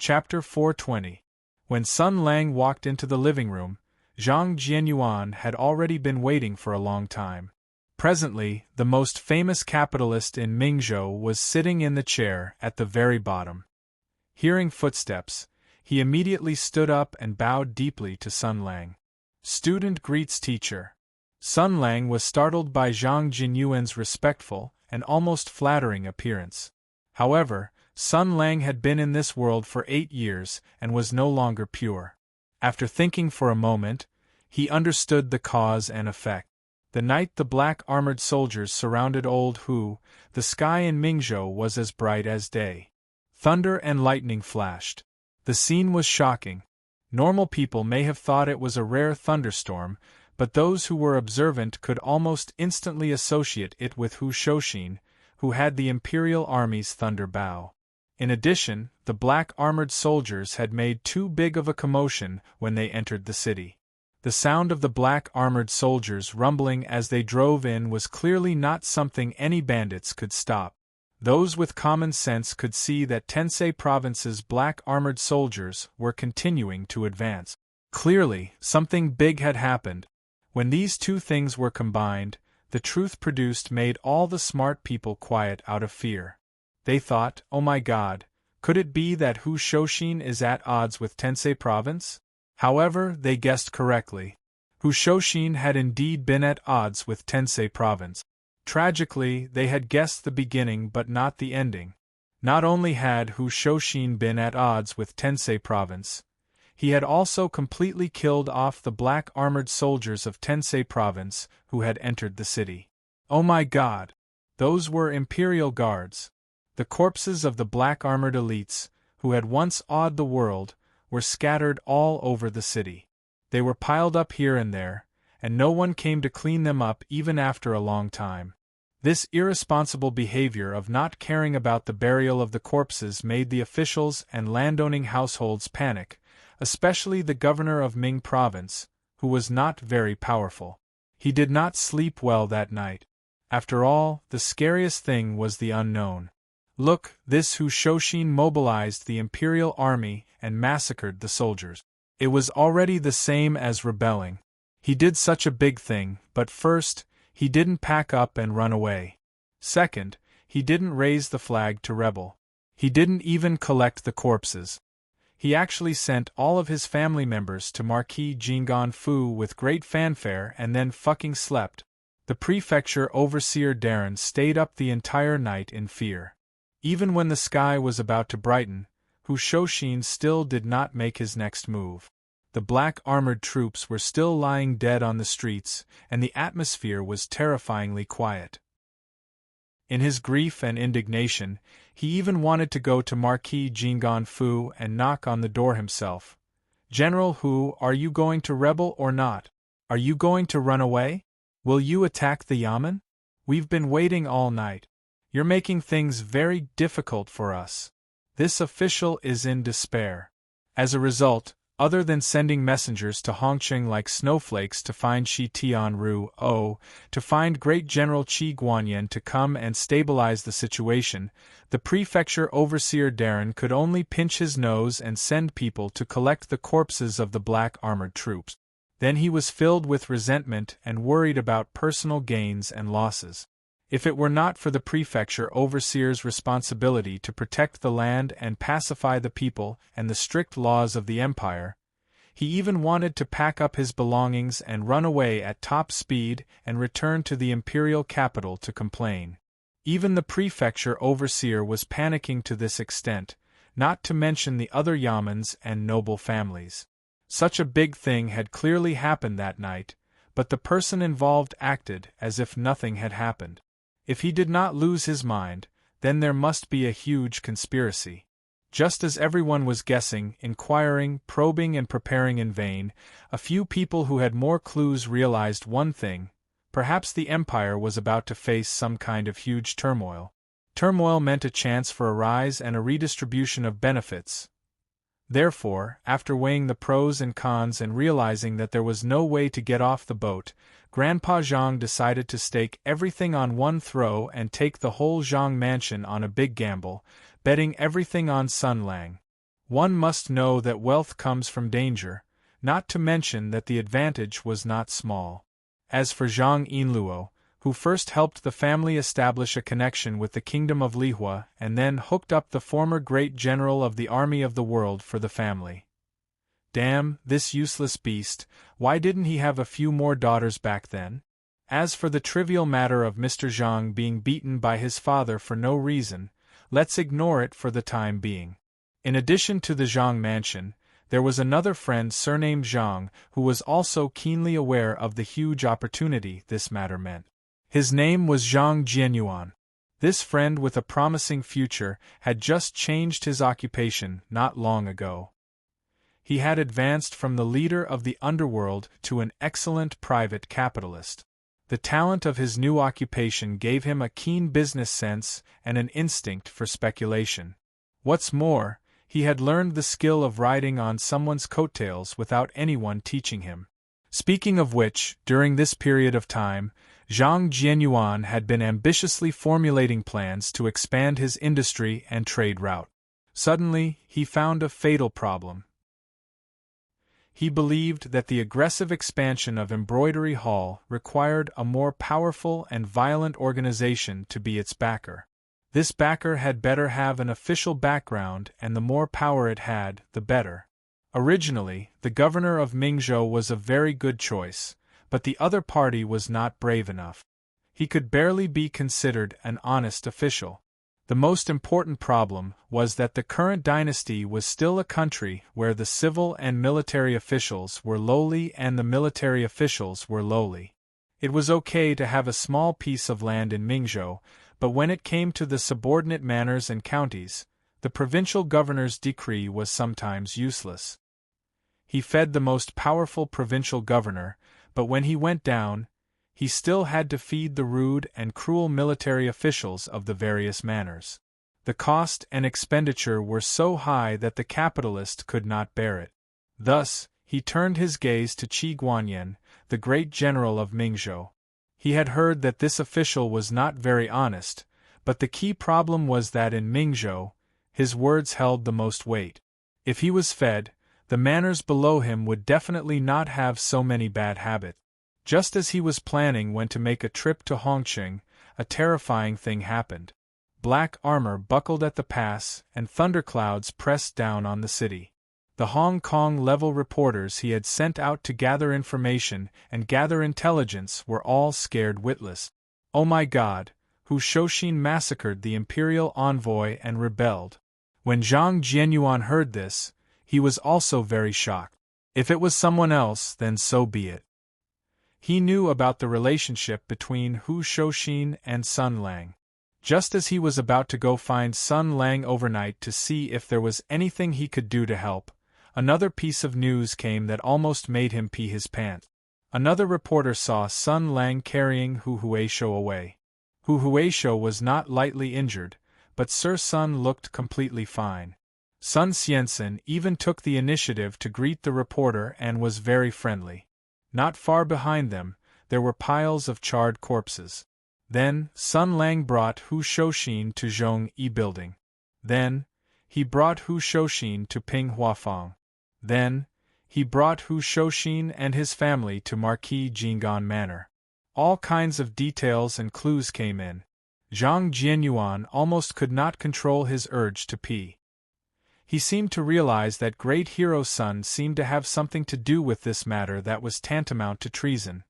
Chapter 420. When Sun Lang walked into the living room, Zhang Jianyuan had already been waiting for a long time. Presently, the most famous capitalist in Mingzhou was sitting in the chair at the very bottom. Hearing footsteps, he immediately stood up and bowed deeply to Sun Lang. Student greets teacher. Sun Lang was startled by Zhang Jianyuan's respectful and almost flattering appearance. However, Sun Lang had been in this world for 8 years and was no longer pure. After thinking for a moment, he understood the cause and effect. The night the black armored soldiers surrounded Old Hu, the sky in Mingzhou was as bright as day. Thunder and lightning flashed. The scene was shocking. Normal people may have thought it was a rare thunderstorm, but those who were observant could almost instantly associate it with Hu Shouxin, who had the imperial army's thunder bow. In addition, the black armored soldiers had made too big of a commotion when they entered the city. The sound of the black armored soldiers rumbling as they drove in was clearly not something any bandits could stop. Those with common sense could see that Tensei Province's black armored soldiers were continuing to advance. Clearly, something big had happened. When these two things were combined, the truth produced made all the smart people quiet out of fear. They thought, oh my god, could it be that Hu Shouxin is at odds with Tensei Province? However, they guessed correctly. Hu Shouxin had indeed been at odds with Tensei Province. Tragically, they had guessed the beginning but not the ending. Not only had Hu Shouxin been at odds with Tensei Province, he had also completely killed off the black armored soldiers of Tensei Province who had entered the city. Oh my god! Those were Imperial Guards. The corpses of the black-armored elites, who had once awed the world, were scattered all over the city. They were piled up here and there, and no one came to clean them up even after a long time. This irresponsible behavior of not caring about the burial of the corpses made the officials and landowning households panic, especially the governor of Ming Province, who was not very powerful. He did not sleep well that night. After all, the scariest thing was the unknown. Look, this Hu Shouxin mobilized the imperial army and massacred the soldiers. It was already the same as rebelling. He did such a big thing, but first, he didn't pack up and run away. Second, he didn't raise the flag to rebel. He didn't even collect the corpses. He actually sent all of his family members to Marquis Jinggan Fu with great fanfare and then fucking slept. The prefecture overseer Darren stayed up the entire night in fear. Even when the sky was about to brighten, Hu Shouxin still did not make his next move. The black armored troops were still lying dead on the streets, and the atmosphere was terrifyingly quiet. In his grief and indignation, he even wanted to go to Marquis Jinggan Fu and knock on the door himself. General Hu, are you going to rebel or not? Are you going to run away? Will you attack the Yamen? We've been waiting all night. You're making things very difficult for us. This official is in despair. As a result, other than sending messengers to Hongqing like snowflakes to find Shi Tianru, to find Great General Qi Guanyin to come and stabilize the situation, the prefecture overseer Darren could only pinch his nose and send people to collect the corpses of the black armored troops. Then he was filled with resentment and worried about personal gains and losses. If it were not for the prefecture overseer's responsibility to protect the land and pacify the people and the strict laws of the empire, he even wanted to pack up his belongings and run away at top speed and return to the imperial capital to complain. Even the prefecture overseer was panicking to this extent, not to mention the other yamens and noble families. Such a big thing had clearly happened that night, but the person involved acted as if nothing had happened. If he did not lose his mind, then there must be a huge conspiracy. Just as everyone was guessing, inquiring, probing and preparing in vain, a few people who had more clues realized one thing: perhaps the empire was about to face some kind of huge turmoil. Turmoil meant a chance for a rise and a redistribution of benefits. Therefore, after weighing the pros and cons and realizing that there was no way to get off the boat, Grandpa Zhang decided to stake everything on one throw and take the whole Zhang mansion on a big gamble, betting everything on Sun Lang. One must know that wealth comes from danger, not to mention that the advantage was not small. As for Zhang Yinluo, who first helped the family establish a connection with the kingdom of Lihua and then hooked up the former great general of the army of the world for the family. Damn, this useless beast, why didn't he have a few more daughters back then? As for the trivial matter of Mr. Zhang being beaten by his father for no reason, let's ignore it for the time being. In addition to the Zhang mansion, there was another friend surnamed Zhang who was also keenly aware of the huge opportunity this matter meant. His name was Zhang Jianyuan. This friend with a promising future had just changed his occupation not long ago. He had advanced from the leader of the underworld to an excellent private capitalist. The talent of his new occupation gave him a keen business sense and an instinct for speculation. What's more, he had learned the skill of riding on someone's coattails without anyone teaching him. Speaking of which, during this period of time, Zhang Jianyuan had been ambitiously formulating plans to expand his industry and trade route. Suddenly, he found a fatal problem. He believed that the aggressive expansion of Embroidery Hall required a more powerful and violent organization to be its backer. This backer had better have an official background, and the more power it had, the better. Originally, the governor of Mingzhou was a very good choice, but the other party was not brave enough. He could barely be considered an honest official. The most important problem was that the current dynasty was still a country where the civil and military officials were lowly and the military officials were lowly. It was okay to have a small piece of land in Mingzhou, but when it came to the subordinate manors and counties, the provincial governor's decree was sometimes useless. He fed the most powerful provincial governor, but when he went down, he still had to feed the rude and cruel military officials of the various manors. The cost and expenditure were so high that the capitalist could not bear it. Thus, he turned his gaze to Qi Guanyin, the great general of Mingzhou. He had heard that this official was not very honest, but the key problem was that in Mingzhou, his words held the most weight. If he was fed, the manors below him would definitely not have so many bad habits. Just as he was planning when to make a trip to Hongqing, a terrifying thing happened. Black armor buckled at the pass, and thunderclouds pressed down on the city. The Hong Kong-level reporters he had sent out to gather information and gather intelligence were all scared witless. Oh my God, Hu Shouxin massacred the imperial envoy and rebelled. When Zhang Jianyuan heard this, he was also very shocked. If it was someone else, then so be it. He knew about the relationship between Hu Shouxin and Sun Lang. Just as he was about to go find Sun Lang overnight to see if there was anything he could do to help, another piece of news came that almost made him pee his pants. Another reporter saw Sun Lang carrying Hu Huaishou away. Hu Huaishou was not lightly injured, but Sir Sun looked completely fine. Sun Xianxin even took the initiative to greet the reporter and was very friendly. Not far behind them, there were piles of charred corpses. Then, Sun Lang brought Hu Shouxin to Zhong Yi Building. Then, he brought Hu Shouxin to Ping Huafang. Then, he brought Hu Shouxin and his family to Marquis Jinggan Manor. All kinds of details and clues came in. Zhang Jianyuan almost could not control his urge to pee. He seemed to realize that Great Hero Sun seemed to have something to do with this matter that was tantamount to treason.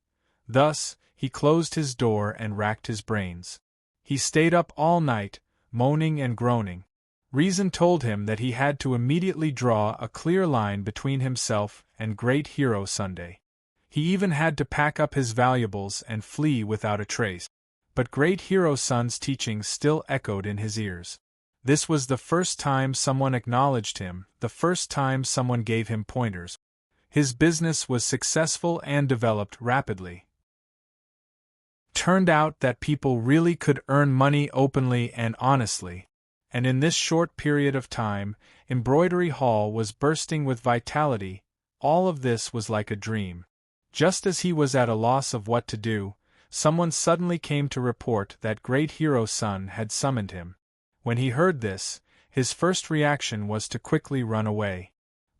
Thus, he closed his door and racked his brains. He stayed up all night, moaning and groaning. Reason told him that he had to immediately draw a clear line between himself and Great Hero Sunday. He even had to pack up his valuables and flee without a trace. But Great Hero Sun's teachings still echoed in his ears. This was the first time someone acknowledged him, the first time someone gave him pointers. His business was successful and developed rapidly. Turned out that people really could earn money openly and honestly, and in this short period of time, Embroidery Hall was bursting with vitality. All of this was like a dream. Just as he was at a loss of what to do, someone suddenly came to report that Great Hero Sun had summoned him. When he heard this, his first reaction was to quickly run away.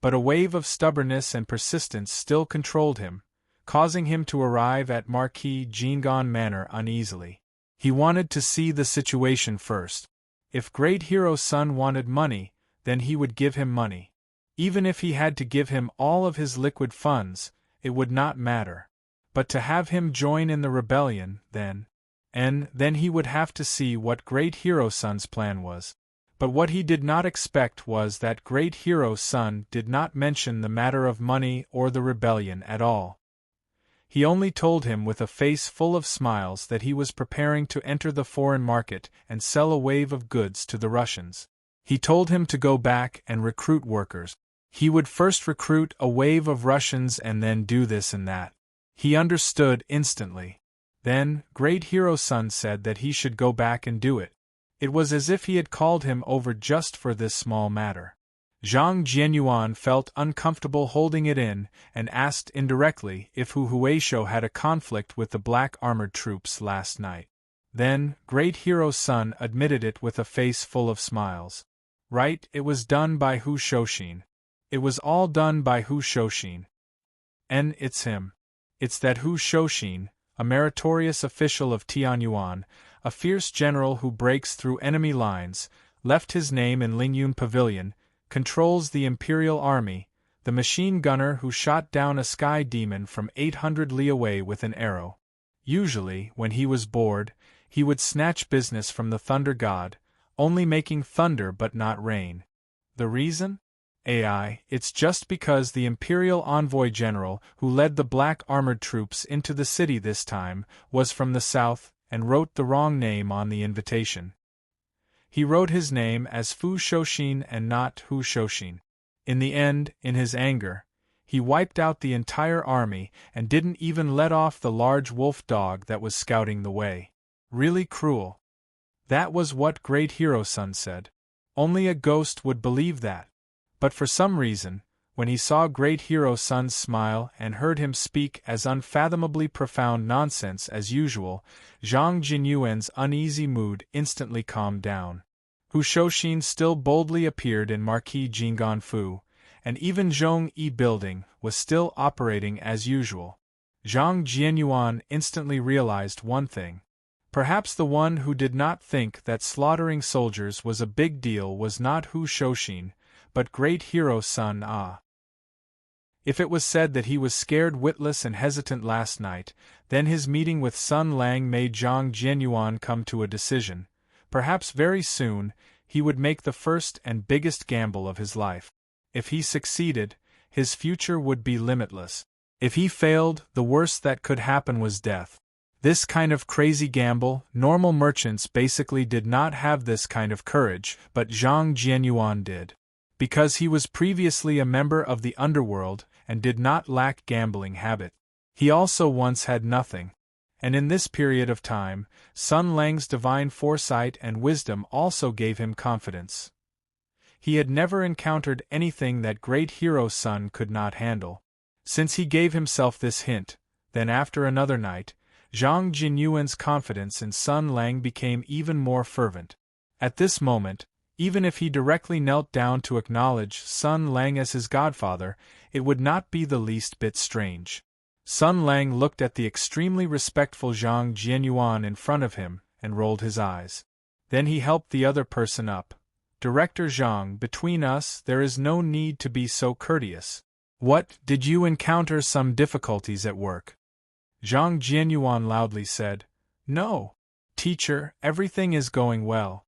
But a wave of stubbornness and persistence still controlled him, causing him to arrive at Marquis Jingon Manor uneasily. He wanted to see the situation first. If Great Hero's son wanted money, then he would give him money. Even if he had to give him all of his liquid funds, it would not matter. But to have him join in the rebellion, then he would have to see what Great Hero's son's plan was. But what he did not expect was that Great Hero's son did not mention the matter of money or the rebellion at all. He only told him with a face full of smiles that he was preparing to enter the foreign market and sell a wave of goods to the Russians. He told him to go back and recruit workers. He would first recruit a wave of Russians and then do this and that. He understood instantly. Then, Great Hero's son said that he should go back and do it. It was as if he had called him over just for this small matter. Zhang Jianyuan felt uncomfortable holding it in, and asked indirectly if Hu Huaishou had a conflict with the black armored troops last night. Then, Great Hero's son admitted it with a face full of smiles. Right, it was done by Hu Shouxin. It was all done by Hu Shouxin. And it's him. It's that Hu Shouxin, a meritorious official of Tianyuan, a fierce general who breaks through enemy lines, left his name in Lingyun Pavilion, controls the Imperial Army, the machine gunner who shot down a sky demon from 800 li away with an arrow. Usually, when he was bored, he would snatch business from the Thunder God, only making thunder but not rain. The reason? It's just because the Imperial Envoy General who led the black armored troops into the city this time was from the south and wrote the wrong name on the invitation. He wrote his name as Fu Shouxin and not Hu Shouxin. In the end, in his anger, he wiped out the entire army and didn't even let off the large wolf dog that was scouting the way. Really cruel. That was what Great Hero's son said. Only a ghost would believe that. But for some reason, when he saw Great Hero's son's smile and heard him speak as unfathomably profound nonsense as usual, Zhang Jinyuan's uneasy mood instantly calmed down. Hu Shouxin still boldly appeared in Marquis Jingon Fu, and even Zhong Yi Building was still operating as usual. Zhang Jianyuan instantly realized one thing. Perhaps the one who did not think that slaughtering soldiers was a big deal was not Hu Shouxin, but Great Hero's son. If it was said that he was scared witless and hesitant last night, then his meeting with Sun Lang made Zhang Jianyuan come to a decision. Perhaps very soon, he would make the first and biggest gamble of his life. If he succeeded, his future would be limitless. If he failed, the worst that could happen was death. This kind of crazy gamble, normal merchants basically did not have this kind of courage, but Zhang Jianyuan did. Because he was previously a member of the underworld and did not lack gambling habit. He also once had nothing. And in this period of time, Sun Lang's divine foresight and wisdom also gave him confidence. He had never encountered anything that Great Hero's son could not handle. Since he gave himself this hint, then after another night, Zhang Jinyuan's confidence in Sun Lang became even more fervent. At this moment, even if he directly knelt down to acknowledge Sun Lang as his godfather, it would not be the least bit strange. Sun Lang looked at the extremely respectful Zhang Jianyuan in front of him and rolled his eyes. Then he helped the other person up. Director Zhang, between us there is no need to be so courteous. What, did you encounter some difficulties at work? Zhang Jianyuan loudly said. No. Teacher, everything is going well.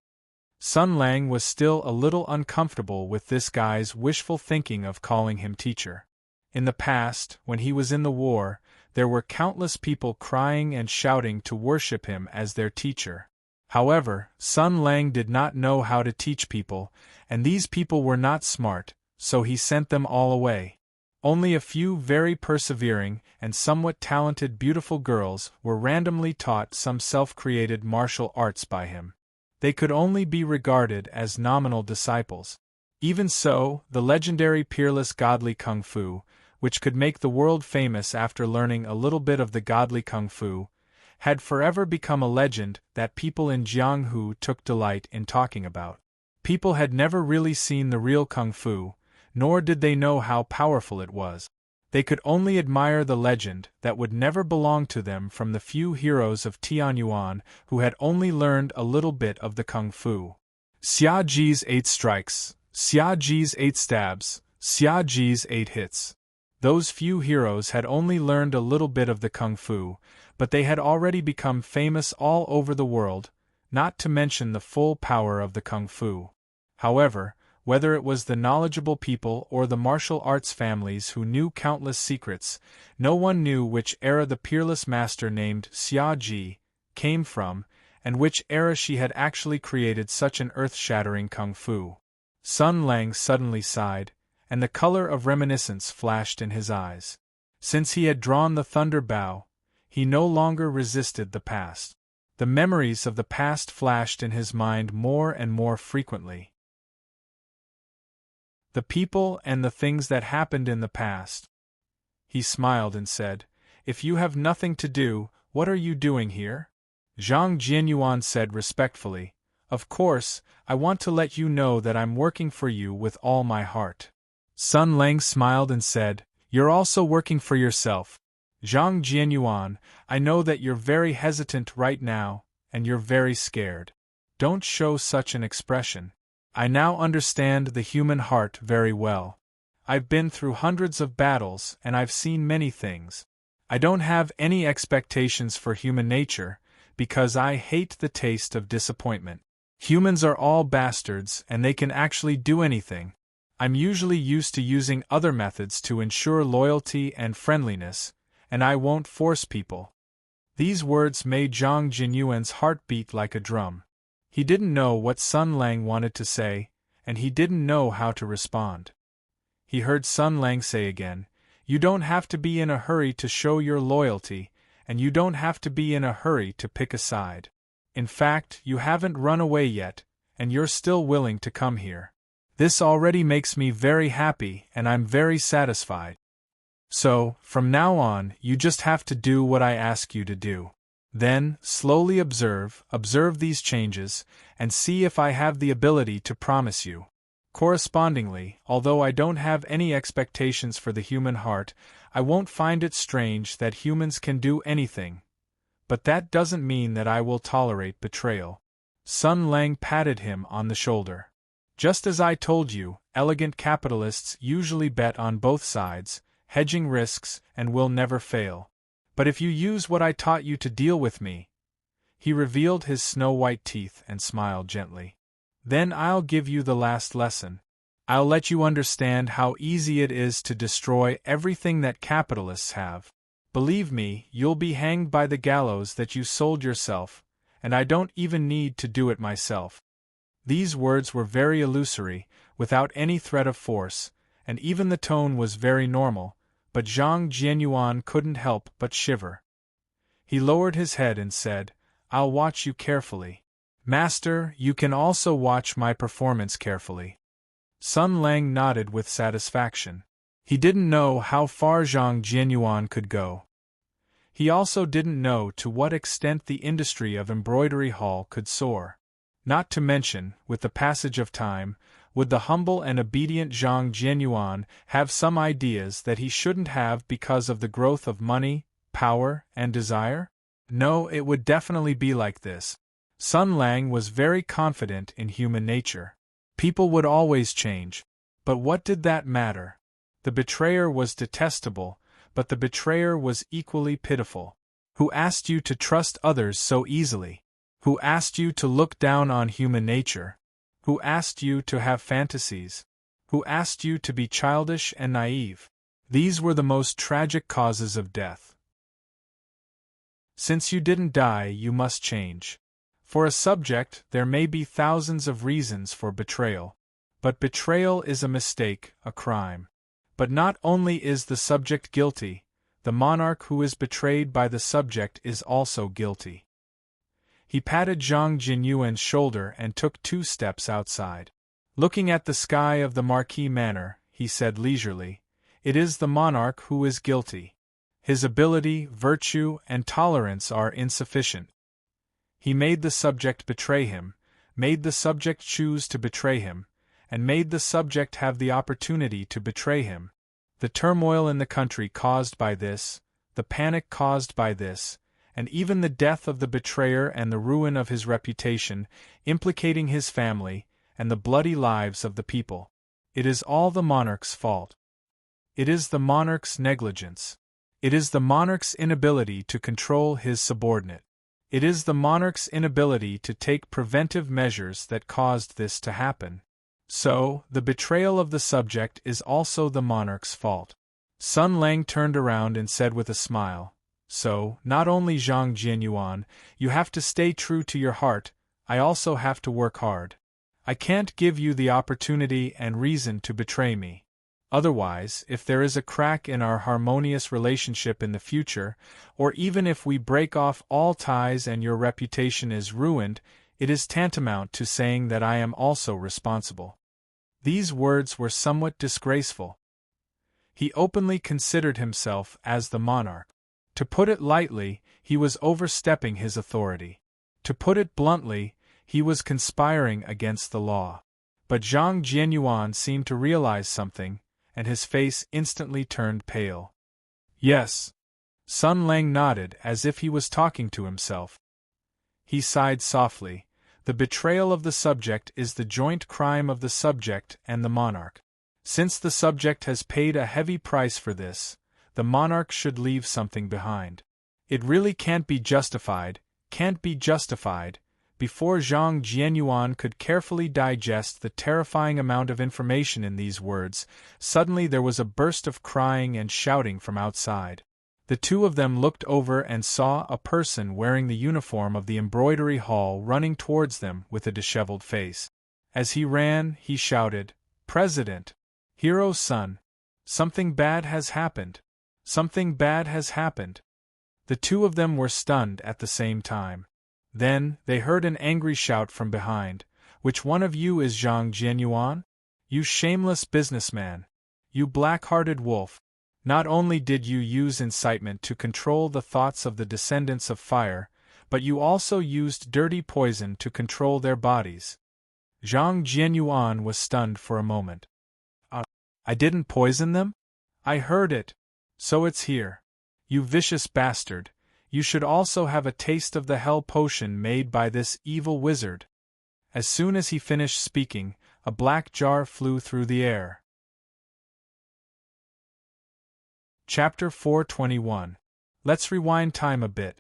Sun Lang was still a little uncomfortable with this guy's wishful thinking of calling him teacher. In the past, when he was in the war, there were countless people crying and shouting to worship him as their teacher. However, Sun Lang did not know how to teach people, and these people were not smart, so he sent them all away. Only a few very persevering and somewhat talented beautiful girls were randomly taught some self-created martial arts by him. They could only be regarded as nominal disciples. Even so, the legendary peerless godly kung fu, which could make the world famous after learning a little bit of the godly kung fu, had forever become a legend that people in Jianghu took delight in talking about. People had never really seen the real kung fu, nor did they know how powerful it was. They could only admire the legend that would never belong to them from the few heroes of Tianyuan who had only learned a little bit of the kung fu. Xia Ji's 8 strikes, Xia Ji's 8 stabs, Xia Ji's 8 hits. Those few heroes had only learned a little bit of the kung fu, but they had already become famous all over the world, not to mention the full power of the kung fu. However, whether it was the knowledgeable people or the martial arts families who knew countless secrets, no one knew which era the peerless master named Xia Ji came from, and which era she had actually created such an earth-shattering kung fu. Sun Lang suddenly sighed, and the color of reminiscence flashed in his eyes. Since he had drawn the thunder bow, he no longer resisted the past. The memories of the past flashed in his mind more and more frequently. The people and the things that happened in the past. He smiled and said, "If you have nothing to do, what are you doing here?" Zhang Jianyuan said respectfully, "Of course, I want to let you know that I'm working for you with all my heart." Sun Lang smiled and said, "You're also working for yourself. Zhang Jianyuan, I know that you're very hesitant right now, and you're very scared. Don't show such an expression. I now understand the human heart very well. I've been through hundreds of battles and I've seen many things. I don't have any expectations for human nature, because I hate the taste of disappointment. Humans are all bastards and they can actually do anything. I'm usually used to using other methods to ensure loyalty and friendliness, and I won't force people." These words made Zhang Jinyuan's heart beat like a drum. He didn't know what Sun Lang wanted to say, and he didn't know how to respond. He heard Sun Lang say again, "You don't have to be in a hurry to show your loyalty, and you don't have to be in a hurry to pick a side. In fact, you haven't run away yet, and you're still willing to come here. This already makes me very happy and I'm very satisfied. So, from now on, you just have to do what I ask you to do. Then, slowly observe these changes, and see if I have the ability to promise you. Correspondingly, although I don't have any expectations for the human heart, I won't find it strange that humans can do anything. But that doesn't mean that I will tolerate betrayal." Sun Lang patted him on the shoulder. "Just as I told you, elegant capitalists usually bet on both sides, hedging risks, and will never fail. But if you use what I taught you to deal with me," he revealed his snow-white teeth and smiled gently, "then I'll give you the last lesson. I'll let you understand how easy it is to destroy everything that capitalists have. Believe me, you'll be hanged by the gallows that you sold yourself, and I don't even need to do it myself." These words were very illusory, without any threat of force, and even the tone was very normal, but Zhang Jianyuan couldn't help but shiver. He lowered his head and said, "I'll watch you carefully. Master, you can also watch my performance carefully." Sun Lang nodded with satisfaction. He didn't know how far Zhang Jianyuan could go. He also didn't know to what extent the industry of embroidery hall could soar. Not to mention, with the passage of time, would the humble and obedient Zhang Jianyuan have some ideas that he shouldn't have because of the growth of money, power, and desire? No, it would definitely be like this. Sun Lang was very confident in human nature. People would always change. But what did that matter? The betrayer was detestable, but the betrayer was equally pitiful. Who asked you to trust others so easily? Who asked you to look down on human nature? Who asked you to have fantasies? Who asked you to be childish and naive? These were the most tragic causes of death. Since you didn't die, you must change. For a subject, there may be thousands of reasons for betrayal. But betrayal is a mistake, a crime. But not only is the subject guilty, the monarch who is betrayed by the subject is also guilty. He patted Zhang Jinyuan's shoulder and took 2 steps outside. Looking at the sky of the Marquis Manor, he said leisurely, "It is the monarch who is guilty. His ability, virtue, and tolerance are insufficient. He made the subject betray him, made the subject choose to betray him, and made the subject have the opportunity to betray him. The turmoil in the country caused by this, the panic caused by this, and even the death of the betrayer and the ruin of his reputation, implicating his family, and the bloody lives of the people. It is all the monarch's fault. It is the monarch's negligence. It is the monarch's inability to control his subordinate. It is the monarch's inability to take preventive measures that caused this to happen. So, the betrayal of the subject is also the monarch's fault. Sun Lang turned around and said with a smile, "So, not only Zhang Jianyuan, you have to stay true to your heart, I also have to work hard. I can't give you the opportunity and reason to betray me. Otherwise, if there is a crack in our harmonious relationship in the future, or even if we break off all ties and your reputation is ruined, it is tantamount to saying that I am also responsible." These words were somewhat disgraceful. He openly considered himself as the monarch. To put it lightly, he was overstepping his authority. To put it bluntly, he was conspiring against the law. But Zhang Jianyuan seemed to realize something, and his face instantly turned pale. "Yes." Sun Lang nodded as if he was talking to himself. He sighed softly. The betrayal of the subject is the joint crime of the subject and the monarch. Since the subject has paid a heavy price for this, the monarch should leave something behind. It really can't be justified. Before Zhang Jianyuan could carefully digest the terrifying amount of information in these words, suddenly there was a burst of crying and shouting from outside. The two of them looked over and saw a person wearing the uniform of the embroidery hall running towards them with a disheveled face. As he ran, he shouted, "President! Hero's son! Something bad has happened! Something bad has happened!" The two of them were stunned at the same time. Then, they heard an angry shout from behind. "Which one of you is Zhang Jianyuan? You shameless businessman! You black-hearted wolf! Not only did you use incitement to control the thoughts of the descendants of fire, but you also used dirty poison to control their bodies." Zhang Jianyuan was stunned for a moment. I didn't poison them? I heard it. So it's here. You vicious bastard, you should also have a taste of the hell potion made by this evil wizard." As soon as he finished speaking, a black jar flew through the air. Chapter 421. Let's rewind time a bit.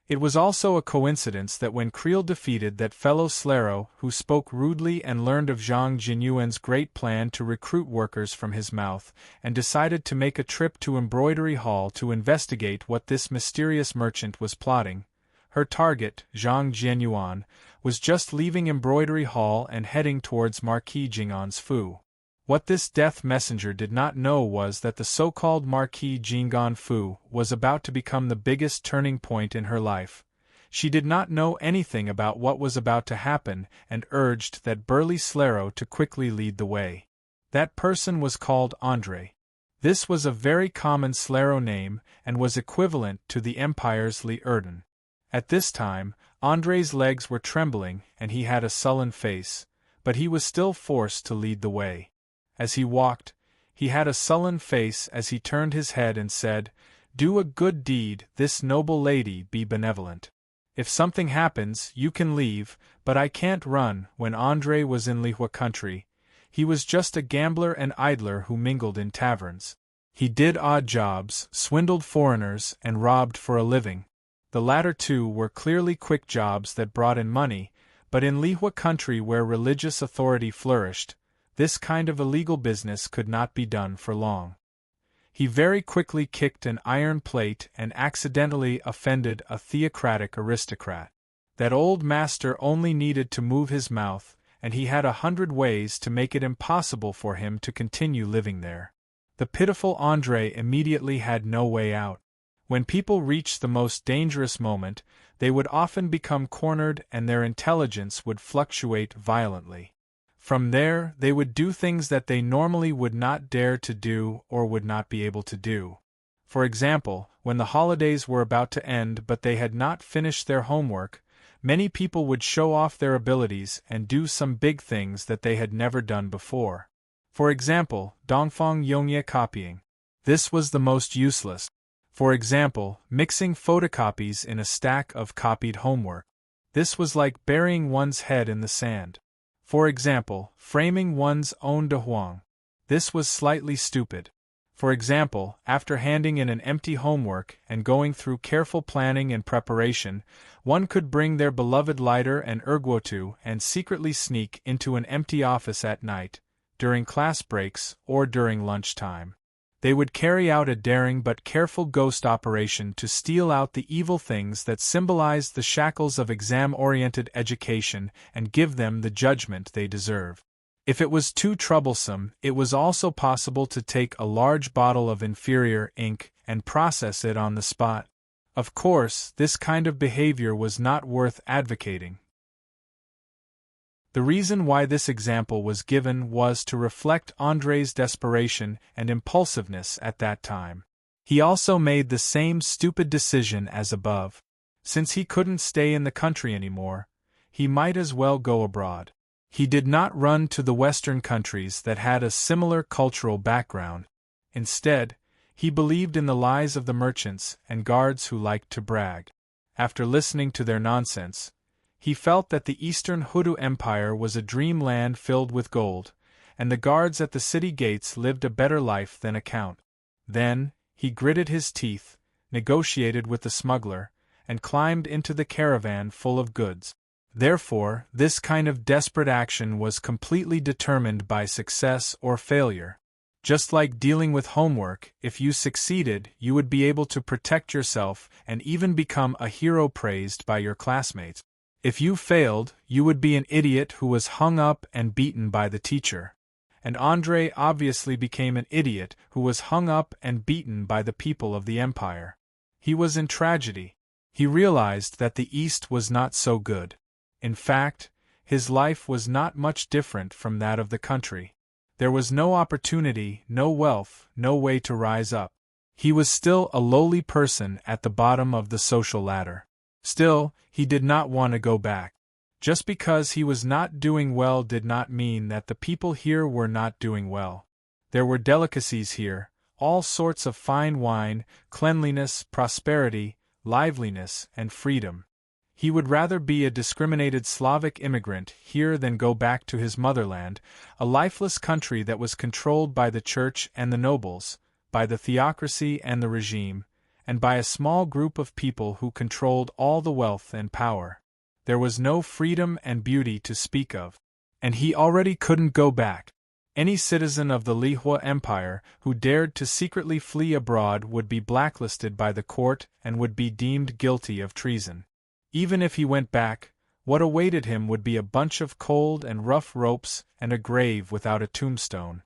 It was also a coincidence that when Creel defeated that fellow Slaro who spoke rudely and learned of Zhang Jianyuan's great plan to recruit workers from his mouth, and decided to make a trip to Embroidery Hall to investigate what this mysterious merchant was plotting, her target, Zhang Jianyuan, was just leaving Embroidery Hall and heading towards Marquis Jing'an's Fu. What this death messenger did not know was that the so-called Marquis Jing'an Fu was about to become the biggest turning point in her life. She did not know anything about what was about to happen and urged that burly Slaro to quickly lead the way. That person was called Andre. This was a very common Slaro name and was equivalent to the Empire's Li Erden. At this time, Andre's legs were trembling and he had a sullen face, but he was still forced to lead the way. As he walked, he had a sullen face as he turned his head and said, "Do a good deed, this noble lady be benevolent. If something happens, you can leave, but I can't run." When Andre was in Lihua country, he was just a gambler and idler who mingled in taverns. He did odd jobs, swindled foreigners, and robbed for a living. The latter two were clearly quick jobs that brought in money, but in Lihua country where religious authority flourished, this kind of illegal business could not be done for long. He very quickly kicked an iron plate and accidentally offended a theocratic aristocrat. That old master only needed to move his mouth, and he had 100 ways to make it impossible for him to continue living there. The pitiful Andre immediately had no way out. When people reached the most dangerous moment, they would often become cornered and their intelligence would fluctuate violently. From there, they would do things that they normally would not dare to do or would not be able to do. For example, when the holidays were about to end but they had not finished their homework, Many people would show off their abilities and do some big things that they had never done before. For example, dongfang yongye copying. This was the most useless. For example, mixing photocopies in a stack of copied homework. This was like burying one's head in the sand. For example, framing one's own dehuang. This was slightly stupid. For example, after handing in an empty homework and going through careful planning and preparation, one could bring their beloved lighter and erguotu and secretly sneak into an empty office at night, during class breaks or during lunchtime. They would carry out a daring but careful ghost operation to steal out the evil things that symbolized the shackles of exam-oriented education and give them the judgment they deserve. If it was too troublesome, it was also possible to take a large bottle of inferior ink and process it on the spot. Of course, this kind of behavior was not worth advocating. The reason why this example was given was to reflect André's desperation and impulsiveness at that time. He also made the same stupid decision as above. Since he couldn't stay in the country anymore, he might as well go abroad. He did not run to the Western countries that had a similar cultural background. Instead, he believed in the lies of the merchants and guards who liked to brag. After listening to their nonsense, he felt that the Eastern Hudu Empire was a dreamland filled with gold, and the guards at the city gates lived a better life than a count. Then, he gritted his teeth, negotiated with the smuggler, and climbed into the caravan full of goods. Therefore, this kind of desperate action was completely determined by success or failure. Just like dealing with homework, if you succeeded, you would be able to protect yourself and even become a hero praised by your classmates. If you failed, you would be an idiot who was hung up and beaten by the teacher. And André obviously became an idiot who was hung up and beaten by the people of the empire. He was in tragedy. He realized that the East was not so good. In fact, his life was not much different from that of the country. There was no opportunity, no wealth, no way to rise up. He was still a lowly person at the bottom of the social ladder. Still, he did not want to go back. Just because he was not doing well did not mean that the people here were not doing well. There were delicacies here, all sorts of fine wine, cleanliness, prosperity, liveliness, and freedom. He would rather be a discriminated Slavic immigrant here than go back to his motherland, a lifeless country that was controlled by the church and the nobles, by the theocracy and the regime, and by a small group of people who controlled all the wealth and power. There was no freedom and beauty to speak of. And he already couldn't go back. Any citizen of the Lihua Empire who dared to secretly flee abroad would be blacklisted by the court and would be deemed guilty of treason. Even if he went back, what awaited him would be a bunch of cold and rough ropes and a grave without a tombstone.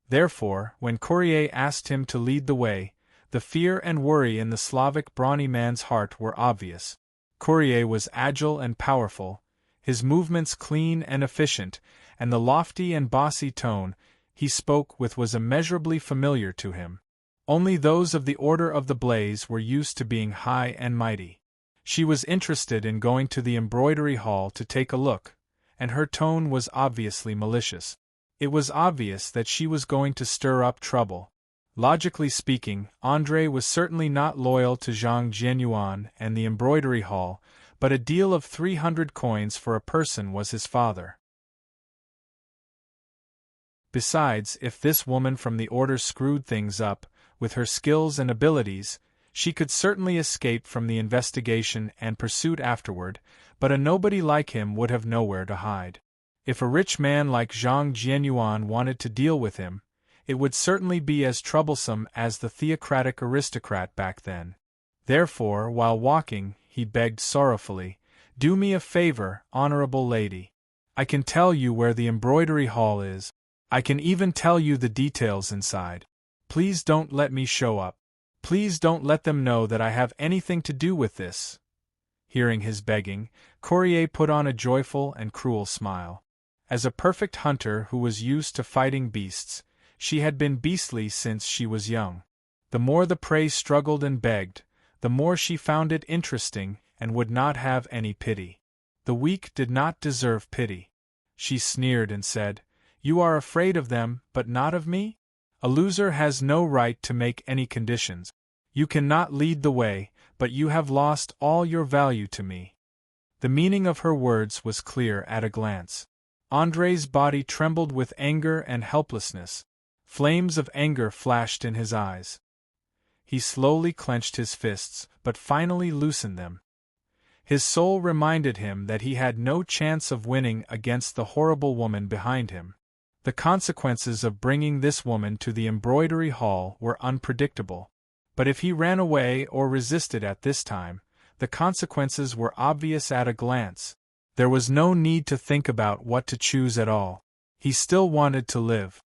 Therefore, when Courier asked him to lead the way, the fear and worry in the Slavic brawny man's heart were obvious. Courier was agile and powerful, his movements clean and efficient, and the lofty and bossy tone he spoke with was immeasurably familiar to him. Only those of the Order of the Blaze were used to being high and mighty. She was interested in going to the embroidery hall to take a look, and her tone was obviously malicious. It was obvious that she was going to stir up trouble. Logically speaking, André was certainly not loyal to Zhang Jianyuan and the embroidery hall, but a deal of 300 coins for a person was his father. Besides, if this woman from the order screwed things up, with her skills and abilities, she could certainly escape from the investigation and pursuit afterward, but a nobody like him would have nowhere to hide. If a rich man like Zhang Jianyuan wanted to deal with him, it would certainly be as troublesome as the theocratic aristocrat back then. Therefore, while walking, he begged sorrowfully, "Do me a favor, honorable lady. I can tell you where the embroidery hall is. I can even tell you the details inside. Please don't let me show up. Please don't let them know that I have anything to do with this." Hearing his begging, Courier put on a joyful and cruel smile. As a perfect hunter who was used to fighting beasts, she had been beastly since she was young. The more the prey struggled and begged, the more she found it interesting and would not have any pity. The weak did not deserve pity. She sneered and said, "You are afraid of them, but not of me? A loser has no right to make any conditions. You cannot lead the way, but you have lost all your value to me." The meaning of her words was clear at a glance. Andrei's body trembled with anger and helplessness. Flames of anger flashed in his eyes. He slowly clenched his fists, but finally loosened them. His soul reminded him that he had no chance of winning against the horrible woman behind him. The consequences of bringing this woman to the embroidery hall were unpredictable. But if he ran away or resisted at this time, the consequences were obvious at a glance. There was no need to think about what to choose at all. He still wanted to live.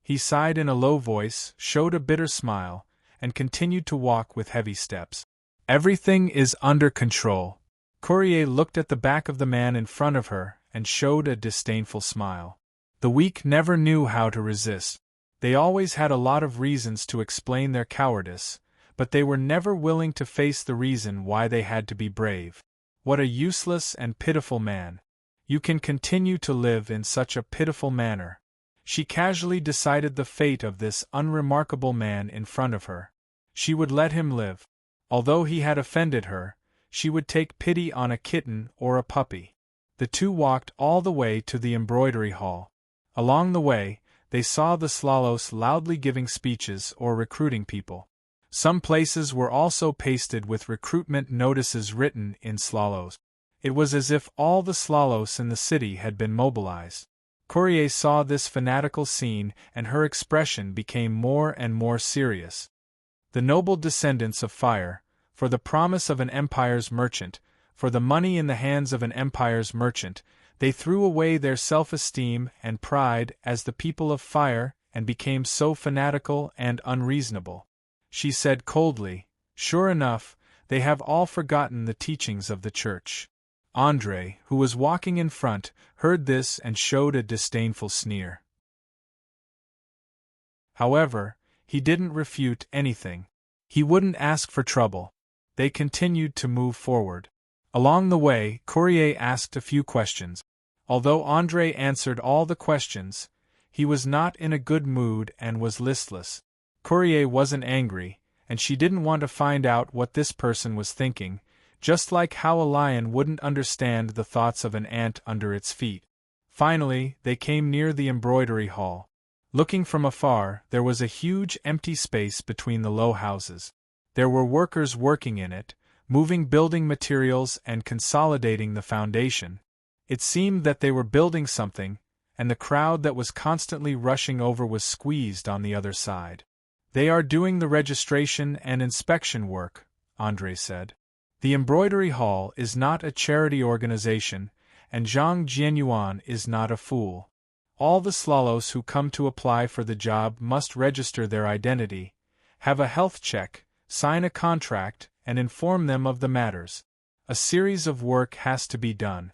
He sighed in a low voice, showed a bitter smile, and continued to walk with heavy steps. "Everything is under control." Courier looked at the back of the man in front of her and showed a disdainful smile. The weak never knew how to resist. They always had a lot of reasons to explain their cowardice, but they were never willing to face the reason why they had to be brave. What a useless and pitiful man. You can continue to live in such a pitiful manner. She casually decided the fate of this unremarkable man in front of her. She would let him live. Although he had offended her, she would take pity on a kitten or a puppy. The two walked all the way to the embroidery hall. Along the way, they saw the Slalos loudly giving speeches or recruiting people. Some places were also pasted with recruitment notices written in Slalos. It was as if all the Slalos in the city had been mobilized. Courier saw this fanatical scene, and her expression became more and more serious. The noble descendants of fire, for the promise of an empire's merchant, for the money in the hands of an empire's merchant, they threw away their self-esteem and pride as the people of fire and became so fanatical and unreasonable. She said coldly, "Sure enough, they have all forgotten the teachings of the church." Andrei, who was walking in front, heard this and showed a disdainful sneer. However, he didn't refute anything. He wouldn't ask for trouble. They continued to move forward. Along the way, Courier asked a few questions. Although Andrei answered all the questions, he was not in a good mood and was listless. Courier wasn't angry, and she didn't want to find out what this person was thinking, just like how a lion wouldn't understand the thoughts of an ant under its feet. Finally, they came near the embroidery hall. Looking from afar, there was a huge empty space between the low houses. There were workers working in it, moving building materials and consolidating the foundation. It seemed that they were building something, and the crowd that was constantly rushing over was squeezed on the other side. "They are doing the registration and inspection work," Andrei said. "The embroidery hall is not a charity organization, and Zhang Jianyuan is not a fool. All the Slalos who come to apply for the job must register their identity, have a health check, sign a contract, and inform them of the matters. A series of work has to be done."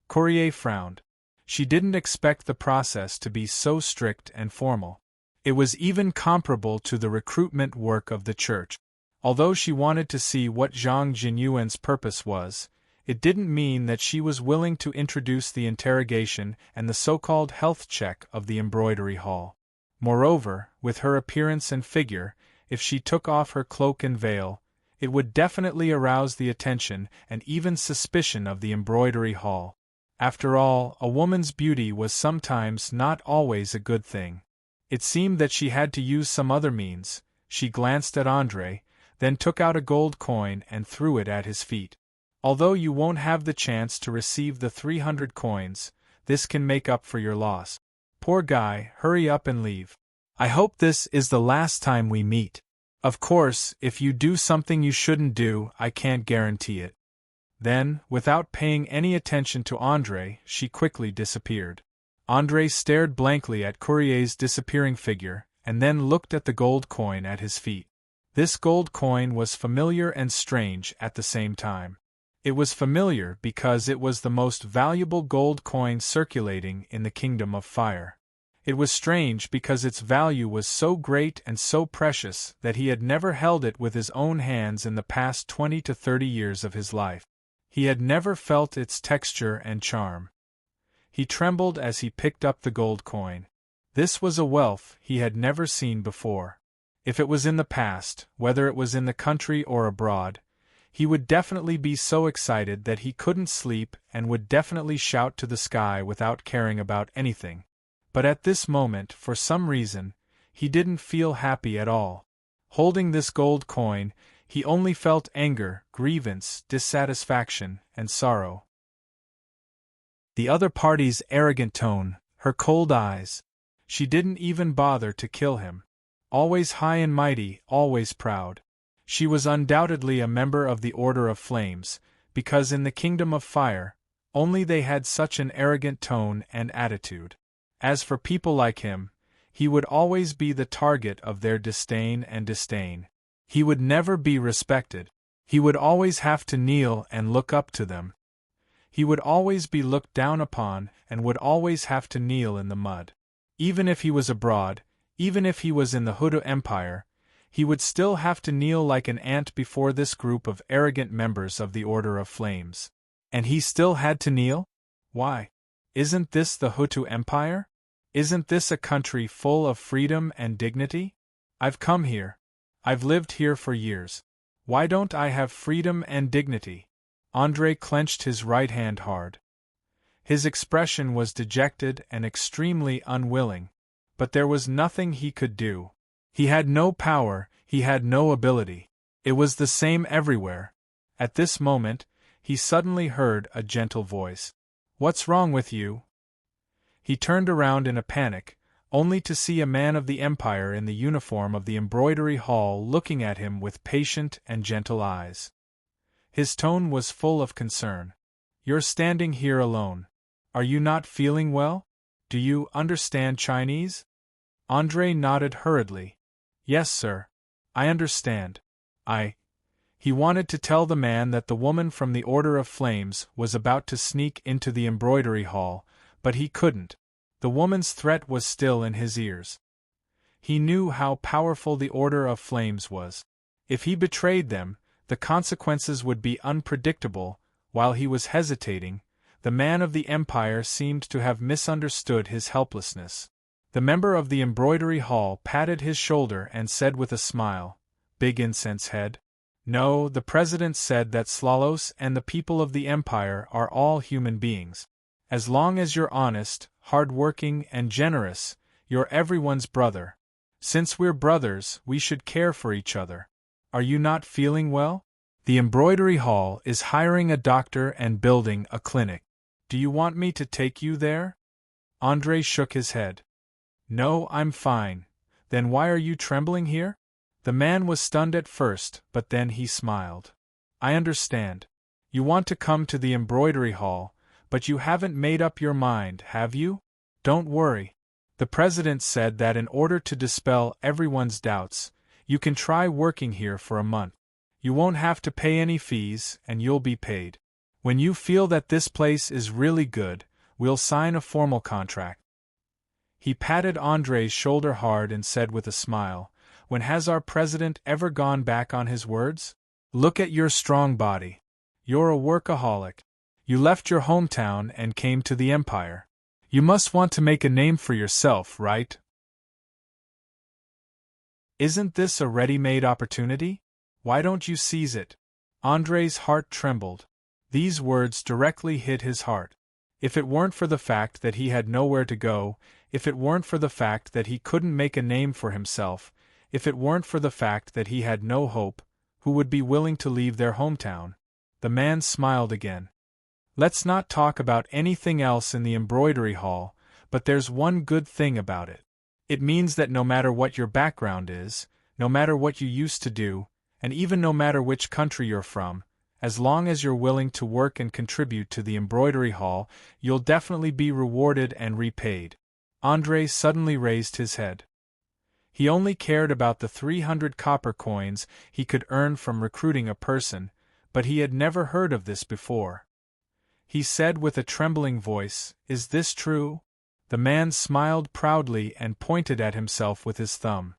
Courier frowned. She didn't expect the process to be so strict and formal. It was even comparable to the recruitment work of the church. Although she wanted to see what Zhang Jinyuan's purpose was, it didn't mean that she was willing to introduce the interrogation and the so-called health check of the embroidery hall. Moreover, with her appearance and figure, if she took off her cloak and veil, it would definitely arouse the attention and even suspicion of the embroidery hall. After all, a woman's beauty was sometimes not always a good thing. It seemed that she had to use some other means. She glanced at Andrei, then took out a gold coin and threw it at his feet. "Although you won't have the chance to receive the 300 coins, this can make up for your loss. Poor guy, hurry up and leave. I hope this is the last time we meet. Of course, if you do something you shouldn't do, I can't guarantee it." Then, without paying any attention to Andrei, she quickly disappeared. Andrei stared blankly at Courier's disappearing figure, and then looked at the gold coin at his feet. This gold coin was familiar and strange at the same time. It was familiar because it was the most valuable gold coin circulating in the Kingdom of Fire. It was strange because its value was so great and so precious that he had never held it with his own hands in the past 20 to 30 years of his life. He had never felt its texture and charm. He trembled as he picked up the gold coin. This was a wealth he had never seen before. If it was in the past, whether it was in the country or abroad, he would definitely be so excited that he couldn't sleep and would definitely shout to the sky without caring about anything. But at this moment, for some reason, he didn't feel happy at all. Holding this gold coin, he only felt anger, grievance, dissatisfaction, and sorrow. The other party's arrogant tone, her cold eyes. She didn't even bother to kill him. Always high and mighty, always proud. She was undoubtedly a member of the Order of Flames, because in the Kingdom of Fire, only they had such an arrogant tone and attitude. As for people like him, he would always be the target of their disdain and disdain. He would never be respected. He would always have to kneel and look up to them. He would always be looked down upon and would always have to kneel in the mud. Even if he was abroad, even if he was in the Hutu Empire, he would still have to kneel like an ant before this group of arrogant members of the Order of Flames. And he still had to kneel? Why? Isn't this the Hutu Empire? Isn't this a country full of freedom and dignity? I've come here. I've lived here for years. Why don't I have freedom and dignity? André clenched his right hand hard. His expression was dejected and extremely unwilling, but there was nothing he could do. He had no power, he had no ability. It was the same everywhere. At this moment, he suddenly heard a gentle voice. "What's wrong with you?" He turned around in a panic, only to see a man of the Empire in the uniform of the embroidery hall looking at him with patient and gentle eyes. His tone was full of concern. "You're standing here alone. Are you not feeling well? Do you understand Chinese?" André nodded hurriedly. "Yes, sir. I understand. He wanted to tell the man that the woman from the Order of Flames was about to sneak into the embroidery hall, but he couldn't. The woman's threat was still in his ears. He knew how powerful the Order of Flames was. If he betrayed them, the consequences would be unpredictable. While he was hesitating, the man of the Empire seemed to have misunderstood his helplessness. The member of the embroidery hall patted his shoulder and said with a smile, "Big incense head." "No, the president said that Slalos and the people of the Empire are all human beings. As long as you're honest, hard-working, and generous, you're everyone's brother. Since we're brothers, we should care for each other. Are you not feeling well? The embroidery hall is hiring a doctor and building a clinic. Do you want me to take you there?" André shook his head. "No, I'm fine." "Then why are you trembling here?" The man was stunned at first, but then he smiled. "I understand. You want to come to the embroidery hall, but you haven't made up your mind, have you? Don't worry. The president said that in order to dispel everyone's doubts, you can try working here for a month. You won't have to pay any fees, and you'll be paid. When you feel that this place is really good, we'll sign a formal contract." He patted André's shoulder hard and said with a smile, "When has our president ever gone back on his words? Look at your strong body. You're a workaholic. You left your hometown and came to the Empire. You must want to make a name for yourself, right? Isn't this a ready-made opportunity? Why don't you seize it?" André's heart trembled. These words directly hit his heart. If it weren't for the fact that he had nowhere to go, if it weren't for the fact that he couldn't make a name for himself, if it weren't for the fact that he had no hope, who would be willing to leave their hometown? The man smiled again. "Let's not talk about anything else in the embroidery hall, but there's one good thing about it. It means that no matter what your background is, no matter what you used to do, and even no matter which country you're from, as long as you're willing to work and contribute to the embroidery hall, you'll definitely be rewarded and repaid." André suddenly raised his head. He only cared about the 300 copper coins he could earn from recruiting a person, but he had never heard of this before. He said with a trembling voice, "Is this true?" The man smiled proudly and pointed at himself with his thumb.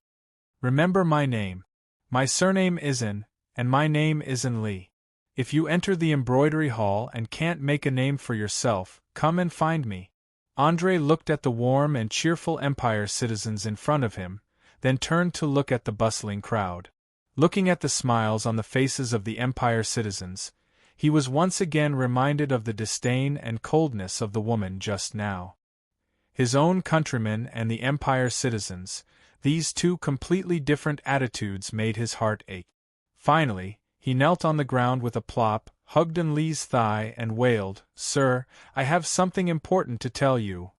"Remember my name. My surname is In, and my name isn't Lee. If you enter the embroidery hall and can't make a name for yourself, come and find me. André looked at the warm and cheerful Empire citizens in front of him, then turned to look at the bustling crowd. Looking at the smiles on the faces of the Empire citizens, he was once again reminded of the disdain and coldness of the woman just now. His own countrymen and the Empire citizens, these two completely different attitudes made his heart ache. Finally, he knelt on the ground with a plop, hugged Lee's thigh and wailed, "Sir, I have something important to tell you."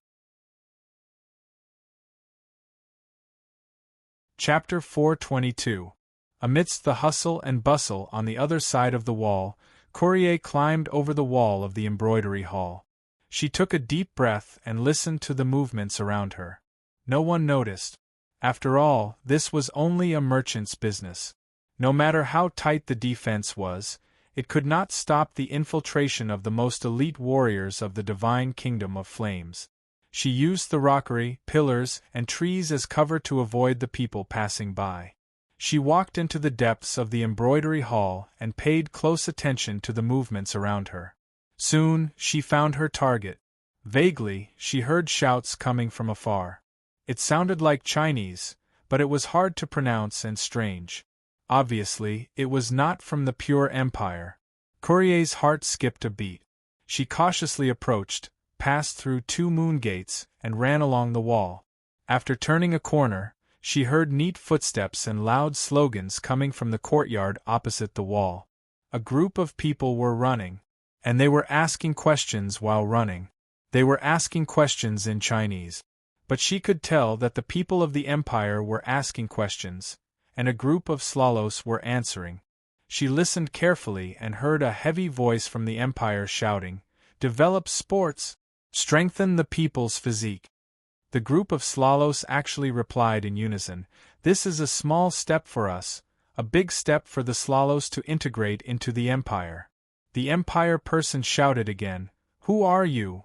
Chapter 422. Amidst the hustle and bustle on the other side of the wall, Courier climbed over the wall of the embroidery hall. She took a deep breath and listened to the movements around her. No one noticed. After all, this was only a merchant's business. No matter how tight the defense was, it could not stop the infiltration of the most elite warriors of the divine kingdom of flames. She used the rockery, pillars, and trees as cover to avoid the people passing by. She walked into the depths of the embroidery hall and paid close attention to the movements around her. Soon, she found her target. Vaguely, she heard shouts coming from afar. It sounded like Chinese, but it was hard to pronounce and strange. Obviously, it was not from the pure Empire. Courier's heart skipped a beat. She cautiously approached, passed through 2 moon gates, and ran along the wall. After turning a corner, she heard neat footsteps and loud slogans coming from the courtyard opposite the wall. A group of people were running, and they were asking questions while running. They were asking questions in Chinese. But she could tell that the people of the Empire were asking questions, and a group of Slalos were answering. She listened carefully and heard a heavy voice from the Empire shouting, "Develop sports! Strengthen the people's physique!" The group of Slalos actually replied in unison, "This is a small step for us, a big step for the Slalos to integrate into the Empire." The Empire person shouted again, "Who are you?"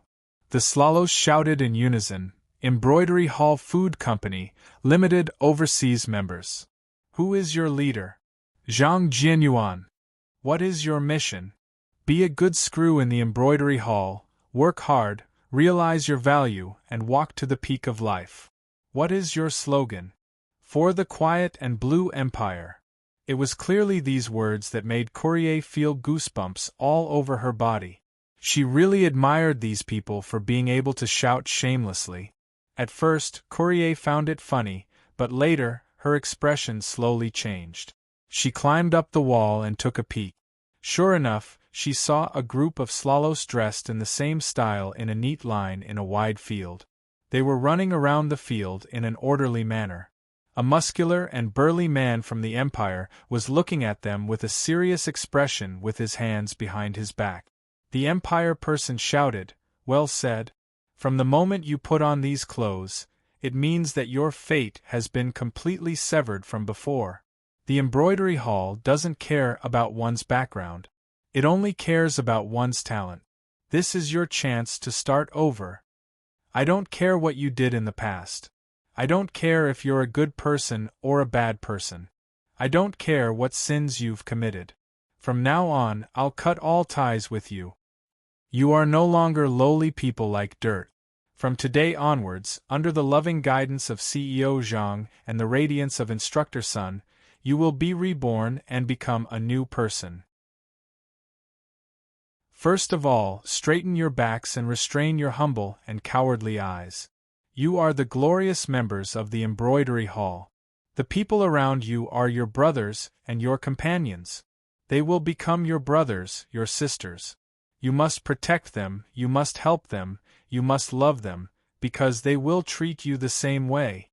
The Slalos shouted in unison, "Embroidery Hall Food Company, Limited Overseas Members." "Who is your leader?" "Zhang Jianyuan." "What is your mission?" "Be a good screw in the embroidery hall, work hard, realize your value, and walk to the peak of life." "What is your slogan?" "For the quiet and blue empire." It was clearly these words that made Courier feel goosebumps all over her body. She really admired these people for being able to shout shamelessly. At first, Courier found it funny, but later, her expression slowly changed. She climbed up the wall and took a peek. Sure enough, she saw a group of Slalos dressed in the same style in a neat line in a wide field. They were running around the field in an orderly manner. A muscular and burly man from the Empire was looking at them with a serious expression with his hands behind his back. The Empire person shouted, "Well said. From the moment you put on these clothes, it means that your fate has been completely severed from before. The embroidery hall doesn't care about one's background. It only cares about one's talent. This is your chance to start over. I don't care what you did in the past. I don't care if you're a good person or a bad person. I don't care what sins you've committed. From now on, I'll cut all ties with you. You are no longer lowly people like dirt. From today onwards, under the loving guidance of CEO Zhang and the radiance of Instructor Sun, you will be reborn and become a new person. First of all, straighten your backs and restrain your humble and cowardly eyes. You are the glorious members of the embroidery hall. The people around you are your brothers and your companions. They will become your brothers, your sisters. You must protect them, you must help them, you must love them, because they will treat you the same way.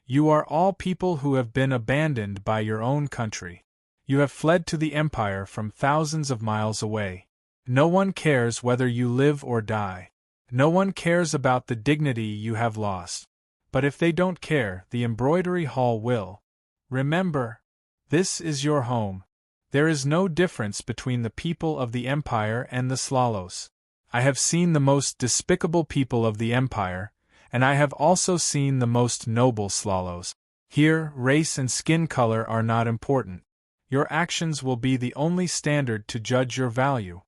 You are all people who have been abandoned by your own country. You have fled to the Empire from thousands of miles away. No one cares whether you live or die. No one cares about the dignity you have lost. But if they don't care, the embroidery hall will. Remember, this is your home. There is no difference between the people of the Empire and the Slalos. I have seen the most despicable people of the Empire, and I have also seen the most noble Slalos. Here, race and skin color are not important. Your actions will be the only standard to judge your value.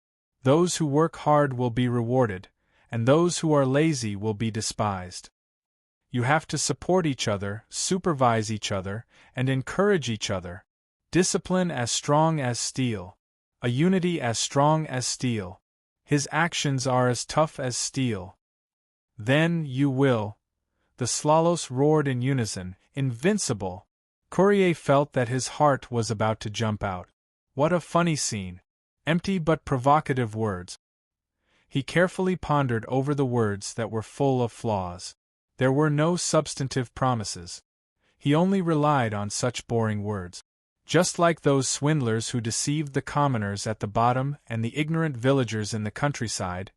Those who work hard will be rewarded, and those who are lazy will be despised. You have to support each other, supervise each other, and encourage each other. Discipline as strong as steel. A unity as strong as steel. His actions are as tough as steel. Then you will. The Slalos roared in unison, invincible. Courier felt that his heart was about to jump out. What a funny scene. Empty but provocative words. He carefully pondered over the words that were full of flaws. There were no substantive promises. He only relied on such boring words. Just like those swindlers who deceived the commoners at the bottom and the ignorant villagers in the countryside,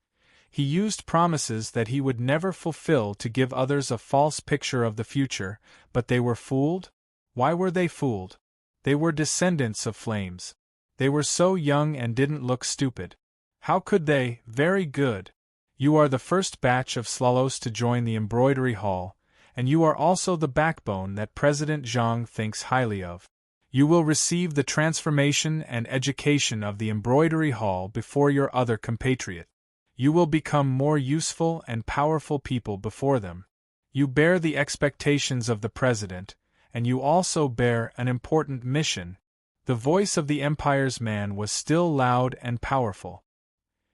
he used promises that he would never fulfill to give others a false picture of the future, but they were fooled? Why were they fooled? They were descendants of flames. They were so young and didn't look stupid. How could they? Very good. You are the first batch of Slalos to join the embroidery hall, and you are also the backbone that President Zhang thinks highly of. You will receive the transformation and education of the embroidery hall before your other compatriot. You will become more useful and powerful people before them. You bear the expectations of the president, and you also bear an important mission. The voice of the empire's man was still loud and powerful.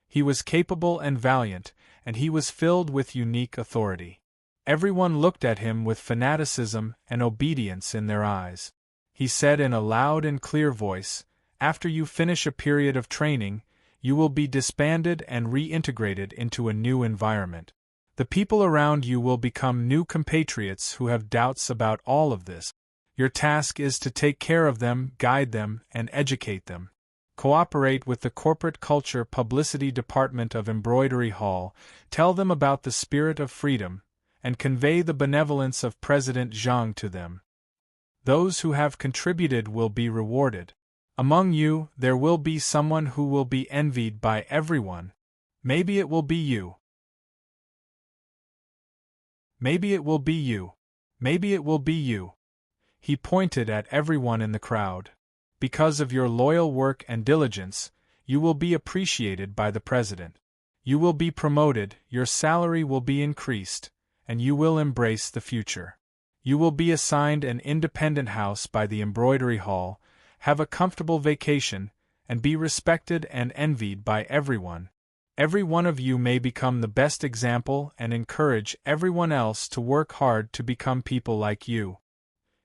He was capable and valiant, and he was filled with unique authority. Everyone looked at him with fanaticism and obedience in their eyes. He said in a loud and clear voice, "After you finish a period of training, you will be disbanded and reintegrated into a new environment. The people around you will become new compatriots who have doubts about all of this. Your task is to take care of them, guide them, and educate them. Cooperate with the Corporate Culture Publicity Department of Embroidery Hall, tell them about the spirit of freedom, and convey the benevolence of President Zhang to them. Those who have contributed will be rewarded. Among you, there will be someone who will be envied by everyone. Maybe it will be you. Maybe it will be you. Maybe it will be you." He pointed at everyone in the crowd. "Because of your loyal work and diligence, you will be appreciated by the president. You will be promoted, your salary will be increased, and you will embrace the future. You will be assigned an independent house by the embroidery hall, have a comfortable vacation, and be respected and envied by everyone. Every one of you may become the best example and encourage everyone else to work hard to become people like you."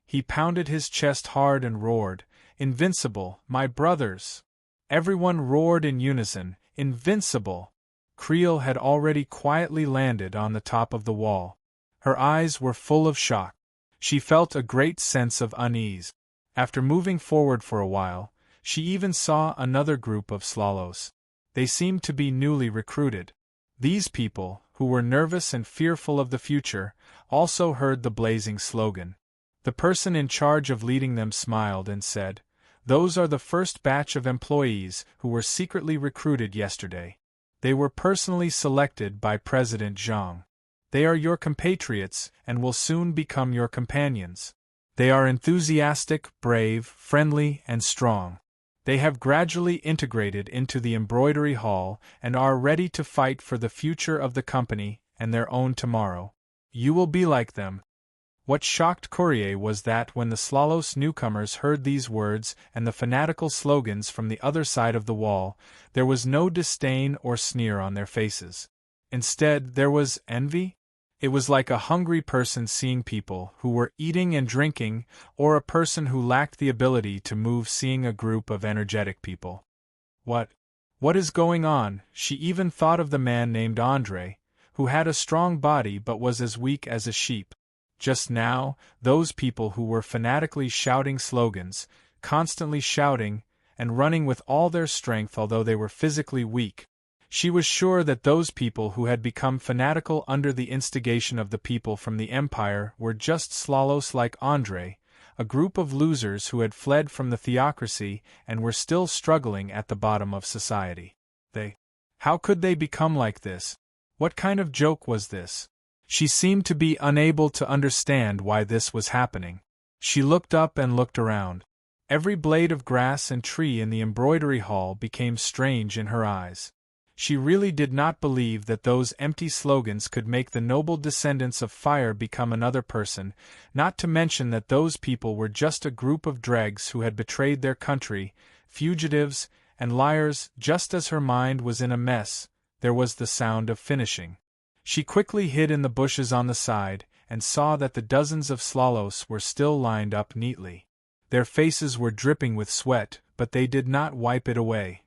He pounded his chest hard and roared, "Invincible, my brothers!" Everyone roared in unison, "Invincible!" Creel had already quietly landed on the top of the wall. Her eyes were full of shock. She felt a great sense of unease. After moving forward for a while, she even saw another group of Slalos. They seemed to be newly recruited. These people, who were nervous and fearful of the future, also heard the blazing slogan. The person in charge of leading them smiled and said, "Those are the first batch of employees who were secretly recruited yesterday. They were personally selected by President Zhang. They are your compatriots and will soon become your companions. They are enthusiastic, brave, friendly, and strong. They have gradually integrated into the embroidery hall and are ready to fight for the future of the company and their own tomorrow. You will be like them." What shocked Courier was that when the Slalos newcomers heard these words and the fanatical slogans from the other side of the wall, there was no disdain or sneer on their faces. Instead, there was envy. It was like a hungry person seeing people who were eating and drinking, or a person who lacked the ability to move seeing a group of energetic people. What is going on? She even thought of the man named Andre, who had a strong body but was as weak as a sheep. Just now, those people who were fanatically shouting slogans, constantly shouting, and running with all their strength although they were physically weak. She was sure that those people who had become fanatical under the instigation of the people from the Empire were just Slalos like Andre, a group of losers who had fled from the theocracy and were still struggling at the bottom of society. How could they become like this? What kind of joke was this? She seemed to be unable to understand why this was happening. She looked up and looked around. Every blade of grass and tree in the embroidery hall became strange in her eyes. She really did not believe that those empty slogans could make the noble descendants of fire become another person, not to mention that those people were just a group of dregs who had betrayed their country, fugitives, and liars. Just as her mind was in a mess, there was the sound of finishing. She quickly hid in the bushes on the side, and saw that the dozens of Slalos were still lined up neatly. Their faces were dripping with sweat, but they did not wipe it away.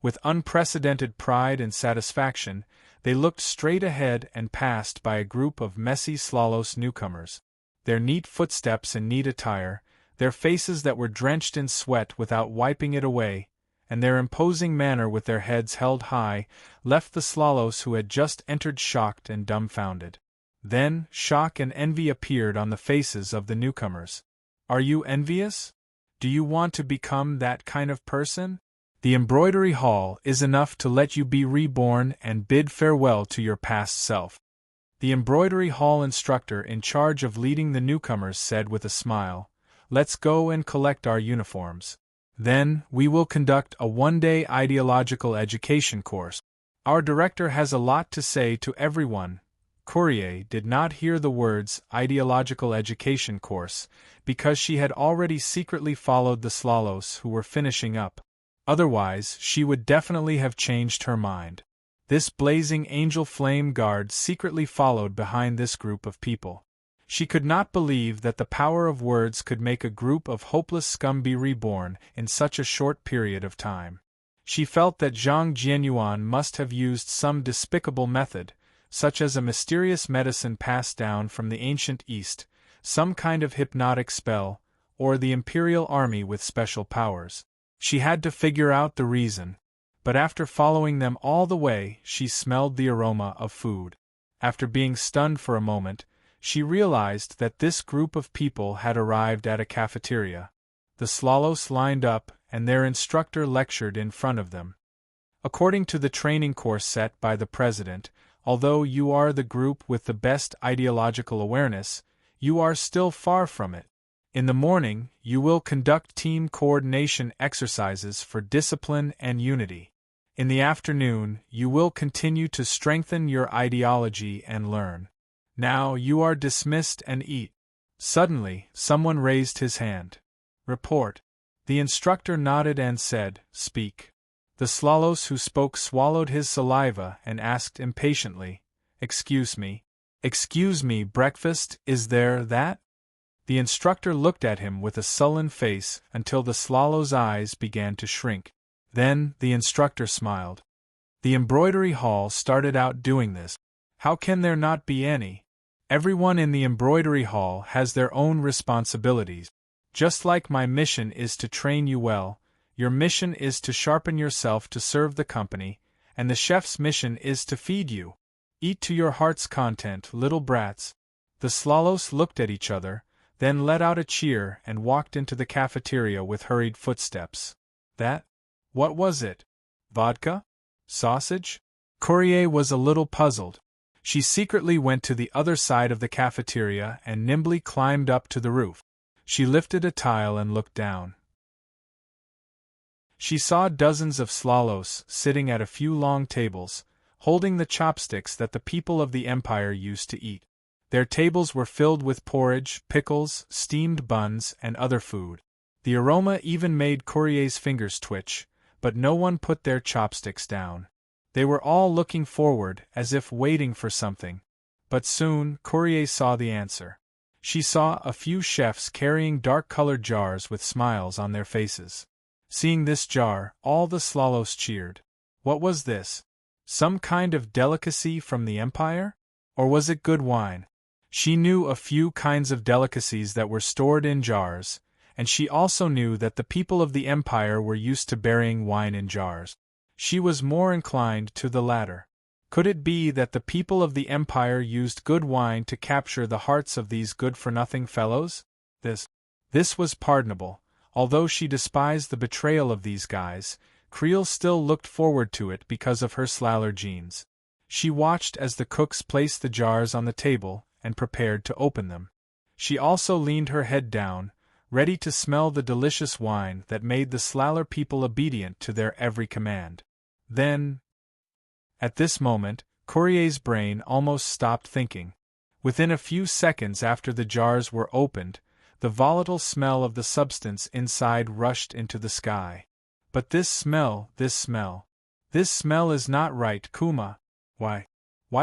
With unprecedented pride and satisfaction, they looked straight ahead and passed by a group of messy Slalos newcomers. Their neat footsteps and neat attire, their faces that were drenched in sweat without wiping it away, and their imposing manner with their heads held high, left the Slalos who had just entered shocked and dumbfounded. Then, shock and envy appeared on the faces of the newcomers. Are you envious? Do you want to become that kind of person? The embroidery hall is enough to let you be reborn and bid farewell to your past self. The embroidery hall instructor in charge of leading the newcomers said with a smile, "Let's go and collect our uniforms. Then, we will conduct a one-day ideological education course. Our director has a lot to say to everyone." Courier did not hear the words ideological education course, because she had already secretly followed the Slalos who were finishing up. Otherwise, she would definitely have changed her mind. This blazing angel flame guard secretly followed behind this group of people. She could not believe that the power of words could make a group of hopeless scum be reborn in such a short period of time. She felt that Zhang Jianyuan must have used some despicable method, such as a mysterious medicine passed down from the ancient East, some kind of hypnotic spell, or the imperial army with special powers. She had to figure out the reason, but after following them all the way, she smelled the aroma of food. After being stunned for a moment, she realized that this group of people had arrived at a cafeteria. The Slalos lined up, and their instructor lectured in front of them. According to the training course set by the president, although you are the group with the best ideological awareness, you are still far from it. In the morning, you will conduct team coordination exercises for discipline and unity. In the afternoon, you will continue to strengthen your ideology and learn. Now you are dismissed and eat. Suddenly, someone raised his hand. Report. The instructor nodded and said, "Speak." The Slalos who spoke swallowed his saliva and asked impatiently, "Excuse me. Excuse me, breakfast, is there that?" The instructor looked at him with a sullen face until the Slalos' eyes began to shrink. Then, the instructor smiled. The embroidery hall started out doing this. How can there not be any? Everyone in the embroidery hall has their own responsibilities. Just like my mission is to train you well, your mission is to sharpen yourself to serve the company, and the chef's mission is to feed you. Eat to your heart's content, little brats. The Slalos looked at each other, then let out a cheer and walked into the cafeteria with hurried footsteps. What was it? Vodka? Sausage? Courier was a little puzzled. She secretly went to the other side of the cafeteria and nimbly climbed up to the roof. She lifted a tile and looked down. She saw dozens of Slalos sitting at a few long tables, holding the chopsticks that the people of the empire used to eat. Their tables were filled with porridge, pickles, steamed buns, and other food. The aroma even made Courier's fingers twitch, but no one put their chopsticks down. They were all looking forward, as if waiting for something. But soon, Courier saw the answer. She saw a few chefs carrying dark-colored jars with smiles on their faces. Seeing this jar, all the Slalos cheered. What was this? Some kind of delicacy from the empire? Or was it good wine? She knew a few kinds of delicacies that were stored in jars, and she also knew that the people of the empire were used to burying wine in jars. She was more inclined to the latter. Could it be that the people of the empire used good wine to capture the hearts of these good-for-nothing fellows? This was pardonable. Although she despised the betrayal of these guys, Creel still looked forward to it because of her Slaller genes. She watched as the cooks placed the jars on the table and prepared to open them. She also leaned her head down, ready to smell the delicious wine that made the Slaller people obedient to their every command. Then, at this moment, Courier's brain almost stopped thinking. Within a few seconds after the jars were opened, the volatile smell of the substance inside rushed into the sky. But this smell is not right, Kuma. Why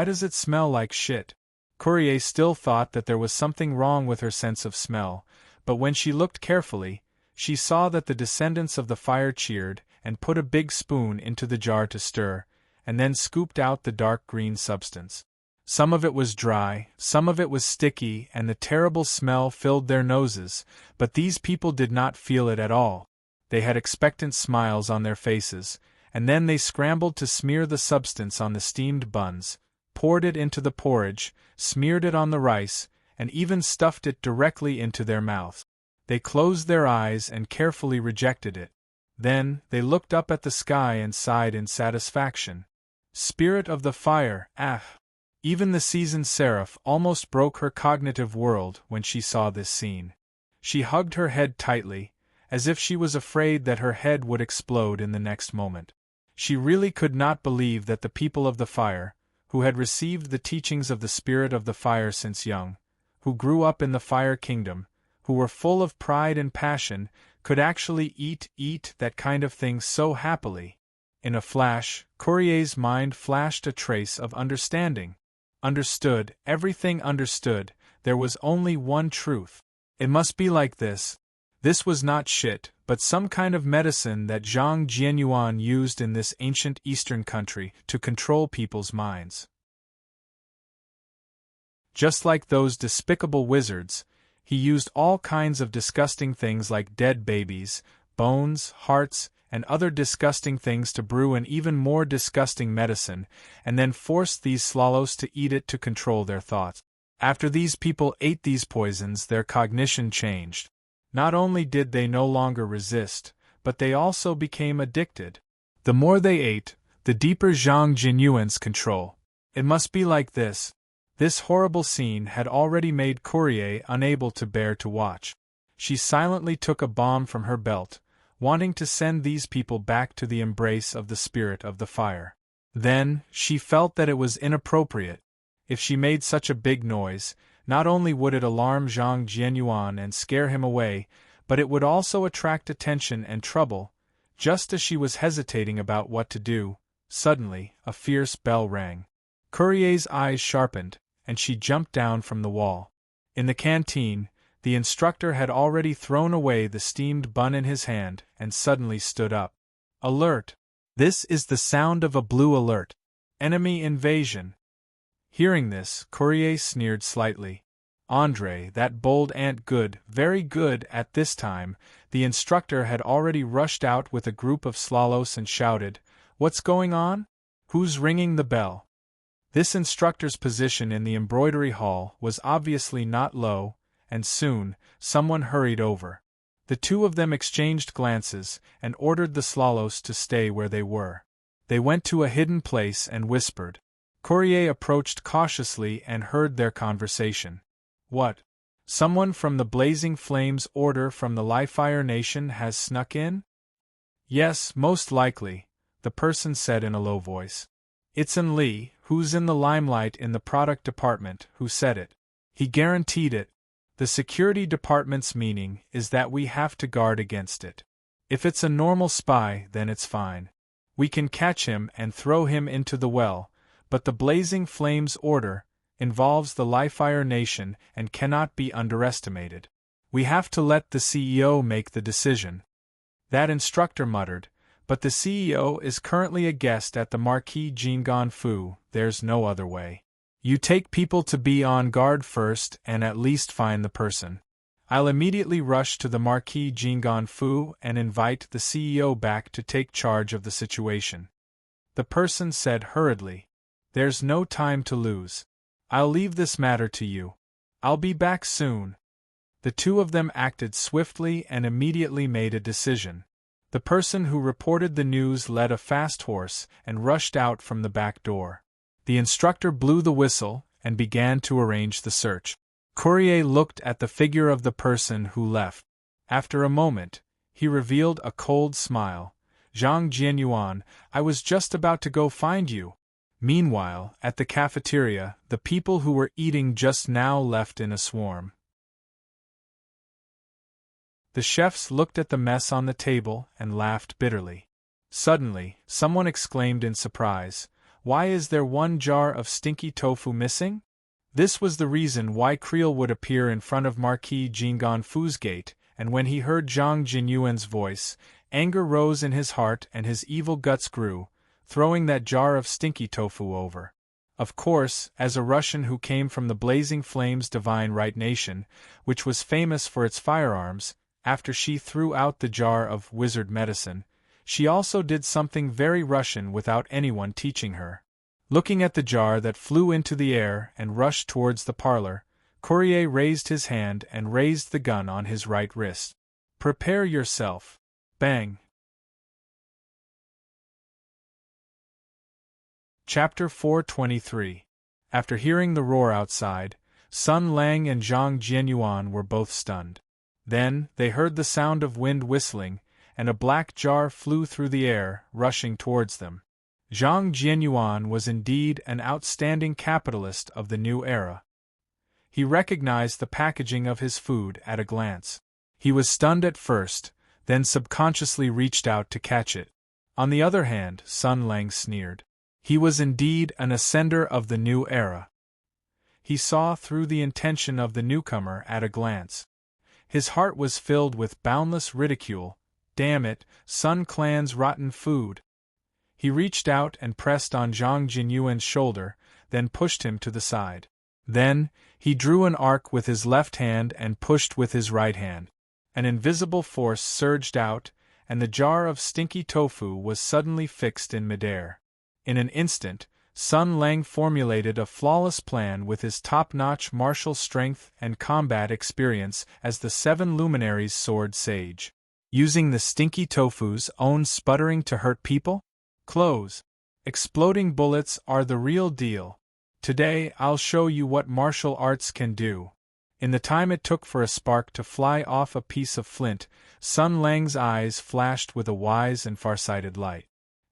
does it smell like shit? Courier still thought that there was something wrong with her sense of smell, but when she looked carefully, she saw that the descendants of the fire cheered and put a big spoon into the jar to stir, and then scooped out the dark green substance. Some of it was dry, some of it was sticky, and the terrible smell filled their noses, but these people did not feel it at all. They had expectant smiles on their faces, and then they scrambled to smear the substance on the steamed buns, poured it into the porridge, smeared it on the rice, and even stuffed it directly into their mouths. They closed their eyes and carefully rejected it. Then, they looked up at the sky and sighed in satisfaction. Spirit of the fire, ah! Even the seasoned seraph almost broke her cognitive world when she saw this scene. She hugged her head tightly, as if she was afraid that her head would explode in the next moment. She really could not believe that the people of the fire, who had received the teachings of the spirit of the fire since young, who grew up in the fire kingdom, who were full of pride and passion, could actually eat that kind of thing so happily. In a flash, Courier's mind flashed a trace of understanding. Understood, everything understood, there was only one truth. It must be like this. This was not shit, but some kind of medicine that Zhang Jianyuan used in this ancient eastern country to control people's minds. Just like those despicable wizards, he used all kinds of disgusting things like dead babies, bones, hearts, and other disgusting things to brew an even more disgusting medicine, and then forced these swallows to eat it to control their thoughts. After these people ate these poisons, their cognition changed. Not only did they no longer resist, but they also became addicted. The more they ate, the deeper Zhang Jinyuan's control. It must be like this. This horrible scene had already made Courier unable to bear to watch. She silently took a bomb from her belt, wanting to send these people back to the embrace of the spirit of the fire. Then, she felt that it was inappropriate. If she made such a big noise, not only would it alarm Zhang Jianyuan and scare him away, but it would also attract attention and trouble. Just as she was hesitating about what to do, suddenly, a fierce bell rang. Courier's eyes sharpened, and she jumped down from the wall. In the canteen, the instructor had already thrown away the steamed bun in his hand and suddenly stood up. Alert! This is the sound of a blue alert. Enemy invasion. Hearing this, Courier sneered slightly. André, that bold ant, good, very good. At this time, the instructor had already rushed out with a group of Slalos and shouted, "What's going on? Who's ringing the bell?" This instructor's position in the embroidery hall was obviously not low, and soon, someone hurried over. The two of them exchanged glances and ordered the Slalos to stay where they were. They went to a hidden place and whispered. Courier approached cautiously and heard their conversation. What? Someone from the Blazing Flames Order from the Li-Fire Nation has snuck in? Yes, most likely, the person said in a low voice. It's An Li, who's in the limelight in the product department, who said it. He guaranteed it. The security department's meaning is that we have to guard against it. If it's a normal spy, then it's fine. We can catch him and throw him into the well, but the Blazing Flames Order involves the Li-Fire Nation and cannot be underestimated. We have to let the CEO make the decision. That instructor muttered, but the CEO is currently a guest at the Marquis Jingon Fu, there's no other way. You take people to be on guard first and at least find the person. I'll immediately rush to the Marquis Jingon Fu and invite the CEO back to take charge of the situation. The person said hurriedly. There's no time to lose. I'll leave this matter to you. I'll be back soon. The two of them acted swiftly and immediately made a decision. The person who reported the news led a fast horse and rushed out from the back door. The instructor blew the whistle and began to arrange the search. Courier looked at the figure of the person who left. After a moment, he revealed a cold smile. Zhang Jianyuan, I was just about to go find you. Meanwhile, at the cafeteria, the people who were eating just now left in a swarm. The chefs looked at the mess on the table and laughed bitterly. Suddenly, someone exclaimed in surprise, "Why is there one jar of stinky tofu missing?" This was the reason why Creel would appear in front of Marquis Jingonfu's gate, and when he heard Zhang Jinyuan's voice, anger rose in his heart and his evil guts grew, throwing that jar of stinky tofu over. Of course, as a Russian who came from the Blazing Flames Divine Right Nation, which was famous for its firearms, after she threw out the jar of wizard medicine, she also did something very Russian without anyone teaching her. Looking at the jar that flew into the air and rushed towards the parlor, Courier raised his hand and raised the gun on his right wrist. "Prepare yourself." Bang! Chapter 423. After hearing the roar outside, Sun Lang and Zhang Jianyuan were both stunned. Then, they heard the sound of wind whistling, and a black jar flew through the air, rushing towards them. Zhang Jianyuan was indeed an outstanding capitalist of the new era. He recognized the packaging of his food at a glance. He was stunned at first, then subconsciously reached out to catch it. On the other hand, Sun Lang sneered. He was indeed an ascender of the new era. He saw through the intention of the newcomer at a glance. His heart was filled with boundless ridicule. Damn it, Sun Clan's rotten food. He reached out and pressed on Zhang Jinyuan's shoulder, then pushed him to the side. Then, he drew an arc with his left hand and pushed with his right hand. An invisible force surged out, and the jar of stinky tofu was suddenly fixed in midair. In an instant, Sun Lang formulated a flawless plan with his top-notch martial strength and combat experience as the Seven Luminaries' sword sage. Using the stinky tofu's own sputtering to hurt people? Close. Exploding bullets are the real deal. Today I'll show you what martial arts can do. In the time it took for a spark to fly off a piece of flint, Sun Lang's eyes flashed with a wise and farsighted light.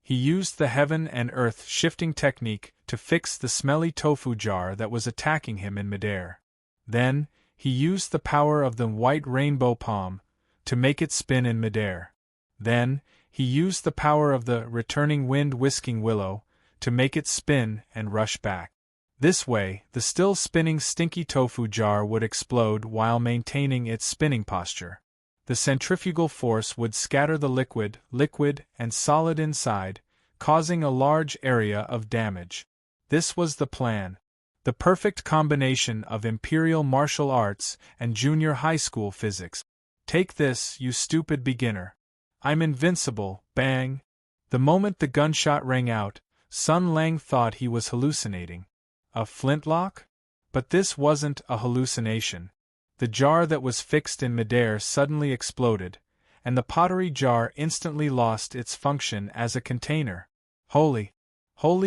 He used the heaven and earth shifting technique to fix the smelly tofu jar that was attacking him in midair. Then, he used the power of the white rainbow palm to make it spin in midair. Then, he used the power of the returning wind whisking willow to make it spin and rush back. This way, the still spinning stinky tofu jar would explode while maintaining its spinning posture. The centrifugal force would scatter the liquid and solid inside, causing a large area of damage. This was the plan. The perfect combination of imperial martial arts and junior high school physics. Take this, you stupid beginner. I'm invincible, bang! The moment the gunshot rang out, Sun Lang thought he was hallucinating. A flintlock? But this wasn't a hallucination. The jar that was fixed in midair suddenly exploded, and the pottery jar instantly lost its function as a container. Holy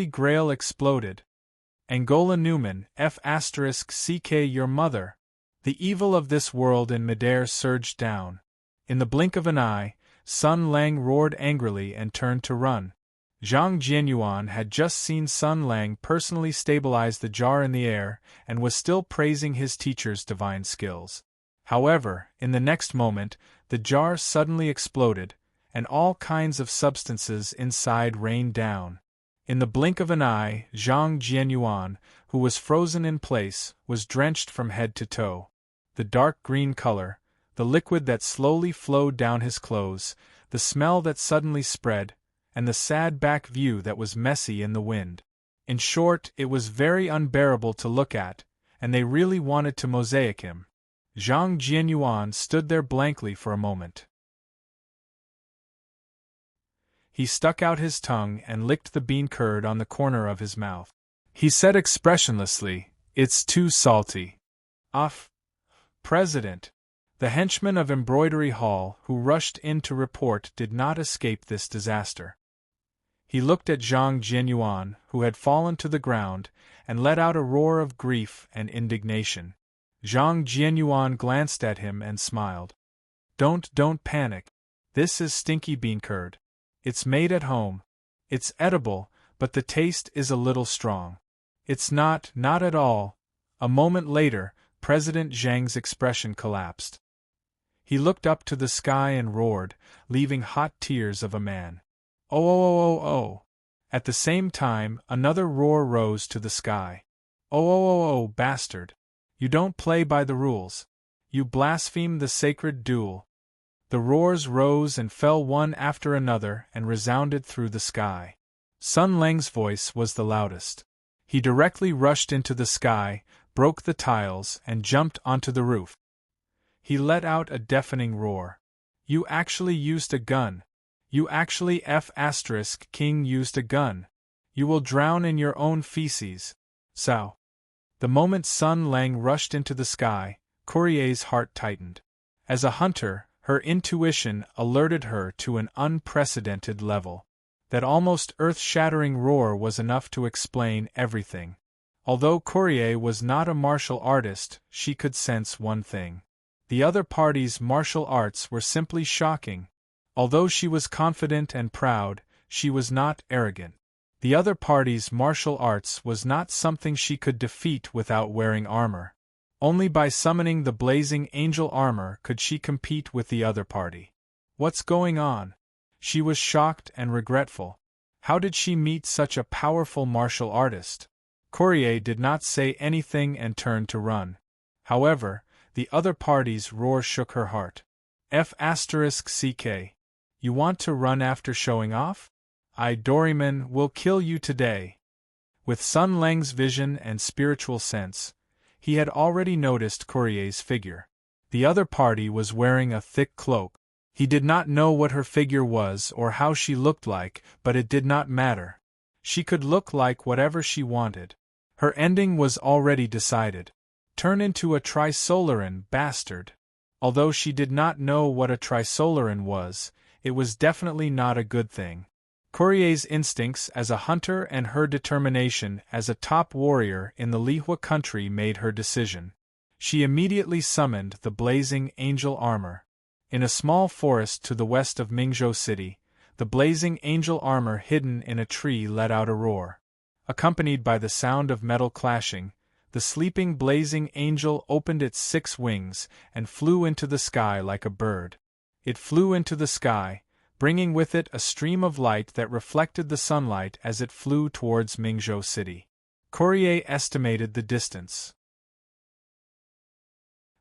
Grail exploded. Angola Newman, F***ck your mother. The evil of this world in midair surged down. In the blink of an eye, Sun Lang roared angrily and turned to run. Zhang Jianyuan had just seen Sun Lang personally stabilize the jar in the air and was still praising his teacher's divine skills. However, in the next moment, the jar suddenly exploded, and all kinds of substances inside rained down. In the blink of an eye, Zhang Jianyuan, who was frozen in place, was drenched from head to toe. The dark green color, the liquid that slowly flowed down his clothes, the smell that suddenly spread, and the sad back view that was messy in the wind. In short, it was very unbearable to look at, and they really wanted to mosaic him. Zhang Jianyuan stood there blankly for a moment. He stuck out his tongue and licked the bean curd on the corner of his mouth. He said expressionlessly, "It's too salty." President. The henchman of Embroidery Hall who rushed in to report did not escape this disaster. He looked at Zhang Jianyuan, who had fallen to the ground, and let out a roar of grief and indignation. Zhang Jianyuan glanced at him and smiled. Don't panic. This is stinky bean curd. It's made at home. It's edible, but the taste is a little strong. It's not at all. A moment later, President Zhang's expression collapsed. He looked up to the sky and roared, leaving hot tears of a man. Oh! At the same time, another roar rose to the sky. Oh, bastard! You don't play by the rules. You blaspheme the sacred duel. The roars rose and fell one after another and resounded through the sky. Sun Lang's voice was the loudest. He directly rushed into the sky, broke the tiles, and jumped onto the roof. He let out a deafening roar. You actually used a gun. You actually King used a gun. You will drown in your own feces. Sao. The moment Sun Lang rushed into the sky, Courier's heart tightened. As a hunter, her intuition alerted her to an unprecedented level. That almost earth-shattering roar was enough to explain everything. Although Courier was not a martial artist, she could sense one thing. The other party's martial arts were simply shocking. Although she was confident and proud, she was not arrogant. The other party's martial arts was not something she could defeat without wearing armor. Only by summoning the blazing angel armor could she compete with the other party. What's going on? She was shocked and regretful. How did she meet such a powerful martial artist? Courier did not say anything and turned to run. However, the other party's roar shook her heart. F***CK. You want to run after showing off? Doryman will kill you today. With Sun Lang's vision and spiritual sense, he had already noticed Courier's figure. The other party was wearing a thick cloak. He did not know what her figure was or how she looked like, but it did not matter. She could look like whatever she wanted. Her ending was already decided. Turn into a Trisolaran, bastard. Although she did not know what a Trisolaran was, it was definitely not a good thing. Courier's instincts as a hunter and her determination as a top warrior in the Lihua country made her decision. She immediately summoned the blazing angel armor. In a small forest to the west of Mingzhou City, the blazing angel armor hidden in a tree let out a roar. Accompanied by the sound of metal clashing, the sleeping blazing angel opened its 6 wings and flew into the sky like a bird. It flew into the sky, bringing with it a stream of light that reflected the sunlight as it flew towards Mingzhou City. Courier estimated the distance.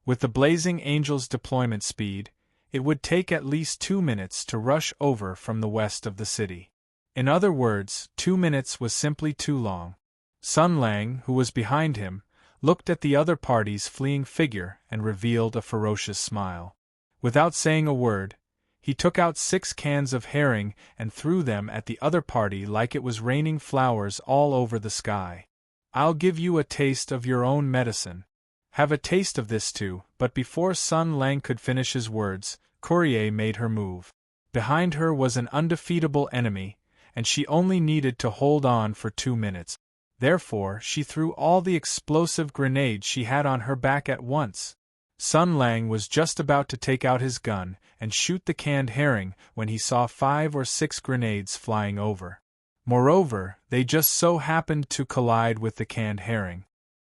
With the blazing angel's deployment speed, it would take at least 2 minutes to rush over from the west of the city. In other words, 2 minutes was simply too long. Sun Lang, who was behind him, looked at the other party's fleeing figure and revealed a ferocious smile. Without saying a word, he took out 6 cans of herring and threw them at the other party like it was raining flowers all over the sky. I'll give you a taste of your own medicine. Have a taste of this too. But before Sun Lang could finish his words, Courier made her move. Behind her was an undefeatable enemy, and she only needed to hold on for 2 minutes. Therefore, she threw all the explosive grenades she had on her back at once. Sun Lang was just about to take out his gun and shoot the canned herring when he saw 5 or 6 grenades flying over. Moreover, they just so happened to collide with the canned herring.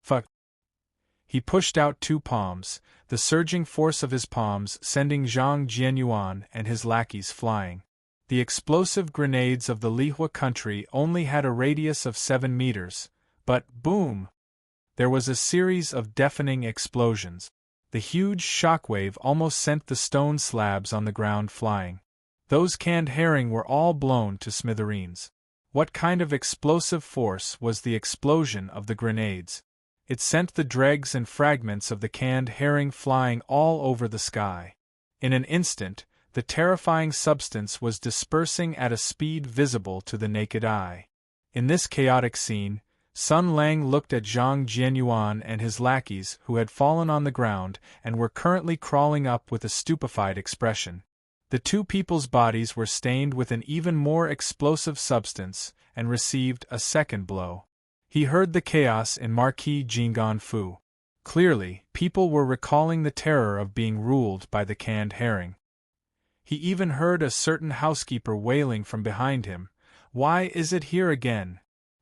Fuck. He pushed out 2 palms, the surging force of his palms sending Zhang Jianyuan and his lackeys flying. The explosive grenades of the Lihua country only had a radius of 7 meters, but, boom! There was a series of deafening explosions. The huge shockwave almost sent the stone slabs on the ground flying. Those canned herring were all blown to smithereens. What kind of explosive force was the explosion of the grenades? It sent the dregs and fragments of the canned herring flying all over the sky. In an instant, the terrifying substance was dispersing at a speed visible to the naked eye. In this chaotic scene, Sun Lang looked at Zhang Jianyuan and his lackeys who had fallen on the ground and were currently crawling up with a stupefied expression. The 2 people's bodies were stained with an even more explosive substance and received a second blow. He heard the chaos in Marquis Jinggan Fu. Clearly, people were recalling the terror of being ruled by the canned herring. He even heard a certain housekeeper wailing from behind him, "Why is it here again?"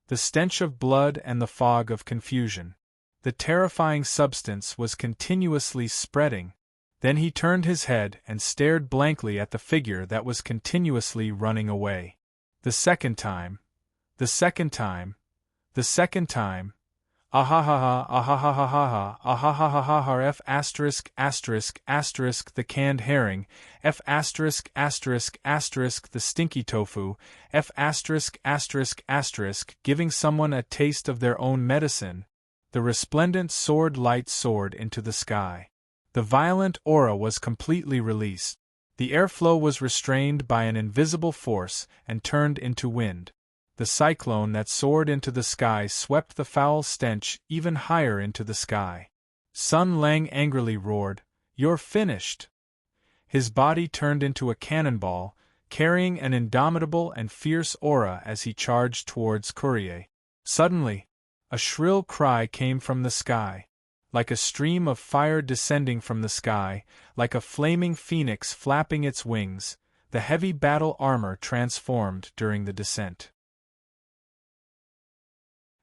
The stench of blood and the fog of confusion. The terrifying substance was continuously spreading. Then he turned his head and stared blankly at the figure that was continuously running away. The second time. The second time. The second time. Ahahaha, ahahahaha, ahahahaha, f asterisk asterisk asterisk the canned herring, f asterisk asterisk asterisk the stinky tofu, f asterisk asterisk asterisk giving someone a taste of their own medicine. The resplendent sword light soared into the sky. The violent aura was completely released. The airflow was restrained by an invisible force and turned into wind. The cyclone that soared into the sky swept the foul stench even higher into the sky. Sun Lang angrily roared, "You're finished!" His body turned into a cannonball, carrying an indomitable and fierce aura as he charged towards Courier. Suddenly, a shrill cry came from the sky. Like a stream of fire descending from the sky, like a flaming phoenix flapping its wings, the heavy battle armor transformed during the descent.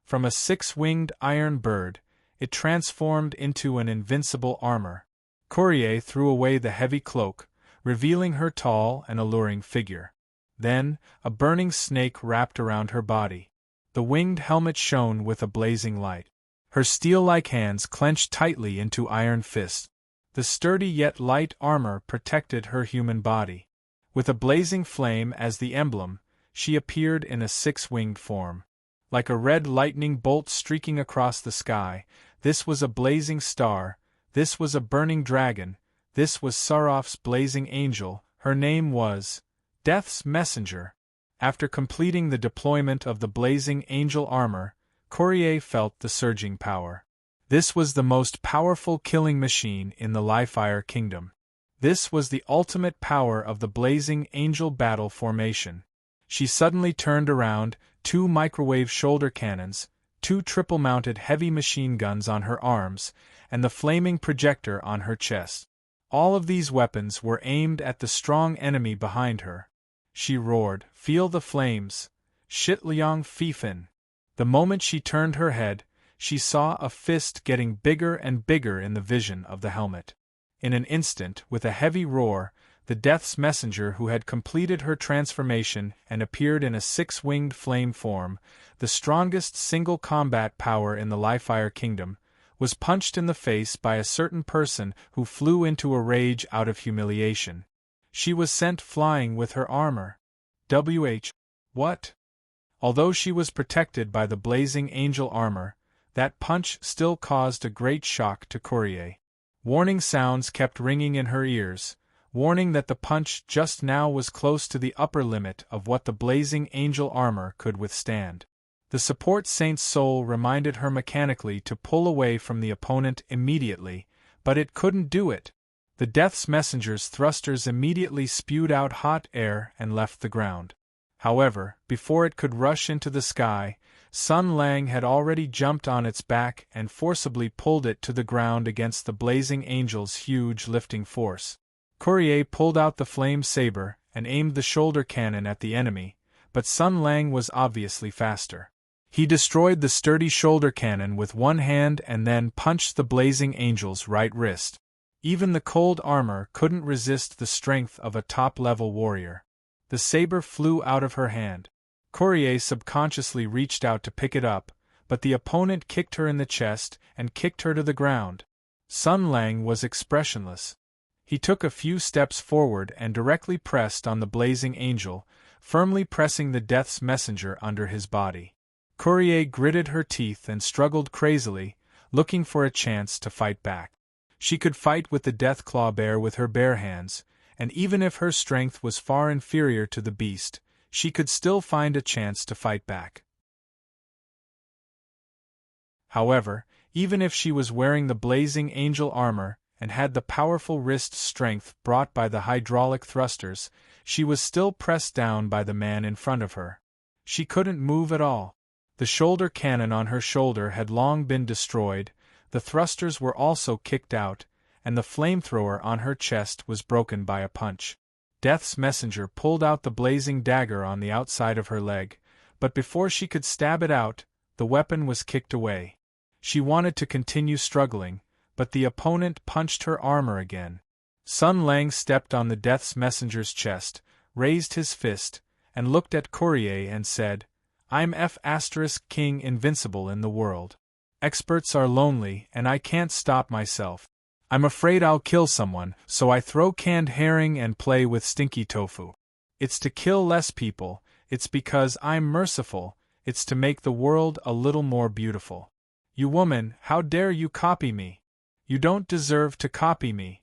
From a six-winged iron bird, it transformed into an invincible armor. Courier threw away the heavy cloak, revealing her tall and alluring figure. Then, a burning snake wrapped around her body. The winged helmet shone with a blazing light. Her steel-like hands clenched tightly into iron fists. The sturdy yet light armor protected her human body. With a blazing flame as the emblem, she appeared in a six-winged form. Like a red lightning bolt streaking across the sky, this was a blazing star, this was a burning dragon, this was Saraf's blazing angel, her name was Death's Messenger. After completing the deployment of the blazing angel armor, Courier felt the surging power. This was the most powerful killing machine in the Li-Fire Kingdom. This was the ultimate power of the blazing angel battle formation. She suddenly turned around, 2 microwave shoulder cannons, 2 triple-mounted heavy machine guns on her arms, and the flaming projector on her chest. All of these weapons were aimed at the strong enemy behind her. She roared, "Feel the flames! Shit Liang Fifin!" The moment she turned her head, she saw a fist getting bigger and bigger in the vision of the helmet. In an instant, with a heavy roar, the Death's Messenger, who had completed her transformation and appeared in a six-winged flame form, the strongest single combat power in the Li-Fire Kingdom, was punched in the face by a certain person who flew into a rage out of humiliation. She was sent flying with her armor. What? Although she was protected by the blazing angel armor, that punch still caused a great shock to Courier. Warning sounds kept ringing in her ears, warning that the punch just now was close to the upper limit of what the blazing angel armor could withstand. The support saint's soul reminded her mechanically to pull away from the opponent immediately, but it couldn't do it. The Death's Messenger's thrusters immediately spewed out hot air and left the ground. However, before it could rush into the sky, Sun Lang had already jumped on its back and forcibly pulled it to the ground against the blazing angel's huge lifting force. Courier pulled out the flame saber and aimed the shoulder cannon at the enemy, but Sun Lang was obviously faster. He destroyed the sturdy shoulder cannon with one hand and then punched the blazing angel's right wrist. Even the cold armor couldn't resist the strength of a top-level warrior. The saber flew out of her hand. Courier subconsciously reached out to pick it up, but the opponent kicked her in the chest and kicked her to the ground. Sun Lang was expressionless. He took a few steps forward and directly pressed on the blazing angel, firmly pressing the Death's Messenger under his body. Courier gritted her teeth and struggled crazily, looking for a chance to fight back. She could fight with the Death Claw Bear with her bare hands, and even if her strength was far inferior to the beast, she could still find a chance to fight back. However, even if she was wearing the blazing angel armor and had the powerful wrist strength brought by the hydraulic thrusters, she was still pressed down by the man in front of her. She couldn't move at all. The shoulder cannon on her shoulder had long been destroyed, The thrusters were also kicked out, and the flamethrower on her chest was broken by a punch. Death's messenger pulled out the blazing dagger on the outside of her leg, but before she could stab it out, the weapon was kicked away. She wanted to continue struggling, but the opponent punched her armor again. Sun Lang stepped on the Death's messenger's chest, raised his fist, and looked at Courier and said, "I'm King invincible in the world. Experts are lonely and I can't stop myself. I'm afraid I'll kill someone, so I throw canned herring and play with stinky tofu. It's to kill less people, it's because I'm merciful, it's to make the world a little more beautiful. You woman, how dare you copy me? You don't deserve to copy me.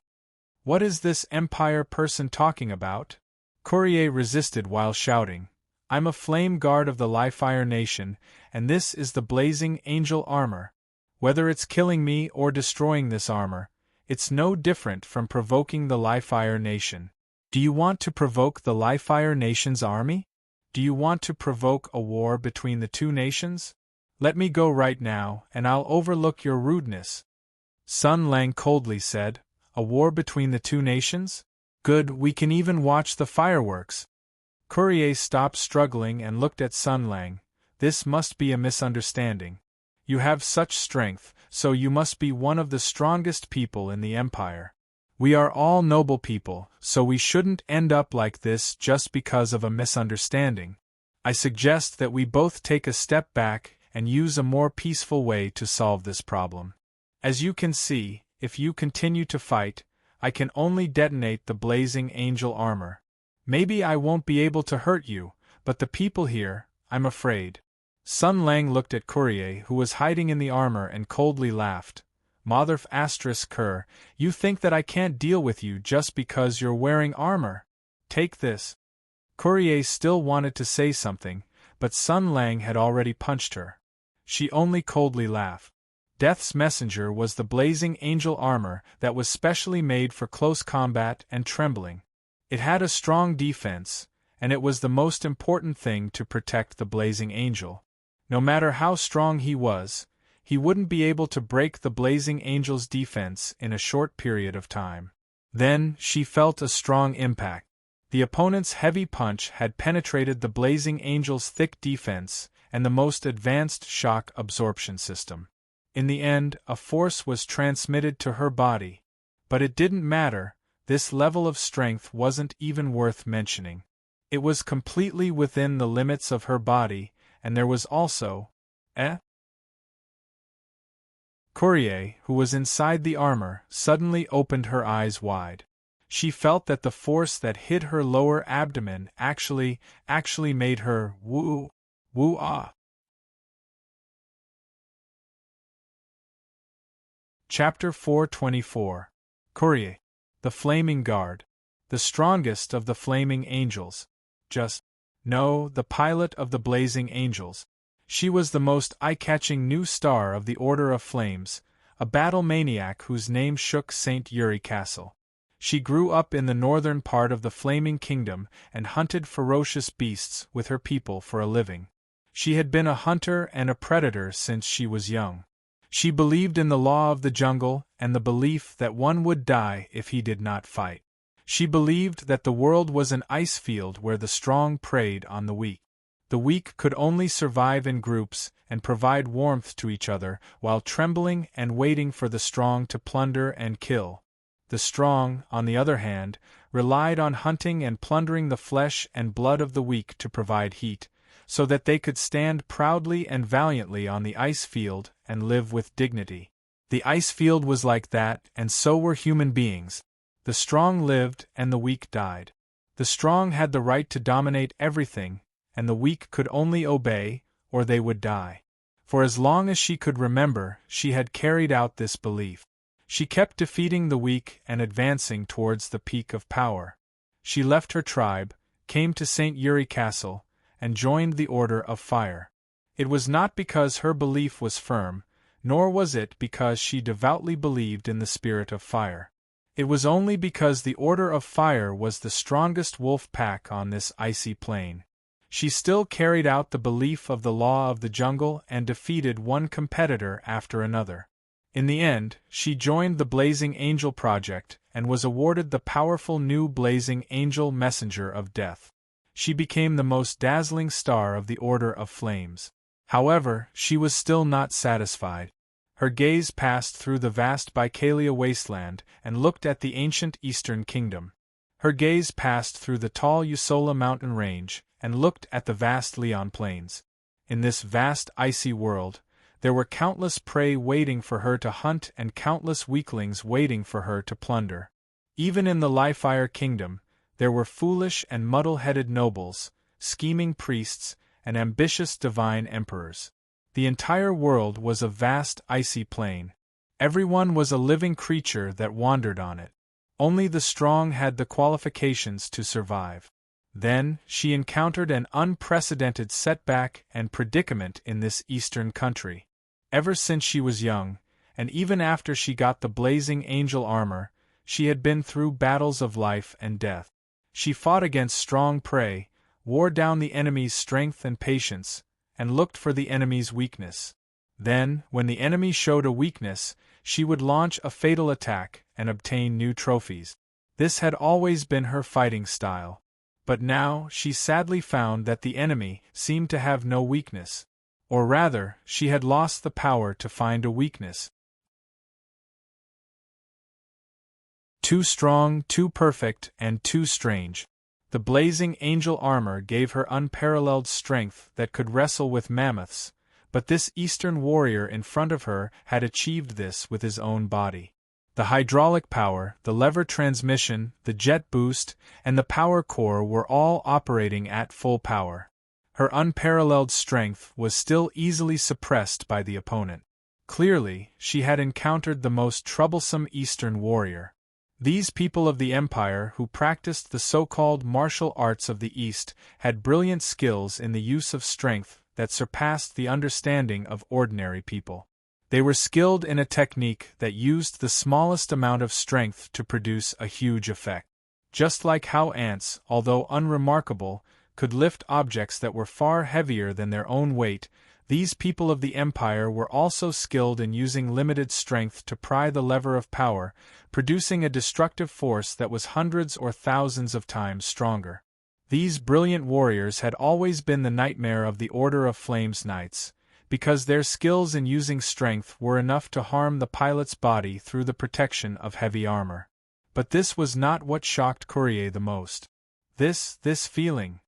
What is this Empire person talking about?" Courier resisted while shouting, "I'm a flame guard of the Li-Fire Nation, and this is the blazing angel armor. Whether it's killing me or destroying this armor, it's no different from provoking the Li-Fire Nation. Do you want to provoke the Li-Fire Nation's army? Do you want to provoke a war between the two nations? Let me go right now, and I'll overlook your rudeness." Sun Lang coldly said, "A war between the two nations? Good, we can even watch the fireworks." Courier stopped struggling and looked at Sun Lang. "This must be a misunderstanding. You have such strength, so you must be one of the strongest people in the Empire. We are all noble people, so we shouldn't end up like this just because of a misunderstanding. I suggest that we both take a step back and use a more peaceful way to solve this problem. As you can see, if you continue to fight, I can only detonate the blazing angel armor. Maybe I won't be able to hurt you, but the people here, I'm afraid." Sun Lang looked at Courier, who was hiding in the armor, and coldly laughed. "Mother Kerr, you think that I can't deal with you just because you're wearing armor? Take this." Courier still wanted to say something, but Sun Lang had already punched her. She only coldly laughed. Death's messenger was the blazing angel armor that was specially made for close combat and trembling. It had a strong defense, and it was the most important thing to protect the blazing angel. No matter how strong he was, he wouldn't be able to break the blazing angel's defense in a short period of time. Then, she felt a strong impact. The opponent's heavy punch had penetrated the blazing angel's thick defense and the most advanced shock absorption system. In the end, a force was transmitted to her body. But it didn't matter, this level of strength wasn't even worth mentioning. It was completely within the limits of her body, and there was also Courier, who was inside the armor, suddenly opened her eyes wide. She felt that the force that hit her lower abdomen actually made her woo-ah. Chapter 424. Courier, the Flaming Guard, the strongest of the Flaming Angels. The pilot of the Blazing Angels. She was the most eye-catching new star of the Order of Flames, a battle maniac whose name shook St. Yuri Castle. She grew up in the northern part of the Flaming Kingdom and hunted ferocious beasts with her people for a living. She had been a hunter and a predator since she was young. She believed in the law of the jungle and the belief that one would die if he did not fight. She believed that the world was an ice field where the strong preyed on the weak. The weak could only survive in groups and provide warmth to each other while trembling and waiting for the strong to plunder and kill. The strong, on the other hand, relied on hunting and plundering the flesh and blood of the weak to provide heat, so that they could stand proudly and valiantly on the ice field and live with dignity. The ice field was like that, and so were human beings. The strong lived and the weak died. The strong had the right to dominate everything, and the weak could only obey, or they would die. For as long as she could remember, she had carried out this belief. She kept defeating the weak and advancing towards the peak of power. She left her tribe, came to St. Yuri Castle, and joined the Order of Fire. It was not because her belief was firm, nor was it because she devoutly believed in the spirit of fire. It was only because the Order of Fire was the strongest wolf pack on this icy plain. She still carried out the belief of the law of the jungle and defeated one competitor after another. In the end, she joined the Blazing Angel Project and was awarded the powerful new Blazing Angel Messenger of Death. She became the most dazzling star of the Order of Flames. However, she was still not satisfied. Her gaze passed through the vast Bicalia wasteland and looked at the ancient Eastern Kingdom. Her gaze passed through the tall Usola mountain range and looked at the vast Leon plains. In this vast icy world, there were countless prey waiting for her to hunt and countless weaklings waiting for her to plunder. Even in the Lyfire Kingdom, there were foolish and muddle-headed nobles, scheming priests, and ambitious divine emperors. The entire world was a vast icy plain. Everyone was a living creature that wandered on it. Only the strong had the qualifications to survive. Then, she encountered an unprecedented setback and predicament in this eastern country. Ever since she was young, and even after she got the Blazing Angel armor, she had been through battles of life and death. She fought against strong prey, wore down the enemy's strength and patience, and looked for the enemy's weakness. Then, when the enemy showed a weakness, she would launch a fatal attack and obtain new trophies. This had always been her fighting style. But now, she sadly found that the enemy seemed to have no weakness. Or rather, she had lost the power to find a weakness. Too strong, too perfect, and too strange. The Blazing Angel armor gave her unparalleled strength that could wrestle with mammoths, but this Eastern warrior in front of her had achieved this with his own body. The hydraulic power, the lever transmission, the jet boost, and the power core were all operating at full power. Her unparalleled strength was still easily suppressed by the opponent. Clearly, she had encountered the most troublesome Eastern warrior. These people of the Empire who practiced the so-called martial arts of the East had brilliant skills in the use of strength that surpassed the understanding of ordinary people. They were skilled in a technique that used the smallest amount of strength to produce a huge effect. Just like how ants, although unremarkable, could lift objects that were far heavier than their own weight, these people of the Empire were also skilled in using limited strength to pry the lever of power, producing a destructive force that was hundreds or thousands of times stronger. These brilliant warriors had always been the nightmare of the Order of Flames Knights, because their skills in using strength were enough to harm the pilot's body through the protection of heavy armor. But this was not what shocked Courier the most. This feeling.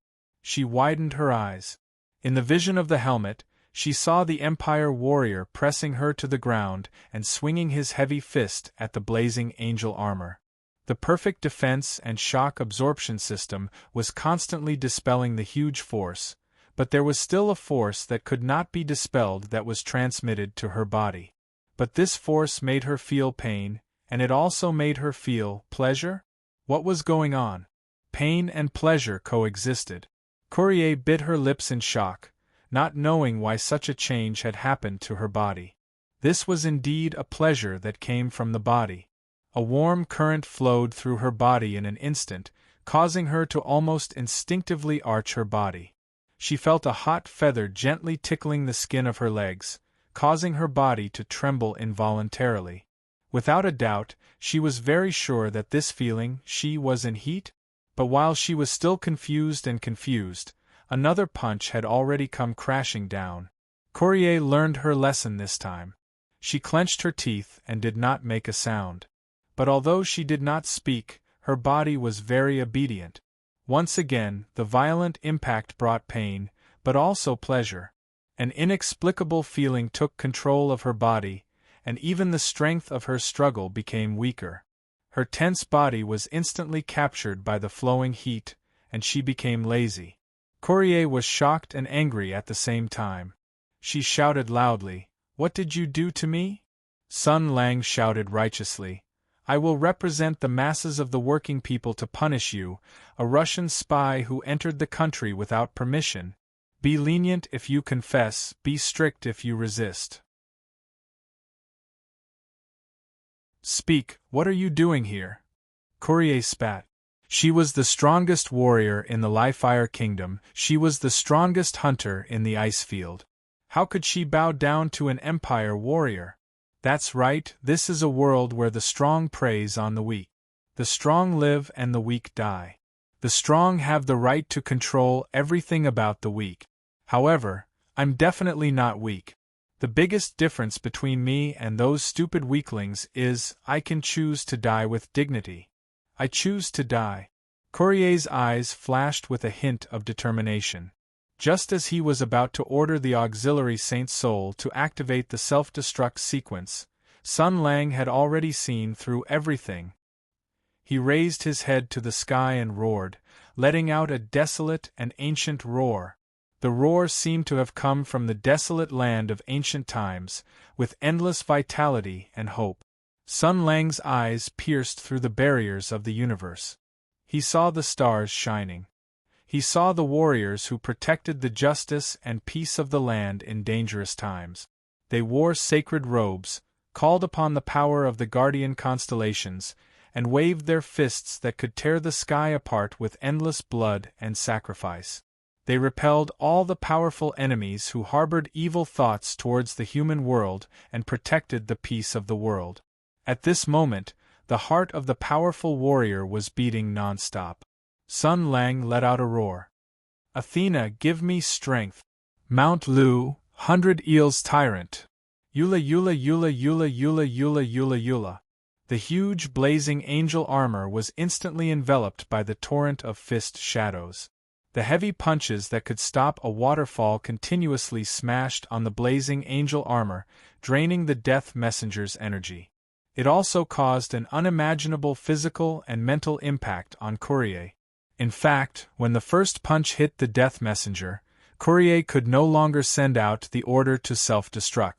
She widened her eyes. In the vision of the helmet, she saw the Empire warrior pressing her to the ground and swinging his heavy fist at the Blazing Angel armor. The perfect defense and shock absorption system was constantly dispelling the huge force, but there was still a force that could not be dispelled that was transmitted to her body. But this force made her feel pain, and it also made her feel pleasure? What was going on? Pain and pleasure coexisted. Courier bit her lips in shock, not knowing why such a change had happened to her body. This was indeed a pleasure that came from the body. A warm current flowed through her body in an instant, causing her to almost instinctively arch her body. She felt a hot feather gently tickling the skin of her legs, causing her body to tremble involuntarily. Without a doubt, she was very sure that this feeling she was in heat. But while she was still confused, another punch had already come crashing down. Courier learned her lesson this time. She clenched her teeth and did not make a sound. But although she did not speak, her body was very obedient. Once again, the violent impact brought pain, but also pleasure. An inexplicable feeling took control of her body, and even the strength of her struggle became weaker. Her tense body was instantly captured by the flowing heat, and she became lazy. Courier was shocked and angry at the same time. She shouted loudly, "What did you do to me?" Sun Lang shouted righteously, "I will represent the masses of the working people to punish you, a Russian spy who entered the country without permission. Be lenient if you confess, be strict if you resist. Speak, what are you doing here?" Courier spat. She was the strongest warrior in the Lyfire Kingdom, she was the strongest hunter in the Icefield. How could she bow down to an Empire warrior? That's right, this is a world where the strong preys on the weak. The strong live and the weak die. The strong have the right to control everything about the weak. However, I'm definitely not weak. The biggest difference between me and those stupid weaklings is I can choose to die with dignity. I choose to die. Courier's eyes flashed with a hint of determination. Just as he was about to order the auxiliary Saint Soul to activate the self-destruct sequence, Sun Lang had already seen through everything. He raised his head to the sky and roared, letting out a desolate and ancient roar. The roar seemed to have come from the desolate land of ancient times, with endless vitality and hope. Sun Lang's eyes pierced through the barriers of the universe. He saw the stars shining. He saw the warriors who protected the justice and peace of the land in dangerous times. They wore sacred robes, called upon the power of the guardian constellations, and waved their fists that could tear the sky apart with endless blood and sacrifice. They repelled all the powerful enemies who harbored evil thoughts towards the human world and protected the peace of the world. At this moment, the heart of the powerful warrior was beating non-stop. Sun Lang let out a roar. Athena, give me strength. Mount Lu, 100 Eels Tyrant. Eula Eula Eula Eula Eula Eula Eula Eula. The huge blazing angel armor was instantly enveloped by the torrent of fist shadows. The heavy punches that could stop a waterfall continuously smashed on the blazing angel armor, draining the death messenger's energy. It also caused an unimaginable physical and mental impact on Courier. In fact, when the first punch hit the death messenger, Courier could no longer send out the order to self-destruct.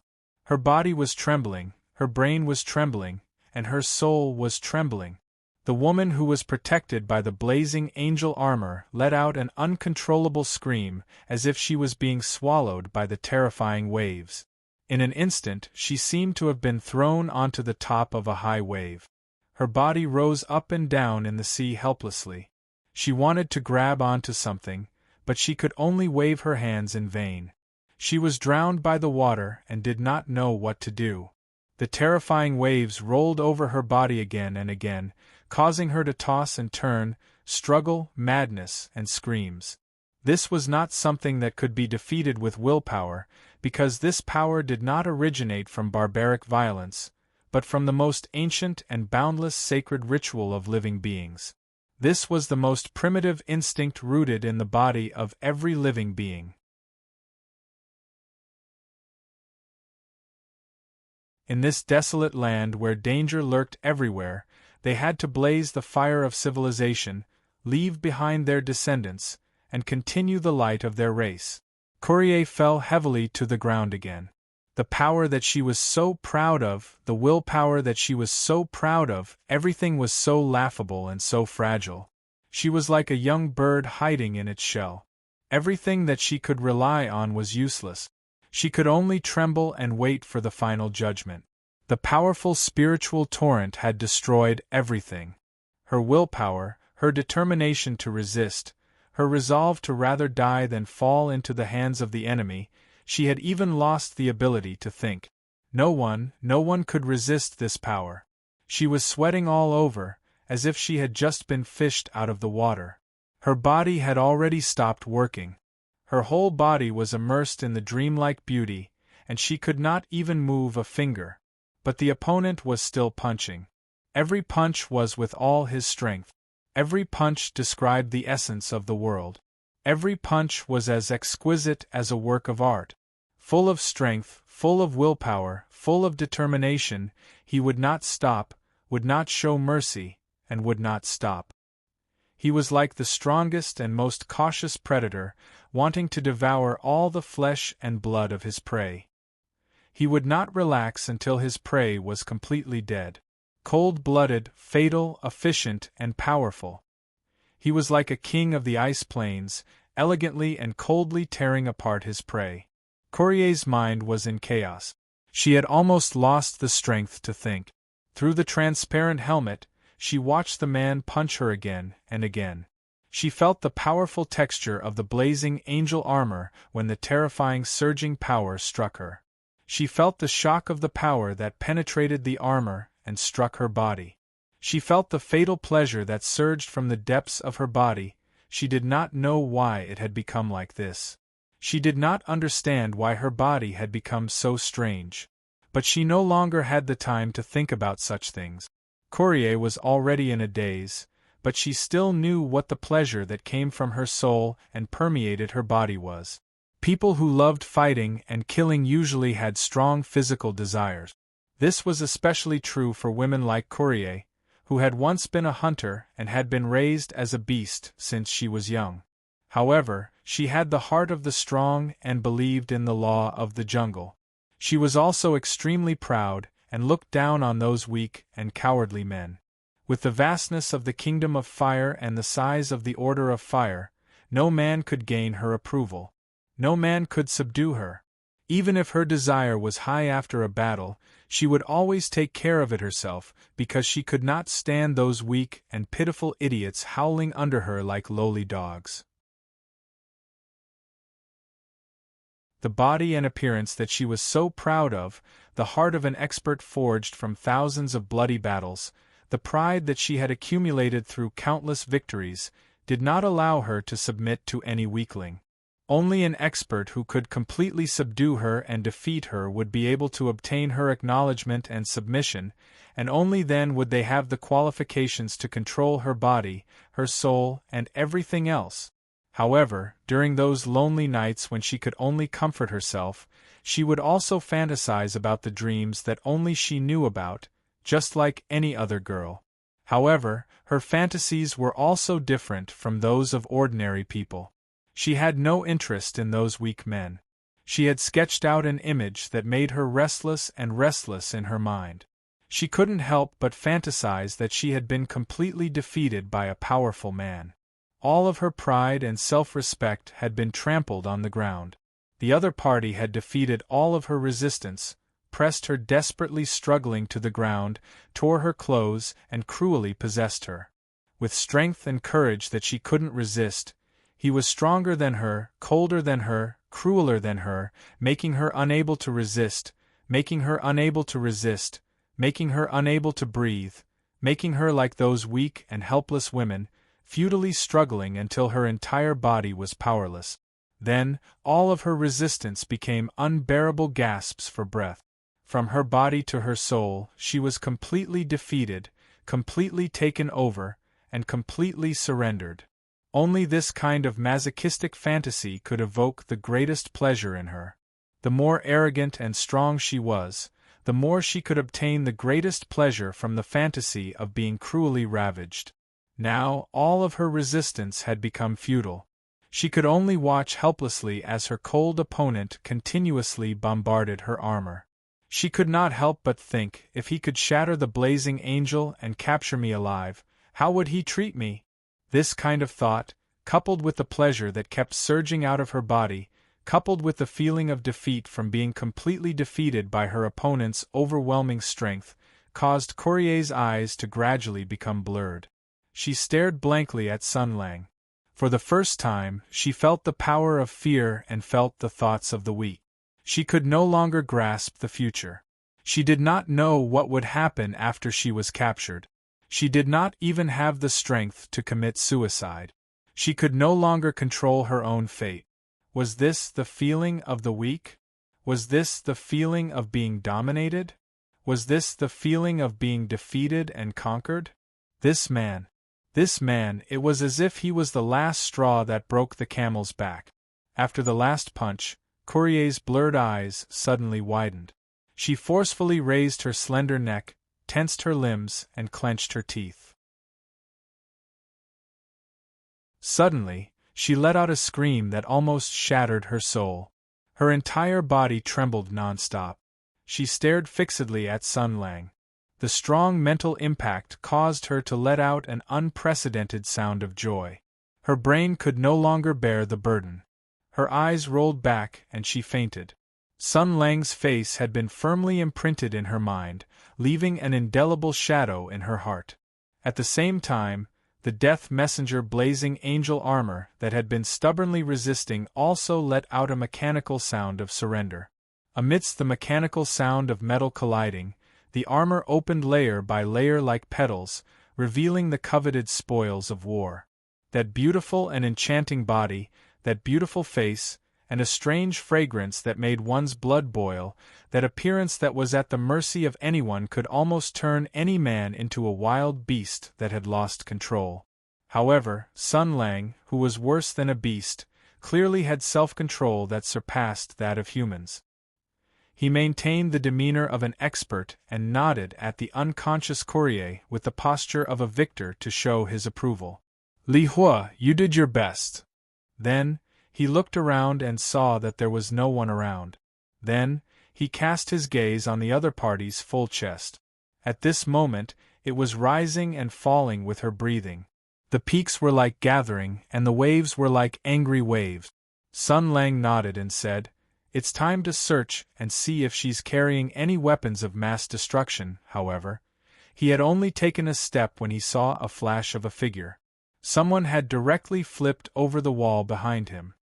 Her body was trembling, her brain was trembling, and her soul was trembling. The woman who was protected by the blazing angel armor let out an uncontrollable scream as if she was being swallowed by the terrifying waves. In an instant, she seemed to have been thrown onto the top of a high wave. Her body rose up and down in the sea helplessly. She wanted to grab onto something, but she could only wave her hands in vain. She was drowned by the water and did not know what to do. The terrifying waves rolled over her body again and again, causing her to toss and turn, struggle, madness, and screams. This was not something that could be defeated with willpower, because this power did not originate from barbaric violence, but from the most ancient and boundless sacred ritual of living beings. This was the most primitive instinct rooted in the body of every living being. In this desolate land where danger lurked everywhere, they had to blaze the fire of civilization, leave behind their descendants, and continue the light of their race. Courier fell heavily to the ground again. The power that she was so proud of, the willpower that she was so proud of, everything was so laughable and so fragile. She was like a young bird hiding in its shell. Everything that she could rely on was useless. She could only tremble and wait for the final judgment. The powerful spiritual torrent had destroyed everything. Her willpower, her determination to resist, her resolve to rather die than fall into the hands of the enemy, she had even lost the ability to think. No one could resist this power. She was sweating all over, as if she had just been fished out of the water. Her body had already stopped working. Her whole body was immersed in the dreamlike beauty, and she could not even move a finger. But the opponent was still punching. Every punch was with all his strength. Every punch described the essence of the world. Every punch was as exquisite as a work of art. Full of strength, full of willpower, full of determination, he would not stop, would not show mercy, and would not stop. He was like the strongest and most cautious predator, wanting to devour all the flesh and blood of his prey. He would not relax until his prey was completely dead. Cold-blooded, fatal, efficient, and powerful. He was like a king of the ice plains, elegantly and coldly tearing apart his prey. Courier's mind was in chaos. She had almost lost the strength to think. Through the transparent helmet, she watched the man punch her again and again. She felt the powerful texture of the blazing angel armor when the terrifying surging power struck her. She felt the shock of the power that penetrated the armor and struck her body. She felt the fatal pleasure that surged from the depths of her body. She did not know why it had become like this. She did not understand why her body had become so strange. But she no longer had the time to think about such things. Courier was already in a daze, but she still knew what the pleasure that came from her soul and permeated her body was. People who loved fighting and killing usually had strong physical desires. This was especially true for women like Courier, who had once been a hunter and had been raised as a beast since she was young. However, she had the heart of the strong and believed in the law of the jungle. She was also extremely proud and looked down on those weak and cowardly men. With the vastness of the kingdom of fire and the size of the order of fire, no man could gain her approval. No man could subdue her. Even if her desire was high after a battle, she would always take care of it herself, because she could not stand those weak and pitiful idiots howling under her like lowly dogs. The body and appearance that she was so proud of, the heart of an expert forged from thousands of bloody battles, the pride that she had accumulated through countless victories, did not allow her to submit to any weakling. Only an expert who could completely subdue her and defeat her would be able to obtain her acknowledgement and submission, and only then would they have the qualifications to control her body, her soul, and everything else. However, during those lonely nights when she could only comfort herself, she would also fantasize about the dreams that only she knew about, just like any other girl. However, her fantasies were also different from those of ordinary people. She had no interest in those weak men. She had sketched out an image that made her restless and restless in her mind. She couldn't help but fantasize that she had been completely defeated by a powerful man. All of her pride and self-respect had been trampled on the ground. The other party had defeated all of her resistance, pressed her desperately struggling to the ground, tore her clothes, and cruelly possessed her. With strength and courage that she couldn't resist, he was stronger than her, colder than her, crueler than her, making her unable to resist, making her unable to resist, making her unable to breathe, making her like those weak and helpless women, futilely struggling until her entire body was powerless. Then, all of her resistance became unbearable gasps for breath. From her body to her soul, she was completely defeated, completely taken over, and completely surrendered. Only this kind of masochistic fantasy could evoke the greatest pleasure in her. The more arrogant and strong she was, the more she could obtain the greatest pleasure from the fantasy of being cruelly ravaged. Now, all of her resistance had become futile. She could only watch helplessly as her cold opponent continuously bombarded her armor. She could not help but think, if he could shatter the blazing angel and capture me alive, how would he treat me? This kind of thought, coupled with the pleasure that kept surging out of her body, coupled with the feeling of defeat from being completely defeated by her opponent's overwhelming strength, caused Courier's eyes to gradually become blurred. She stared blankly at Sun Lang. For the first time, she felt the power of fear and felt the thoughts of the weak. She could no longer grasp the future. She did not know what would happen after she was captured. She did not even have the strength to commit suicide. She could no longer control her own fate. Was this the feeling of the weak? Was this the feeling of being dominated? Was this the feeling of being defeated and conquered? This man, it was as if he was the last straw that broke the camel's back. After the last punch, Courier's blurred eyes suddenly widened. She forcefully raised her slender neck, tensed her limbs, and clenched her teeth. Suddenly, she let out a scream that almost shattered her soul. Her entire body trembled non-stop. She stared fixedly at Sun Lang. The strong mental impact caused her to let out an unprecedented sound of joy. Her brain could no longer bear the burden. Her eyes rolled back and she fainted. Sun Lang's face had been firmly imprinted in her mind, leaving an indelible shadow in her heart. At the same time, the death messenger blazing angel armor that had been stubbornly resisting also let out a mechanical sound of surrender. Amidst the mechanical sound of metal colliding, the armor opened layer by layer like petals, revealing the coveted spoils of war. That beautiful and enchanting body, that beautiful face, and a strange fragrance that made one's blood boil, that appearance that was at the mercy of anyone could almost turn any man into a wild beast that had lost control. However, Sun Lang, who was worse than a beast, clearly had self-control that surpassed that of humans. He maintained the demeanor of an expert and nodded at the unconscious courier with the posture of a victor to show his approval. "Li Hua, you did your best." Then, he looked around and saw that there was no one around. Then, he cast his gaze on the other party's full chest. At this moment, it was rising and falling with her breathing. The peaks were like gathering, and the waves were like angry waves. Sun Lang nodded and said, "It's time to search and see if she's carrying any weapons of mass destruction." However, he had only taken a step when he saw a flash of a figure. Someone had directly flipped over the wall behind him.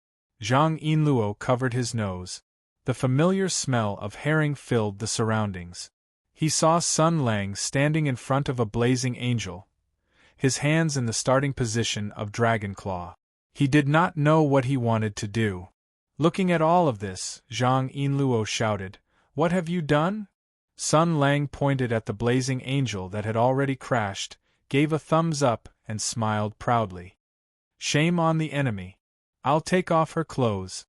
Zhang Yinluo covered his nose. The familiar smell of herring filled the surroundings. He saw Sun Lang standing in front of a blazing angel, his hands in the starting position of dragon claw. He did not know what he wanted to do. Looking at all of this, Zhang Yinluo shouted, "What have you done?" Sun Lang pointed at the blazing angel that had already crashed, gave a thumbs up, and smiled proudly. "Shame on the enemy. I'll take off her clothes."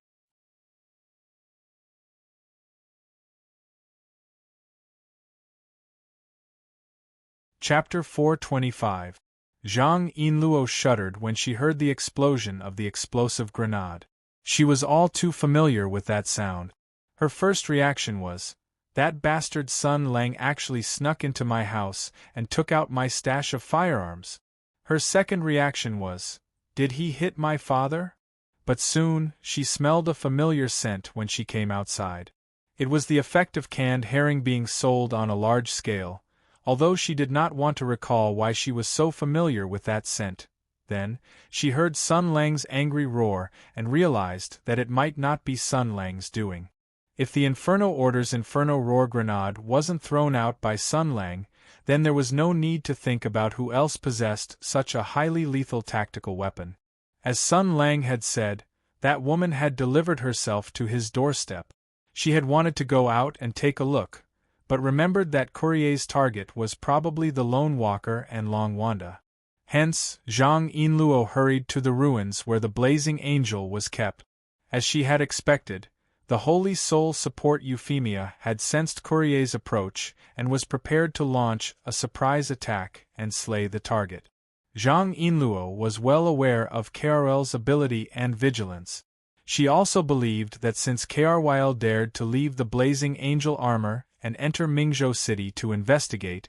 Chapter 425. Zhang Yinluo shuddered when she heard the explosion of the explosive grenade. She was all too familiar with that sound. Her first reaction was, "That bastard Sun Lang actually snuck into my house and took out my stash of firearms." Her second reaction was, "Did he hit my father?" But soon, she smelled a familiar scent when she came outside. It was the effect of canned herring being sold on a large scale, although she did not want to recall why she was so familiar with that scent. Then, she heard Sun Lang's angry roar and realized that it might not be Sun Lang's doing. If the Inferno Order's Inferno Roar grenade wasn't thrown out by Sun Lang, then there was no need to think about who else possessed such a highly lethal tactical weapon. As Sun Lang had said, that woman had delivered herself to his doorstep. She had wanted to go out and take a look, but remembered that Courier's target was probably the Lone Walker and Long Wanda. Hence, Zhang Yinluo hurried to the ruins where the blazing angel was kept. As she had expected, the Holy Soul Support Euphemia had sensed Courier's approach and was prepared to launch a surprise attack and slay the target. Zhang Yinluo was well aware of KRL's ability and vigilance. She also believed that since KRYL dared to leave the blazing angel armor and enter Mingzhou City to investigate,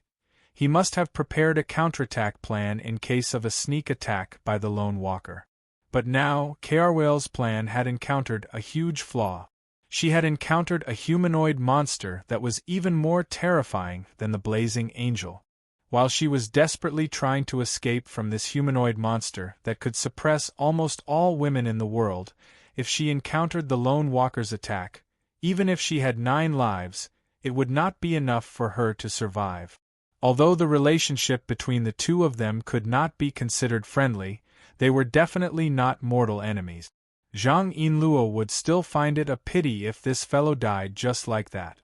he must have prepared a counterattack plan in case of a sneak attack by the Lone Walker. But now, KRYL's plan had encountered a huge flaw. She had encountered a humanoid monster that was even more terrifying than the blazing angel. While she was desperately trying to escape from this humanoid monster that could suppress almost all women in the world, if she encountered the Lone Walker's attack, even if she had 9 lives, it would not be enough for her to survive. Although the relationship between the two of them could not be considered friendly, they were definitely not mortal enemies. Zhang Yinluo would still find it a pity if this fellow died just like that.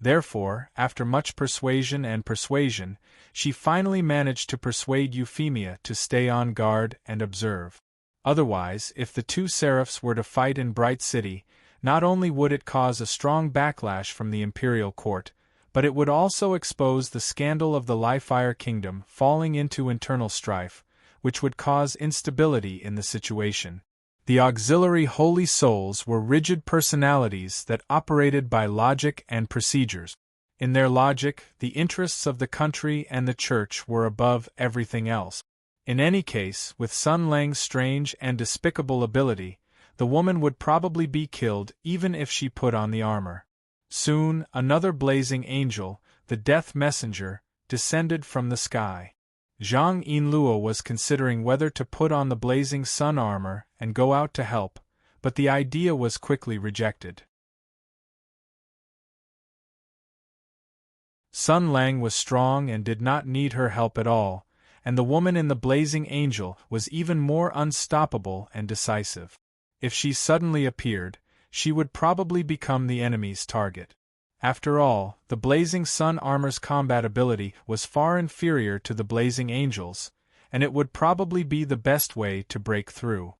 Therefore, after much persuasion, she finally managed to persuade Euphemia to stay on guard and observe. Otherwise, if the two seraphs were to fight in Bright City, not only would it cause a strong backlash from the imperial court, but it would also expose the scandal of the Li-Fire Kingdom falling into internal strife, which would cause instability in the situation. The auxiliary holy souls were rigid personalities that operated by logic and procedures. In their logic, the interests of the country and the church were above everything else. In any case, with Sun Lang's strange and despicable ability, the woman would probably be killed even if she put on the armor. Soon, another blazing angel, the Death Messenger, descended from the sky. Zhang Yinluo was considering whether to put on the blazing sun armor and go out to help, but the idea was quickly rejected. Sun Lang was strong and did not need her help at all, and the woman in the blazing angel was even more unstoppable and decisive. If she suddenly appeared, she would probably become the enemy's target. After all, the blazing sun armor's combat ability was far inferior to the blazing angel's, and it would probably be the best way to break through.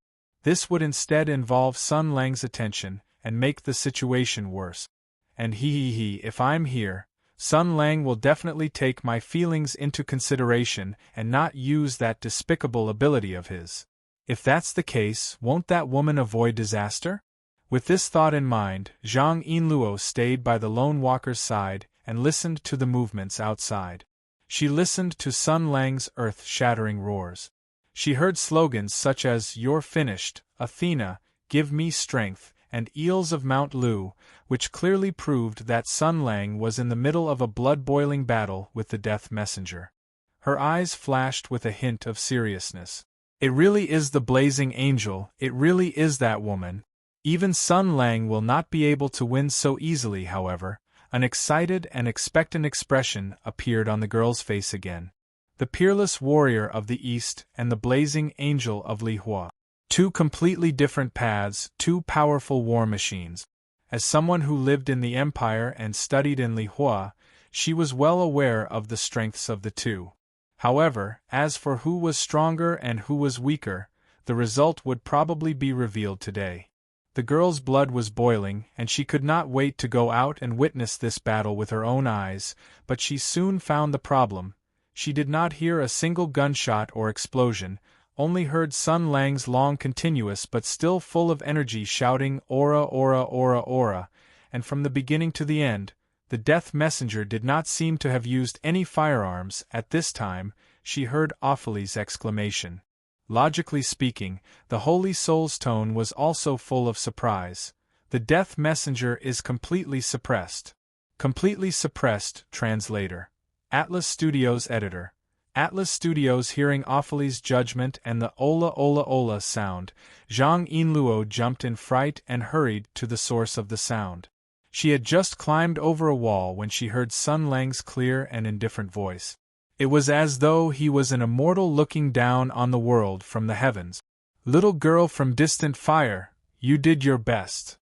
This would instead involve Sun Lang's attention and make the situation worse. And if I'm here, Sun Lang will definitely take my feelings into consideration and not use that despicable ability of his. If that's the case, won't that woman avoid disaster? With this thought in mind, Zhang Yinluo stayed by the lone walker's side and listened to the movements outside. She listened to Sun Lang's earth-shattering roars. She heard slogans such as "You're finished," "Athena, give me strength," and "Eels of Mount Lu," which clearly proved that Sun Lang was in the middle of a blood-boiling battle with the Death Messenger. Her eyes flashed with a hint of seriousness. It really is the blazing angel, it really is that woman. Even Sun Lang will not be able to win so easily, however. An excited and expectant expression appeared on the girl's face again. The peerless warrior of the East and the blazing angel of Lihua. Two completely different paths, two powerful war machines. As someone who lived in the Empire and studied in Lihua, she was well aware of the strengths of the two. However, as for who was stronger and who was weaker, the result would probably be revealed today. The girl's blood was boiling, and she could not wait to go out and witness this battle with her own eyes, but she soon found the problem. She did not hear a single gunshot or explosion, only heard Sun Lang's long continuous but still full of energy shouting "Aura, aura, aura, aura," and from the beginning to the end, the Death Messenger did not seem to have used any firearms. At this time, she heard Ophelie's exclamation. Logically speaking, the Holy Soul's tone was also full of surprise. The Death Messenger is completely suppressed. Completely suppressed, translator. Atlas Studios editor. Atlas Studios hearing Ophelie's judgment and the "Ola Ola Ola" sound, Zhang Yinluo jumped in fright and hurried to the source of the sound. She had just climbed over a wall when she heard Sun Lang's clear and indifferent voice. It was as though he was an immortal looking down on the world from the heavens. "Little girl from distant fire, you did your best."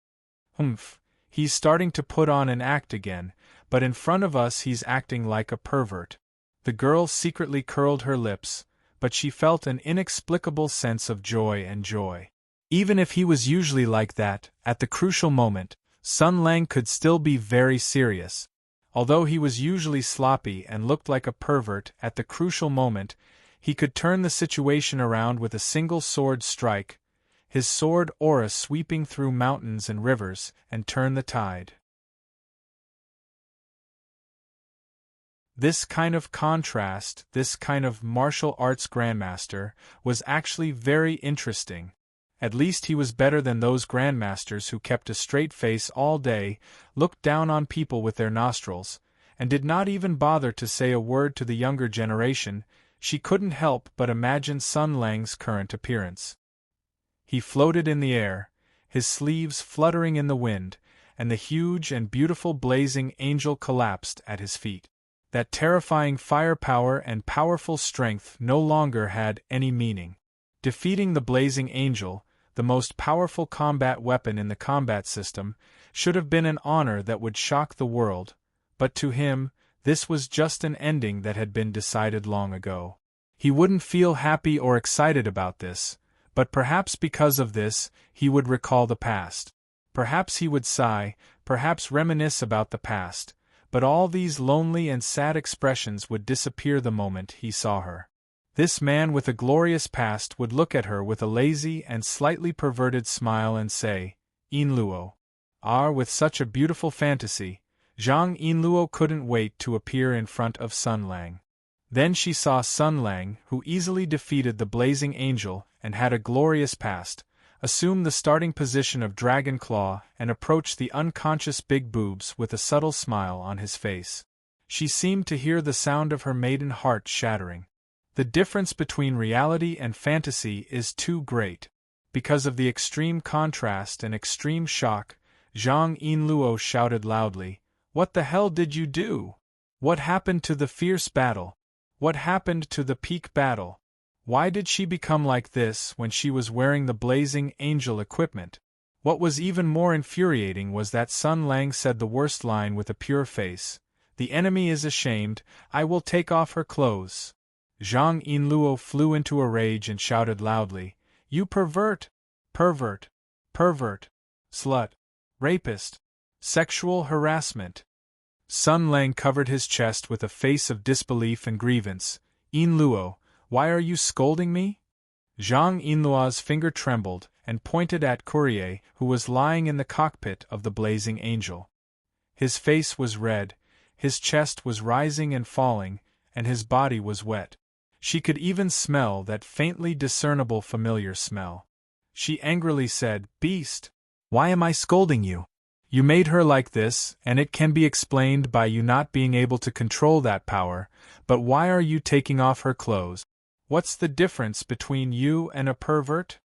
He's starting to put on an act again, but in front of us he's acting like a pervert. The girl secretly curled her lips, but she felt an inexplicable sense of joy. Even if he was usually like that, at the crucial moment, Sun Lang could still be very serious. Although he was usually sloppy and looked like a pervert, at the crucial moment, he could turn the situation around with a single sword strike, his sword aura sweeping through mountains and rivers, and turn the tide. This kind of contrast, this kind of martial arts grandmaster, was actually very interesting. At least he was better than those grandmasters who kept a straight face all day, looked down on people with their nostrils, and did not even bother to say a word to the younger generation. She couldn't help but imagine Sun Lang's current appearance. He floated in the air, his sleeves fluttering in the wind, and the huge and beautiful blazing angel collapsed at his feet. That terrifying firepower and powerful strength no longer had any meaning. Defeating the blazing angel, the most powerful combat weapon in the combat system, should have been an honor that would shock the world, but to him, this was just an ending that had been decided long ago. He wouldn't feel happy or excited about this, but perhaps because of this, he would recall the past. Perhaps he would sigh, perhaps reminisce about the past, but all these lonely and sad expressions would disappear the moment he saw her. This man with a glorious past would look at her with a lazy and slightly perverted smile and say, "Yinluo." With such a beautiful fantasy, Zhang Yinluo couldn't wait to appear in front of Sun Lang. Then she saw Sun Lang, who easily defeated the blazing angel and had a glorious past, assume the starting position of Dragon Claw and approach the unconscious Big Boobs with a subtle smile on his face. She seemed to hear the sound of her maiden heart shattering. The difference between reality and fantasy is too great. Because of the extreme contrast and extreme shock, Zhang Yinluo shouted loudly, "What the hell did you do? What happened to the fierce battle? What happened to the peak battle? Why did she become like this when she was wearing the blazing angel equipment? What was even more infuriating was that Sun Lang said the worst line with a pure face. The enemy is ashamed, I will take off her clothes. Zhang Yinluo flew into a rage and shouted loudly, You pervert! Pervert! Pervert! Slut! Rapist! Sexual harassment! Sun Lang covered his chest with a face of disbelief and grievance. Yinluo, why are you scolding me? Zhang Yinluo's finger trembled and pointed at Courier, who was lying in the cockpit of the blazing angel. His face was red, his chest was rising and falling, and his body was wet. She could even smell that faintly discernible familiar smell. She angrily said, Beast! Why am I scolding you? You made her like this, and it can be explained by you not being able to control that power, but why are you taking off her clothes? What's the difference between you and a pervert?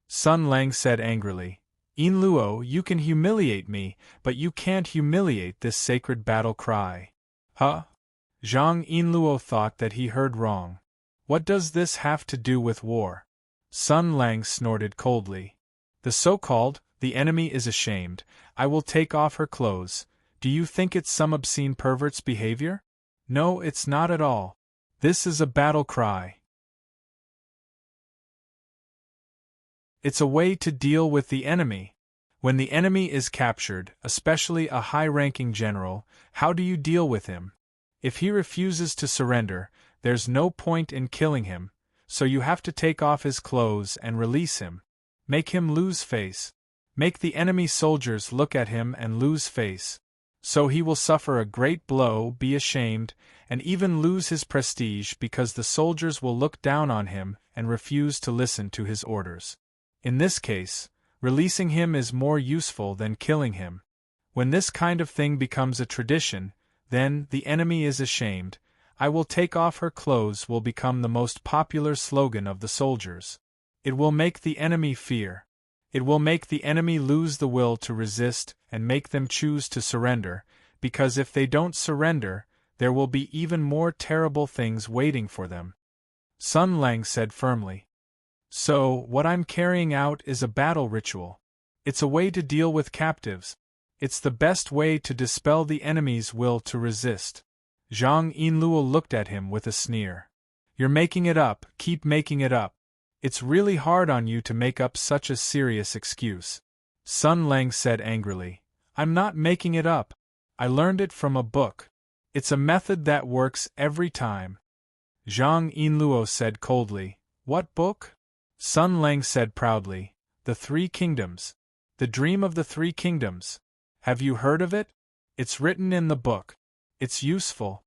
Sun Lang said angrily, Yinluo, you can humiliate me, but you can't humiliate this sacred battle cry. Huh? Zhang Yinluo thought that he heard wrong. What does this have to do with war? Sun Lang snorted coldly. The enemy is ashamed, I will take off her clothes. Do you think it's some obscene pervert's behavior? No, it's not at all. This is a battle cry. It's a way to deal with the enemy. When the enemy is captured, especially a high-ranking general, how do you deal with him? If he refuses to surrender, there's no point in killing him, so you have to take off his clothes and release him. Make him lose face. Make the enemy soldiers look at him and lose face. So he will suffer a great blow, be ashamed, and even lose his prestige because the soldiers will look down on him and refuse to listen to his orders. In this case, releasing him is more useful than killing him. When this kind of thing becomes a tradition, then the enemy is ashamed, I will take off her clothes will become the most popular slogan of the soldiers. It will make the enemy fear. It will make the enemy lose the will to resist and make them choose to surrender, because if they don't surrender, there will be even more terrible things waiting for them. Sun Lang said firmly. So, what I'm carrying out is a battle ritual. It's a way to deal with captives. It's the best way to dispel the enemy's will to resist. Zhang Yinluo looked at him with a sneer. You're making it up, keep making it up. It's really hard on you to make up such a serious excuse. Sun Lang said angrily. I'm not making it up. I learned it from a book. It's a method that works every time. Zhang Yinluo said coldly. What book? Sun Lang said proudly. The Three Kingdoms. The Dream of the Three Kingdoms. Have you heard of it? It's written in the book. It's useful.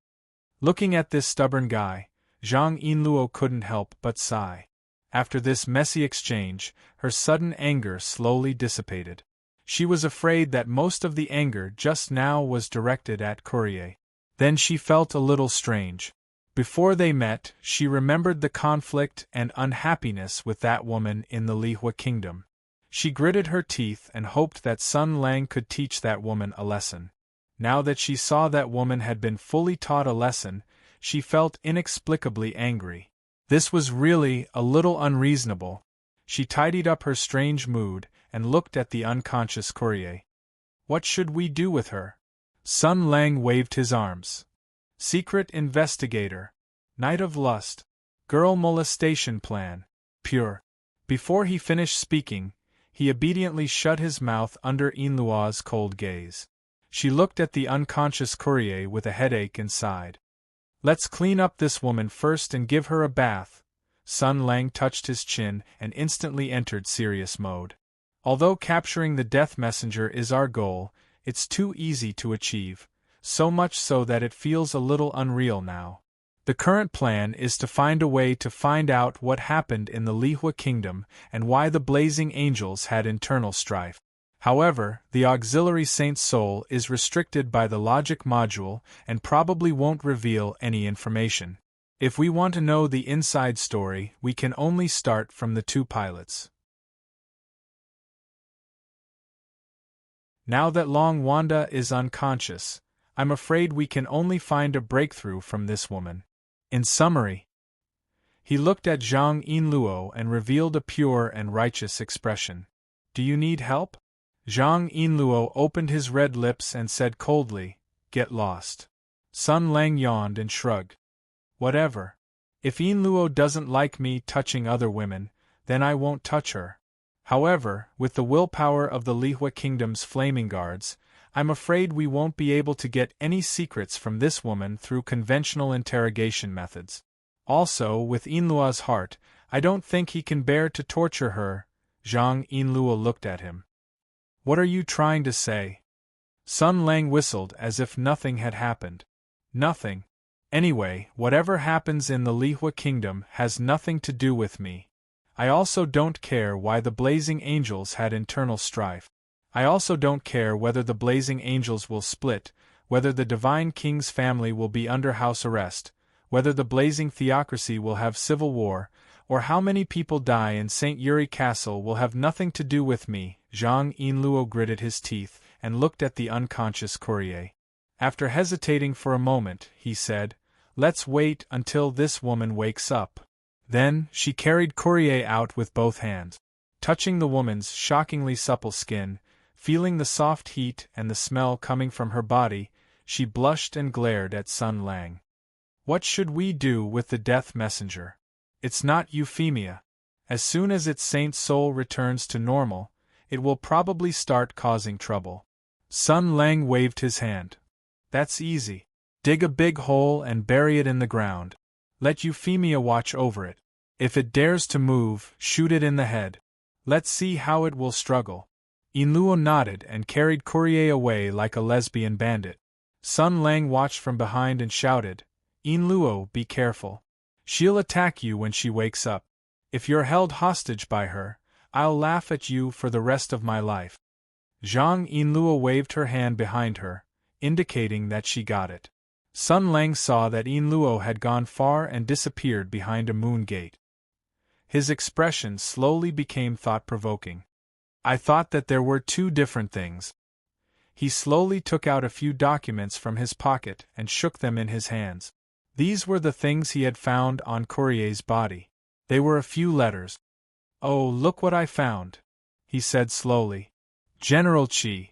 Looking at this stubborn guy, Zhang Yinluo couldn't help but sigh. After this messy exchange, her sudden anger slowly dissipated. She was afraid that most of the anger just now was directed at Courier. Then she felt a little strange. Before they met, she remembered the conflict and unhappiness with that woman in the Lihua kingdom. She gritted her teeth and hoped that Sun Lang could teach that woman a lesson. Now that she saw that woman had been fully taught a lesson, she felt inexplicably angry. This was really a little unreasonable. She tidied up her strange mood and looked at the unconscious Courier. What should we do with her? Sun Lang waved his arms. Secret investigator. Night of lust. Girl molestation plan. Pure. Before he finished speaking, he obediently shut his mouth under Yinluo's cold gaze. She looked at the unconscious Courier with a headache and sighed. Let's clean up this woman first and give her a bath. Sun Lang touched his chin and instantly entered serious mode. Although capturing the death messenger is our goal, it's too easy to achieve, so much so that it feels a little unreal now. The current plan is to find a way to find out what happened in the Lihua kingdom and why the blazing angels had internal strife. However, the auxiliary saint's soul is restricted by the logic module and probably won't reveal any information. If we want to know the inside story, we can only start from the two pilots. Now that Long Wanda is unconscious, I'm afraid we can only find a breakthrough from this woman. In summary, he looked at Zhang Yinluo and revealed a pure and righteous expression. Do you need help? Zhang Yinluo opened his red lips and said coldly, Get lost. Sun Lang yawned and shrugged. Whatever. If Yinluo doesn't like me touching other women, then I won't touch her. However, with the willpower of the Lihua Kingdom's flaming guards, I'm afraid we won't be able to get any secrets from this woman through conventional interrogation methods. Also, with Yinluo's heart, I don't think he can bear to torture her. Zhang Yinluo looked at him. What are you trying to say? Sun Lang whistled as if nothing had happened. Nothing. Anyway, whatever happens in the Lihua Kingdom has nothing to do with me. I also don't care why the Blazing Angels had internal strife. I also don't care whether the Blazing Angels will split, whether the Divine King's family will be under house arrest, whether the Blazing Theocracy will have civil war, or how many people die in St. Yuri Castle will have nothing to do with me. Zhang Yinluo gritted his teeth and looked at the unconscious courier. After hesitating for a moment, he said, Let's wait until this woman wakes up. Then, she carried Courier out with both hands. Touching the woman's shockingly supple skin, feeling the soft heat and the smell coming from her body, she blushed and glared at Sun Lang. What should we do with the death messenger? It's not Euphemia. As soon as its saint soul returns to normal, it will probably start causing trouble. Sun Lang waved his hand. That's easy. Dig a big hole and bury it in the ground. Let Euphemia watch over it. If it dares to move, shoot it in the head. Let's see how it will struggle. Yinluo nodded and carried Courier away like a lesbian bandit. Sun Lang watched from behind and shouted, Yinluo, be careful. She'll attack you when she wakes up. If you're held hostage by her, I'll laugh at you for the rest of my life. Zhang Yinluo waved her hand behind her, indicating that she got it. Sun Lang saw that Yinluo had gone far and disappeared behind a moon gate. His expression slowly became thought-provoking. I thought that there were two different things. He slowly took out a few documents from his pocket and shook them in his hands. These were the things he had found on Courier's body. They were a few letters. Oh, look what I found, he said slowly. General Qi.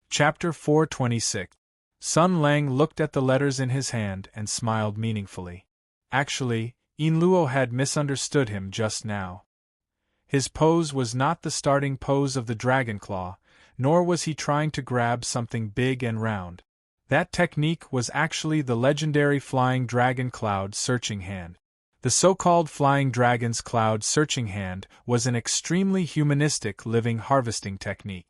Chapter 426. Sun Lang looked at the letters in his hand and smiled meaningfully. Actually, Yinluo had misunderstood him just now. His pose was not the starting pose of the dragon claw, nor was he trying to grab something big and round. That technique was actually the legendary Flying Dragon Cloud Searching Hand. The so-called Flying Dragon's Cloud Searching Hand was an extremely humanistic living harvesting technique.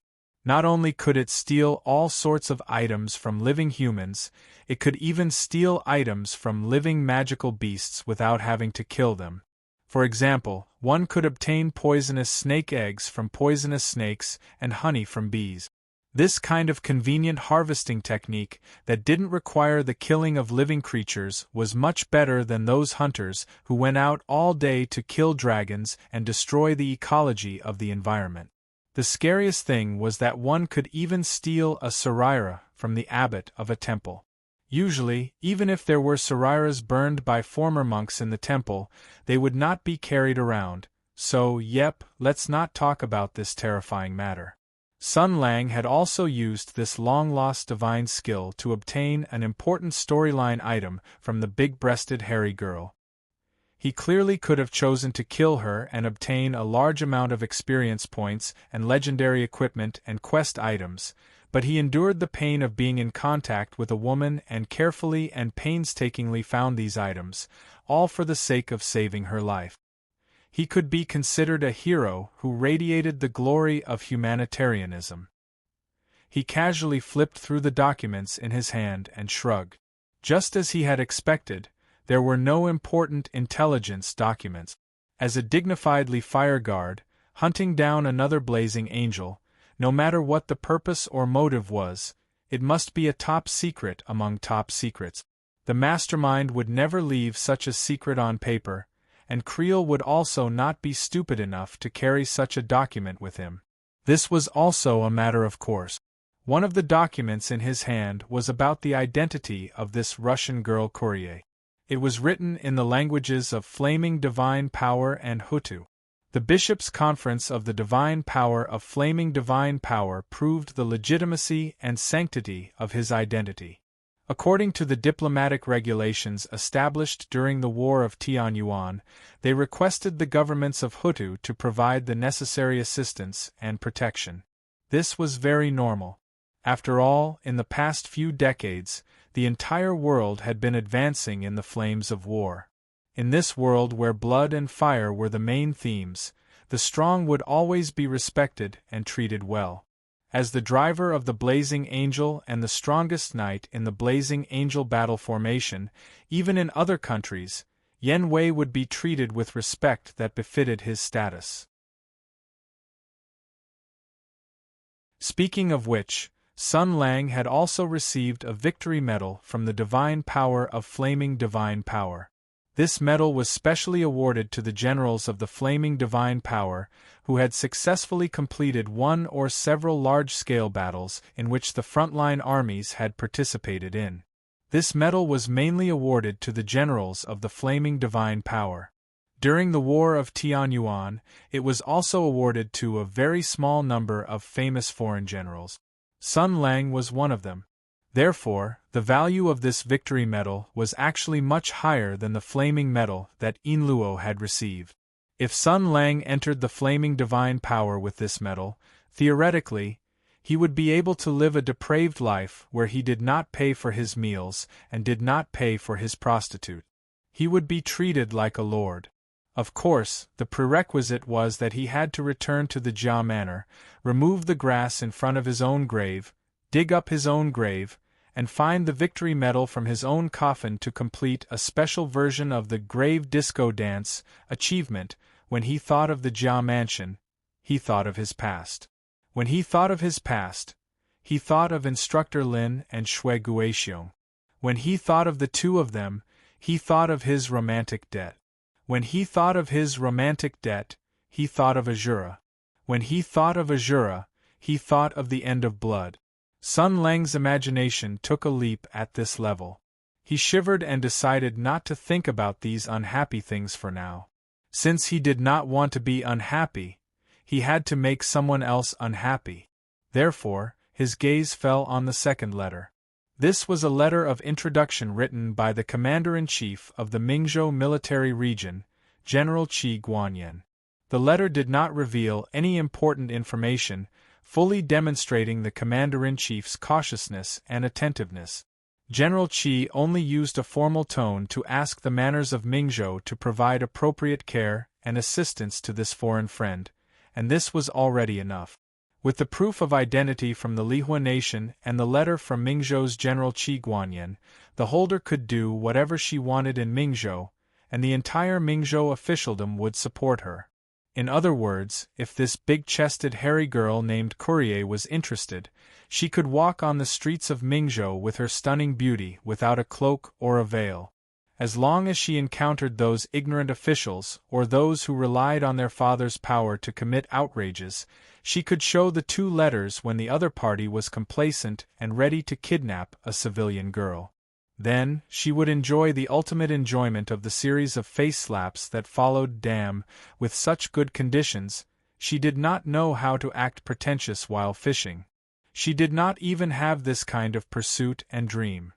Not only could it steal all sorts of items from living humans, it could even steal items from living magical beasts without having to kill them. For example, one could obtain poisonous snake eggs from poisonous snakes and honey from bees. This kind of convenient harvesting technique that didn't require the killing of living creatures was much better than those hunters who went out all day to kill dragons and destroy the ecology of the environment. The scariest thing was that one could even steal a saraira from the abbot of a temple. Usually, even if there were sarairas burned by former monks in the temple, they would not be carried around, so let's not talk about this terrifying matter. Sun Lang had also used this long-lost divine skill to obtain an important storyline item from the big-breasted hairy girl. He clearly could have chosen to kill her and obtain a large amount of experience points and legendary equipment and quest items, but he endured the pain of being in contact with a woman and carefully and painstakingly found these items, all for the sake of saving her life. He could be considered a hero who radiated the glory of humanitarianism. He casually flipped through the documents in his hand and shrugged. Just as he had expected, there were no important intelligence documents. As a dignified fire guard, hunting down another blazing angel, no matter what the purpose or motive was, it must be a top secret among top secrets. The mastermind would never leave such a secret on paper, and Creel would also not be stupid enough to carry such a document with him. This was also a matter of course. One of the documents in his hand was about the identity of this Russian girl courier. It was written in the languages of Flaming Divine Power and Hutu. The Bishops' Conference of the Divine Power of Flaming Divine Power proved the legitimacy and sanctity of his identity. According to the diplomatic regulations established during the War of Tianyuan, they requested the governments of Hutu to provide the necessary assistance and protection. This was very normal. After all, in the past few decades, the entire world had been advancing in the flames of war. In this world where blood and fire were the main themes, the strong would always be respected and treated well. As the driver of the Blazing Angel and the strongest knight in the Blazing Angel battle formation, even in other countries, Yen Wei would be treated with respect that befitted his status. Speaking of which, Sun Lang had also received a victory medal from the Divine Power of Flaming Divine Power. This medal was specially awarded to the generals of the Flaming Divine Power, who had successfully completed one or several large-scale battles in which the frontline armies had participated in. This medal was mainly awarded to the generals of the Flaming Divine Power. During the War of Tianyuan, it was also awarded to a very small number of famous foreign generals. Sun Lang was one of them. Therefore, the value of this victory medal was actually much higher than the flaming medal that Yin Luo had received. If Sun Lang entered the Flaming Divine Power with this medal, theoretically, he would be able to live a depraved life where he did not pay for his meals and did not pay for his prostitute. He would be treated like a lord. Of course, the prerequisite was that he had to return to the Jia Manor, remove the grass in front of his own grave, dig up his own grave, and find the victory medal from his own coffin to complete a special version of the grave disco dance achievement. When he thought of the Jia Mansion, he thought of his past. When he thought of his past, he thought of Instructor Lin and Shui Guixiong. When he thought of the two of them, he thought of his romantic debt. When he thought of his romantic debt, he thought of Azura. When he thought of Azura, he thought of the end of blood. Sun Lang's imagination took a leap at this level. He shivered and decided not to think about these unhappy things for now. Since he did not want to be unhappy, he had to make someone else unhappy. Therefore, his gaze fell on the second letter. This was a letter of introduction written by the Commander-in-Chief of the Mingzhou Military Region, General Qi Guanyan. The letter did not reveal any important information, fully demonstrating the Commander-in-Chief's cautiousness and attentiveness. General Qi only used a formal tone to ask the manners of Mingzhou to provide appropriate care and assistance to this foreign friend, and this was already enough. With the proof of identity from the Lihua nation and the letter from Mingzhou's General Qi Guanyan, the holder could do whatever she wanted in Mingzhou, and the entire Mingzhou officialdom would support her. In other words, if this big-chested hairy girl named Courier was interested, she could walk on the streets of Mingzhou with her stunning beauty without a cloak or a veil. As long as she encountered those ignorant officials or those who relied on their father's power to commit outrages, she could show the two letters when the other party was complacent and ready to kidnap a civilian girl. Then, she would enjoy the ultimate enjoyment of the series of face slaps that followed. Damn, with such good conditions, she did not know how to act pretentious while fishing. She did not even have this kind of pursuit and dream.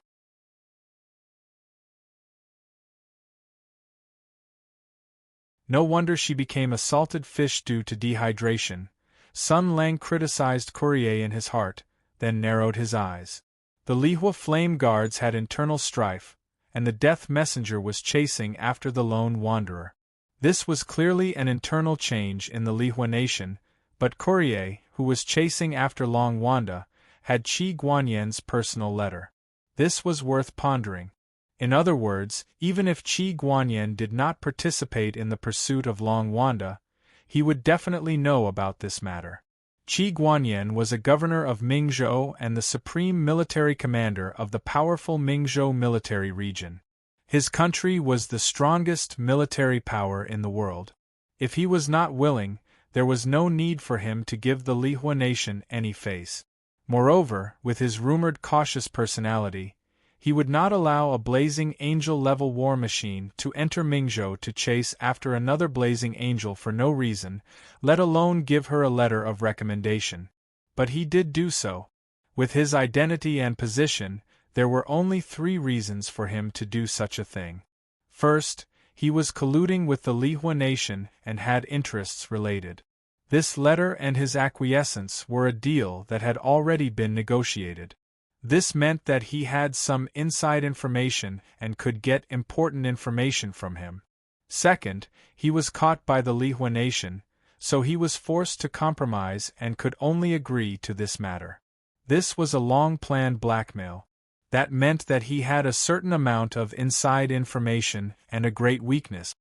No wonder she became a salted fish due to dehydration. Sun Lang criticized Courier in his heart, then narrowed his eyes. The Lihua Flame Guards had internal strife, and the Death Messenger was chasing after the lone wanderer. This was clearly an internal change in the Lihua nation, but Courier, who was chasing after Long Wanda, had Qi Guanyan's personal letter. This was worth pondering. In other words, even if Qi Guanyan did not participate in the pursuit of Long Wanda, he would definitely know about this matter. Qi Guanyan was a governor of Mingzhou and the supreme military commander of the powerful Mingzhou military region. His country was the strongest military power in the world. If he was not willing, there was no need for him to give the Lihua nation any face. Moreover, with his rumored cautious personality, he would not allow a blazing angel-level war machine to enter Mingzhou to chase after another blazing angel for no reason, let alone give her a letter of recommendation. But he did do so. With his identity and position, there were only 3 reasons for him to do such a thing. First, he was colluding with the Lihua nation and had interests related. This letter and his acquiescence were a deal that had already been negotiated. This meant that he had some inside information and could get important information from him. Second, he was caught by the Lihua nation, so he was forced to compromise and could only agree to this matter. This was a long-planned blackmail. That meant that he had a certain amount of inside information and a great weakness.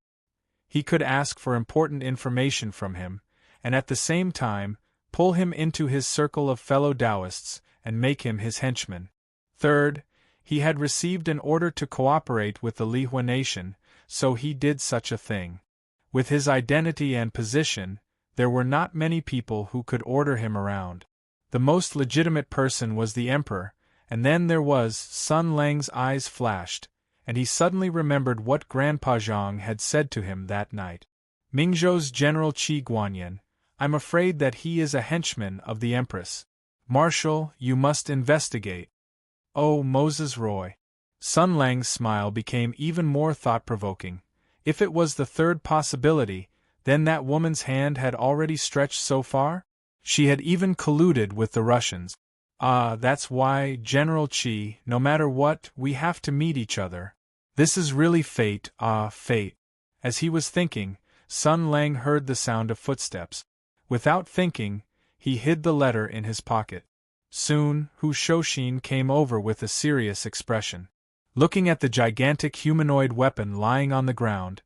He could ask for important information from him, and at the same time, pull him into his circle of fellow Taoists and make him his henchman. Third, he had received an order to cooperate with the Lihua nation, so he did such a thing. With his identity and position, there were not many people who could order him around. The most legitimate person was the emperor, and then there was. Sun Lang's eyes flashed, and he suddenly remembered what Grandpa Zhang had said to him that night. Mingzhou's General Qi Guanyin, I'm afraid that he is a henchman of the Empress. Marshal, you must investigate. Oh, Moses Roy. Sun Lang's smile became even more thought-provoking. If it was the third possibility, then that woman's hand had already stretched so far? She had even colluded with the Russians. Ah, that's why, General Qi, no matter what, we have to meet each other. This is really fate, fate. As he was thinking, Sun Lang heard the sound of footsteps. Without thinking, he hid the letter in his pocket. Soon, Hu Shouxin came over with a serious expression. Looking at the gigantic humanoid weapon lying on the ground,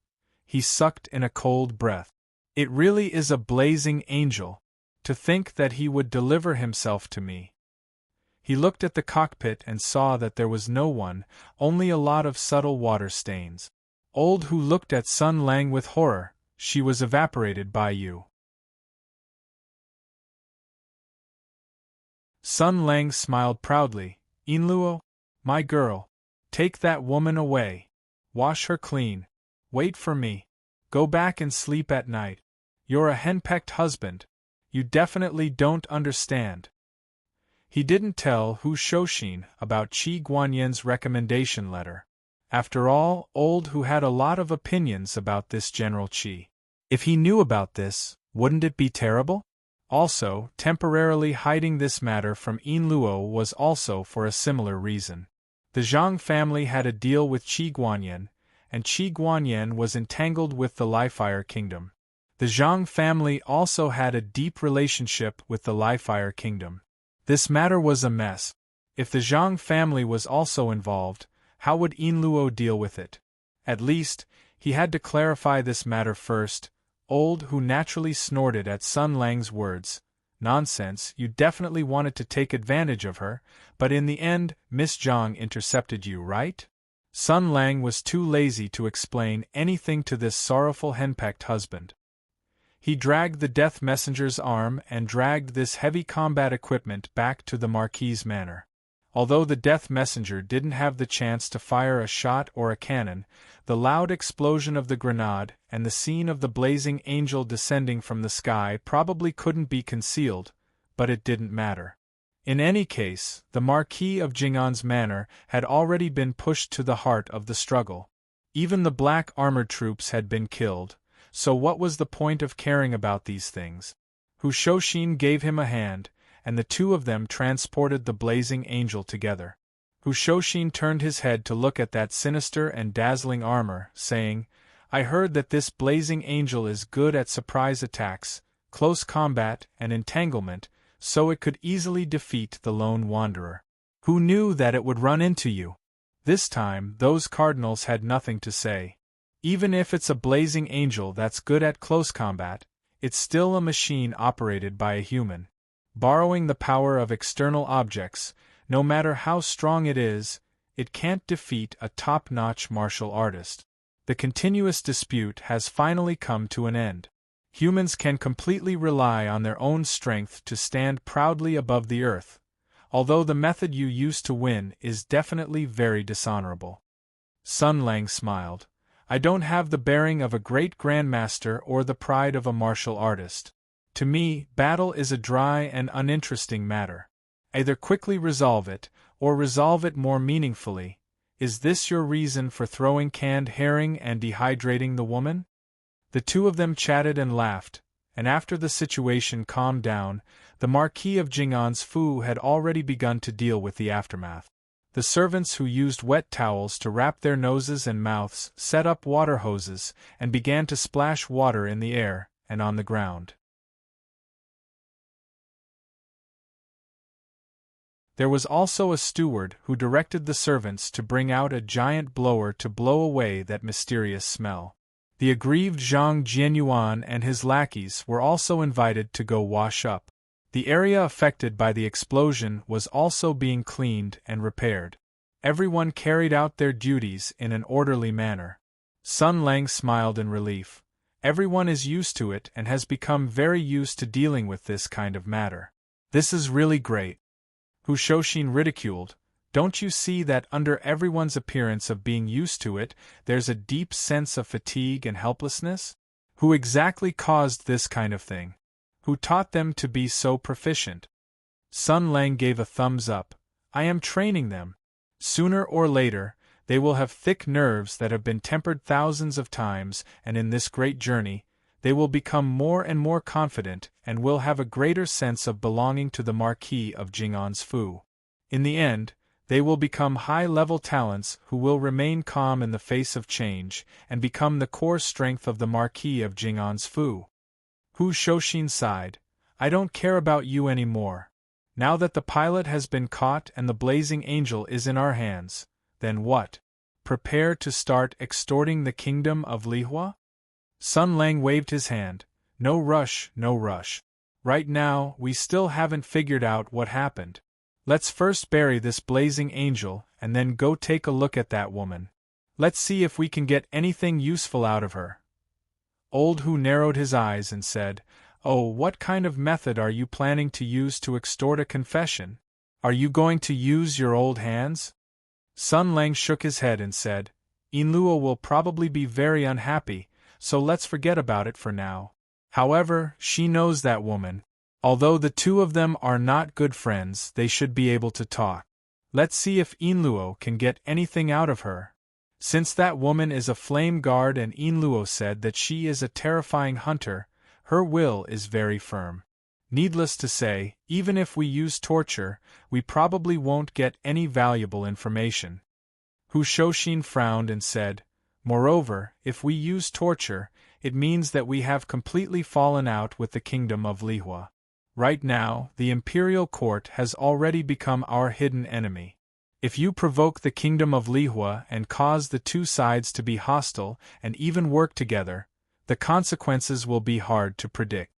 he sucked in a cold breath. It really is a blazing angel. To think that he would deliver himself to me. He looked at the cockpit and saw that there was no one, only a lot of subtle water stains. Old Hu looked at Sun Lang with horror. She was evaporated by you. Sun Lang smiled proudly. Yinluo, my girl, take that woman away. Wash her clean. Wait for me. Go back and sleep at night. You're a henpecked husband. You definitely don't understand. He didn't tell Hu Shouxin about Qi Guanyin's recommendation letter. After all, Old Hu had a lot of opinions about this General Qi. If he knew about this, wouldn't it be terrible? Also, temporarily hiding this matter from Yinluo was also for a similar reason. The Zhang family had a deal with Qi Guanyin, and Qi Guanyin was entangled with the Lifire Kingdom. The Zhang family also had a deep relationship with the Lifire Kingdom. This matter was a mess. If the Zhang family was also involved, how would Yinluo deal with it? At least, he had to clarify this matter first. Old Hu naturally snorted at Sun Lang's words. Nonsense, you definitely wanted to take advantage of her, but in the end, Miss Zhang intercepted you, right? Sun Lang was too lazy to explain anything to this sorrowful henpecked husband. He dragged the Death Messenger's arm and dragged this heavy combat equipment back to the Marquis's manor. Although the Death Messenger didn't have the chance to fire a shot or a cannon, the loud explosion of the grenade and the scene of the blazing angel descending from the sky probably couldn't be concealed, but it didn't matter. In any case, the Marquis of Jing'an's manor had already been pushed to the heart of the struggle. Even the black armored troops had been killed, so what was the point of caring about these things? Hu Shouxin gave him a hand, and the two of them transported the blazing angel together. Hu Shouxin turned his head to look at that sinister and dazzling armor, saying, I heard that this blazing angel is good at surprise attacks, close combat, and entanglement, so it could easily defeat the lone wanderer. Who knew that it would run into you? This time, those cardinals had nothing to say. Even if it's a blazing angel that's good at close combat, it's still a machine operated by a human. Borrowing the power of external objects, no matter how strong it is it can't defeat a top-notch martial artist. The continuous dispute has finally come to an end. Humans can completely rely on their own strength to stand proudly above the earth, although the method you use to win is definitely very dishonorable. Sun Lang smiled. I don't have the bearing of a great grandmaster or the pride of a martial artist. To me, battle is a dry and uninteresting matter. Either quickly resolve it, or resolve it more meaningfully. Is this your reason for throwing canned herring and dehydrating the woman? The two of them chatted and laughed, and after the situation calmed down, the Marquis of Jing'an's Fu had already begun to deal with the aftermath. The servants who used wet towels to wrap their noses and mouths set up water hoses and began to splash water in the air and on the ground. There was also a steward who directed the servants to bring out a giant blower to blow away that mysterious smell. The aggrieved Zhang Jianyuan and his lackeys were also invited to go wash up. The area affected by the explosion was also being cleaned and repaired. Everyone carried out their duties in an orderly manner. Sun Lang smiled in relief. Everyone is used to it and has become very used to dealing with this kind of matter. This is really great. Hu Shouxin ridiculed. Don't you see that under everyone's appearance of being used to it, there's a deep sense of fatigue and helplessness? Who exactly caused this kind of thing? Who taught them to be so proficient? Sun Lang gave a thumbs up. I am training them. Sooner or later, they will have thick nerves that have been tempered thousands of times, and in this great journey, they will become more and more confident and will have a greater sense of belonging to the Marquis of Jing'an's Fu. In the end, they will become high-level talents who will remain calm in the face of change and become the core strength of the Marquis of Jing'an's Fu. Hu Shouxin sighed. I don't care about you anymore. Now that the pilot has been caught and the blazing angel is in our hands, then what? Prepare to start extorting the kingdom of Lihua? Sun Lang waved his hand. No rush, no rush. Right now, we still haven't figured out what happened. Let's first bury this blazing angel and then go take a look at that woman. Let's see if we can get anything useful out of her. Old Hu narrowed his eyes and said, Oh, what kind of method are you planning to use to extort a confession? Are you going to use your old hands? Sun Lang shook his head and said, Yinluo will probably be very unhappy, so let's forget about it for now. However, she knows that woman. Although the two of them are not good friends, they should be able to talk. Let's see if Yinluo can get anything out of her. Since that woman is a flame guard and Yinluo said that she is a terrifying hunter, her will is very firm. Needless to say, even if we use torture, we probably won't get any valuable information. Hu Shouxin frowned and said, Moreover, if we use torture, it means that we have completely fallen out with the kingdom of Lihua. Right now, the imperial court has already become our hidden enemy. If you provoke the kingdom of Lihua and cause the two sides to be hostile and even work together, the consequences will be hard to predict.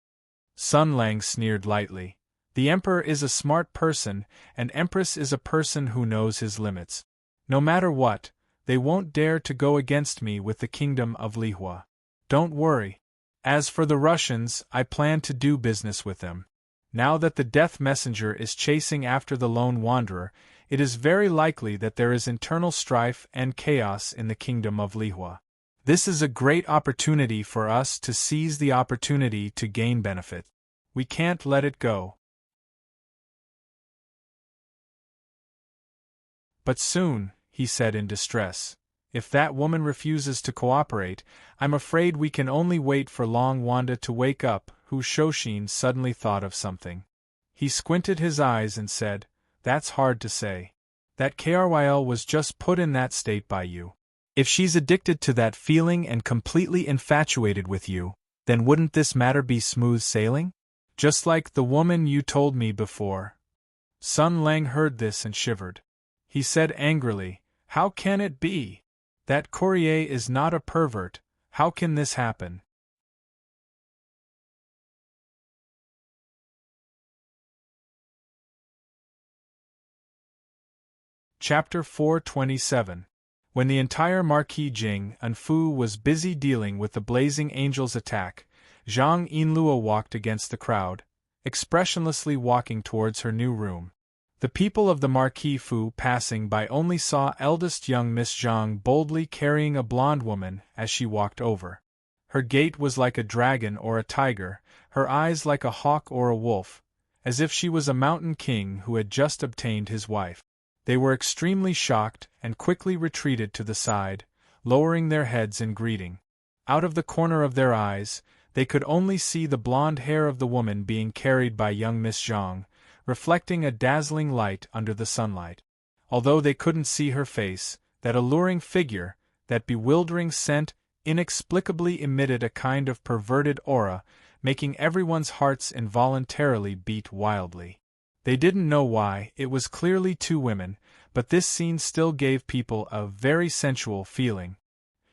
Sun Lang sneered lightly. The emperor is a smart person, and empress is a person who knows his limits. No matter what, they won't dare to go against me with the kingdom of Lihua. Don't worry. As for the Russians, I plan to do business with them. Now that the death messenger is chasing after the lone wanderer, it is very likely that there is internal strife and chaos in the kingdom of Lihua. This is a great opportunity for us to seize the opportunity to gain benefit. We can't let it go. But soon, he said in distress, if that woman refuses to cooperate, I'm afraid we can only wait for Long Wanda to wake up. Hu Shouxin suddenly thought of something. He squinted his eyes and said, That's hard to say. That Kryl was just put in that state by you. If she's addicted to that feeling and completely infatuated with you, then wouldn't this matter be smooth sailing? Just like the woman you told me before. Sun Lang heard this and shivered. He said angrily, How can it be? That Courier is not a pervert. How can this happen? Chapter 427. When the entire Marquis Jing and Fu was busy dealing with the Blazing Angel's attack, Zhang Yinluo walked against the crowd, expressionlessly walking towards her new room. The people of the Marquis Fu passing by only saw eldest young Miss Zhang boldly carrying a blonde woman as she walked over. Her gait was like a dragon or a tiger, her eyes like a hawk or a wolf, as if she was a mountain king who had just obtained his wife. They were extremely shocked and quickly retreated to the side, lowering their heads in greeting. Out of the corner of their eyes, they could only see the blonde hair of the woman being carried by young Miss Zhang, reflecting a dazzling light under the sunlight. Although they couldn't see her face, that alluring figure, that bewildering scent, inexplicably emitted a kind of perverted aura, making everyone's hearts involuntarily beat wildly. They didn't know why, it was clearly two women, but this scene still gave people a very sensual feeling.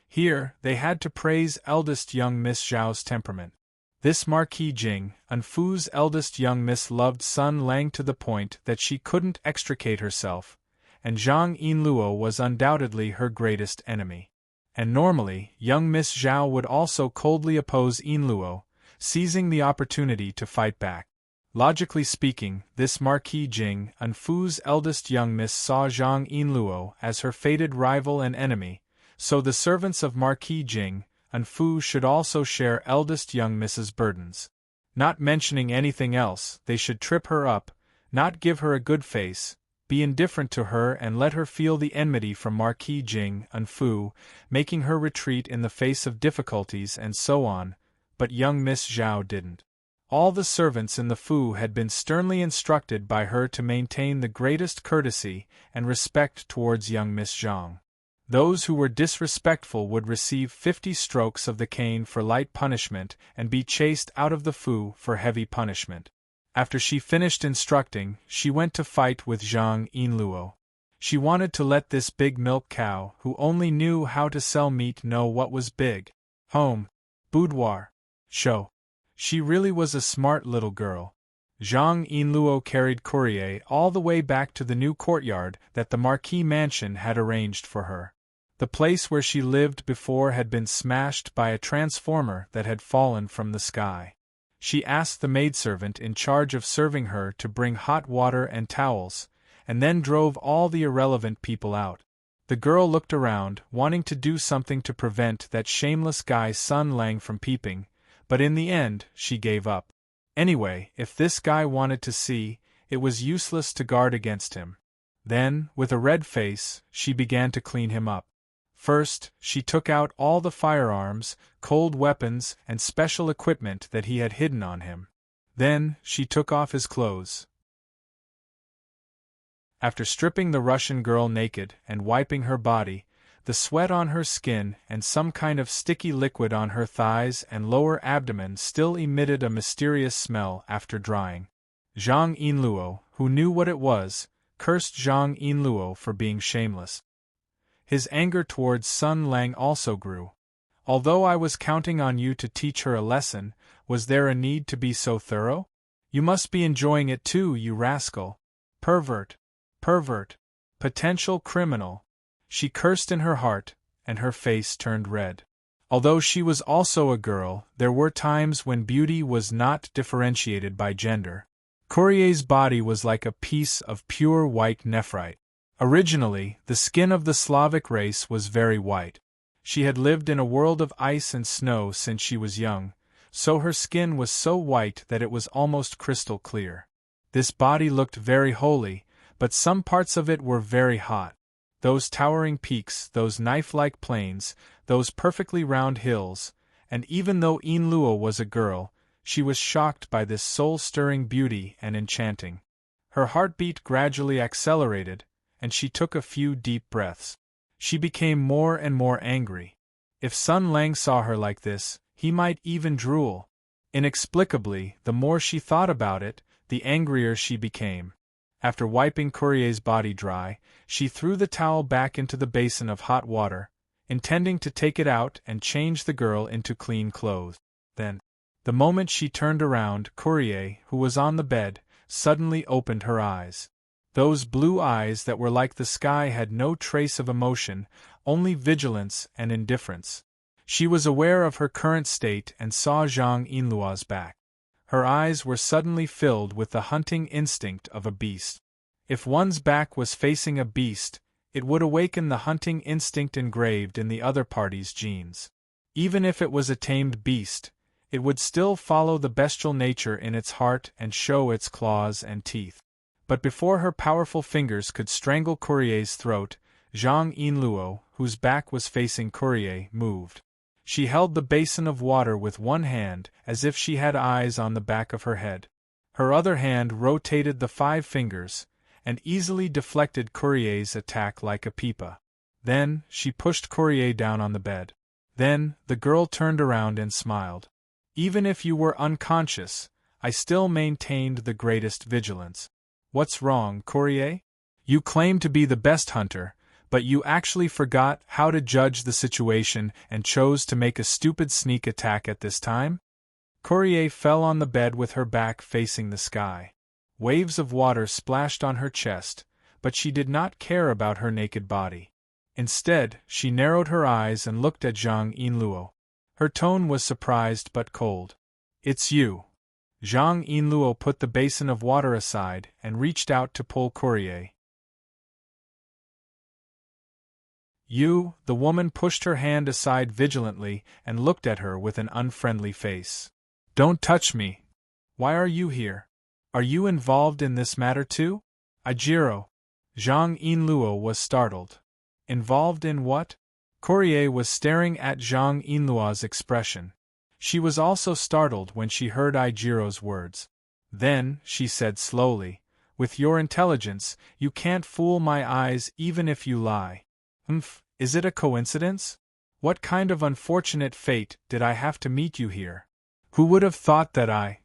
Here, they had to praise eldest young Miss Zhao's temperament. This Marquis Jing, and Fu's eldest young miss loved Sun Lang to the point that she couldn't extricate herself, and Zhang Yinluo was undoubtedly her greatest enemy. And normally, young Miss Zhao would also coldly oppose Yinluo, seizing the opportunity to fight back. Logically speaking, this Marquis Jing and Fu's eldest young miss saw Zhang Yinluo as her fated rival and enemy, so the servants of Marquis Jing and Fu should also share eldest young miss's burdens. Not mentioning anything else, they should trip her up, not give her a good face, be indifferent to her and let her feel the enmity from Marquis Jing and Fu, making her retreat in the face of difficulties and so on, but young Miss Zhao didn't. All the servants in the Fu had been sternly instructed by her to maintain the greatest courtesy and respect towards young Miss Zhang. Those who were disrespectful would receive 50 strokes of the cane for light punishment and be chased out of the Fu for heavy punishment. After she finished instructing, she went to fight with Zhang Yinluo. She wanted to let this big milk cow, who only knew how to sell meat, know what was big. Home. Boudoir. Show. She really was a smart little girl. Zhang Yinluo carried Courier all the way back to the new courtyard that the Marquis mansion had arranged for her. The place where she lived before had been smashed by a transformer that had fallen from the sky. She asked the maidservant in charge of serving her to bring hot water and towels, and then drove all the irrelevant people out. The girl looked around, wanting to do something to prevent that shameless guy Sun Lang from peeping, but in the end, she gave up. Anyway, if this guy wanted to see, it was useless to guard against him. Then, with a red face, she began to clean him up. First, she took out all the firearms, cold weapons, and special equipment that he had hidden on him. Then, she took off his clothes. After stripping the Russian girl naked and wiping her body, the sweat on her skin and some kind of sticky liquid on her thighs and lower abdomen still emitted a mysterious smell after drying. Zhang Yinluo, who knew what it was, cursed Zhang Yinluo for being shameless. His anger towards Sun Lang also grew. Although I was counting on you to teach her a lesson, was there a need to be so thorough? You must be enjoying it too, you rascal. Pervert. Pervert. Potential criminal. She cursed in her heart, and her face turned red. Although she was also a girl, there were times when beauty was not differentiated by gender. Courier's body was like a piece of pure white nephrite. Originally, the skin of the Slavic race was very white. She had lived in a world of ice and snow since she was young, so her skin was so white that it was almost crystal clear. This body looked very holy, but some parts of it were very hot. Those towering peaks, those knife-like plains, those perfectly round hills, and even though Yinluo was a girl, she was shocked by this soul-stirring beauty and enchanting. Her heartbeat gradually accelerated, and she took a few deep breaths. She became more and more angry. If Sun Lang saw her like this, he might even drool. Inexplicably, the more she thought about it, the angrier she became. After wiping Courier's body dry, she threw the towel back into the basin of hot water, intending to take it out and change the girl into clean clothes. Then, the moment she turned around, Courier, who was on the bed, suddenly opened her eyes. Those blue eyes that were like the sky had no trace of emotion, only vigilance and indifference. She was aware of her current state and saw Zhang Yinluo's back. Her eyes were suddenly filled with the hunting instinct of a beast. If one's back was facing a beast, it would awaken the hunting instinct engraved in the other party's genes. Even if it was a tamed beast, it would still follow the bestial nature in its heart and show its claws and teeth. But before her powerful fingers could strangle Courrier's throat, Zhang Yinluo, whose back was facing Courrier, moved. She held the basin of water with one hand, as if she had eyes on the back of her head. Her other hand rotated the 5 fingers, and easily deflected Courrier's attack like a pipa. Then, she pushed Courrier down on the bed. Then, the girl turned around and smiled. Even if you were unconscious, I still maintained the greatest vigilance. What's wrong, Courrier? You claim to be the best hunter, but you actually forgot how to judge the situation and chose to make a stupid sneak attack at this time? Courrier fell on the bed with her back facing the sky. Waves of water splashed on her chest, but she did not care about her naked body. Instead, she narrowed her eyes and looked at Zhang Yinluo. Her tone was surprised but cold. It's you. Zhang Yinluo put the basin of water aside and reached out to pull Courrier. You, the woman pushed her hand aside vigilantly and looked at her with an unfriendly face. Don't touch me. Why are you here? Are you involved in this matter too? Ajiro. Zhang Yinluo was startled. Involved in what? Courrier was staring at Zhang Yinluo's expression. She was also startled when she heard Ijiro's words. Then, she said slowly, with your intelligence, you can't fool my eyes even if you lie. Is it a coincidence? What kind of unfortunate fate did I have to meet you here? Who would have thought that I...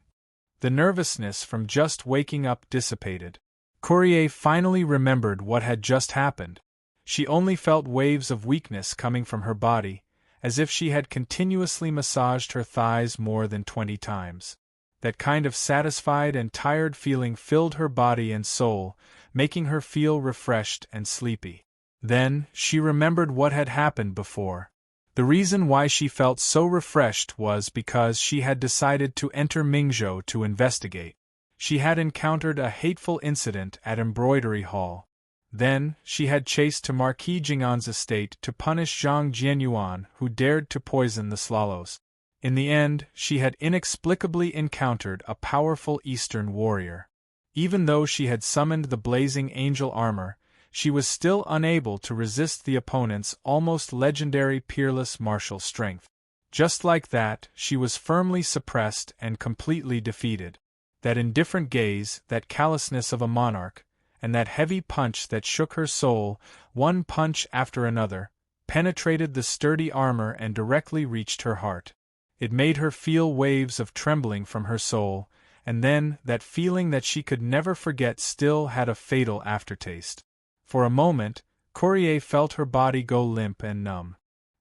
The nervousness from just waking up dissipated. Courrier finally remembered what had just happened. She only felt waves of weakness coming from her body, as if she had continuously massaged her thighs more than 20 times. That kind of satisfied and tired feeling filled her body and soul, making her feel refreshed and sleepy. Then, she remembered what had happened before. The reason why she felt so refreshed was because she had decided to enter Mingzhou to investigate. She had encountered a hateful incident at Embroidery Hall. Then, she had chased to Marquis Jing'an's estate to punish Zhang Jianyuan, who dared to poison the swallows. In the end, she had inexplicably encountered a powerful Eastern warrior. Even though she had summoned the blazing angel armor, she was still unable to resist the opponent's almost legendary peerless martial strength. Just like that, she was firmly suppressed and completely defeated. That indifferent gaze, that callousness of a monarch, and that heavy punch that shook her soul, one punch after another, penetrated the sturdy armor and directly reached her heart. It made her feel waves of trembling from her soul, and then that feeling that she could never forget still had a fatal aftertaste. For a moment, Courrier felt her body go limp and numb.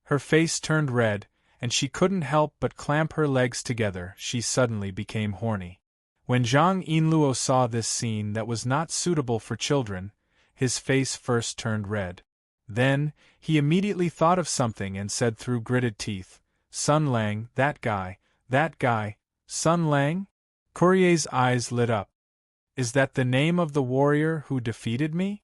Her face turned red, and she couldn't help but clamp her legs together. She suddenly became horny. When Zhang Yinluo saw this scene that was not suitable for children, his face first turned red. Then, he immediately thought of something and said through gritted teeth, Sun Lang, that guy, Sun Lang? Courrier's eyes lit up. Is that the name of the warrior who defeated me?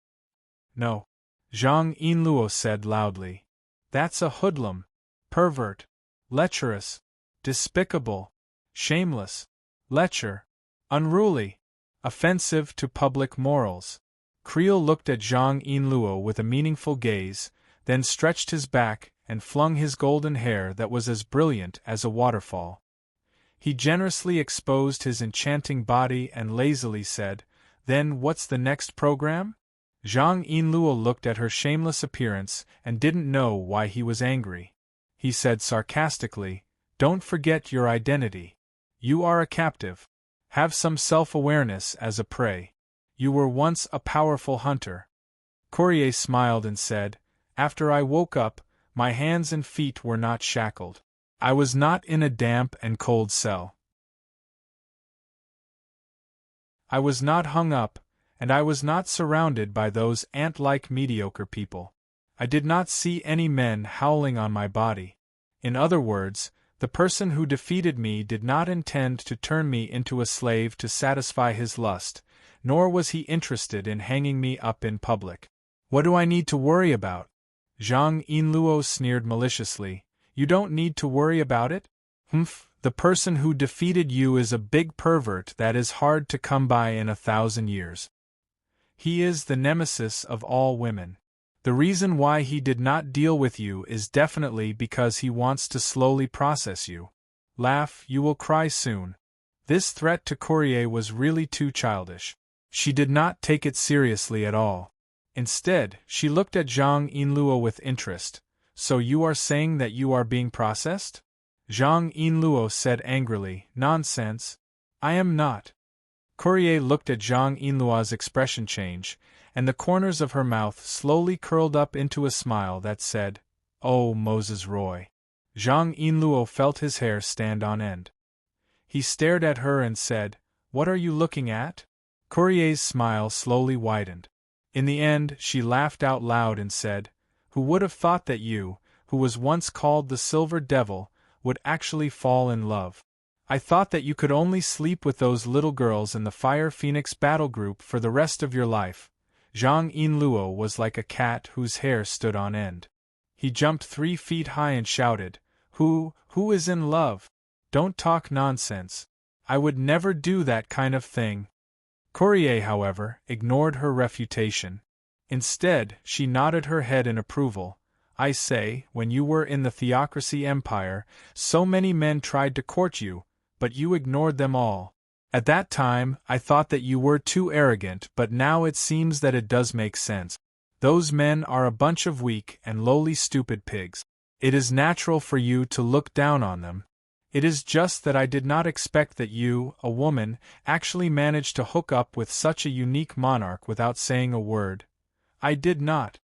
No. Zhang Yinluo said loudly. That's a hoodlum, pervert, lecherous, despicable, shameless, lecher, unruly, offensive to public morals. Creel looked at Zhang Yinluo with a meaningful gaze, then stretched his back and flung his golden hair that was as brilliant as a waterfall. He generously exposed his enchanting body and lazily said, Then what's the next program? Zhang Yinluo looked at her shameless appearance and didn't know why he was angry. He said sarcastically, Don't forget your identity. You are a captive. Have some self-awareness as a prey. You were once a powerful hunter. Courrier smiled and said, After I woke up, my hands and feet were not shackled. I was not in a damp and cold cell. I was not hung up, and I was not surrounded by those ant-like mediocre people. I did not see any men howling on my body. In other words, the person who defeated me did not intend to turn me into a slave to satisfy his lust, nor was he interested in hanging me up in public. What do I need to worry about? Zhang Yinluo sneered maliciously. You don't need to worry about it? Humph, the person who defeated you is a big pervert that is hard to come by in 1,000 years. He is the nemesis of all women. The reason why he did not deal with you is definitely because he wants to slowly process you. Laugh, you will cry soon. This threat to Courier was really too childish. She did not take it seriously at all. Instead, she looked at Zhang Yinluo with interest. So you are saying that you are being processed? Zhang Yinluo said angrily, Nonsense. I am not. Courier looked at Zhang Yinluo's expression change, and the corners of her mouth slowly curled up into a smile that said, Oh, Moses Roy. Zhang Yinluo felt his hair stand on end. He stared at her and said, What are you looking at? Courier's smile slowly widened. In the end, she laughed out loud and said, Who would have thought that you, who was once called the Silver Devil, would actually fall in love? I thought that you could only sleep with those little girls in the Fire Phoenix battle group for the rest of your life. Zhang Yinluo was like a cat whose hair stood on end. He jumped 3 feet high and shouted, Who is in love? Don't talk nonsense. I would never do that kind of thing. Courier, however, ignored her refutation. Instead, she nodded her head in approval. I say, when you were in the Theocracy Empire, so many men tried to court you, but you ignored them all. At that time, I thought that you were too arrogant, but now it seems that it does make sense. Those men are a bunch of weak and lowly stupid pigs. It is natural for you to look down on them. It is just that I did not expect that you, a woman, actually managed to hook up with such a unique monarch without saying a word. I did not.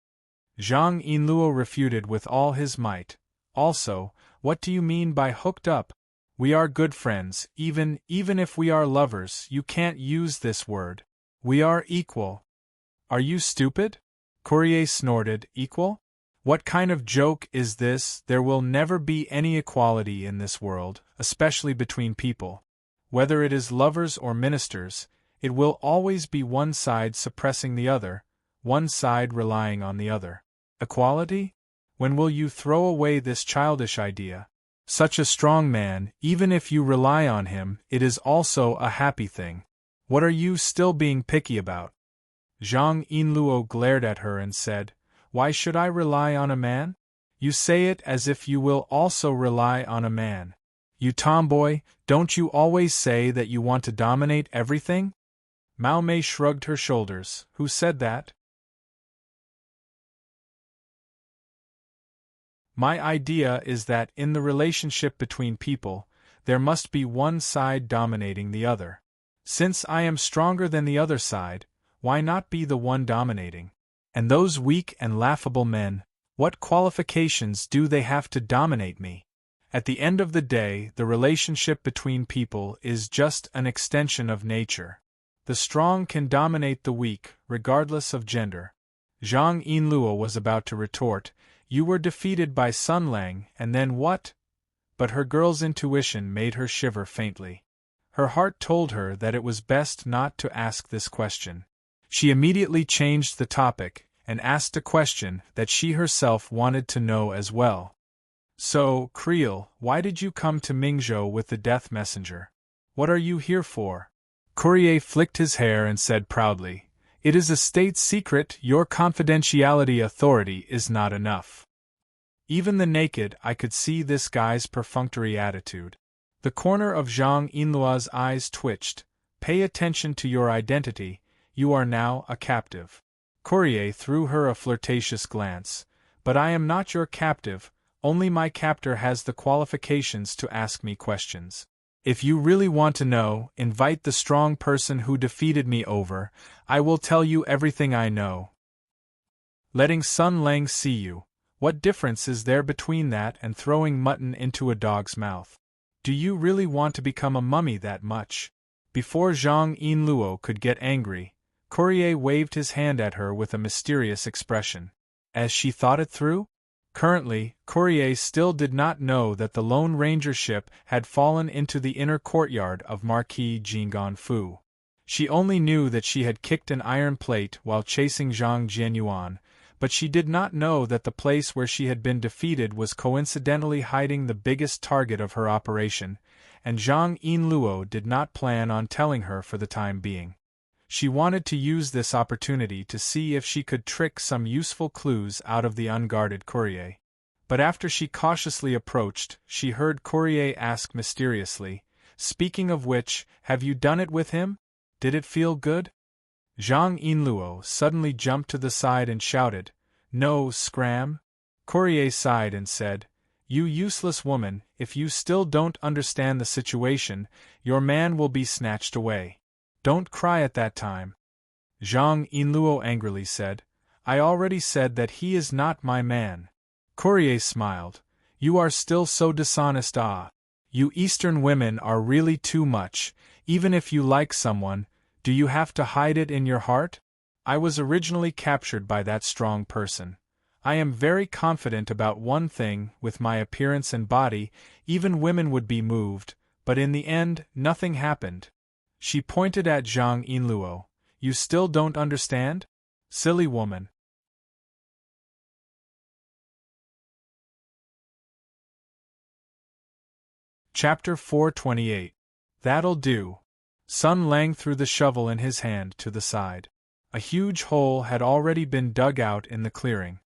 Zhang Yinluo refuted with all his might. Also, what do you mean by hooked up? We are good friends, even if we are lovers, you can't use this word. We are equal. Are you stupid? Courier snorted, Equal? What kind of joke is this? There will never be any equality in this world, especially between people. Whether it is lovers or ministers, it will always be one side suppressing the other, one side relying on the other. Equality? When will you throw away this childish idea? Such a strong man, even if you rely on him, it is also a happy thing. What are you still being picky about? Zhang Yinluo glared at her and said, Why should I rely on a man? You say it as if you will also rely on a man. You tomboy, don't you always say that you want to dominate everything? Mao Mei shrugged her shoulders. Who said that? My idea is that in the relationship between people, there must be one side dominating the other. Since I am stronger than the other side, why not be the one dominating? And those weak and laughable men, what qualifications do they have to dominate me? At the end of the day, the relationship between people is just an extension of nature. The strong can dominate the weak, regardless of gender. Zhang Yinluo was about to retort, You were defeated by Sun Lang, and then what? But her girl's intuition made her shiver faintly. Her heart told her that it was best not to ask this question. She immediately changed the topic, and asked a question that she herself wanted to know as well. So, Creel, why did you come to Mingzhou with the death messenger? What are you here for? Courier flicked his hair and said proudly, It is a state secret, your confidentiality authority is not enough. Even the naked I could see this guy's perfunctory attitude. The corner of Zhang Yinluo's eyes twitched. Pay attention to your identity, you are now a captive. Courier threw her a flirtatious glance. But I am not your captive, only my captor has the qualifications to ask me questions. If you really want to know, invite the strong person who defeated me over, I will tell you everything I know. Letting Sun Lang see you, what difference is there between that and throwing mutton into a dog's mouth? Do you really want to become a mummy that much? Before Zhang Yinluo could get angry, Courier waved his hand at her with a mysterious expression. As she thought it through? Currently, Courier still did not know that the Lone Ranger ship had fallen into the inner courtyard of Marquis Jingon Fu. She only knew that she had kicked an iron plate while chasing Zhang Jianyuan, but she did not know that the place where she had been defeated was coincidentally hiding the biggest target of her operation, and Zhang Yinluo did not plan on telling her for the time being. She wanted to use this opportunity to see if she could trick some useful clues out of the unguarded Courier. But after she cautiously approached, she heard Courier ask mysteriously, "Speaking of which, have you done it with him? Did it feel good?" Zhang Yinluo suddenly jumped to the side and shouted, "No, scram!" Courier sighed and said, "You useless woman, if you still don't understand the situation, your man will be snatched away. Don't cry at that time." Zhang Yinluo angrily said, "I already said that he is not my man." Courier smiled, "You are still so dishonest. You Eastern women are really too much. Even if you like someone, do you have to hide it in your heart? I was originally captured by that strong person. I am very confident about one thing, with my appearance and body, even women would be moved, but in the end, nothing happened." She pointed at Zhang Yinluo. "You still don't understand? Silly woman." Chapter 428. That'll do. Sun Lang threw the shovel in his hand to the side. A huge hole had already been dug out in the clearing.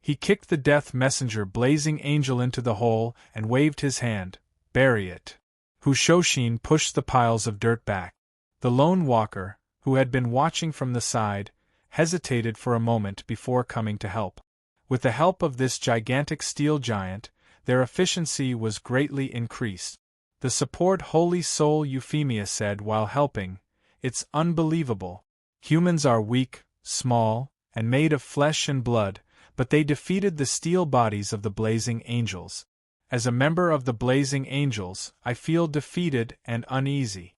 He kicked the death messenger Blazing Angel into the hole and waved his hand, "Bury it." Hu Shoshin pushed the piles of dirt back. The lone walker, who had been watching from the side, hesitated for a moment before coming to help. With the help of this gigantic steel giant, their efficiency was greatly increased. The support Holy Soul Euphemia said while helping, "It's unbelievable. Humans are weak, small, and made of flesh and blood, but they defeated the steel bodies of the Blazing Angels. As a member of the Blazing Angels, I feel defeated and uneasy."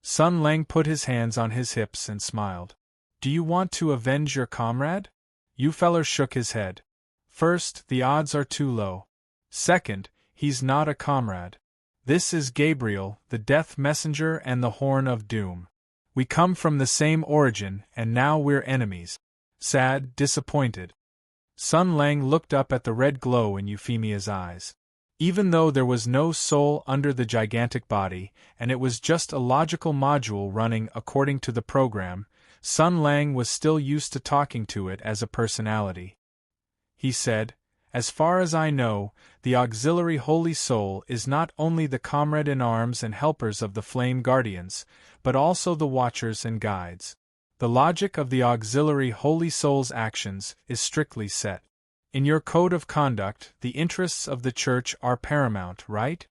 Sun Lang put his hands on his hips and smiled. "Do you want to avenge your comrade?" Eufeller shook his head. "First, the odds are too low. Second, he's not a comrade. This is Gabriel, the Death Messenger and the Horn of Doom. We come from the same origin, and now we're enemies." Sad, disappointed. Sun Lang looked up at the red glow in Euphemia's eyes. Even though there was no soul under the gigantic body, and it was just a logical module running according to the program, Sun Lang was still used to talking to it as a personality. He said, "As far as I know, the auxiliary Holy Soul is not only the comrade-in-arms and helpers of the Flame Guardians, but also the watchers and guides. The logic of the auxiliary Holy Soul's actions is strictly set. In your code of conduct, the interests of the Church are paramount, right?"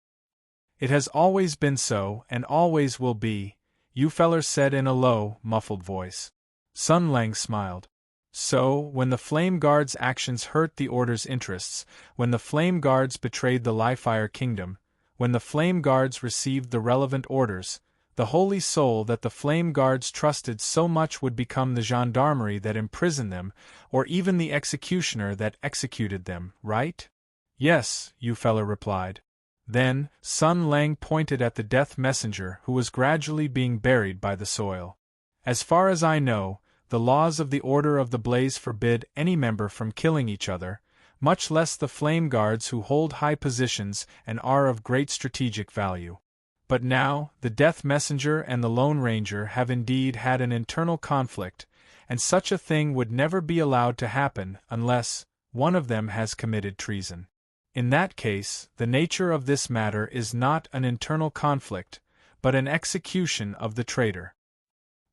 "It has always been so, and always will be," Eufeller said in a low, muffled voice. Sun Lang smiled. "So, when the Flame Guard's actions hurt the Order's interests, when the Flame Guards betrayed the Liefire Kingdom, when the Flame Guards received the relevant orders, the Holy Soul that the Flame Guards trusted so much would become the gendarmerie that imprisoned them, or even the executioner that executed them, right?" "Yes," Eufeller replied. Then, Sun Lang pointed at the death messenger who was gradually being buried by the soil. "As far as I know, the laws of the Order of the Blaze forbid any member from killing each other, much less the Flame Guards who hold high positions and are of great strategic value. But now, the Death Messenger and the Lone Ranger have indeed had an internal conflict, and such a thing would never be allowed to happen unless one of them has committed treason. In that case, the nature of this matter is not an internal conflict, but an execution of the traitor."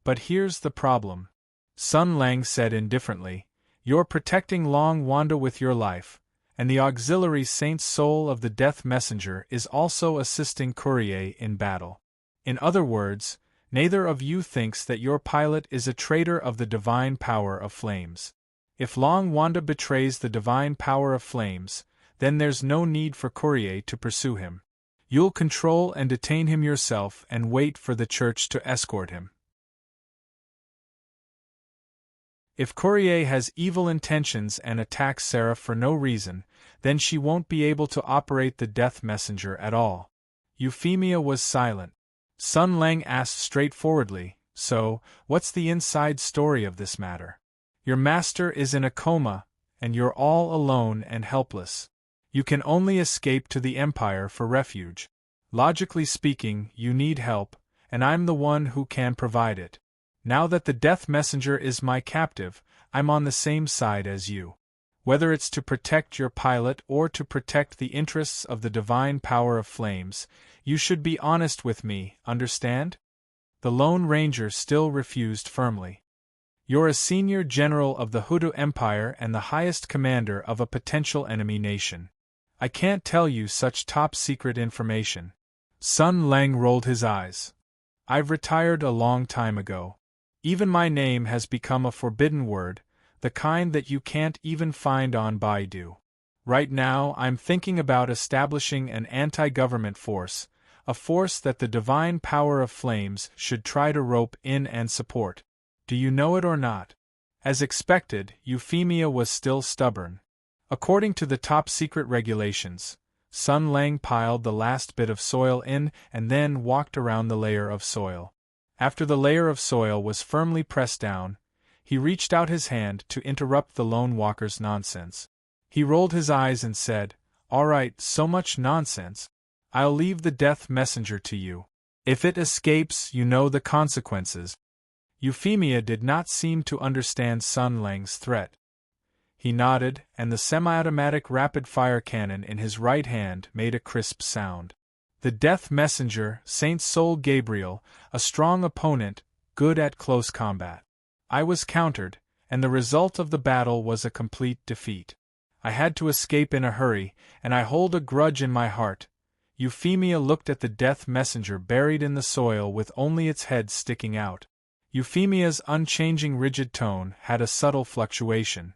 "But here's the problem," Sun Lang said indifferently. "You're protecting Long Wanda with your life, and the auxiliary Saint Soul of the Death Messenger is also assisting Courier in battle. In other words, neither of you thinks that your pilot is a traitor of the divine power of flames. If Long Wanda betrays the divine power of flames, then there's no need for Courier to pursue him. You'll control and detain him yourself and wait for the Church to escort him." If Courier has evil intentions and attacks Sarah for no reason, then she won't be able to operate the death messenger at all. Euphemia was silent. Sun Lang asked straightforwardly, "So, what's the inside story of this matter? Your master is in a coma, and you're all alone and helpless. You can only escape to the Empire for refuge. Logically speaking, you need help, and I'm the one who can provide it. Now that the death messenger is my captive, I'm on the same side as you. Whether it's to protect your pilot or to protect the interests of the divine power of flames, you should be honest with me, understand?" The Lone Ranger still refused firmly. "You're a senior general of the Hudu Empire and the highest commander of a potential enemy nation. I can't tell you such top-secret information." Sun Lang rolled his eyes. "I've retired a long time ago. Even my name has become a forbidden word, the kind that you can't even find on Baidu. Right now, I'm thinking about establishing an anti-government force, a force that the divine power of flames should try to rope in and support. Do you know it or not?" As expected, Euphemia was still stubborn. According to the top-secret regulations, Sun Lang piled the last bit of soil in and then walked around the layer of soil. After the layer of soil was firmly pressed down, he reached out his hand to interrupt the lone walker's nonsense. He rolled his eyes and said, "All right, so much nonsense. I'll leave the death messenger to you. If it escapes, you know the consequences." Euphemia did not seem to understand Sun Lang's threat. He nodded, and the semi-automatic rapid-fire cannon in his right hand made a crisp sound. The death messenger, Saint Soul Gabriel, a strong opponent, good at close combat. I was countered, and the result of the battle was a complete defeat. I had to escape in a hurry, and I hold a grudge in my heart. Euphemia looked at the death messenger buried in the soil with only its head sticking out. Euphemia's unchanging rigid tone had a subtle fluctuation.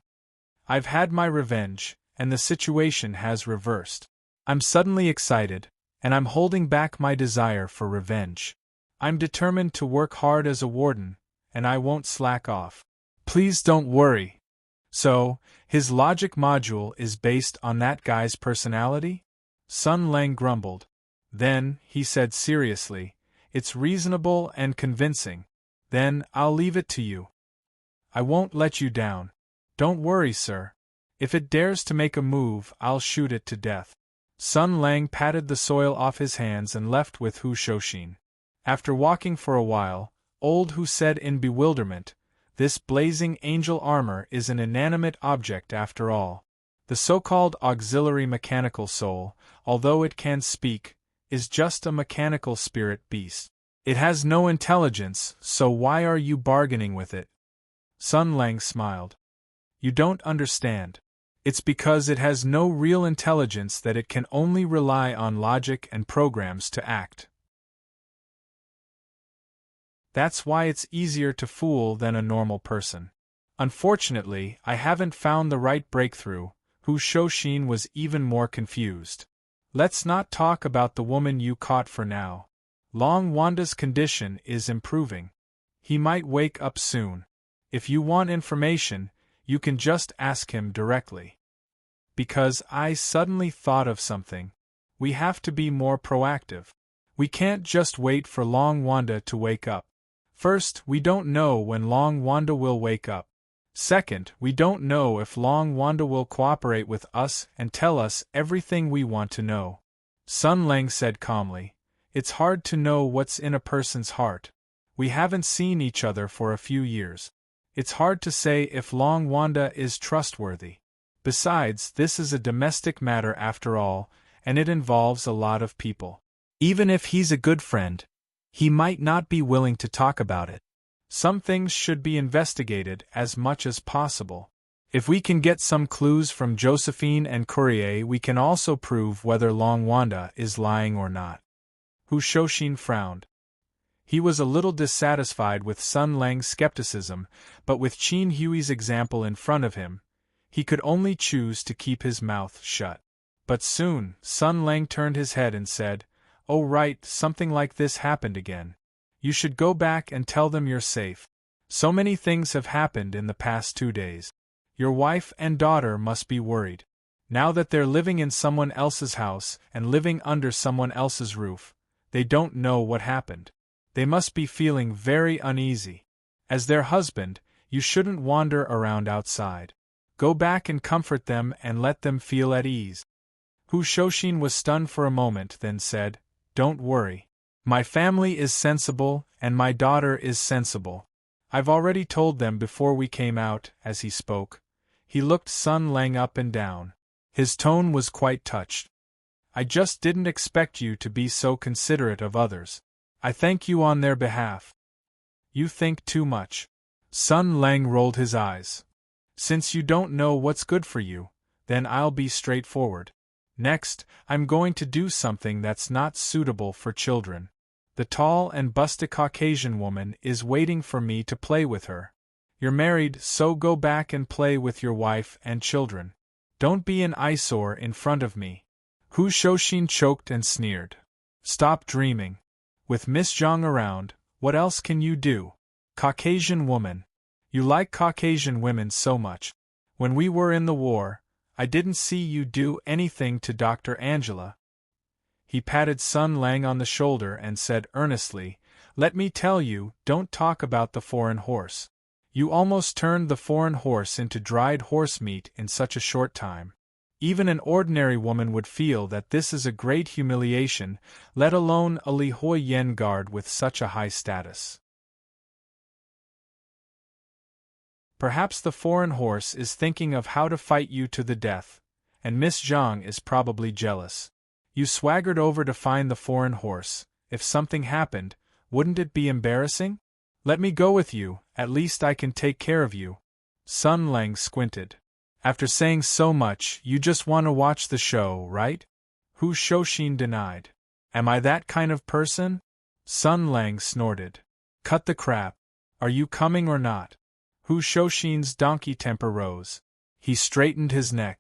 "I've had my revenge, and the situation has reversed. I'm suddenly excited, and I'm holding back my desire for revenge. I'm determined to work hard as a warden, and I won't slack off. Please don't worry." "So, his logic module is based on that guy's personality?" Sun Lang grumbled. "Then," he said seriously, "it's reasonable and convincing. Then, I'll leave it to you. I won't let you down. Don't worry, sir. If it dares to make a move, I'll shoot it to death." Sun Lang patted the soil off his hands and left with Hu Shoshin. After walking for a while, old Hu said in bewilderment, "This blazing angel armor is an inanimate object after all. The so-called auxiliary mechanical soul, although it can speak, is just a mechanical spirit beast. It has no intelligence, so why are you bargaining with it?" Sun Lang smiled. "You don't understand. It's because it has no real intelligence that it can only rely on logic and programs to act. That's why it's easier to fool than a normal person. Unfortunately, I haven't found the right breakthrough." Hu Shoshin was even more confused. "Let's not talk about the woman you caught for now. Long Wanda's condition is improving. He might wake up soon. If you want information, you can just ask him directly." "Because I suddenly thought of something. We have to be more proactive. We can't just wait for Long Wanda to wake up. First, we don't know when Long Wanda will wake up. Second, we don't know if Long Wanda will cooperate with us and tell us everything we want to know." Sun Lang said calmly, "It's hard to know what's in a person's heart. We haven't seen each other for a few years. It's hard to say if Long Wanda is trustworthy. Besides, this is a domestic matter after all, and it involves a lot of people. Even if he's a good friend, he might not be willing to talk about it. Some things should be investigated as much as possible. If we can get some clues from Josephine and Courier, we can also prove whether Long Wanda is lying or not." Hu Shoshin frowned. He was a little dissatisfied with Sun Lang's skepticism, but with Qin Hui's example in front of him, he could only choose to keep his mouth shut. But soon, Sun Lang turned his head and said, "Oh right, something like this happened again. You should go back and tell them you're safe. So many things have happened in the past 2 days. Your wife and daughter must be worried. Now that they're living in someone else's house and living under someone else's roof, they don't know what happened. They must be feeling very uneasy. As their husband, you shouldn't wander around outside. Go back and comfort them and let them feel at ease. Hu Shoshin was stunned for a moment, then said, "Don't worry. My family is sensible, and my daughter is sensible. I've already told them before we came out." As he spoke, he looked Sun Lang up and down. His tone was quite touched. "I just didn't expect you to be so considerate of others. I thank you on their behalf." "You think too much." Sun Lang rolled his eyes. "Since you don't know what's good for you, then I'll be straightforward. Next, I'm going to do something that's not suitable for children. The tall and busty Caucasian woman is waiting for me to play with her. You're married, so go back and play with your wife and children. Don't be an eyesore in front of me." Hu Shoshin choked and sneered. "Stop dreaming. With Miss Zhang around, what else can you do? Caucasian woman. You like Caucasian women so much. When we were in the war, I didn't see you do anything to Dr. Angela." He patted Sun Lang on the shoulder and said earnestly, "Let me tell you, don't talk about the foreign horse. You almost turned the foreign horse into dried horse meat in such a short time. Even an ordinary woman would feel that this is a great humiliation, let alone a Li Hoi Yen guard with such a high status. Perhaps the foreign horse is thinking of how to fight you to the death, and Miss Zhang is probably jealous. You swaggered over to find the foreign horse. If something happened, wouldn't it be embarrassing? Let me go with you, at least I can take care of you." Sun Lang squinted. "After saying so much, you just want to watch the show, right?" Hu Shoshin denied. "Am I that kind of person?" Sun Lang snorted. "Cut the crap. Are you coming or not?" Hu Shoshin's donkey temper rose. He straightened his neck.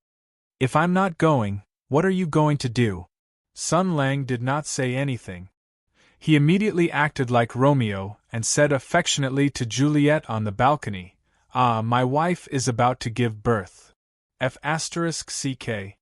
"If I'm not going, what are you going to do?" Sun Lang did not say anything. He immediately acted like Romeo and said affectionately to Juliet on the balcony, "Ah, my wife is about to give birth. F***ck."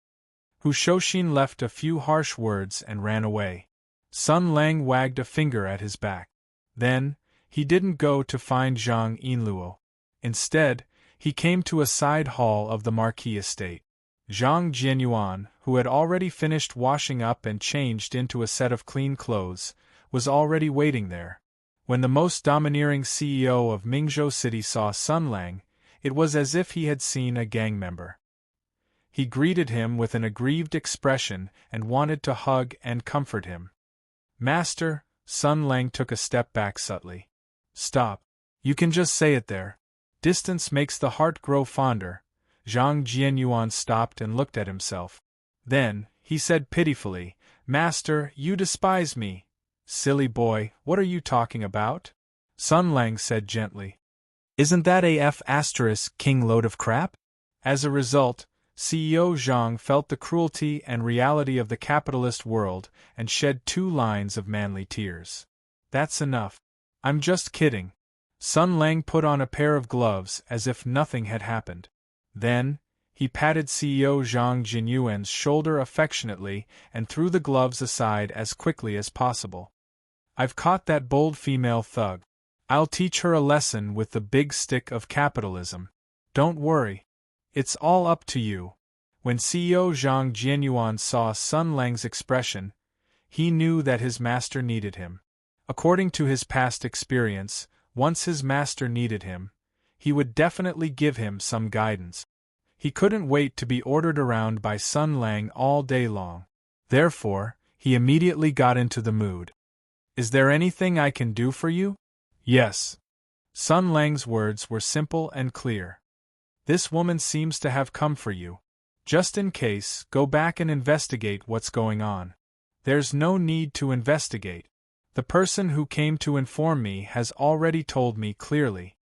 Hu Shoshin left a few harsh words and ran away. Sun Lang wagged a finger at his back. Then, he didn't go to find Zhang Yinluo. Instead, he came to a side hall of the Marquis estate. Zhang Jianyuan, who had already finished washing up and changed into a set of clean clothes, was already waiting there. When the most domineering CEO of Mingzhou City saw Sun Lang, it was as if he had seen a gang member. He greeted him with an aggrieved expression and wanted to hug and comfort him. "Master," Sun Lang took a step back subtly. "Stop. You can just say it there. Distance makes the heart grow fonder." Zhang Jianyuan stopped and looked at himself. Then, he said pitifully, "Master, you despise me." "Silly boy, what are you talking about?" Sun Lang said gently. "Isn't that a king load of crap?" As a result, CEO Zhang felt the cruelty and reality of the capitalist world and shed 2 lines of manly tears. "That's enough. I'm just kidding." Sun Lang put on a pair of gloves as if nothing had happened. Then, he patted CEO Zhang Jinyuan's shoulder affectionately and threw the gloves aside as quickly as possible. "I've caught that bold female thug. I'll teach her a lesson with the big stick of capitalism. Don't worry. It's all up to you." When CEO Zhang Jianyuan saw Sun Lang's expression, he knew that his master needed him. According to his past experience, once his master needed him, he would definitely give him some guidance. He couldn't wait to be ordered around by Sun Lang all day long. Therefore, he immediately got into the mood. "Is there anything I can do for you?" "Yes." Sun Lang's words were simple and clear. "This woman seems to have come for you. Just in case, go back and investigate what's going on." "There's no need to investigate. The person who came to inform me has already told me clearly."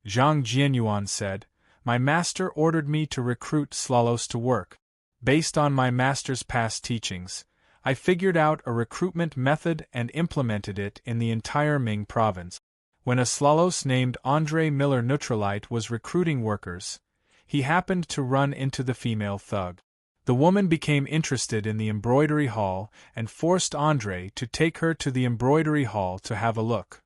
Zhang Jianyuan said, "My master ordered me to recruit Slalos to work. Based on my master's past teachings, I figured out a recruitment method and implemented it in the entire Ming province. When a Slalos named André Miller Neutralite was recruiting workers, he happened to run into the female thug. The woman became interested in the embroidery hall and forced André to take her to the embroidery hall to have a look.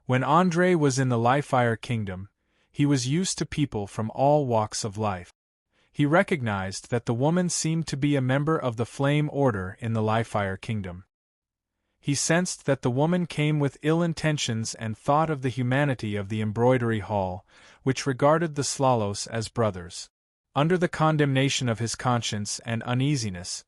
When André was in the Livefire Kingdom, he was used to people from all walks of life. He recognized that the woman seemed to be a member of the Flame Order in the Livefire Kingdom. He sensed that the woman came with ill intentions and thought of the humanity of the embroidery hall, which regarded the Slalos as brothers. Under the condemnation of his conscience and uneasiness,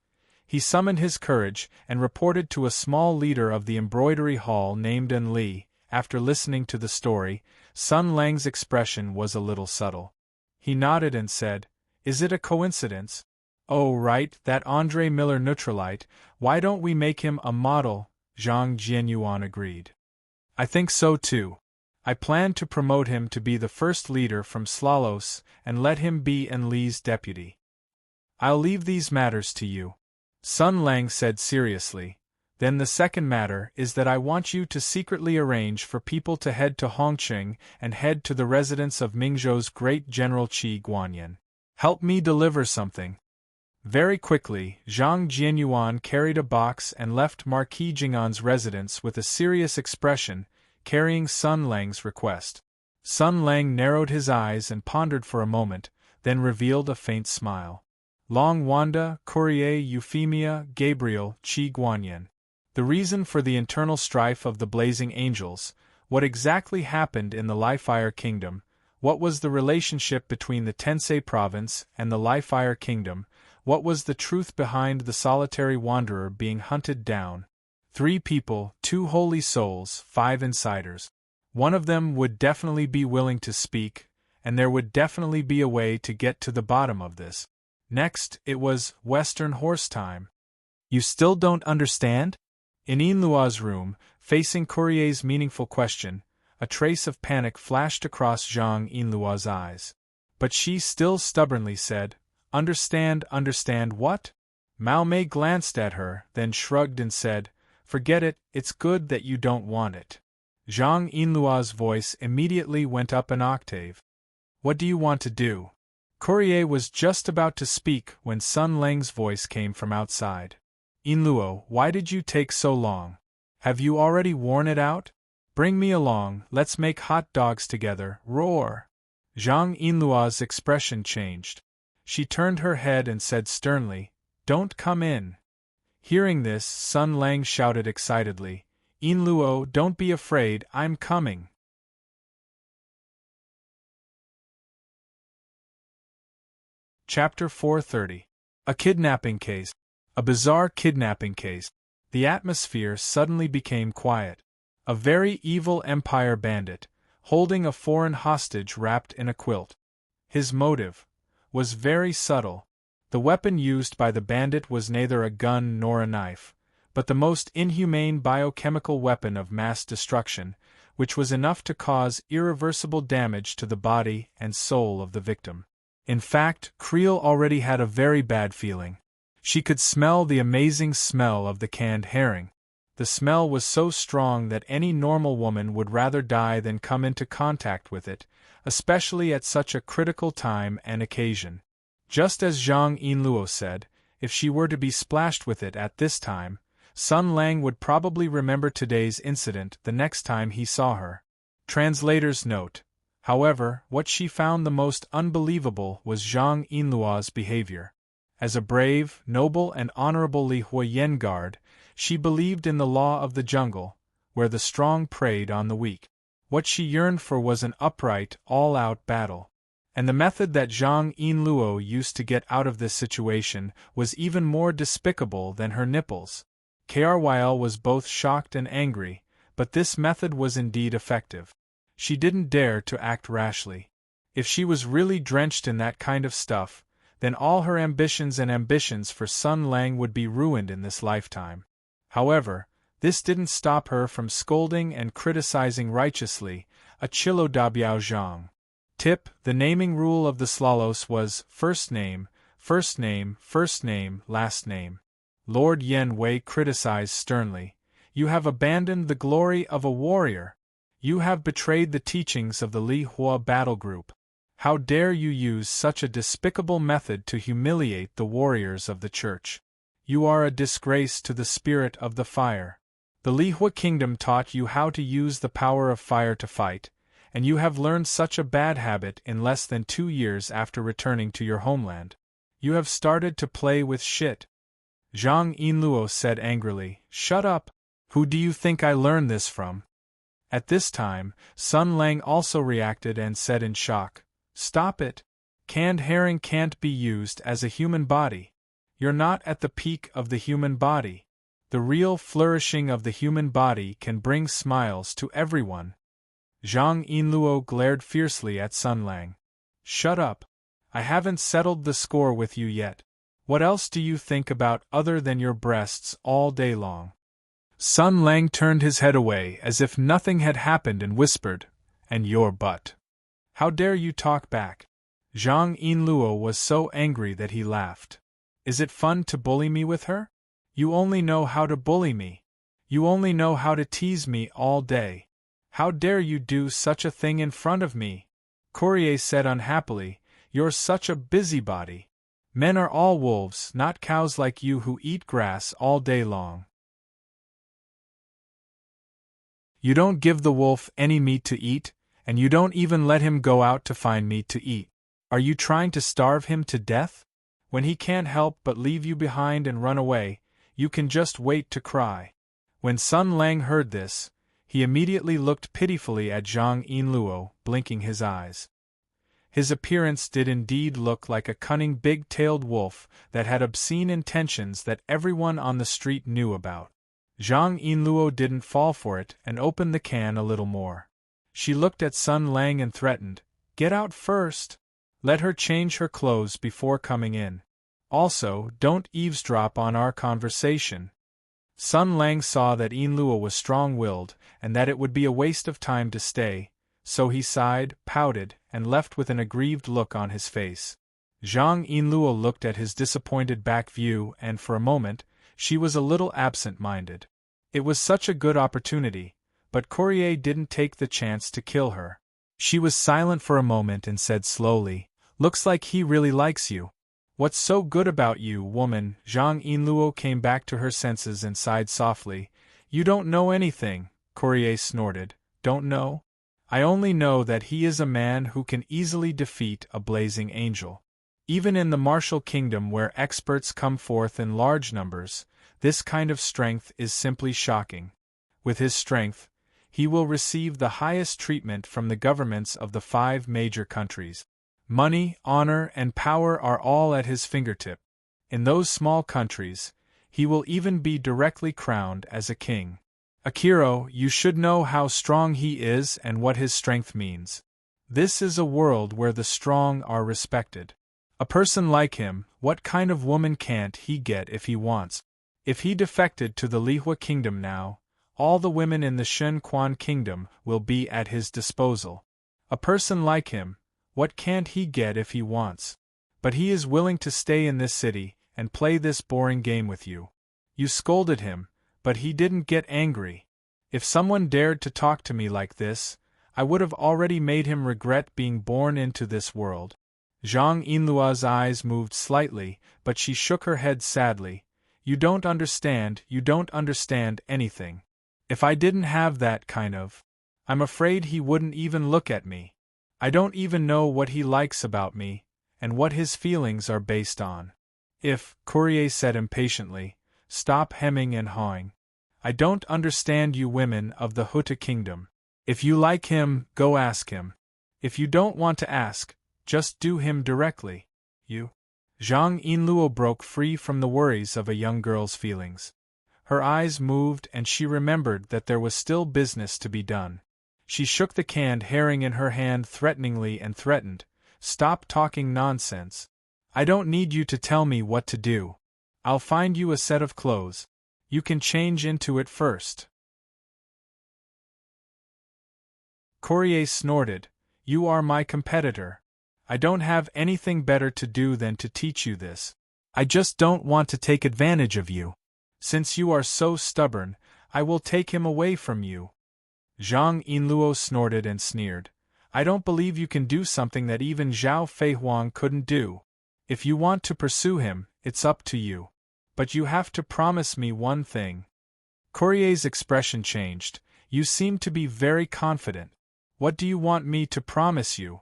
he summoned his courage and reported to a small leader of the embroidery hall named Li. After listening to the story, Sun Lang's expression was a little subtle. He nodded and said, "Is it a coincidence? Oh right, that André Miller Neutralite, why don't we make him a model?" Zhang Jianyuan agreed. "I think so too. I plan to promote him to be the first leader from Slalos and let him be Li's deputy. I'll leave these matters to you," Sun Lang said seriously. "Then the second matter is that I want you to secretly arrange for people to head to Hongqing and head to the residence of Mingzhou's great General Qi Guanyin. Help me deliver something." Very quickly, Zhang Jianyuan carried a box and left Marquis Jing'an's residence with a serious expression, carrying Sun Lang's request. Sun Lang narrowed his eyes and pondered for a moment, then revealed a faint smile. Long Wanda, Courier Euphemia, Gabriel, Qi Guanyin. The reason for the internal strife of the Blazing Angels, what exactly happened in the Livefire Kingdom, what was the relationship between the Tensei Province and the Livefire Kingdom, what was the truth behind the solitary wanderer being hunted down. 3 people, 2 holy souls, 5 insiders. One of them would definitely be willing to speak, and there would definitely be a way to get to the bottom of this. Next, it was Western Horse time. "You still don't understand?" In Yinluo's room, facing Courier's meaningful question, a trace of panic flashed across Zhang Yinluo's eyes. But she still stubbornly said, "Understand what?" Mao Mei glanced at her, then shrugged and said, "Forget it, it's good that you don't want it." Zhang Yinluo's voice immediately went up an octave. "What do you want to do?" Courier was just about to speak when Sun Lang's voice came from outside. "Yinluo, why did you take so long? Have you already worn it out? Bring me along, let's make hot dogs together, roar!" Zhang Yinluo's expression changed. She turned her head and said sternly, "Don't come in." Hearing this, Sun Lang shouted excitedly, "Yinluo, don't be afraid, I'm coming." Chapter 430. A Kidnapping Case. A bizarre kidnapping case. The atmosphere suddenly became quiet. A very evil Empire bandit, holding a foreign hostage wrapped in a quilt. His motive was very subtle. The weapon used by the bandit was neither a gun nor a knife, but the most inhumane biochemical weapon of mass destruction, which was enough to cause irreversible damage to the body and soul of the victim. In fact, Creel already had a very bad feeling. She could smell the amazing smell of the canned herring. The smell was so strong that any normal woman would rather die than come into contact with it, especially at such a critical time and occasion. Just as Zhang Yinluo said, if she were to be splashed with it at this time, Sun Lang would probably remember today's incident the next time he saw her. Translator's note. However, what she found the most unbelievable was Zhang Yinluo's behavior. As a brave, noble and honorable Li Huoyen guard, she believed in the law of the jungle, where the strong preyed on the weak. What she yearned for was an upright, all-out battle. And the method that Zhang Yinluo used to get out of this situation was even more despicable than her nipples. Kryl was both shocked and angry, but this method was indeed effective. She didn't dare to act rashly. If she was really drenched in that kind of stuff, then all her ambitions for Sun Lang would be ruined in this lifetime. However, this didn't stop her from scolding and criticizing righteously a Chilo Dabiao Zhang. Tip: the naming rule of the Slalos was first name, last name. Lord Yen Wei criticized sternly, You have abandoned the glory of a warrior. You have betrayed the teachings of the Li Hua battle group. How dare you use such a despicable method to humiliate the warriors of the church? You are a disgrace to the spirit of the fire. The Li Hua kingdom taught you how to use the power of fire to fight, and you have learned such a bad habit in less than 2 years after returning to your homeland. You have started to play with shit. Zhang Yinluo said angrily, "Shut up! Who do you think I learned this from?" At this time, Sun Lang also reacted and said in shock, "Stop it! Canned herring can't be used as a human body. You're not at the peak of the human body. The real flourishing of the human body can bring smiles to everyone." Zhang Yinluo glared fiercely at Sun Lang. "Shut up! I haven't settled the score with you yet. What else do you think about other than your breasts all day long?" Sun Lang turned his head away as if nothing had happened and whispered, "And your butt. How dare you talk back?" Zhang Yinluo was so angry that he laughed. "Is it fun to bully me with her? You only know how to bully me. You only know how to tease me all day. How dare you do such a thing in front of me?" Courier said unhappily, "You're such a busybody. Men are all wolves, not cows like you who eat grass all day long. You don't give the wolf any meat to eat, and you don't even let him go out to find meat to eat. Are you trying to starve him to death? When he can't help but leave you behind and run away, you can just wait to cry." When Sun Lang heard this, he immediately looked pitifully at Zhang Yinluo, blinking his eyes. His appearance did indeed look like a cunning big-tailed wolf that had obscene intentions that everyone on the street knew about. Zhang Yinluo didn't fall for it and opened the can a little more. She looked at Sun Lang and threatened, "Get out first. Let her change her clothes before coming in. Also, don't eavesdrop on our conversation." Sun Lang saw that Yinluo was strong-willed and that it would be a waste of time to stay, so he sighed, pouted, and left with an aggrieved look on his face. Zhang Yinluo looked at his disappointed back view and for a moment, she was a little absent-minded. It was such a good opportunity, but Courier didn't take the chance to kill her. She was silent for a moment and said slowly, "Looks like he really likes you. What's so good about you, woman?" Zhang Yinluo came back to her senses and sighed softly. "You don't know anything," Courier snorted. "Don't know? I only know that he is a man who can easily defeat a blazing angel. Even in the martial kingdom where experts come forth in large numbers, this kind of strength is simply shocking. With his strength, he will receive the highest treatment from the governments of the 5 major countries. Money, honor, and power are all at his fingertip. In those small countries, he will even be directly crowned as a king. Akiro, you should know how strong he is and what his strength means. This is a world where the strong are respected. A person like him, what kind of woman can't he get if he wants? If he defected to the Lihua kingdom now, all the women in the Shen Quan kingdom will be at his disposal. A person like him, what can't he get if he wants? But he is willing to stay in this city and play this boring game with you. You scolded him, but he didn't get angry. If someone dared to talk to me like this, I would have already made him regret being born into this world." Zhang Yinluo's eyes moved slightly, but she shook her head sadly. You don't understand anything. If I didn't have that kind of... I'm afraid he wouldn't even look at me. I don't even know what he likes about me, and what his feelings are based on. If, Courier said impatiently, stop hemming and hawing. I don't understand you women of the Huta kingdom. If you like him, go ask him. If you don't want to ask, just do him directly. You. Zhang Yinluo broke free from the worries of a young girl's feelings. Her eyes moved and she remembered that there was still business to be done. She shook the canned herring in her hand threateningly and threatened, "Stop talking nonsense. I don't need you to tell me what to do. I'll find you a set of clothes. You can change into it first." Courier snorted, "You are my competitor. I don't have anything better to do than to teach you this. I just don't want to take advantage of you. Since you are so stubborn, I will take him away from you. Zhang Yinluo snorted and sneered. I don't believe you can do something that even Zhao Feihuang couldn't do. If you want to pursue him, it's up to you. But you have to promise me one thing. Courier's expression changed. You seem to be very confident. What do you want me to promise you?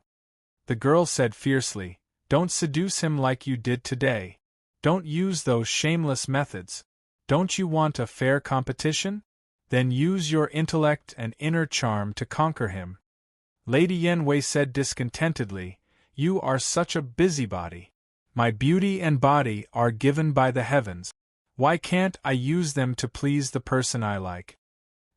The girl said fiercely, don't seduce him like you did today. Don't use those shameless methods. Don't you want a fair competition? Then use your intellect and inner charm to conquer him. Lady Yanwei said discontentedly, you are such a busybody. My beauty and body are given by the heavens. Why can't I use them to please the person I like?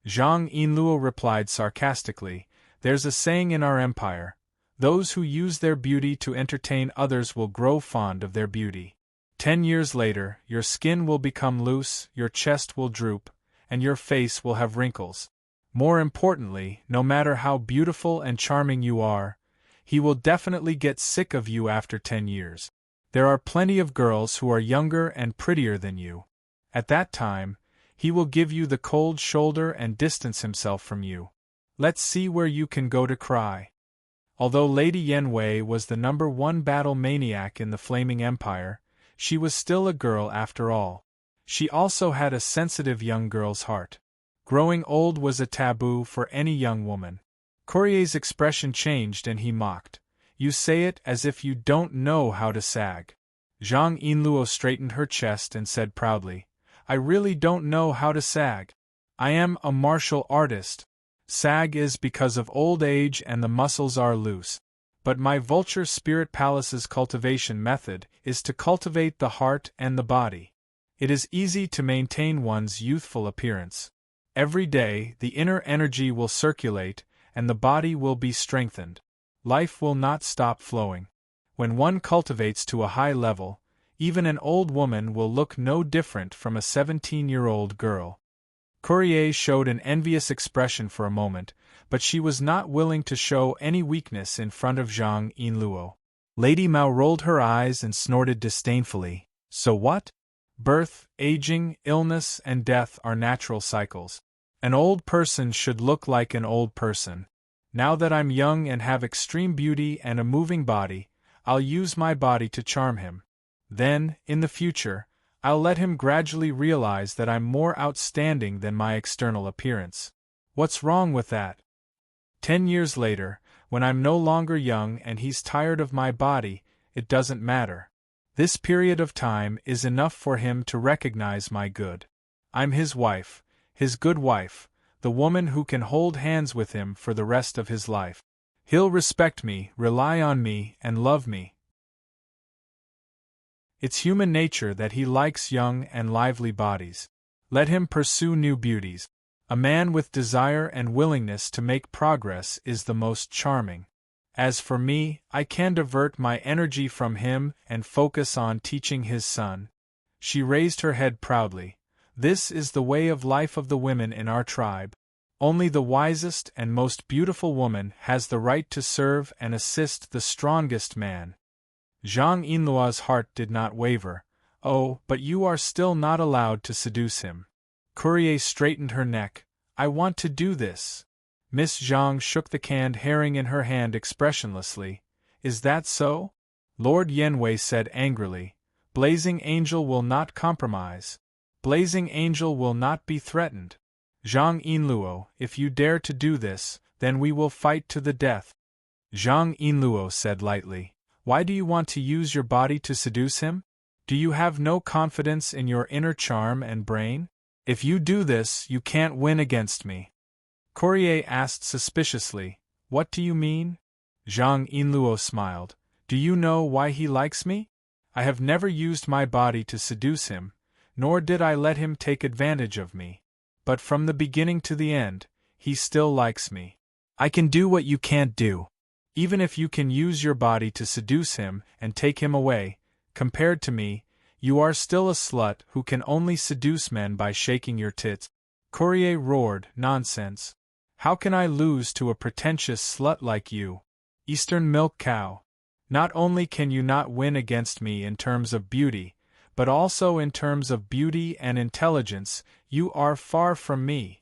Zhang Yinluo replied sarcastically, there's a saying in our empire, those who use their beauty to entertain others will grow fond of their beauty. 10 years later, your skin will become loose, your chest will droop, and your face will have wrinkles. More importantly, no matter how beautiful and charming you are, he will definitely get sick of you after 10 years. There are plenty of girls who are younger and prettier than you. At that time, he will give you the cold shoulder and distance himself from you. Let's see where you can go to cry. Although Lady Yanwei was the #1 battle maniac in the Flaming Empire, she was still a girl after all. She also had a sensitive young girl's heart. Growing old was a taboo for any young woman. Courier's expression changed and he mocked. You say it as if you don't know how to sag. Zhang Yinluo straightened her chest and said proudly, I really don't know how to sag. I am a martial artist. Sag is because of old age and the muscles are loose. But my Vulture Spirit Palace's cultivation method is to cultivate the heart and the body. It is easy to maintain one's youthful appearance. Every day, the inner energy will circulate, and the body will be strengthened. Life will not stop flowing. When one cultivates to a high level, even an old woman will look no different from a 17-year-old girl. Courier showed an envious expression for a moment, but she was not willing to show any weakness in front of Zhang Yinluo. Lady Mao rolled her eyes and snorted disdainfully. So what? Birth, aging, illness, and death are natural cycles. An old person should look like an old person. Now that I'm young and have extreme beauty and a moving body, I'll use my body to charm him. Then, in the future, I'll let him gradually realize that I'm more outstanding than my external appearance. What's wrong with that? 10 years later, when I'm no longer young and he's tired of my body, it doesn't matter. This period of time is enough for him to recognize my good. I'm his wife, his good wife, the woman who can hold hands with him for the rest of his life. He'll respect me, rely on me, and love me. It's human nature that he likes young and lively bodies. Let him pursue new beauties. A man with desire and willingness to make progress is the most charming. As for me, I can divert my energy from him and focus on teaching his son. She raised her head proudly. This is the way of life of the women in our tribe. Only the wisest and most beautiful woman has the right to serve and assist the strongest man. Zhang Yinluo's heart did not waver. Oh, but you are still not allowed to seduce him. Courier straightened her neck. I want to do this. Miss Zhang shook the canned herring in her hand expressionlessly. Is that so? Lord Yanwei said angrily. Blazing Angel will not compromise. Blazing Angel will not be threatened. Zhang Yinluo, if you dare to do this, then we will fight to the death. Zhang Yinluo said lightly. Why do you want to use your body to seduce him? Do you have no confidence in your inner charm and brain? If you do this, you can't win against me. Courier asked suspiciously, What do you mean? Zhang Yinluo smiled. Do you know why he likes me? I have never used my body to seduce him, nor did I let him take advantage of me. But from the beginning to the end, he still likes me. I can do what you can't do. Even if you can use your body to seduce him and take him away, compared to me, you are still a slut who can only seduce men by shaking your tits. Courier roared, Nonsense. How can I lose to a pretentious slut like you? Eastern milk cow. Not only can you not win against me in terms of beauty, but also in terms of beauty and intelligence, you are far from me."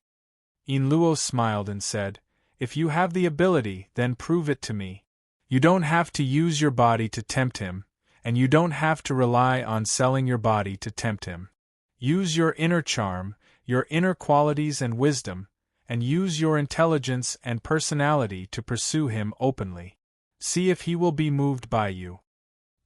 Inluo smiled and said, "If you have the ability, then prove it to me. You don't have to use your body to tempt him, and you don't have to rely on selling your body to tempt him. Use your inner charm, your inner qualities and wisdom, and use your intelligence and personality to pursue him openly. See if he will be moved by you."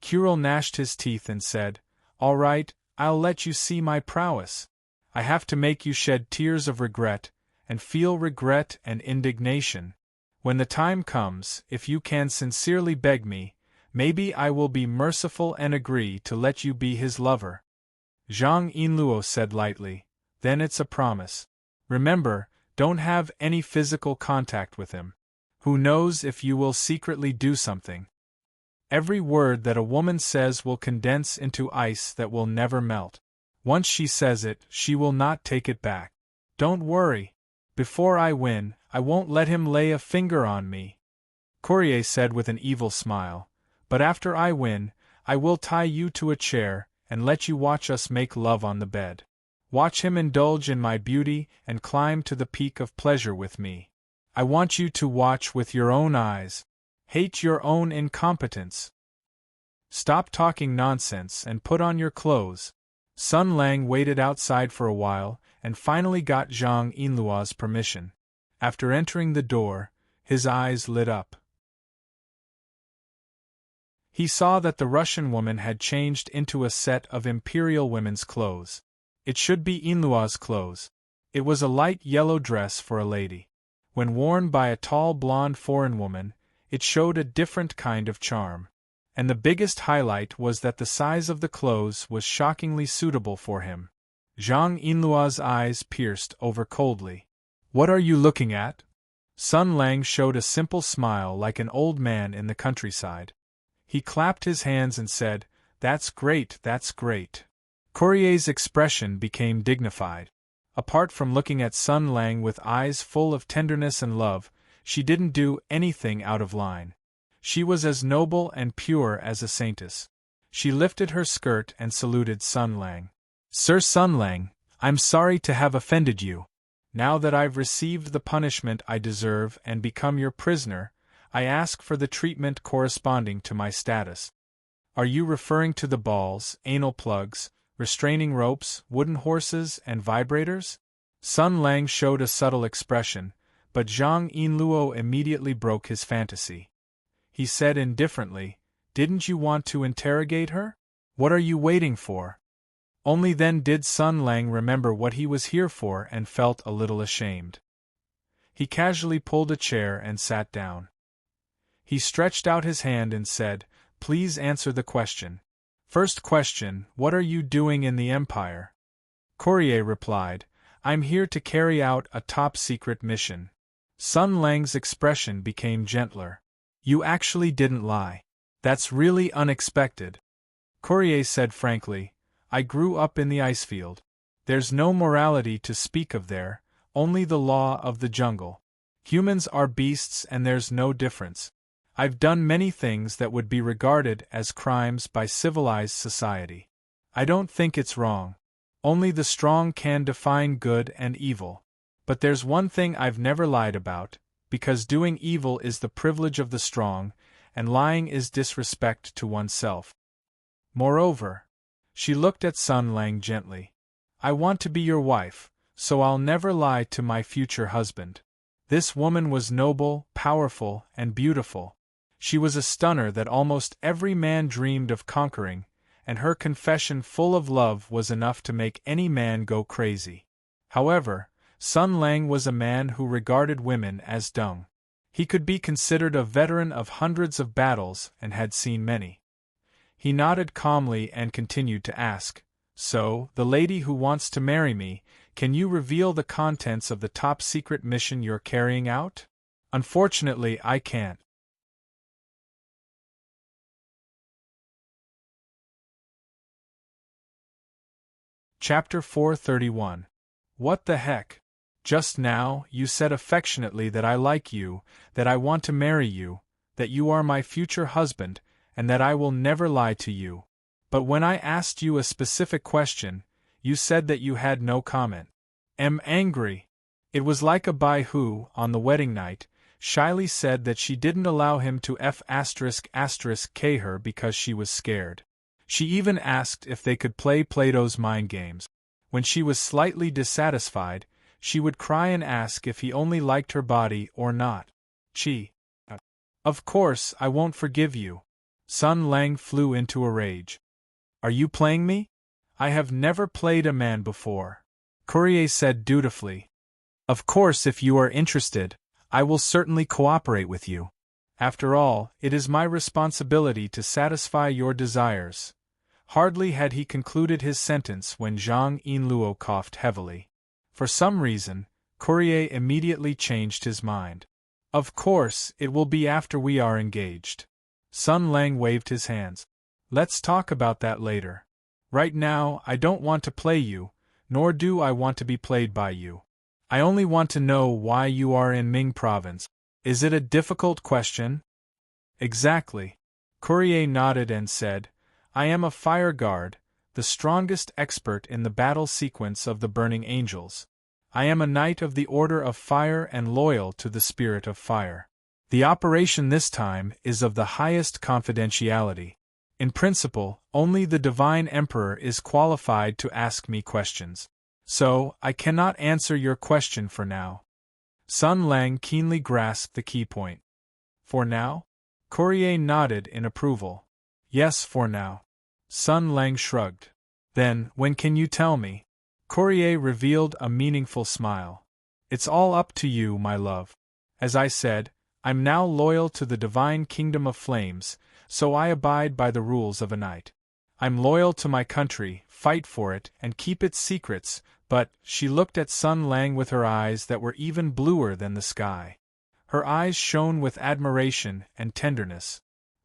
Quirrell gnashed his teeth and said, "All right, I'll let you see my prowess. I have to make you shed tears of regret, and feel regret and indignation. When the time comes, if you can sincerely beg me, maybe I will be merciful and agree to let you be his lover." Zhang Yinluo said lightly, "Then it's a promise. Remember, don't have any physical contact with him. Who knows if you will secretly do something? Every word that a woman says will condense into ice that will never melt. Once she says it, she will not take it back. Don't worry. Before I win, I won't let him lay a finger on me," Courier said with an evil smile. "But after I win, I will tie you to a chair and let you watch us make love on the bed. Watch him indulge in my beauty and climb to the peak of pleasure with me. I want you to watch with your own eyes. Hate your own incompetence. Stop talking nonsense and put on your clothes." Sun Lang waited outside for a while and finally got Zhang Yinluo's permission. After entering the door, his eyes lit up. He saw that the Russian woman had changed into a set of imperial women's clothes. It should be Yinluo's clothes. It was a light yellow dress for a lady. When worn by a tall blonde foreign woman, it showed a different kind of charm. And the biggest highlight was that the size of the clothes was shockingly suitable for him. Zhang Yinluo's eyes pierced over coldly. "What are you looking at?" Sun Lang showed a simple smile like an old man in the countryside. He clapped his hands and said, "That's great, that's great." Courier's expression became dignified. Apart from looking at Sun Lang with eyes full of tenderness and love, she didn't do anything out of line. She was as noble and pure as a saintess. She lifted her skirt and saluted Sun Lang. "Sir Sun Lang, I'm sorry to have offended you. Now that I've received the punishment I deserve and become your prisoner, I ask for the treatment corresponding to my status." "Are you referring to the balls, anal plugs, restraining ropes, wooden horses, and vibrators?" Sun Lang showed a subtle expression, but Zhang Yinluo immediately broke his fantasy. He said indifferently, "Didn't you want to interrogate her? What are you waiting for?" Only then did Sun Lang remember what he was here for and felt a little ashamed. He casually pulled a chair and sat down. He stretched out his hand and said, "Please answer the question. First question, what are you doing in the Empire?" Courier replied, "I'm here to carry out a top-secret mission." Sun Lang's expression became gentler. "You actually didn't lie. That's really unexpected." Courier said frankly, "I grew up in the icefield. There's no morality to speak of there, only the law of the jungle. Humans are beasts and there's no difference. I've done many things that would be regarded as crimes by civilized society. I don't think it's wrong. Only the strong can define good and evil. But there's one thing I've never lied about, because doing evil is the privilege of the strong, and lying is disrespect to oneself. Moreover," she looked at Sun Lang gently, "I want to be your wife, so I'll never lie to my future husband." This woman was noble, powerful, and beautiful. She was a stunner that almost every man dreamed of conquering, and her confession full of love was enough to make any man go crazy. However, Sun Lang was a man who regarded women as dung. He could be considered a veteran of hundreds of battles and had seen many. He nodded calmly and continued to ask, "So, the lady who wants to marry me, can you reveal the contents of the top-secret mission you're carrying out?" "Unfortunately, I can't." Chapter 431. What the heck? Just now, you said affectionately that I like you, that I want to marry you, that you are my future husband, and that I will never lie to you. But when I asked you a specific question, you said that you had no comment. Am angry. It was like a Bai who, on the wedding night, shyly said that she didn't allow him to K her because she was scared. She even asked if they could play Plato's mind games. When she was slightly dissatisfied, she would cry and ask if he only liked her body or not. Of course, I won't forgive you. Sun Lang flew into a rage. Are you playing me? I have never played a man before. Courier said dutifully. Of course, if you are interested, I will certainly cooperate with you. After all, it is my responsibility to satisfy your desires. Hardly had he concluded his sentence when Zhang Yinluo coughed heavily. For some reason, Courier immediately changed his mind. Of course, it will be after we are engaged. Sun Lang waved his hands. Let's talk about that later. Right now, I don't want to play you, nor do I want to be played by you. I only want to know why you are in Ming Province. Is it a difficult question? Exactly. Courier nodded and said, I am a fire guard, the strongest expert in the battle sequence of the Burning Angels. I am a knight of the Order of Fire and loyal to the Spirit of Fire. The operation this time is of the highest confidentiality. In principle, only the Divine Emperor is qualified to ask me questions. So, I cannot answer your question for now. Sun Lang keenly grasped the key point. For now? Courier nodded in approval. Yes, for now. Sun Lang shrugged. Then, when can you tell me? Courier revealed a meaningful smile. It's all up to you, my love. As I said, I'm now loyal to the divine kingdom of flames, so I abide by the rules of a knight. I'm loyal to my country, fight for it, and keep its secrets, but, she looked at Sun Lang with her eyes that were even bluer than the sky. Her eyes shone with admiration and tenderness.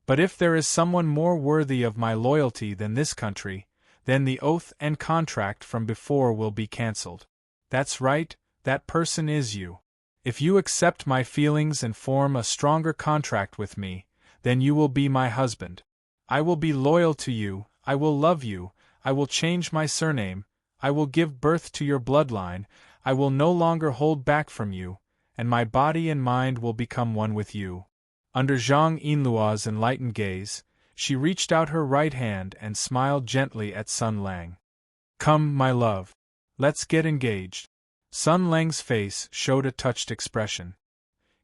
But if there is someone more worthy of my loyalty than this country, then the oath and contract from before will be cancelled. That's right, that person is you. If you accept my feelings and form a stronger contract with me, then you will be my husband. I will be loyal to you, I will love you, I will change my surname, I will give birth to your bloodline, I will no longer hold back from you, and my body and mind will become one with you. Under Zhang Yinluo's enlightened gaze, she reached out her right hand and smiled gently at Sun Lang. Come, my love. Let's get engaged. Sun Lang's face showed a touched expression.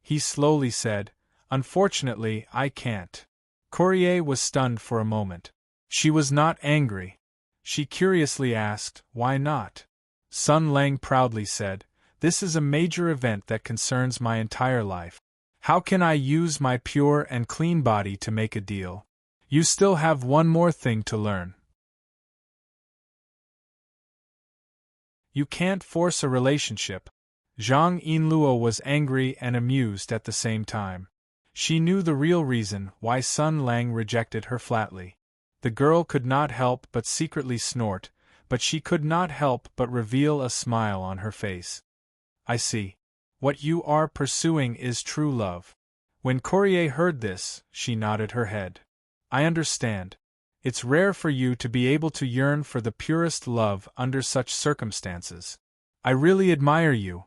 He slowly said, Unfortunately, I can't. Courier was stunned for a moment. She was not angry. She curiously asked, Why not? Sun Lang proudly said, This is a major event that concerns my entire life. How can I use my pure and clean body to make a deal? You still have one more thing to learn. You can't force a relationship. Zhang Yinluo was angry and amused at the same time. She knew the real reason why Sun Lang rejected her flatly. The girl could not help but secretly snort, but she could not help but reveal a smile on her face. I see. What you are pursuing is true love. When Courier heard this, she nodded her head. I understand. It's rare for you to be able to yearn for the purest love under such circumstances. I really admire you.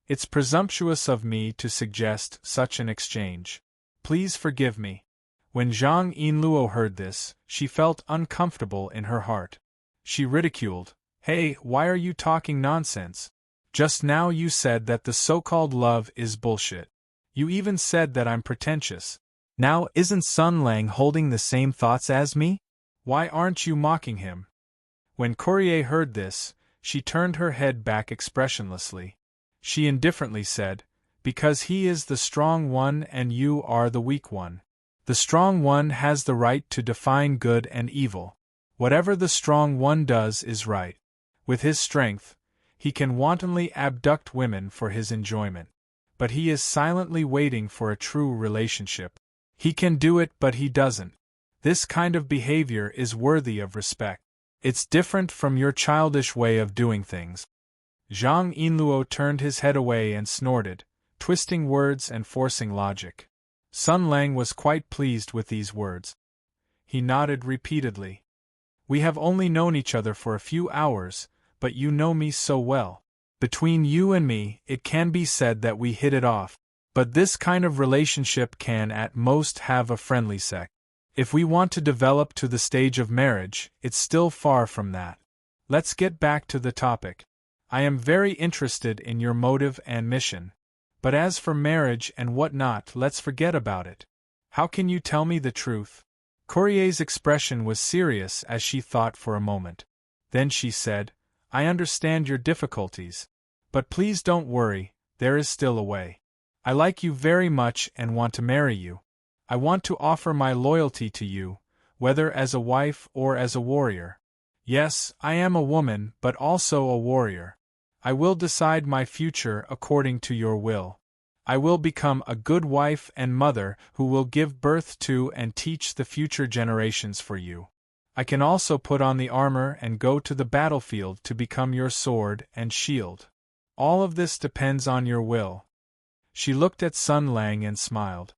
It's presumptuous of me to suggest such an exchange. Please forgive me. When Zhang Yinluo heard this, she felt uncomfortable in her heart. She ridiculed, Hey, why are you talking nonsense? Just now you said that the so-called love is bullshit. You even said that I'm pretentious. Now isn't Sun Lang holding the same thoughts as me? Why aren't you mocking him? When Courier heard this, she turned her head back expressionlessly. She indifferently said, Because he is the strong one and you are the weak one. The strong one has the right to define good and evil. Whatever the strong one does is right. With his strength, he can wantonly abduct women for his enjoyment. But he is silently waiting for a true relationship. He can do it, but he doesn't. This kind of behavior is worthy of respect. It's different from your childish way of doing things. Zhang Yinluo turned his head away and snorted, twisting words and forcing logic. Sun Lang was quite pleased with these words. He nodded repeatedly. We have only known each other for a few hours, but you know me so well. Between you and me, it can be said that we hit it off. But this kind of relationship can at most have a friendly sec. If we want to develop to the stage of marriage, it's still far from that. Let's get back to the topic. I am very interested in your motive and mission. But as for marriage and what not, let's forget about it. How can you tell me the truth? Courier's expression was serious as she thought for a moment. Then she said, I understand your difficulties. But please don't worry, there is still a way. I like you very much and want to marry you. I want to offer my loyalty to you, whether as a wife or as a warrior. Yes, I am a woman, but also a warrior. I will decide my future according to your will. I will become a good wife and mother who will give birth to and teach the future generations for you. I can also put on the armor and go to the battlefield to become your sword and shield. All of this depends on your will. She looked at Sun Lang and smiled.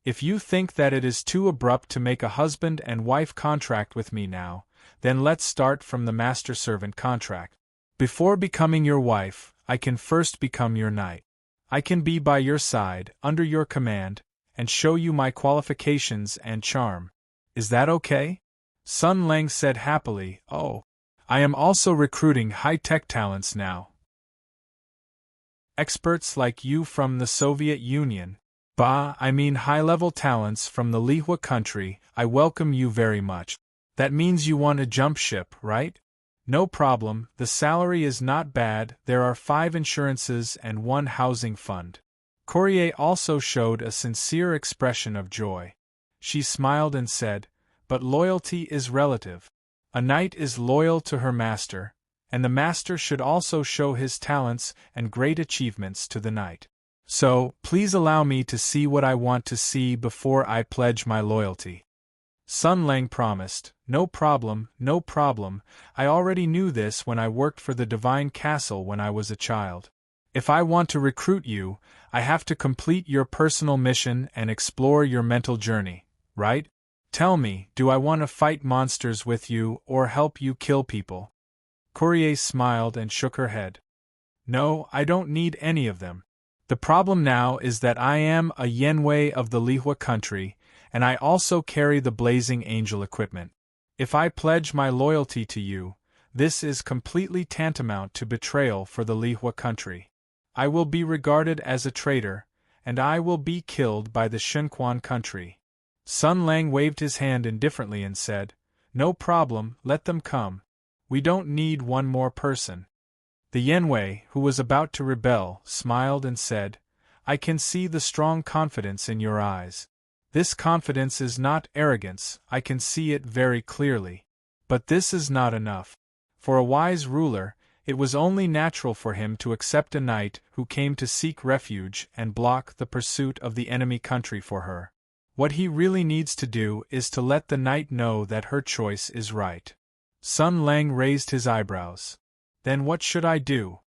If you think that it is too abrupt to make a husband and wife contract with me now, then let's start from the master-servant contract. Before becoming your wife, I can first become your knight. I can be by your side, under your command, and show you my qualifications and charm. Is that okay? Sun Lang said happily, Oh, I am also recruiting high-tech talents now. Experts like you from the Soviet Union. Bah, I mean high-level talents from the Lihua country. I welcome you very much. That means you want to jump ship, right? No problem, the salary is not bad, there are 5 insurances and 1 housing fund. Courier also showed a sincere expression of joy. She smiled and said, But loyalty is relative. A knight is loyal to her master, and the master should also show his talents and great achievements to the knight. So, please allow me to see what I want to see before I pledge my loyalty. Sun Lang promised, No problem, no problem, I already knew this when I worked for the Divine Castle when I was a child. If I want to recruit you, I have to complete your personal mission and explore your mental journey, right? Tell me, do I want to fight monsters with you or help you kill people? Courier smiled and shook her head. No, I don't need any of them. The problem now is that I am a Yenwei of the Lihua country, and I also carry the Blazing Angel equipment. If I pledge my loyalty to you, this is completely tantamount to betrayal for the Lihua country. I will be regarded as a traitor, and I will be killed by the Shenquan country. Sun Lang waved his hand indifferently and said, No problem, let them come. We don't need one more person. The Yenwei, who was about to rebel, smiled and said, I can see the strong confidence in your eyes. This confidence is not arrogance, I can see it very clearly. But this is not enough. For a wise ruler, it was only natural for him to accept a knight who came to seek refuge and block the pursuit of the enemy country for her. What he really needs to do is to let the knight know that her choice is right. Sun Lang raised his eyebrows. Then what should I do?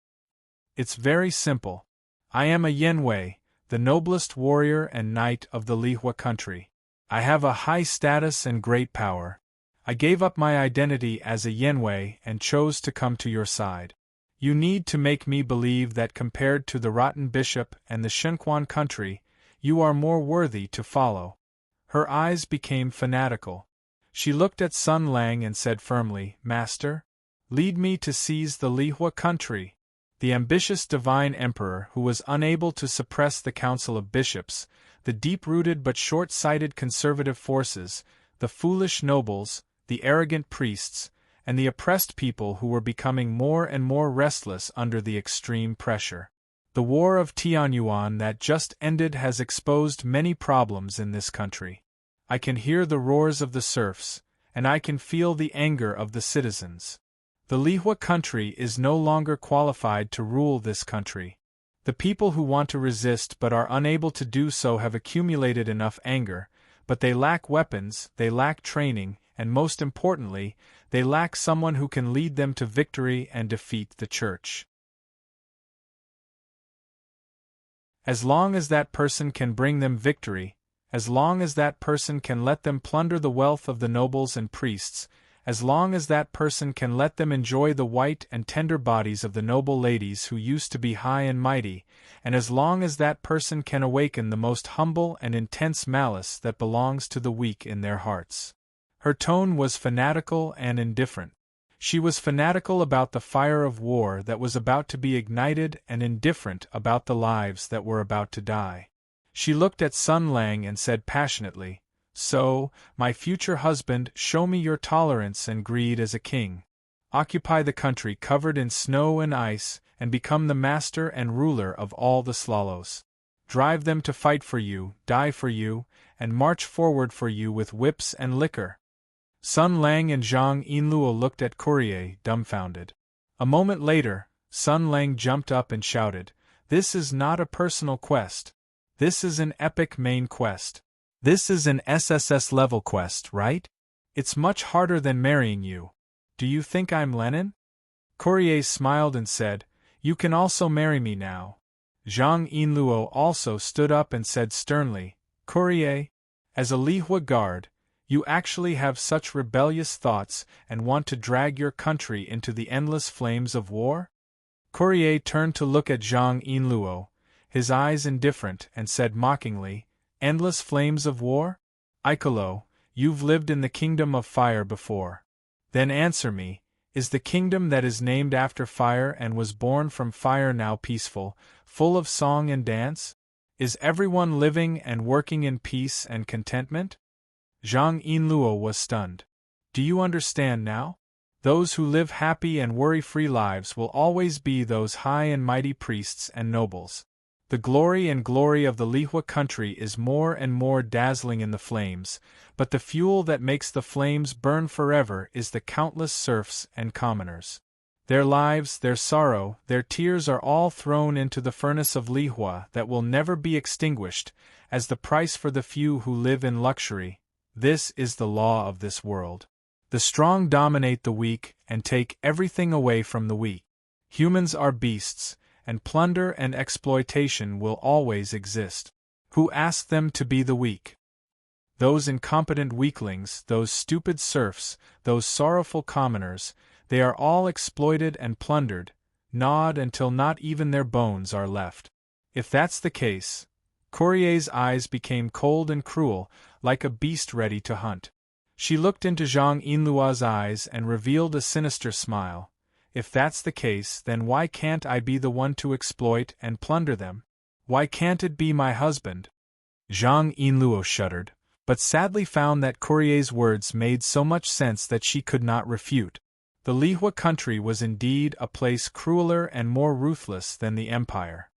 It's very simple. I am a Yenwei, the noblest warrior and knight of the Lihua country. I have a high status and great power. I gave up my identity as a Yenwei and chose to come to your side. You need to make me believe that compared to the rotten bishop and the Shenquan country, you are more worthy to follow. Her eyes became fanatical. She looked at Sun Lang and said firmly, Master, lead me to seize the Lihua country. The ambitious divine emperor who was unable to suppress the council of bishops, the deep-rooted but short-sighted conservative forces, the foolish nobles, the arrogant priests, and the oppressed people who were becoming more and more restless under the extreme pressure. The war of Tianyuan that just ended has exposed many problems in this country. I can hear the roars of the serfs, and I can feel the anger of the citizens. The Lihua country is no longer qualified to rule this country. The people who want to resist but are unable to do so have accumulated enough anger, but they lack weapons, they lack training, and most importantly, they lack someone who can lead them to victory and defeat the church. As long as that person can bring them victory, as long as that person can let them plunder the wealth of the nobles and priests, as long as that person can let them enjoy the white and tender bodies of the noble ladies who used to be high and mighty, and as long as that person can awaken the most humble and intense malice that belongs to the weak in their hearts. Her tone was fanatical and indifferent. She was fanatical about the fire of war that was about to be ignited and indifferent about the lives that were about to die. She looked at Sun Lang and said passionately, "So, my future husband, show me your tolerance and greed as a king. Occupy the country covered in snow and ice, and become the master and ruler of all the Slalos. Drive them to fight for you, die for you, and march forward for you with whips and liquor." Sun Lang and Zhang Yinluo looked at Courier, dumbfounded. A moment later, Sun Lang jumped up and shouted, "This is not a personal quest. This is an epic main quest. This is an SSS-level quest, right? It's much harder than marrying you. Do you think I'm Lenin?" Courier smiled and said, "You can also marry me now." Zhang Yinluo also stood up and said sternly, "Courier, as a Lihua guard, you actually have such rebellious thoughts and want to drag your country into the endless flames of war?" Courier turned to look at Zhang Yinluo, his eyes indifferent, and said mockingly, "Endless flames of war? Icolo, you've lived in the kingdom of fire before. Then answer me, is the kingdom that is named after fire and was born from fire now peaceful, full of song and dance? Is everyone living and working in peace and contentment?" Zhang Yinluo was stunned. "Do you understand now? Those who live happy and worry-free lives will always be those high and mighty priests and nobles. The glory of the Lihua country is more and more dazzling in the flames, but the fuel that makes the flames burn forever is the countless serfs and commoners. Their lives, their sorrow, their tears are all thrown into the furnace of Lihua that will never be extinguished, as the price for the few who live in luxury. This is the law of this world. The strong dominate the weak and take everything away from the weak. Humans are beasts, and plunder and exploitation will always exist. Who asked them to be the weak? Those incompetent weaklings, those stupid serfs, those sorrowful commoners, they are all exploited and plundered, gnawed until not even their bones are left. If that's the case..." Courier's eyes became cold and cruel, like a beast ready to hunt. She looked into Zhang Yinluo's eyes and revealed a sinister smile. "If that's the case, then why can't I be the one to exploit and plunder them? Why can't it be my husband?" Zhang Yinluo shuddered, but sadly found that Courier's words made so much sense that she could not refute. The Lihua country was indeed a place crueler and more ruthless than the empire.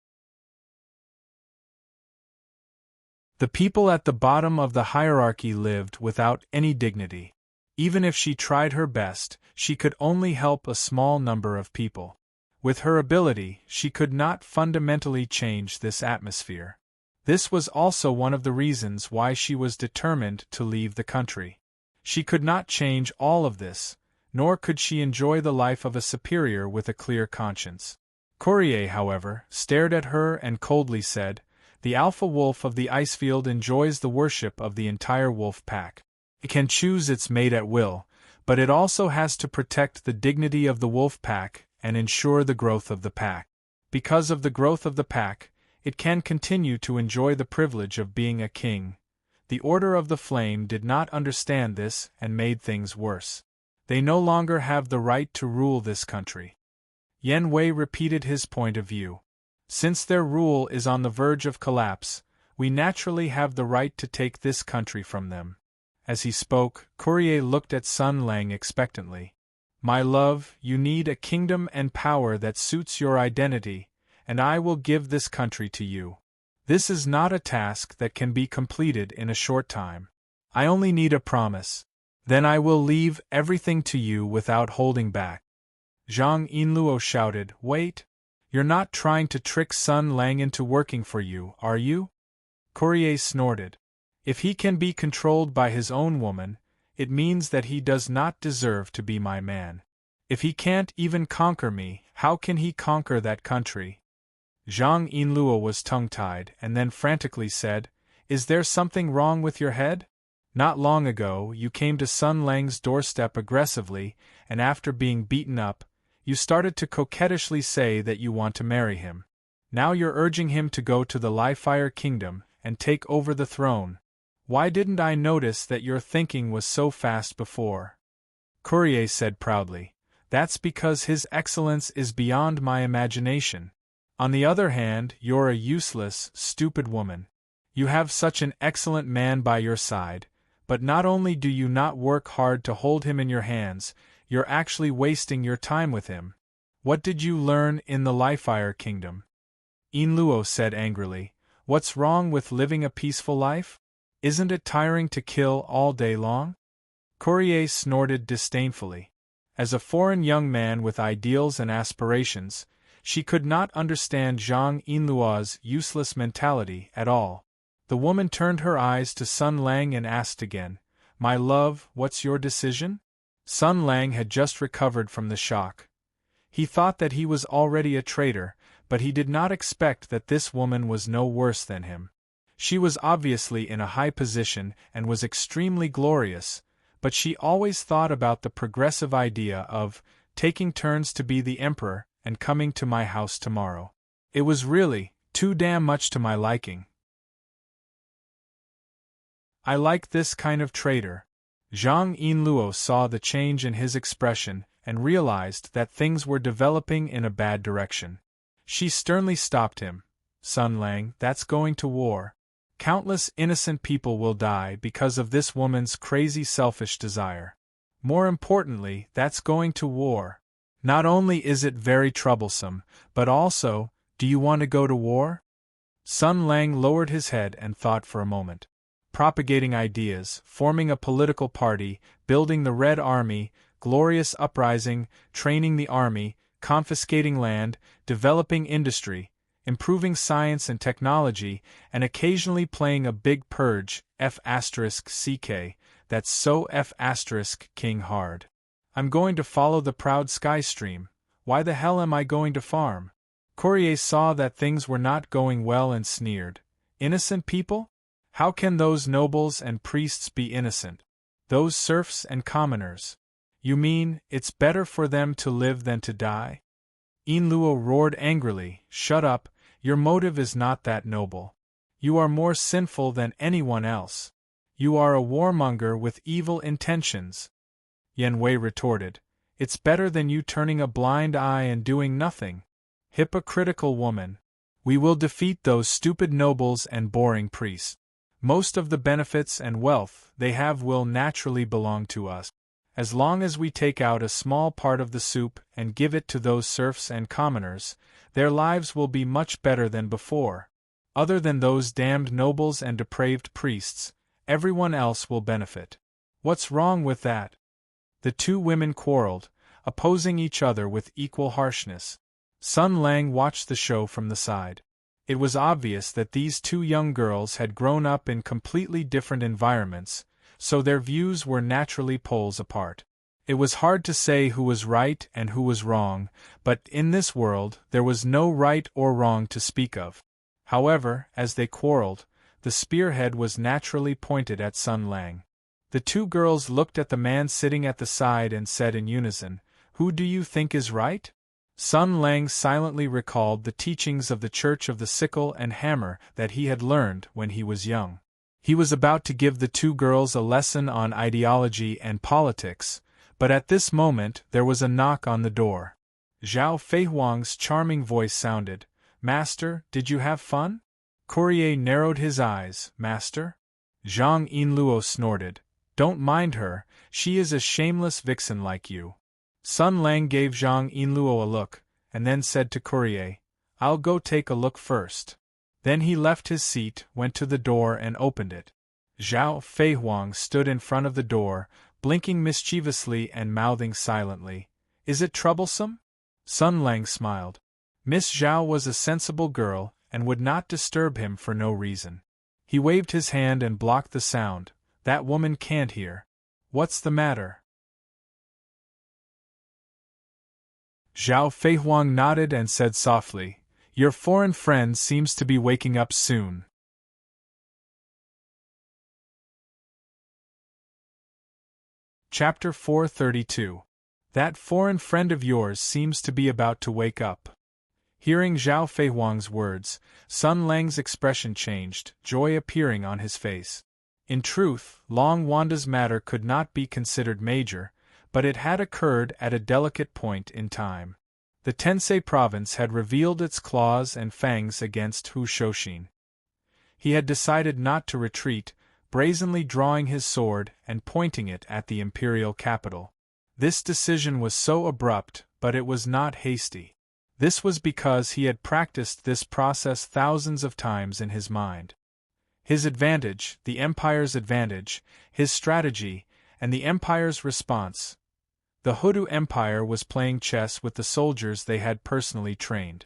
The people at the bottom of the hierarchy lived without any dignity. Even if she tried her best, she could only help a small number of people. With her ability, she could not fundamentally change this atmosphere. This was also one of the reasons why she was determined to leave the country. She could not change all of this, nor could she enjoy the life of a superior with a clear conscience. Courier, however, stared at her and coldly said, "The alpha wolf of the icefield enjoys the worship of the entire wolf pack. It can choose its mate at will, but it also has to protect the dignity of the wolf pack and ensure the growth of the pack. Because of the growth of the pack, it can continue to enjoy the privilege of being a king." The Order of the Flame did not understand this and made things worse. They no longer have the right to rule this country. Yen Wei repeated his point of view. "Since their rule is on the verge of collapse, we naturally have the right to take this country from them." As he spoke, Courier looked at Sun Lang expectantly. "My love, you need a kingdom and power that suits your identity, and I will give this country to you. This is not a task that can be completed in a short time. I only need a promise. Then I will leave everything to you without holding back." Zhang Yinluo shouted, "Wait! You're not trying to trick Sun Lang into working for you, are you?" Courier snorted. "If he can be controlled by his own woman, it means that he does not deserve to be my man. If he can't even conquer me, how can he conquer that country?" Zhang Yinluo was tongue-tied and then frantically said, "Is there something wrong with your head? Not long ago, you came to Sun Lang's doorstep aggressively, and after being beaten up, you started to coquettishly say that you want to marry him. Now you're urging him to go to the Li-Fire Kingdom and take over the throne. Why didn't I notice that your thinking was so fast before? Courier said proudly. That's because His Excellence is beyond my imagination. On the other hand, you're a useless, stupid woman. You have such an excellent man by your side, but not only do you not work hard to hold him in your hands, you're actually wasting your time with him. What did you learn in the Li-Fire Kingdom? Luo said angrily. What's wrong with living a peaceful life? Isn't it tiring to kill all day long? Courier snorted disdainfully. As a foreign young man with ideals and aspirations, she could not understand Zhang Yinluo's useless mentality at all. The woman turned her eyes to Sun Lang and asked again, My love, what's your decision? Sun Lang had just recovered from the shock. He thought that he was already a traitor, but he did not expect that this woman was no worse than him. She was obviously in a high position and was extremely glorious, but she always thought about the progressive idea of taking turns to be the emperor and coming to my house tomorrow. It was really too damn much to my liking. I like this kind of traitor. Zhang Yinluo saw the change in his expression and realized that things were developing in a bad direction. She sternly stopped him. Sun Lang, that's going to war. Countless innocent people will die because of this woman's crazy selfish desire. More importantly, that's going to war. Not only is it very troublesome, but also, do you want to go to war? Sun Lang lowered his head and thought for a moment. Propagating ideas, forming a political party, building the Red Army, glorious uprising, training the army, confiscating land, developing industry, improving science and technology, and occasionally playing a big purge, F*CK, that's so F*King hard. I'm going to follow the proud sky stream. Why the hell am I going to farm? Courier saw that things were not going well and sneered. Innocent people? How can those nobles and priests be innocent? Those serfs and commoners? You mean, it's better for them to live than to die? Yinluo roared angrily, Shut up, your motive is not that noble. You are more sinful than anyone else. You are a warmonger with evil intentions. Yan Wei retorted, It's better than you turning a blind eye and doing nothing. Hypocritical woman. We will defeat those stupid nobles and boring priests. Most of the benefits and wealth they have will naturally belong to us. As long as we take out a small part of the soup and give it to those serfs and commoners, their lives will be much better than before. Other than those damned nobles and depraved priests, everyone else will benefit. What's wrong with that? The two women quarreled, opposing each other with equal harshness. Sun Lang watched the show from the side. It was obvious that these two young girls had grown up in completely different environments, so their views were naturally poles apart. It was hard to say who was right and who was wrong, but in this world there was no right or wrong to speak of. However, as they quarreled, the spearhead was naturally pointed at Sun Lang. The two girls looked at the man sitting at the side and said in unison, Who do you think is right? Sun Lang silently recalled the teachings of the Church of the Sickle and Hammer that he had learned when he was young. He was about to give the two girls a lesson on ideology and politics, but at this moment there was a knock on the door. Zhao Feihuang's charming voice sounded, Master, did you have fun? Courier narrowed his eyes, Master? Zhang Yinluo snorted, Don't mind her, she is a shameless vixen like you. Sun Lang gave Zhang Yinluo a look, and then said to Courier, I'll go take a look first. Then he left his seat, went to the door and opened it. Zhao Feihuang stood in front of the door, blinking mischievously and mouthing silently, Is it troublesome? Sun Lang smiled. Miss Zhao was a sensible girl, and would not disturb him for no reason. He waved his hand and blocked the sound. That woman can't hear. What's the matter? Zhao Feihuang nodded and said softly, Your foreign friend seems to be waking up soon. Chapter 432. That foreign friend of yours seems to be about to wake up. Hearing Zhao Feihuang's words, Sun Lang's expression changed, joy appearing on his face. In truth, Long Wanda's matter could not be considered major, but it had occurred at a delicate point in time. The Tensei province had revealed its claws and fangs against Hu Shouxin. He had decided not to retreat, brazenly drawing his sword and pointing it at the imperial capital. This decision was so abrupt, but it was not hasty. This was because he had practiced this process thousands of times in his mind. His advantage, the Empire's advantage, his strategy, and the Empire's response. The Hudu Empire was playing chess with the soldiers they had personally trained.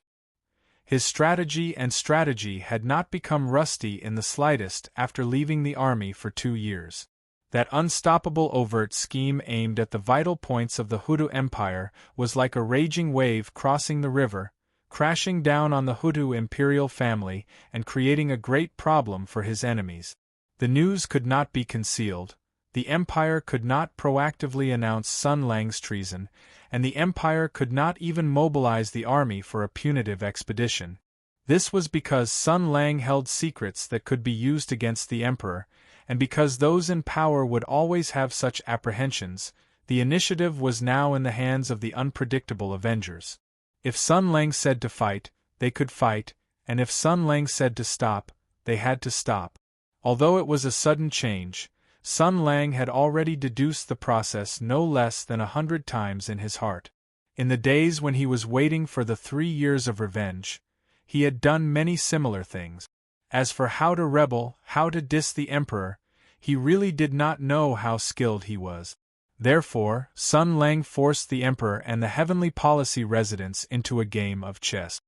His strategy had not become rusty in the slightest after leaving the army for 2 years. That unstoppable overt scheme aimed at the vital points of the Hudu Empire was like a raging wave crossing the river, crashing down on the Hudu imperial family and creating a great problem for his enemies. The news could not be concealed, the Empire could not proactively announce Sun Lang's treason, and the Empire could not even mobilize the army for a punitive expedition. This was because Sun Lang held secrets that could be used against the Emperor, and because those in power would always have such apprehensions. The initiative was now in the hands of the unpredictable Avengers. If Sun Lang said to fight, they could fight, and if Sun Lang said to stop, they had to stop. Although it was a sudden change, Sun Lang had already deduced the process no less than 100 times in his heart. In the days when he was waiting for the 3 years of revenge, he had done many similar things. As for how to rebel, how to diss the Emperor, he really did not know how skilled he was. Therefore, Sun Lang forced the Emperor and the Heavenly Policy residents into a game of chess.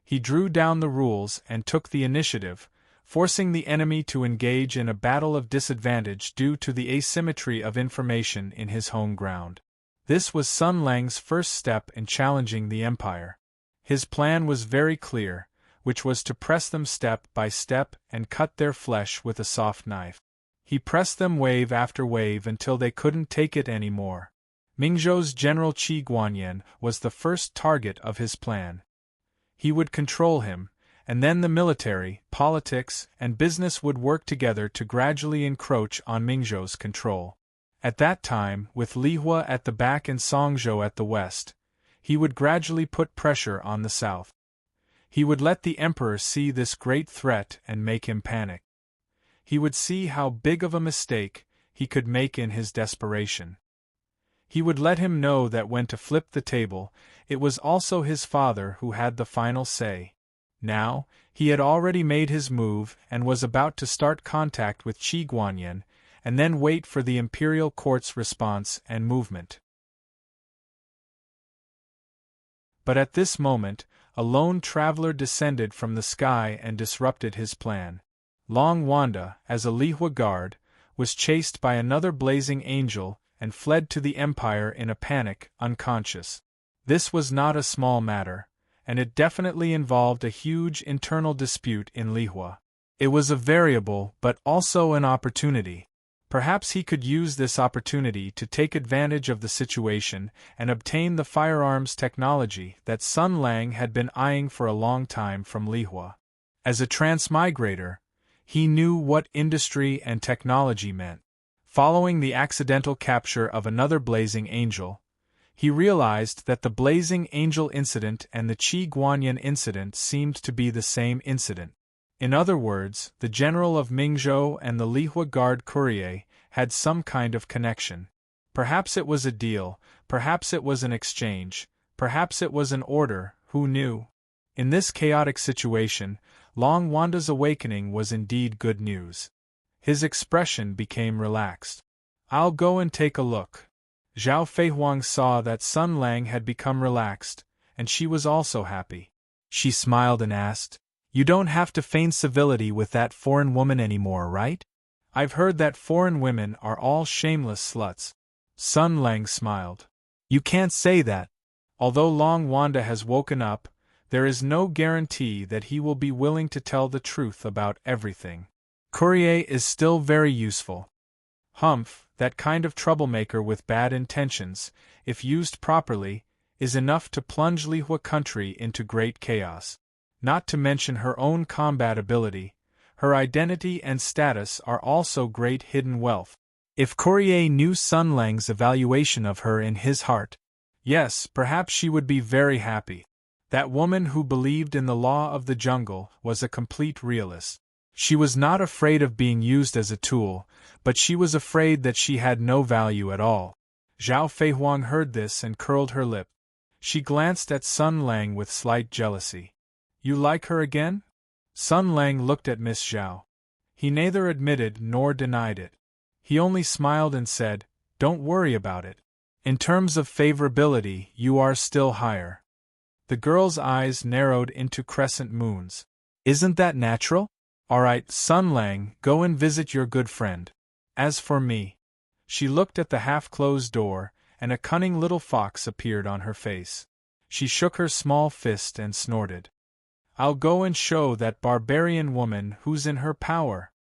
He drew down the rules and took the initiative, forcing the enemy to engage in a battle of disadvantage due to the asymmetry of information in his home ground. This was Sun Lang's first step in challenging the Empire. His plan was very clear, which was to press them step by step and cut their flesh with a soft knife. He pressed them wave after wave until they couldn't take it anymore. Mingzhou's General Qi Guanyan was the first target of his plan. He would control him, and then the military, politics, and business would work together to gradually encroach on Mingzhou's control. At that time, with Li Hua at the back and Songzhou at the west, he would gradually put pressure on the south. He would let the Emperor see this great threat and make him panic. He would see how big of a mistake he could make in his desperation. He would let him know that when to flip the table, it was also his father who had the final say. Now, he had already made his move and was about to start contact with Qi Guanyan, and then wait for the imperial court's response and movement. But at this moment, a lone traveler descended from the sky and disrupted his plan. Long Wanda, as a Li Hua guard, was chased by another blazing angel and fled to the Empire in a panic, unconscious. This was not a small matter, and it definitely involved a huge internal dispute in Li Hua. It was a variable but also an opportunity. Perhaps he could use this opportunity to take advantage of the situation and obtain the firearms technology that Sun Lang had been eyeing for a long time from Li Hua. As a transmigrator, he knew what industry and technology meant. Following the accidental capture of another blazing angel, he realized that the blazing angel incident and the Qi Guanyan incident seemed to be the same incident. In other words, the general of Mingzhou and the Li Hua guard courier had some kind of connection. Perhaps it was a deal, perhaps it was an exchange, perhaps it was an order, who knew? In this chaotic situation, Long Wanda's awakening was indeed good news. His expression became relaxed. "I'll go and take a look." Zhao Feihuang saw that Sun Lang had become relaxed, and she was also happy. She smiled and asked, "You don't have to feign civility with that foreign woman anymore, right? I've heard that foreign women are all shameless sluts." Sun Lang smiled. "You can't say that. Although Long Wanda has woken up, there is no guarantee that he will be willing to tell the truth about everything. Courier is still very useful." "Humph, That kind of troublemaker with bad intentions, if used properly, is enough to plunge Li Hua country into great chaos. Not to mention her own combat ability, her identity and status are also great hidden wealth. If Courier knew Sun Lang's evaluation of her in his heart, yes, perhaps she would be very happy. That woman who believed in the law of the jungle was a complete realist. She was not afraid of being used as a tool, but she was afraid that she had no value at all. Zhao Feihuang heard this and curled her lip. She glanced at Sun Lang with slight jealousy. You like her again? Sun Lang looked at Miss Zhao. He neither admitted nor denied it. He only smiled and said, Don't worry about it. In terms of favorability, you are still higher. The girl's eyes narrowed into crescent moons. Isn't that natural? All right, Sun Lang, go and visit your good friend. As for me. She looked at the half-closed door, and a cunning little fox appeared on her face. She shook her small fist and snorted. I'll go and show that barbarian woman who's in her power.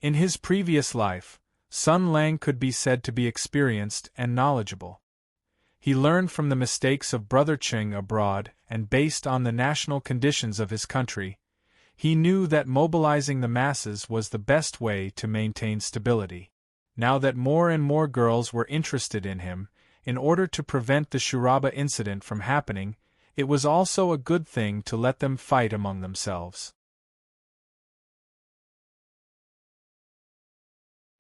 In his previous life, Sun Lang could be said to be experienced and knowledgeable. He learned from the mistakes of Brother Cheng abroad, and based on the national conditions of his country, he knew that mobilizing the masses was the best way to maintain stability. Now that more and more girls were interested in him, in order to prevent the Shuraba incident from happening, it was also a good thing to let them fight among themselves.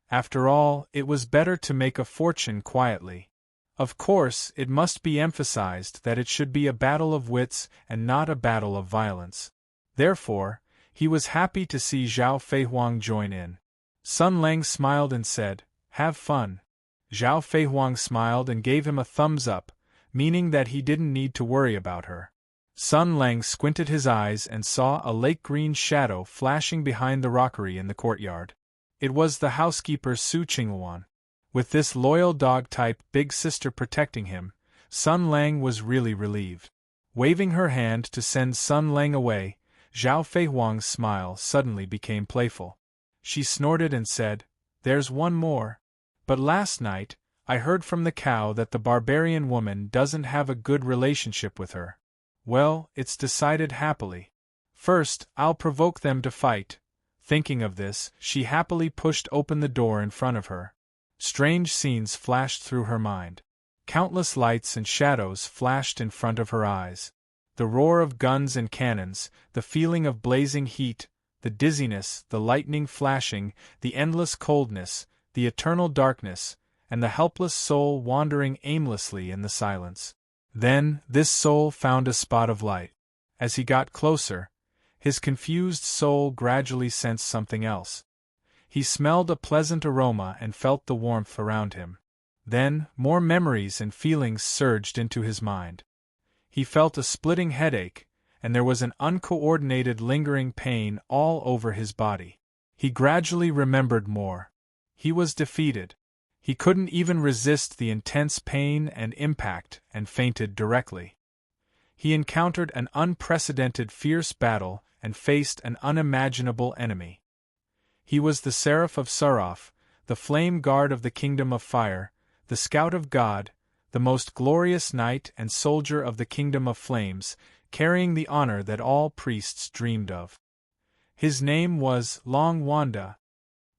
After all, it was better to make a fortune quietly. Of course, it must be emphasized that it should be a battle of wits and not a battle of violence. Therefore, he was happy to see Zhao Feihuang join in. Sun Lang smiled and said, Have fun. Zhao Feihuang smiled and gave him a thumbs up, meaning that he didn't need to worry about her. Sun Lang squinted his eyes and saw a lake-green shadow flashing behind the rockery in the courtyard. It was the housekeeper Su Qinghuan. With this loyal dog-type big sister protecting him, Sun Lang was really relieved. Waving her hand to send Sun Lang away, Zhao Feihuang's smile suddenly became playful. She snorted and said, There's one more. But last night, I heard from the cow that the barbarian woman doesn't have a good relationship with her. Well, it's decided happily. First, I'll provoke them to fight. Thinking of this, she happily pushed open the door in front of her. Strange scenes flashed through her mind. Countless lights and shadows flashed in front of her eyes. The roar of guns and cannons, the feeling of blazing heat, the dizziness, the lightning flashing, the endless coldness, the eternal darkness, and the helpless soul wandering aimlessly in the silence. Then, this soul found a spot of light. As he got closer, his confused soul gradually sensed something else. He smelled a pleasant aroma and felt the warmth around him. Then, more memories and feelings surged into his mind. He felt a splitting headache, and there was an uncoordinated lingering pain all over his body. He gradually remembered more. He was defeated. He couldn't even resist the intense pain and impact and fainted directly. He encountered an unprecedented fierce battle and faced an unimaginable enemy. He was the Seraph of Saraf, the flame guard of the Kingdom of Fire, the Scout of God, the most glorious knight and soldier of the Kingdom of Flames, carrying the honor that all priests dreamed of. His name was Long Wanda.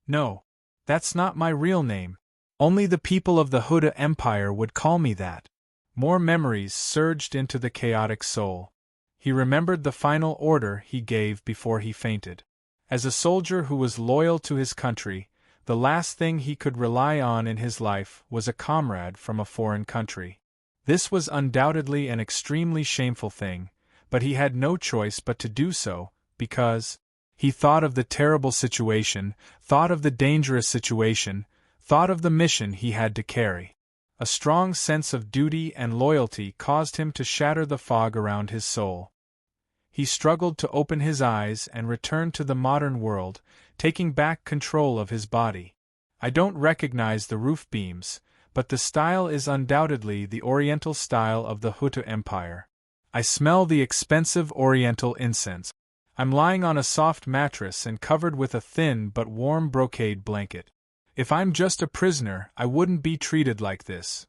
No, that's not my real name. Only the people of the Huda Empire would call me that. More memories surged into the chaotic soul. He remembered the final order he gave before he fainted. As a soldier who was loyal to his country, the last thing he could rely on in his life was a comrade from a foreign country. This was undoubtedly an extremely shameful thing, but he had no choice but to do so, because he thought of the terrible situation, thought of the dangerous situation, thought of the mission he had to carry. A strong sense of duty and loyalty caused him to shatter the fog around his soul. He struggled to open his eyes and return to the modern world, taking back control of his body. I don't recognize the roof beams, but the style is undoubtedly the Oriental style of the Hutu Empire. I smell the expensive Oriental incense. I'm lying on a soft mattress and covered with a thin but warm brocade blanket. If I'm just a prisoner, I wouldn't be treated like this.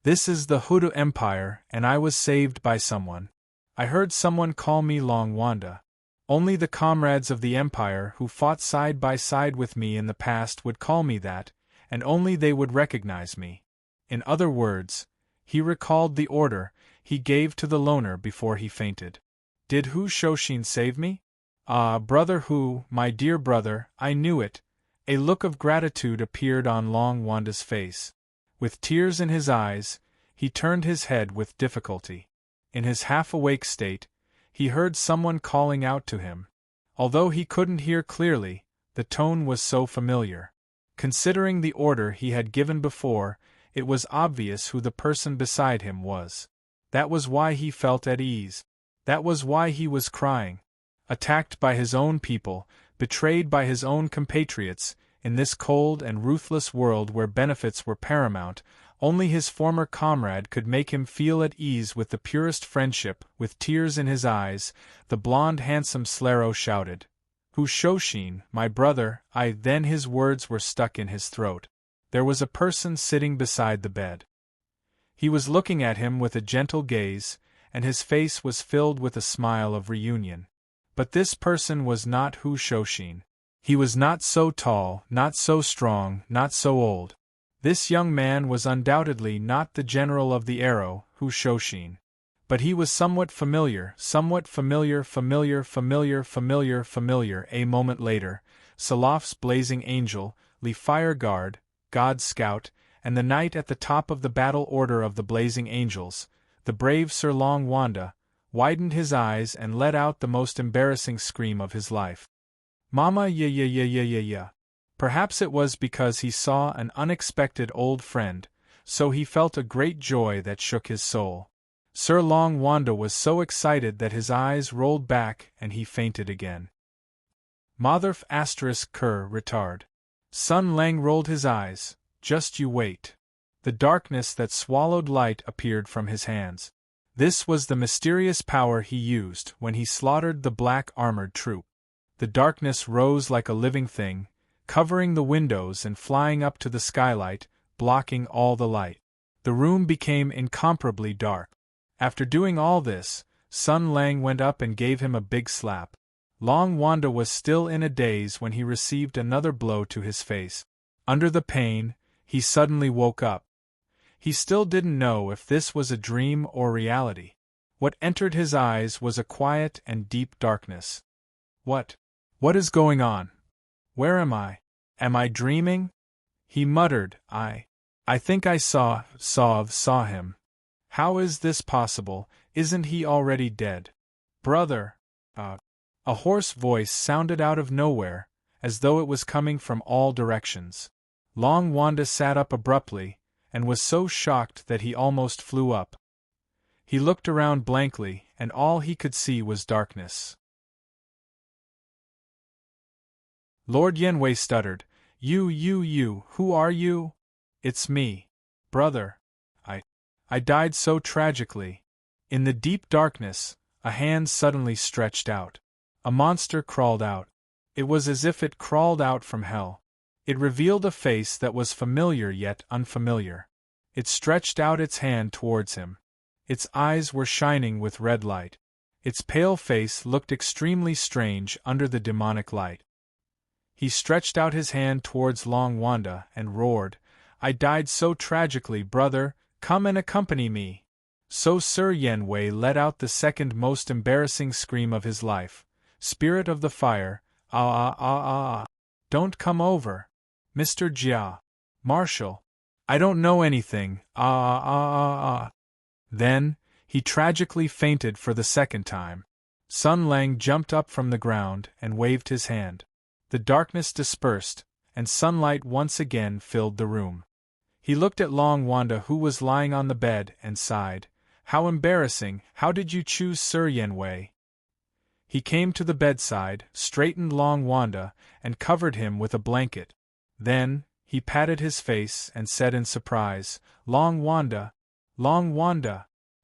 This is the Huda Empire, and I was saved by someone. I heard someone call me Long Wanda. Only the comrades of the Empire who fought side by side with me in the past would call me that, and only they would recognize me. In other words, he recalled the order he gave to the loner before he fainted. Did Hu Shoshin save me? Ah, brother Hu, my dear brother, I knew it. A look of gratitude appeared on Long Wanda's face. With tears in his eyes, he turned his head with difficulty. In his half-awake state, he heard someone calling out to him. Although he couldn't hear clearly, the tone was so familiar. Considering the order he had given before, it was obvious who the person beside him was. That was why he felt at ease. That was why he was crying. Attacked by his own people, betrayed by his own compatriots, in this cold and ruthless world where benefits were paramount, only his former comrade could make him feel at ease with the purest friendship. With tears in his eyes, the blond handsome Slaro shouted, "Hu Shoshin, my brother, I." Then his words were stuck in his throat. There was a person sitting beside the bed. He was looking at him with a gentle gaze, and his face was filled with a smile of reunion. But this person was not Hu Shoshin. He was not so tall, not so strong, not so old. This young man was undoubtedly not the general of the arrow, Hu Shoshin. But he was somewhat familiar. A moment later, Salaf's blazing angel, Li Fire Guard, God's scout, and the knight at the top of the battle order of the blazing angels, the brave Sir Long Wanda, widened his eyes and let out the most embarrassing scream of his life. Mama ya. Perhaps it was because he saw an unexpected old friend, so he felt a great joy that shook his soul. Sir Long Wanda was so excited that his eyes rolled back and he fainted again. Motherf *Cur retard. Sun Lang rolled his eyes. Just you wait. The darkness that swallowed light appeared from his hands. This was the mysterious power he used when he slaughtered the black armored troop. The darkness rose like a living thing, covering the windows and flying up to the skylight, blocking all the light. The room became incomparably dark. After doing all this, Sun Lang went up and gave him a big slap. Long Wanda was still in a daze when he received another blow to his face. Under the pain, he suddenly woke up. He still didn't know if this was a dream or reality. What entered his eyes was a quiet and deep darkness. What is going on? Where am I? Am I dreaming? He muttered. I think I saw him. How is this possible? Isn't he already dead? Brother. A hoarse voice sounded out of nowhere, as though it was coming from all directions. Long Wanda sat up abruptly, and was so shocked that he almost flew up. He looked around blankly, and all he could see was darkness. Lord Yenwei stuttered, You, who are you? It's me. Brother. I died so tragically. In the deep darkness, a hand suddenly stretched out. A monster crawled out. It was as if it crawled out from hell. It revealed a face that was familiar yet unfamiliar. It stretched out its hand towards him. Its eyes were shining with red light. Its pale face looked extremely strange under the demonic light. He stretched out his hand towards Long Wanda and roared, I died so tragically, brother, come and accompany me. So Sir Yenwei let out the second most embarrassing scream of his life. Spirit of the fire, don't come over. Mr. Jia. Marshal. I don't know anything, Then, he tragically fainted for the second time. Sun Lang jumped up from the ground and waved his hand. The darkness dispersed, and sunlight once again filled the room. He looked at Long Wanda who was lying on the bed and sighed. How embarrassing, how did you choose Sir Yenwei? He came to the bedside, straightened Long Wanda, and covered him with a blanket. Then, he patted his face and said in surprise, Long Wanda,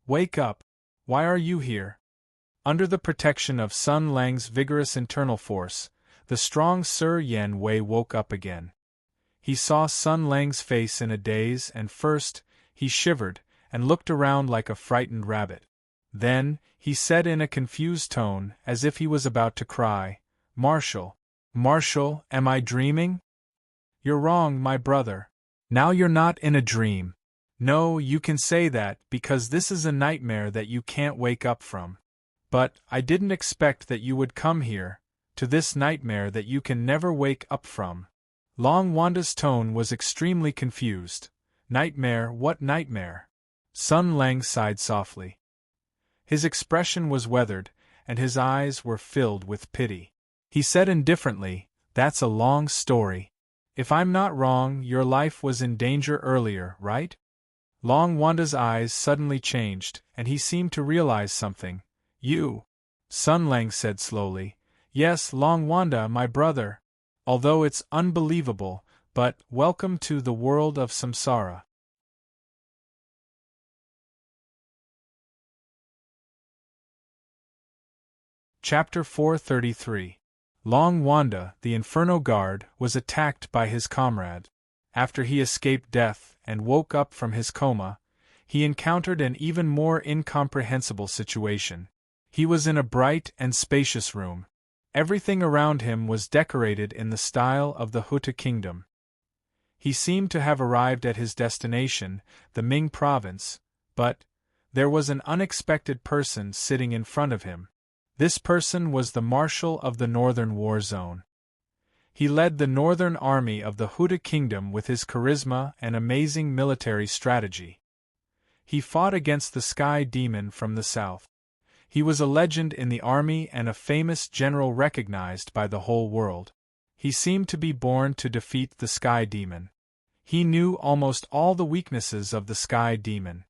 wake up. Why are you here? Under the protection of Sun Lang's vigorous internal force, the strong Sir Yen Wei woke up again. He saw Sun Lang's face in a daze, and first, he shivered, and looked around like a frightened rabbit. Then, he said in a confused tone, as if he was about to cry, "Marshal, Marshal, am I dreaming?" "You're wrong, my brother. Now you're not in a dream. No, you can say that, because this is a nightmare that you can't wake up from. But, I didn't expect that you would come here, to this nightmare that you can never wake up from." Long Wanda's tone was extremely confused. "Nightmare, what nightmare?" Sun Lang sighed softly. His expression was weathered, and his eyes were filled with pity. He said indifferently, "That's a long story. If I'm not wrong, your life was in danger earlier, right?" Long Wanda's eyes suddenly changed, and he seemed to realize something. "You?" Sun Lang said slowly. "Yes, Long Wanda, my brother. Although it's unbelievable, but welcome to the world of samsara." Chapter 433. Long Wanda, the Inferno Guard, was attacked by his comrade. After he escaped death and woke up from his coma, he encountered an even more incomprehensible situation. He was in a bright and spacious room. Everything around him was decorated in the style of the Huta kingdom. He seemed to have arrived at his destination, the Ming province, but there was an unexpected person sitting in front of him. This person was the Marshal of the Northern War Zone. He led the northern army of the Huta kingdom with his charisma and amazing military strategy. He fought against the Sky Demon from the south. He was a legend in the army and a famous general recognized by the whole world. He seemed to be born to defeat the Sky Demon. He knew almost all the weaknesses of the Sky Demon.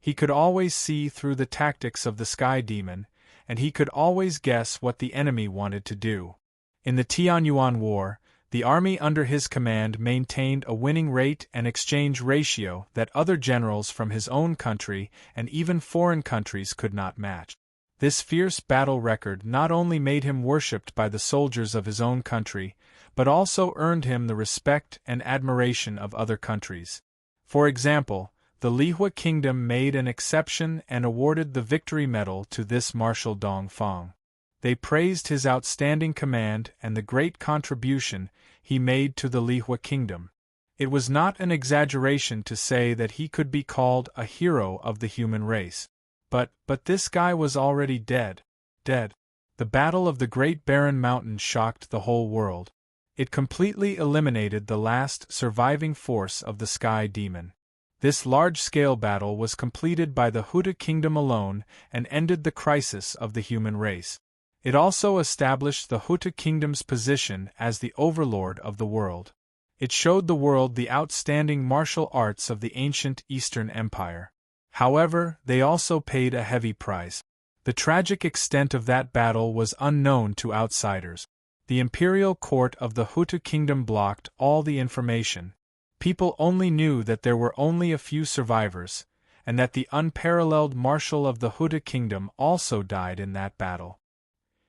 He could always see through the tactics of the Sky Demon, and he could always guess what the enemy wanted to do. In the Tianyuan War, the army under his command maintained a winning rate and exchange ratio that other generals from his own country and even foreign countries could not match. This fierce battle record not only made him worshipped by the soldiers of his own country, but also earned him the respect and admiration of other countries. For example, the Lihua kingdom made an exception and awarded the Victory Medal to this Marshal Dongfang. They praised his outstanding command and the great contribution he made to the Lihua kingdom. It was not an exaggeration to say that he could be called a hero of the human race. But this guy was already dead. Dead. The Battle of the Great Barren Mountain shocked the whole world. It completely eliminated the last surviving force of the Sky Demon. This large-scale battle was completed by the Huta kingdom alone and ended the crisis of the human race. It also established the Huta kingdom's position as the overlord of the world. It showed the world the outstanding martial arts of the ancient Eastern Empire. However, they also paid a heavy price. The tragic extent of that battle was unknown to outsiders. The imperial court of the Huta kingdom blocked all the information. People only knew that there were only a few survivors, and that the unparalleled marshal of the Huta kingdom also died in that battle.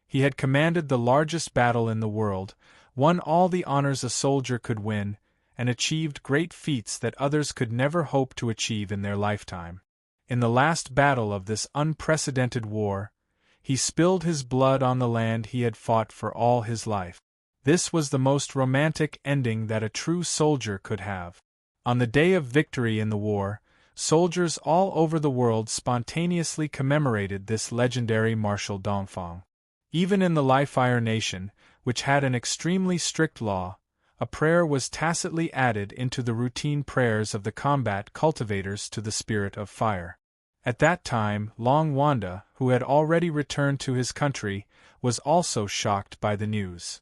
He had commanded the largest battle in the world, won all the honors a soldier could win, and achieved great feats that others could never hope to achieve in their lifetime. In the last battle of this unprecedented war, he spilled his blood on the land he had fought for all his life. This was the most romantic ending that a true soldier could have. On the day of victory in the war, soldiers all over the world spontaneously commemorated this legendary Marshal Dongfang. Even in the Li-Fire nation, which had an extremely strict law, a prayer was tacitly added into the routine prayers of the combat cultivators to the spirit of fire. At that time, Long Wanda, who had already returned to his country, was also shocked by the news.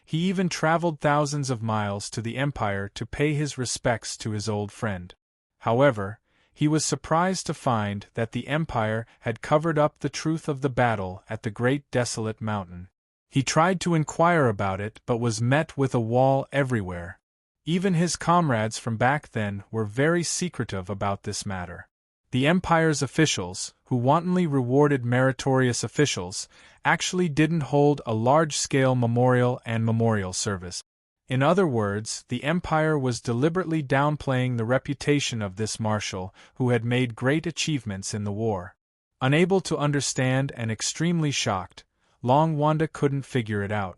He even traveled thousands of miles to the Empire to pay his respects to his old friend. However, he was surprised to find that the Empire had covered up the truth of the battle at the Great Desolate Mountain. He tried to inquire about it but was met with a wall everywhere. Even his comrades from back then were very secretive about this matter. The empire's officials, who wantonly rewarded meritorious officials, actually didn't hold a large-scale memorial service. In other words, the empire was deliberately downplaying the reputation of this marshal who had made great achievements in the war. Unable to understand and extremely shocked, Long Wanda couldn't figure it out.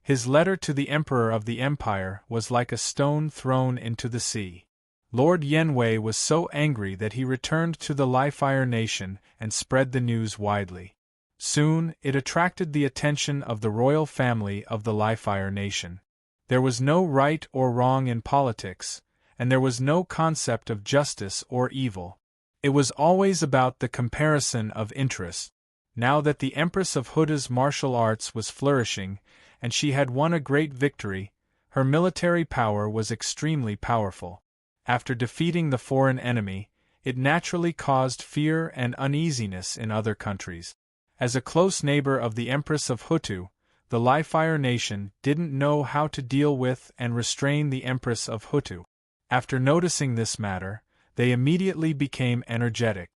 His letter to the emperor of the empire was like a stone thrown into the sea. Lord Yenwei was so angry that he returned to the Li-Fire nation and spread the news widely. Soon, it attracted the attention of the royal family of the Li-Fire nation. There was no right or wrong in politics, and there was no concept of justice or evil. It was always about the comparison of interests. Now that the Empress of Huda's martial arts was flourishing, and she had won a great victory, her military power was extremely powerful. After defeating the foreign enemy, it naturally caused fear and uneasiness in other countries. As a close neighbor of the Empress of Hutu, the Li-Fire nation didn't know how to deal with and restrain the Empress of Hutu. After noticing this matter, they immediately became energetic.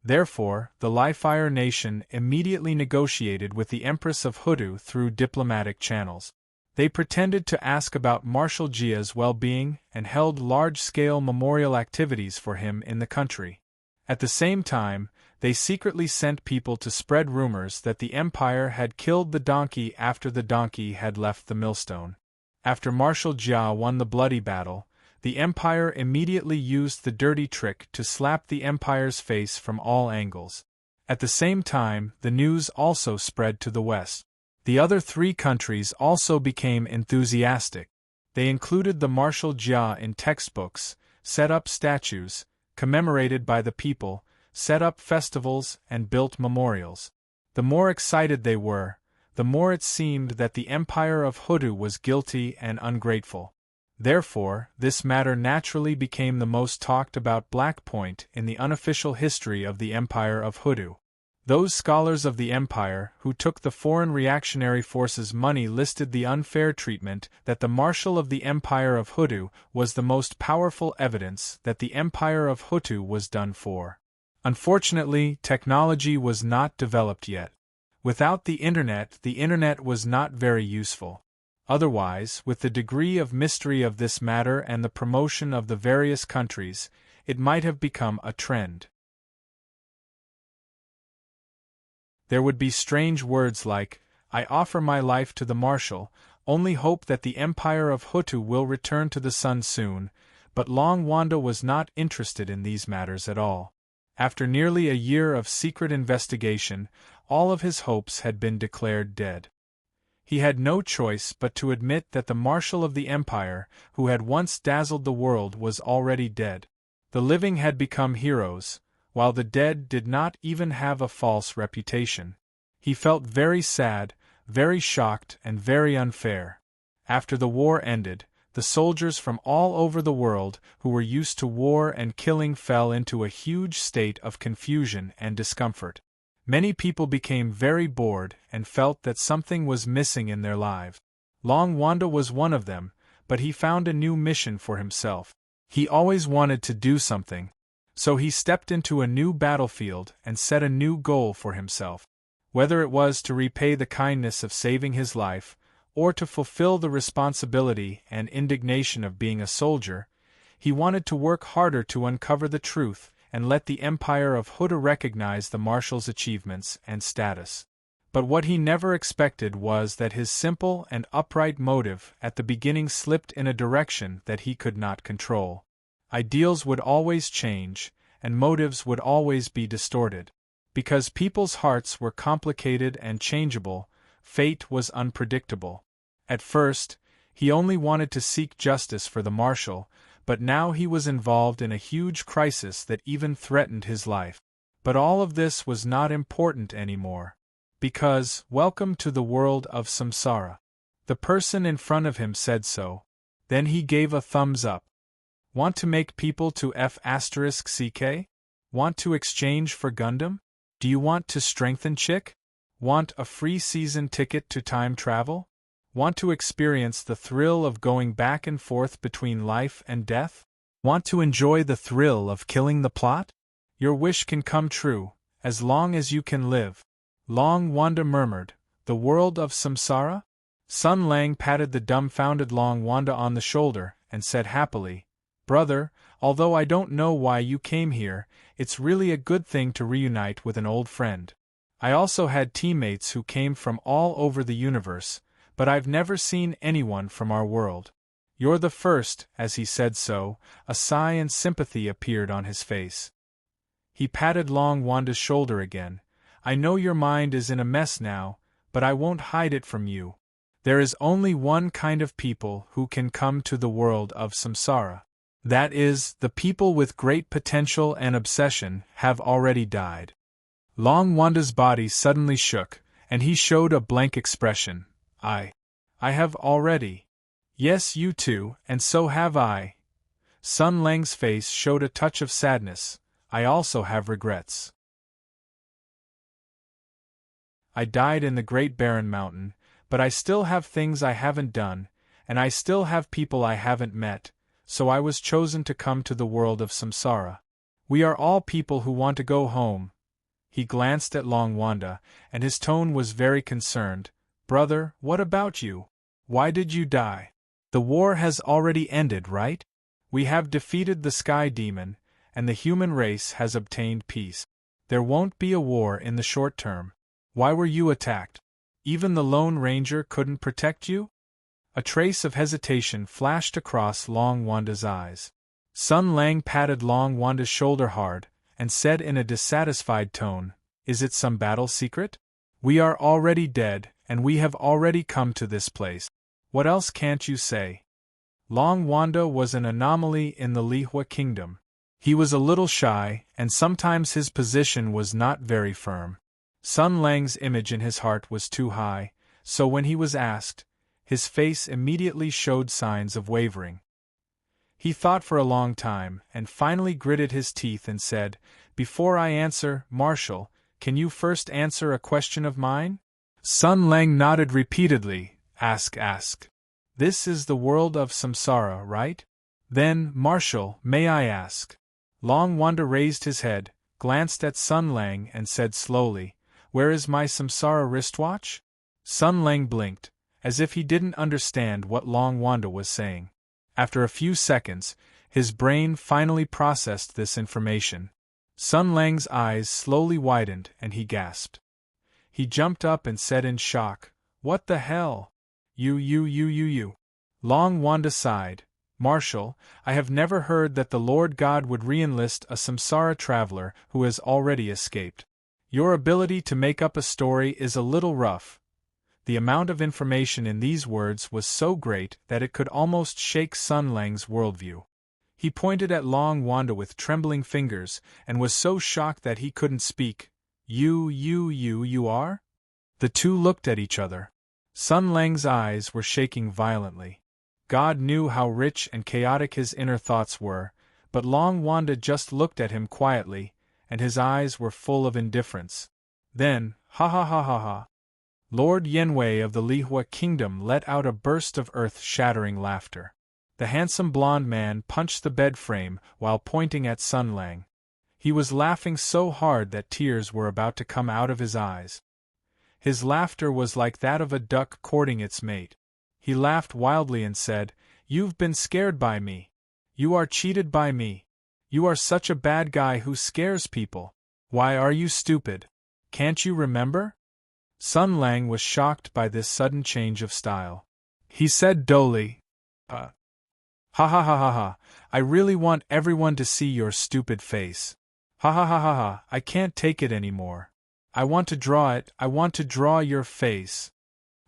Therefore, the Li-Fire nation immediately negotiated with the Empress of Hutu through diplomatic channels. They pretended to ask about Marshal Jia's well-being and held large-scale memorial activities for him in the country. At the same time, they secretly sent people to spread rumors that the empire had killed the donkey after the donkey had left the millstone. After Marshal Jia won the bloody battle, the empire immediately used the dirty trick to slap the empire's face from all angles. At the same time, the news also spread to the west. The other three countries also became enthusiastic. They included the Marshal Jia in textbooks, set up statues, commemorated by the people, set up festivals, and built memorials. The more excited they were, the more it seemed that the Empire of Hutu was guilty and ungrateful. Therefore, this matter naturally became the most talked about black point in the unofficial history of the Empire of Hutu. Those scholars of the empire who took the foreign reactionary forces' money listed the unfair treatment that the Marshal of the Empire of Hutu was the most powerful evidence that the Empire of Hutu was done for. Unfortunately, technology was not developed yet. Without the internet was not very useful. Otherwise, with the degree of mystery of this matter and the promotion of the various countries, it might have become a trend. There would be strange words like, "I offer my life to the Marshal, only hope that the Empire of Hutu will return to the sun soon," but Long Wanda was not interested in these matters at all. After nearly a year of secret investigation, all of his hopes had been declared dead. He had no choice but to admit that the Marshal of the Empire, who had once dazzled the world, was already dead. The living had become heroes, while the dead did not even have a false reputation. He felt very sad, very shocked, and very unfair. After the war ended, the soldiers from all over the world who were used to war and killing fell into a huge state of confusion and discomfort. Many people became very bored and felt that something was missing in their lives. Long Wanda was one of them, but he found a new mission for himself. He always wanted to do something. So he stepped into a new battlefield and set a new goal for himself. Whether it was to repay the kindness of saving his life, or to fulfill the responsibility and indignation of being a soldier, he wanted to work harder to uncover the truth and let the Empire of Hutu recognize the Marshal's achievements and status. But what he never expected was that his simple and upright motive at the beginning slipped in a direction that he could not control. Ideals would always change, and motives would always be distorted. Because people's hearts were complicated and changeable, fate was unpredictable. At first, he only wanted to seek justice for the Marshal, but now he was involved in a huge crisis that even threatened his life. But all of this was not important anymore. Because, welcome to the world of samsara. The person in front of him said so. Then he gave a thumbs up. Want to make people to F***CK? Want to exchange for Gundam? Do you want to strengthen Chick? Want a free season ticket to time travel? Want to experience the thrill of going back and forth between life and death? Want to enjoy the thrill of killing the plot? Your wish can come true, as long as you can live. Long Wanda murmured, the world of samsara? Sun Lang patted the dumbfounded Long Wanda on the shoulder and said happily, Brother, although I don't know why you came here, it's really a good thing to reunite with an old friend. I also had teammates who came from all over the universe, but I've never seen anyone from our world. You're the first. As he said so, a sigh and sympathy appeared on his face. He patted Long Wanda's shoulder again. I know your mind is in a mess now, but I won't hide it from you. There is only one kind of people who can come to the world of samsara. That is, the people with great potential and obsession have already died. Long Wanda's body suddenly shook, and he showed a blank expression. I have already. Yes, you too, and so have I. Sun Lang's face showed a touch of sadness. I also have regrets. I died in the Great Barren Mountain, but I still have things I haven't done, and I still have people I haven't met, so I was chosen to come to the world of samsara. We are all people who want to go home. He glanced at Long Wanda, and his tone was very concerned. Brother, what about you? Why did you die? The war has already ended, right? We have defeated the Sky Demon, and the human race has obtained peace. There won't be a war in the short term. Why were you attacked? Even the Lone Ranger couldn't protect you? A trace of hesitation flashed across Long Wanda's eyes. Sun Lang patted Long Wanda's shoulder hard, and said in a dissatisfied tone, Is it some battle secret? We are already dead, and we have already come to this place. What else can't you say? Long Wanda was an anomaly in the Lihua kingdom. He was a little shy, and sometimes his position was not very firm. Sun Lang's image in his heart was too high, so when he was asked, his face immediately showed signs of wavering. He thought for a long time, and finally gritted his teeth and said, Before I answer, Marshal, can you first answer a question of mine? Sun Lang nodded repeatedly. Ask. This is the world of samsara, right? Then, Marshal, may I ask? Long Wanda raised his head, glanced at Sun Lang and said slowly, Where is my samsara wristwatch? Sun Lang blinked, as if he didn't understand what Long Wanda was saying. After a few seconds, his brain finally processed this information. Sun Lang's eyes slowly widened and he gasped. He jumped up and said in shock, What the hell? You. Long Wanda sighed. Marshal, I have never heard that the Lord God would re-enlist a samsara traveler who has already escaped. Your ability to make up a story is a little rough. The amount of information in these words was so great that it could almost shake Sun Lang's worldview. He pointed at Long Wanda with trembling fingers and was so shocked that he couldn't speak. You are? The two looked at each other. Sun Lang's eyes were shaking violently. God knew how rich and chaotic his inner thoughts were, but Long Wanda just looked at him quietly, and his eyes were full of indifference. Then, ha. Lord Yenwei of the Lihua kingdom let out a burst of earth-shattering laughter. The handsome blond man punched the bed frame while pointing at Sun Lang. He was laughing so hard that tears were about to come out of his eyes. His laughter was like that of a duck courting its mate. He laughed wildly and said, You've been scared by me. You are cheated by me. You are such a bad guy who scares people. Why are you stupid? Can't you remember? Sun Lang was shocked by this sudden change of style. He said dully, Ha. I really want everyone to see your stupid face. Ha. I can't take it anymore. I want to draw it. I want to draw your face.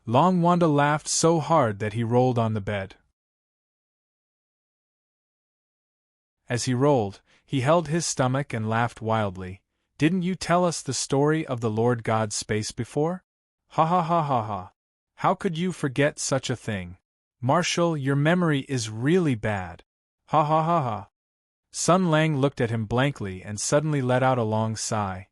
Long Wanda laughed so hard that he rolled on the bed. As he rolled, he held his stomach and laughed wildly. Didn't you tell us the story of the Lord God's space before? Ha. How could you forget such a thing? Marshal, your memory is really bad. Ha. Sun Lang looked at him blankly and suddenly let out a long sigh.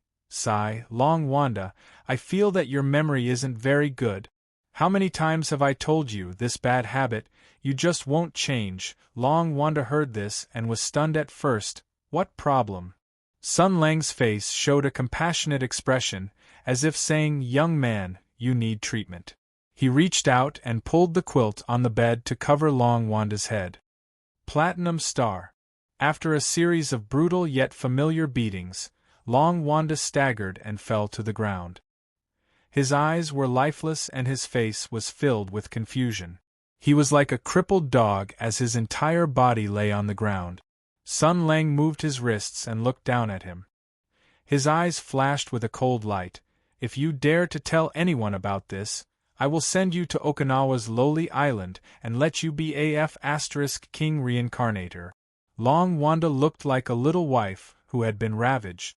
Long Wanda, I feel that your memory isn't very good. How many times have I told you this bad habit, you just won't change? Long Wanda heard this and was stunned at first. What problem? Sun Lang's face showed a compassionate expression, as if saying, "Young man, you need treatment." He reached out and pulled the quilt on the bed to cover Long Wanda's head. Platinum star. After a series of brutal yet familiar beatings, Long Wanda staggered and fell to the ground. His eyes were lifeless and his face was filled with confusion. He was like a crippled dog as his entire body lay on the ground. Sun Lang moved his wrists and looked down at him. His eyes flashed with a cold light. "If you dare to tell anyone about this, I will send you to Okinawa's lowly island and let you be king reincarnator." Long Wanda looked like a little wife who had been ravaged.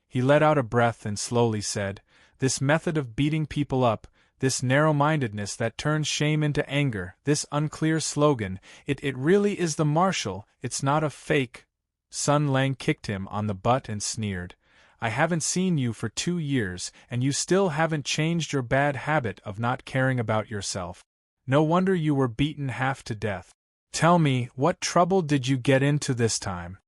He let out a breath and slowly said, "This method of beating people up, this narrow-mindedness that turns shame into anger, this unclear slogan, it really is the martial, it's not a fake." Sun Lang kicked him on the butt and sneered, "I haven't seen you for 2 years, and you still haven't changed your bad habit of not caring about yourself. No wonder you were beaten half to death. Tell me, what trouble did you get into this time?"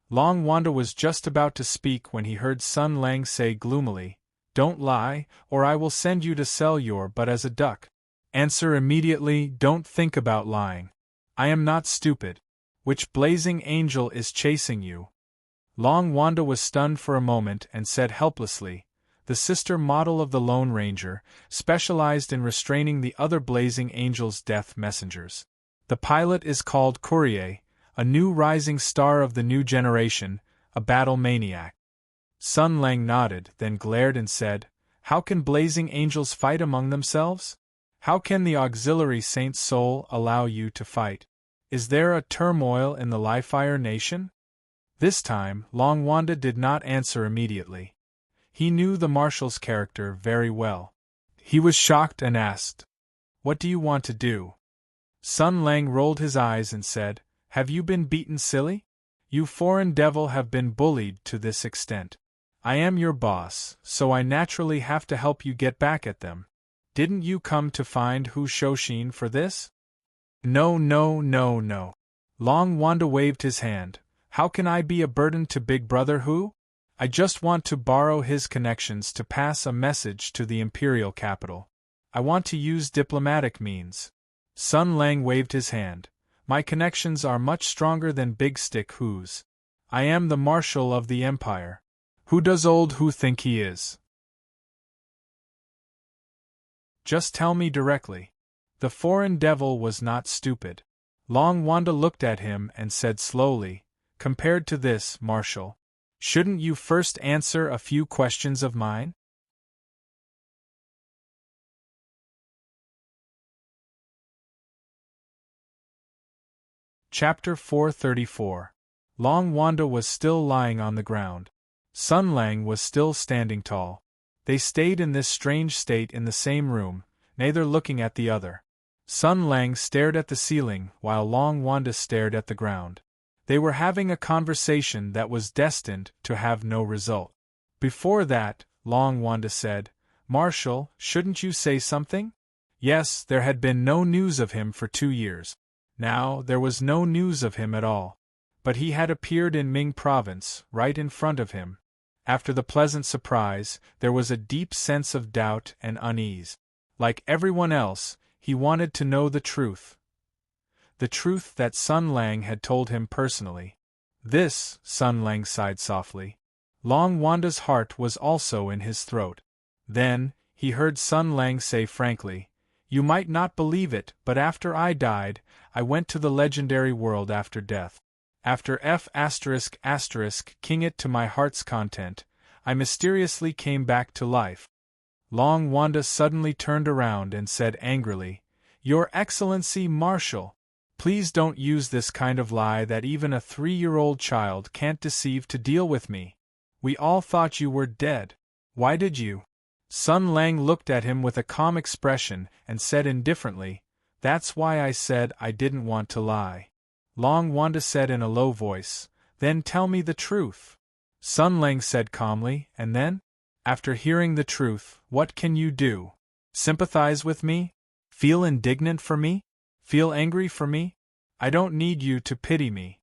Long Wanda was just about to speak when he heard Sun Lang say gloomily, "Don't lie, or I will send you to sell your butt as a duck. Answer immediately, don't think about lying. I am not stupid. Which blazing angel is chasing you?" Long Wanda was stunned for a moment and said helplessly, "The sister model of the Lone Ranger, specialized in restraining the other blazing angel's death messengers. The pilot is called Courier, a new rising star of the new generation, a battle maniac." Sun Lang nodded, then glared and said, "How can blazing angels fight among themselves? How can the auxiliary saint's soul allow you to fight? Is there a turmoil in the Li-Fire nation?" This time, Long Wanda did not answer immediately. He knew the marshal's character very well. He was shocked and asked, "What do you want to do?" Sun Lang rolled his eyes and said, "Have you been beaten silly? You foreign devil have been bullied to this extent. I am your boss, so I naturally have to help you get back at them. Didn't you come to find Hu Shoshin for this?" "No, no, no, no." Long Wanda waved his hand. "How can I be a burden to Big Brother Hu? I just want to borrow his connections to pass a message to the imperial capital. I want to use diplomatic means." Sun Lang waved his hand. "My connections are much stronger than Big Stick Hu's. I am the Marshal of the Empire. Who does old Hu think he is? Just tell me directly." The foreign devil was not stupid. Long Wanda looked at him and said slowly, "Compared to this, Marshal, shouldn't you first answer a few questions of mine?" Chapter 434. Long Wanda was still lying on the ground. Sun Lang was still standing tall. They stayed in this strange state in the same room, neither looking at the other. Sun Lang stared at the ceiling while Long Wanda stared at the ground. They were having a conversation that was destined to have no result. Before that, Long Wanda said, "Marshal, shouldn't you say something?" Yes, there had been no news of him for 2 years. Now there was no news of him at all. But he had appeared in Ming Province, right in front of him. After the pleasant surprise, there was a deep sense of doubt and unease. Like everyone else, he wanted to know the truth. The truth that Sun Lang had told him personally. This, Sun Lang sighed softly. Long Wanda's heart was also in his throat. Then, he heard Sun Lang say frankly, "You might not believe it, but after I died, I went to the legendary world after death. After king it to my heart's content, I mysteriously came back to life." Long Wanda suddenly turned around and said angrily, "Your Excellency Marshal, please don't use this kind of lie that even a 3-year-old child can't deceive to deal with me. We all thought you were dead. Why did you?" Sun Lang looked at him with a calm expression and said indifferently, "That's why I said I didn't want to lie." Long Wanda said in a low voice, "Then tell me the truth." Sun Lang said calmly, "And then? After hearing the truth, what can you do? Sympathize with me? Feel indignant for me? Feel angry for me? I don't need you to pity me.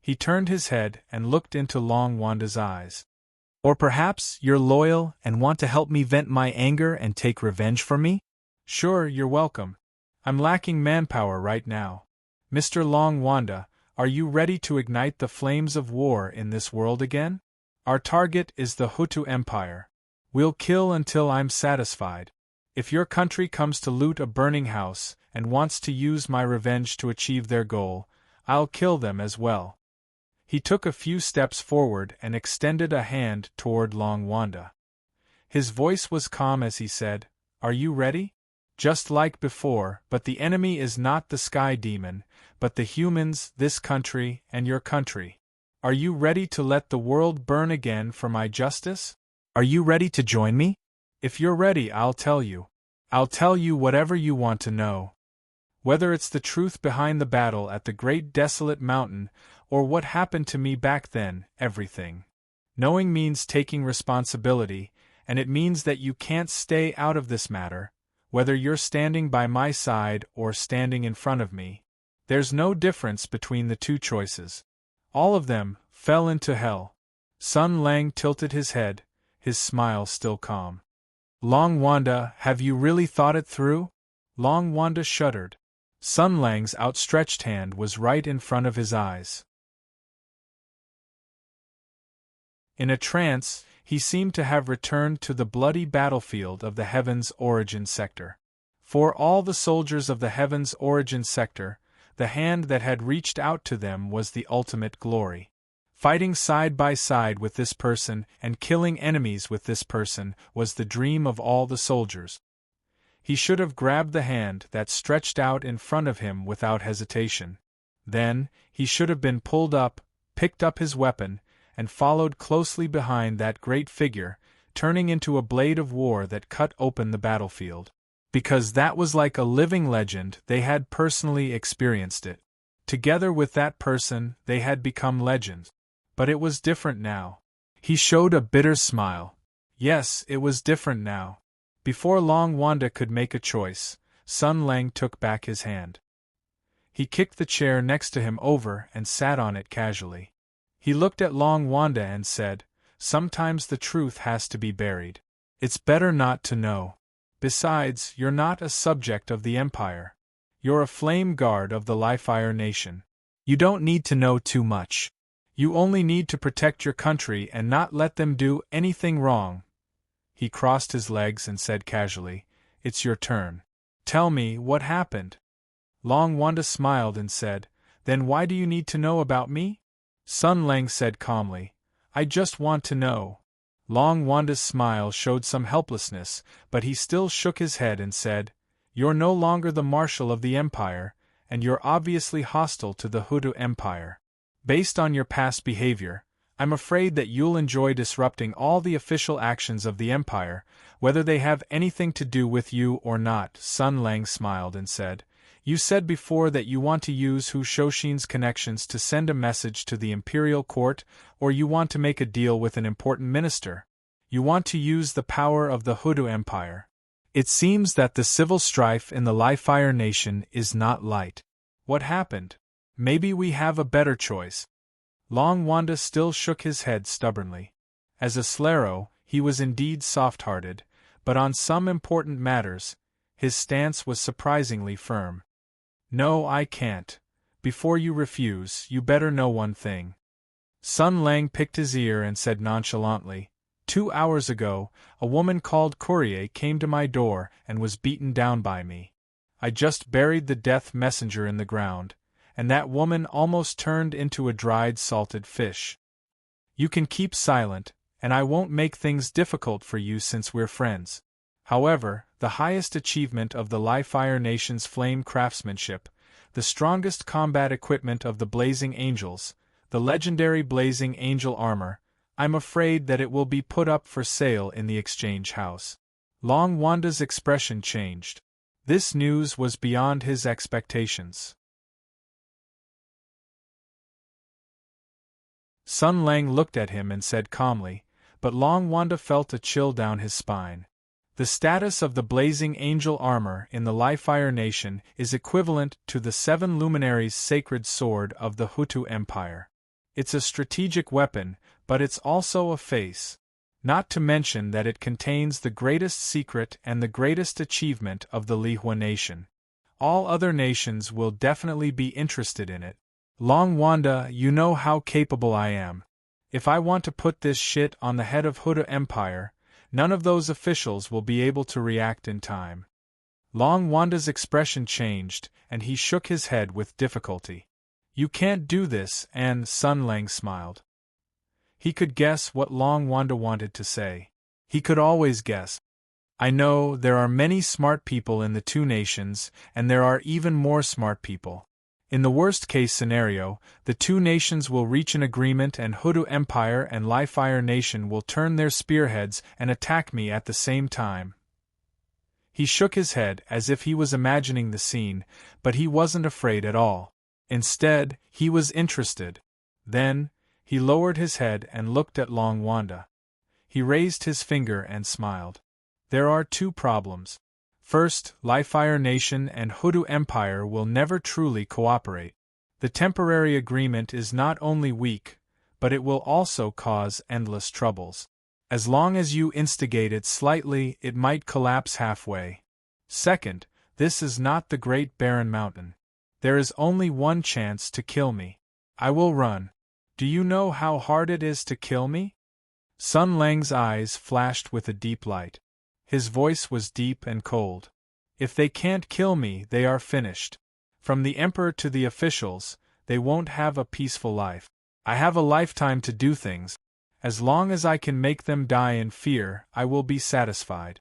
He turned his head and looked into Long Wanda's eyes. Or perhaps you're loyal and want to help me vent my anger and take revenge for me? Sure, you're welcome. I'm lacking manpower right now. Mr. Long Wanda, are you ready to ignite the flames of war in this world again? Our target is the Hutu Empire. We'll kill until I'm satisfied. If your country comes to loot a burning house and wants to use my revenge to achieve their goal, I'll kill them as well. He took a few steps forward and extended a hand toward Long Wanda. His voice was calm as he said, Are you ready? Just like before, but the enemy is not the sky demon, but the humans, this country, and your country. Are you ready to let the world burn again for my justice? Are you ready to join me? If you're ready, I'll tell you. I'll tell you whatever you want to know. Whether it's the truth behind the battle at the great desolate mountain, or what happened to me back then, everything. Knowing means taking responsibility, and it means that you can't stay out of this matter, whether you're standing by my side or standing in front of me. There's no difference between the two choices. All of them fell into hell. Sun Lang tilted his head, his smile still calm. Long Wanda, have you really thought it through? Long Wanda shuddered. Sun Lang's outstretched hand was right in front of his eyes. In a trance, he seemed to have returned to the bloody battlefield of the Heaven's Origin Sector. For all the soldiers of the Heaven's Origin Sector, the hand that had reached out to them was the ultimate glory. Fighting side by side with this person and killing enemies with this person was the dream of all the soldiers. He should have grabbed the hand that stretched out in front of him without hesitation. Then, he should have been pulled up, picked up his weapon, and followed closely behind that great figure, turning into a blade of war that cut open the battlefield. Because that was like a living legend, they had personally experienced it. Together with that person, they had become legends. But it was different now. He showed a bitter smile. Yes, it was different now. Before Long Wanda could make a choice, Sun Lang took back his hand. He kicked the chair next to him over and sat on it casually. He looked at Long Wanda and said, Sometimes the truth has to be buried. It's better not to know. Besides, you're not a subject of the Empire. You're a flame guard of the Li-Fire Nation. You don't need to know too much. You only need to protect your country and not let them do anything wrong. He crossed his legs and said casually, It's your turn. Tell me what happened. Long Wanda smiled and said, Then why do you need to know about me? Sun Lang said calmly, I just want to know. Long Wanda's smile showed some helplessness, but he still shook his head and said, You're no longer the marshal of the Empire, and you're obviously hostile to the Hutu Empire. Based on your past behavior, I'm afraid that you'll enjoy disrupting all the official actions of the Empire, whether they have anything to do with you or not. Sun Lang smiled and said, You said before that you want to use Hu Shoshin's connections to send a message to the Imperial Court, or you want to make a deal with an important minister. You want to use the power of the Hutu Empire. It seems that the civil strife in the Li-Fire Nation is not light. What happened? Maybe we have a better choice. Long Wanda still shook his head stubbornly. As a Slaro, he was indeed soft-hearted, but on some important matters, his stance was surprisingly firm. No, I can't. Before you refuse, you better know one thing. Sun Lang picked his ear and said nonchalantly, 2 hours ago, a woman called Courier came to my door and was beaten down by me. I just buried the death messenger in the ground, and that woman almost turned into a dried salted fish. You can keep silent, and I won't make things difficult for you since we're friends. However, the highest achievement of the Li-Fire Nation's flame craftsmanship, the strongest combat equipment of the Blazing Angels, the legendary Blazing Angel armor, I'm afraid that it will be put up for sale in the exchange house. Long Wanda's expression changed. This news was beyond his expectations. Sun Lang looked at him and said calmly, but Long Wanda felt a chill down his spine. The status of the Blazing Angel armor in the Li-Fire Nation is equivalent to the 7 luminaries' sacred sword of the Hutu Empire. It's a strategic weapon, but it's also a face. Not to mention that it contains the greatest secret and the greatest achievement of the Lihua nation. All other nations will definitely be interested in it. Long Wanda, you know how capable I am. If I want to put this shit on the head of Huda Empire, none of those officials will be able to react in time. Long Wanda's expression changed, and he shook his head with difficulty. You can't do this, and Sun Lang smiled. He could guess what Long Wanda wanted to say. He could always guess. I know there are many smart people in the two nations, and there are even more smart people. In the worst-case scenario, the two nations will reach an agreement and Hudu Empire and Lifire Nation will turn their spearheads and attack me at the same time. He shook his head as if he was imagining the scene, but he wasn't afraid at all. Instead, he was interested. Then, he lowered his head and looked at Long Wanda. He raised his finger and smiled. There are two problems. First, Lifire Nation and Hudu Empire will never truly cooperate. The temporary agreement is not only weak, but it will also cause endless troubles. As long as you instigate it slightly, it might collapse halfway. Second, this is not the Great Barren Mountain. There is only one chance to kill me. I will run. Do you know how hard it is to kill me? Sun Lang's eyes flashed with a deep light. His voice was deep and cold. If they can't kill me, they are finished. From the Emperor to the officials, they won't have a peaceful life. I have a lifetime to do things. As long as I can make them die in fear, I will be satisfied.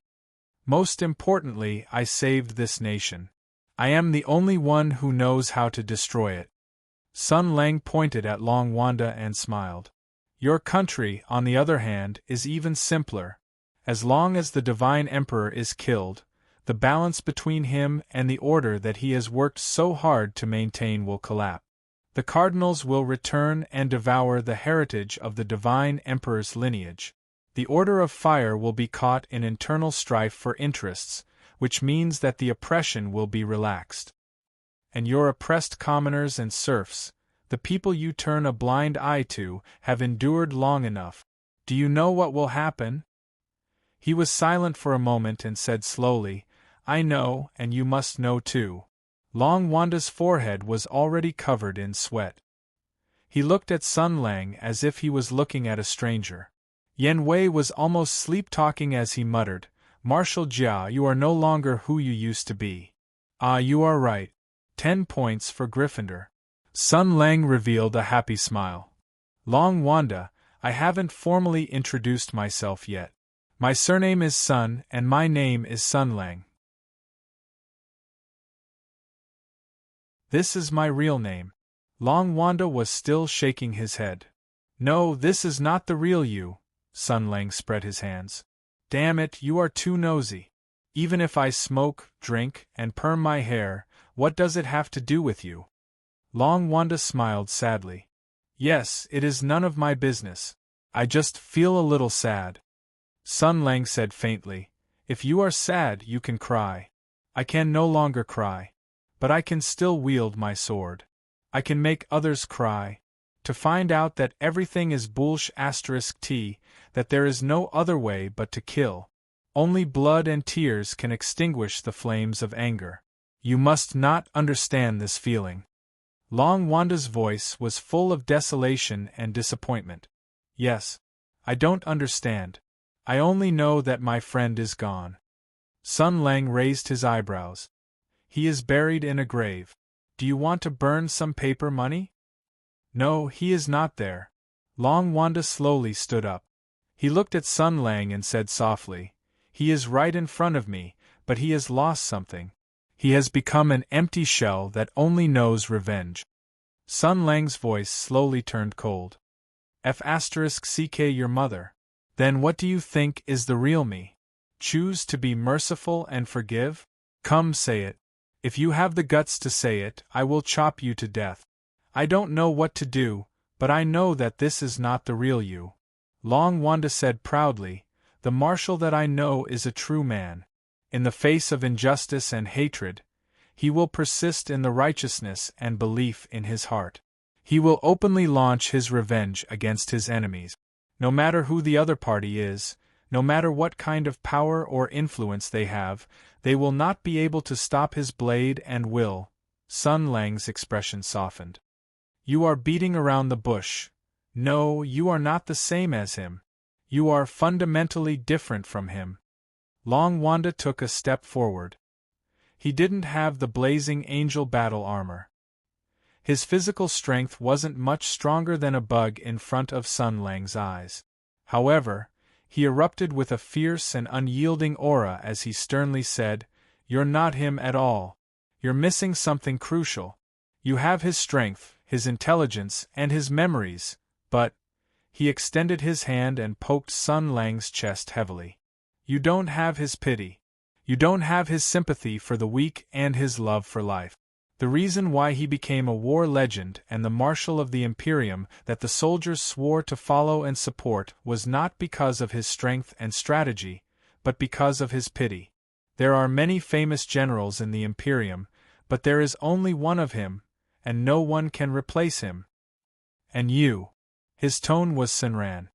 Most importantly, I saved this nation. I am the only one who knows how to destroy it. Sun Lang pointed at Long Wanda and smiled. Your country, on the other hand, is even simpler. As long as the Divine Emperor is killed, the balance between him and the order that he has worked so hard to maintain will collapse. The cardinals will return and devour the heritage of the Divine Emperor's lineage. The Order of Fire will be caught in internal strife for interests, which means that the oppression will be relaxed. And your oppressed commoners and serfs, the people you turn a blind eye to, have endured long enough. Do you know what will happen? He was silent for a moment and said slowly, I know, and you must know too. Long Wanda's forehead was already covered in sweat. He looked at Sun Lang as if he was looking at a stranger. Yen Wei was almost sleep-talking as he muttered, Marshal Jia, you are no longer who you used to be. Ah, you are right. 10 points for Gryffindor. Sun Lang revealed a happy smile. Long Wanda, I haven't formally introduced myself yet. My surname is Sun, and my name is Sun Lang. This is my real name. Long Wanda was still shaking his head. No, this is not the real you. Sun Lang spread his hands. Damn it, you are too nosy. Even if I smoke, drink, and perm my hair, what does it have to do with you? Long Wanda smiled sadly. Yes, it is none of my business. I just feel a little sad. Sun Lang said faintly, If you are sad, you can cry. I can no longer cry. But I can still wield my sword. I can make others cry. To find out that everything is bullsh*t, that there is no other way but to kill. Only blood and tears can extinguish the flames of anger. You must not understand this feeling. Long Wanda's voice was full of desolation and disappointment. Yes, I don't understand. I only know that my friend is gone. Sun Lang raised his eyebrows. He is buried in a grave. Do you want to burn some paper money? No, he is not there. Long Wanda slowly stood up. He looked at Sun Lang and said softly, He is right in front of me, but he has lost something. He has become an empty shell that only knows revenge. Sun Lang's voice slowly turned cold. F***ck your mother. Then what do you think is the real me? Choose to be merciful and forgive? Come, say it. If you have the guts to say it, I will chop you to death. I don't know what to do, but I know that this is not the real you. Long Wanda said proudly, The marshal that I know is a true man. In the face of injustice and hatred, he will persist in the righteousness and belief in his heart. He will openly launch his revenge against his enemies. No matter who the other party is, no matter what kind of power or influence they have, they will not be able to stop his blade and will. Sun Lang's expression softened. You are beating around the bush. No, you are not the same as him. You are fundamentally different from him. Long Wanda took a step forward. He didn't have the blazing angel battle armor. His physical strength wasn't much stronger than a bug in front of Sun Lang's eyes. However, he erupted with a fierce and unyielding aura as he sternly said, "You're not him at all. You're missing something crucial. You have his strength, his intelligence, and his memories, but—" He extended his hand and poked Sun Lang's chest heavily. "You don't have his pity. You don't have his sympathy for the weak and his love for life. The reason why he became a war legend and the marshal of the Imperium that the soldiers swore to follow and support was not because of his strength and strategy, but because of his pity. There are many famous generals in the Imperium, but there is only one of him, and no one can replace him. And you." His tone was serene.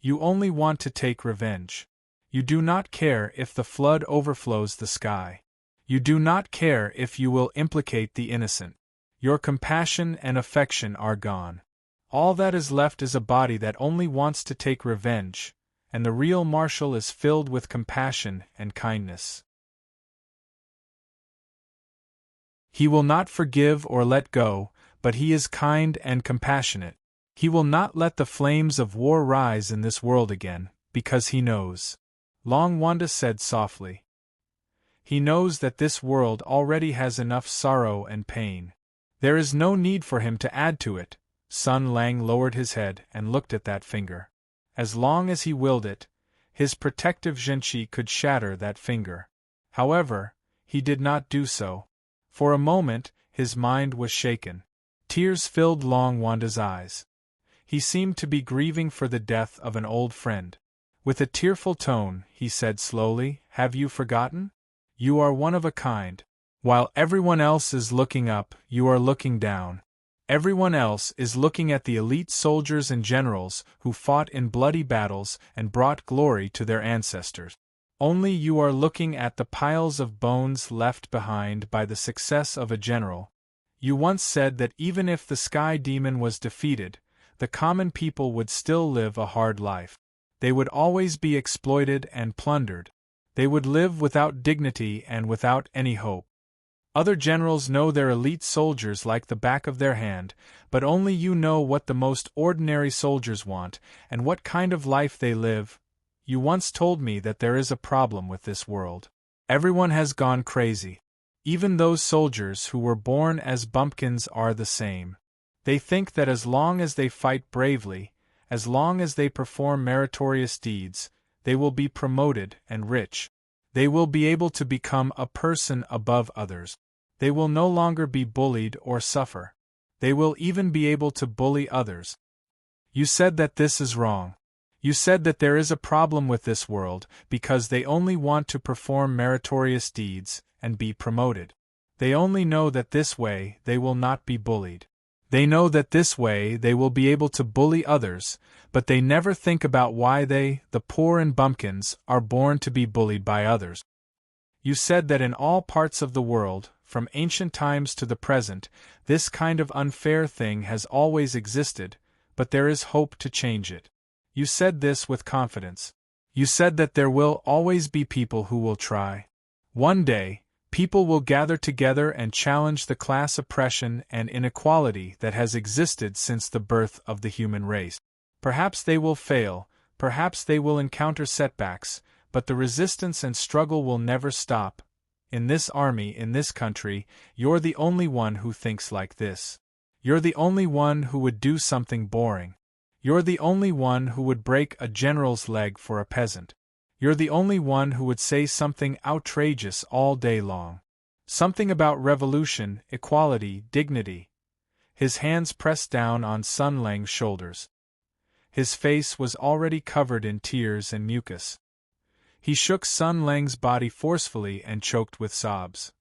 "You only want to take revenge. You do not care if the flood overflows the sky. You do not care if you will implicate the innocent. Your compassion and affection are gone. All that is left is a body that only wants to take revenge, and the real marshal is filled with compassion and kindness. He will not forgive or let go, but he is kind and compassionate. He will not let the flames of war rise in this world again, because he knows." Long Wanda said softly. "He knows that this world already has enough sorrow and pain. There is no need for him to add to it." Sun Lang lowered his head and looked at that finger. As long as he willed it, his protective Zhenqi could shatter that finger. However, he did not do so. For a moment, his mind was shaken. Tears filled Long Wanda's eyes. He seemed to be grieving for the death of an old friend. With a tearful tone, he said slowly, "Have you forgotten? You are one of a kind. While everyone else is looking up, you are looking down. Everyone else is looking at the elite soldiers and generals who fought in bloody battles and brought glory to their ancestors. Only you are looking at the piles of bones left behind by the success of a general. You once said that even if the Sky Demon was defeated, the common people would still live a hard life. They would always be exploited and plundered. They would live without dignity and without any hope. Other generals know their elite soldiers like the back of their hand, but only you know what the most ordinary soldiers want and what kind of life they live. You once told me that there is a problem with this world. Everyone has gone crazy. Even those soldiers who were born as bumpkins are the same. They think that as long as they fight bravely, as long as they perform meritorious deeds, they will be promoted and rich. They will be able to become a person above others. They will no longer be bullied or suffer. They will even be able to bully others. You said that this is wrong. You said that there is a problem with this world because they only want to perform meritorious deeds and be promoted. They only know that this way they will not be bullied. They know that this way they will be able to bully others, but they never think about why they, the poor and bumpkins, are born to be bullied by others. You said that in all parts of the world, from ancient times to the present, this kind of unfair thing has always existed, but there is hope to change it. You said this with confidence. You said that there will always be people who will try. One day, people will gather together and challenge the class oppression and inequality that has existed since the birth of the human race. Perhaps they will fail, perhaps they will encounter setbacks, but the resistance and struggle will never stop. In this army, in this country, you're the only one who thinks like this. You're the only one who would do something boring. You're the only one who would break a general's leg for a peasant. You're the only one who would say something outrageous all day long. Something about revolution, equality, dignity. His hands pressed down on Sun Lang's shoulders. His face was already covered in tears and mucus. He shook Sun Lang's body forcefully and choked with sobs.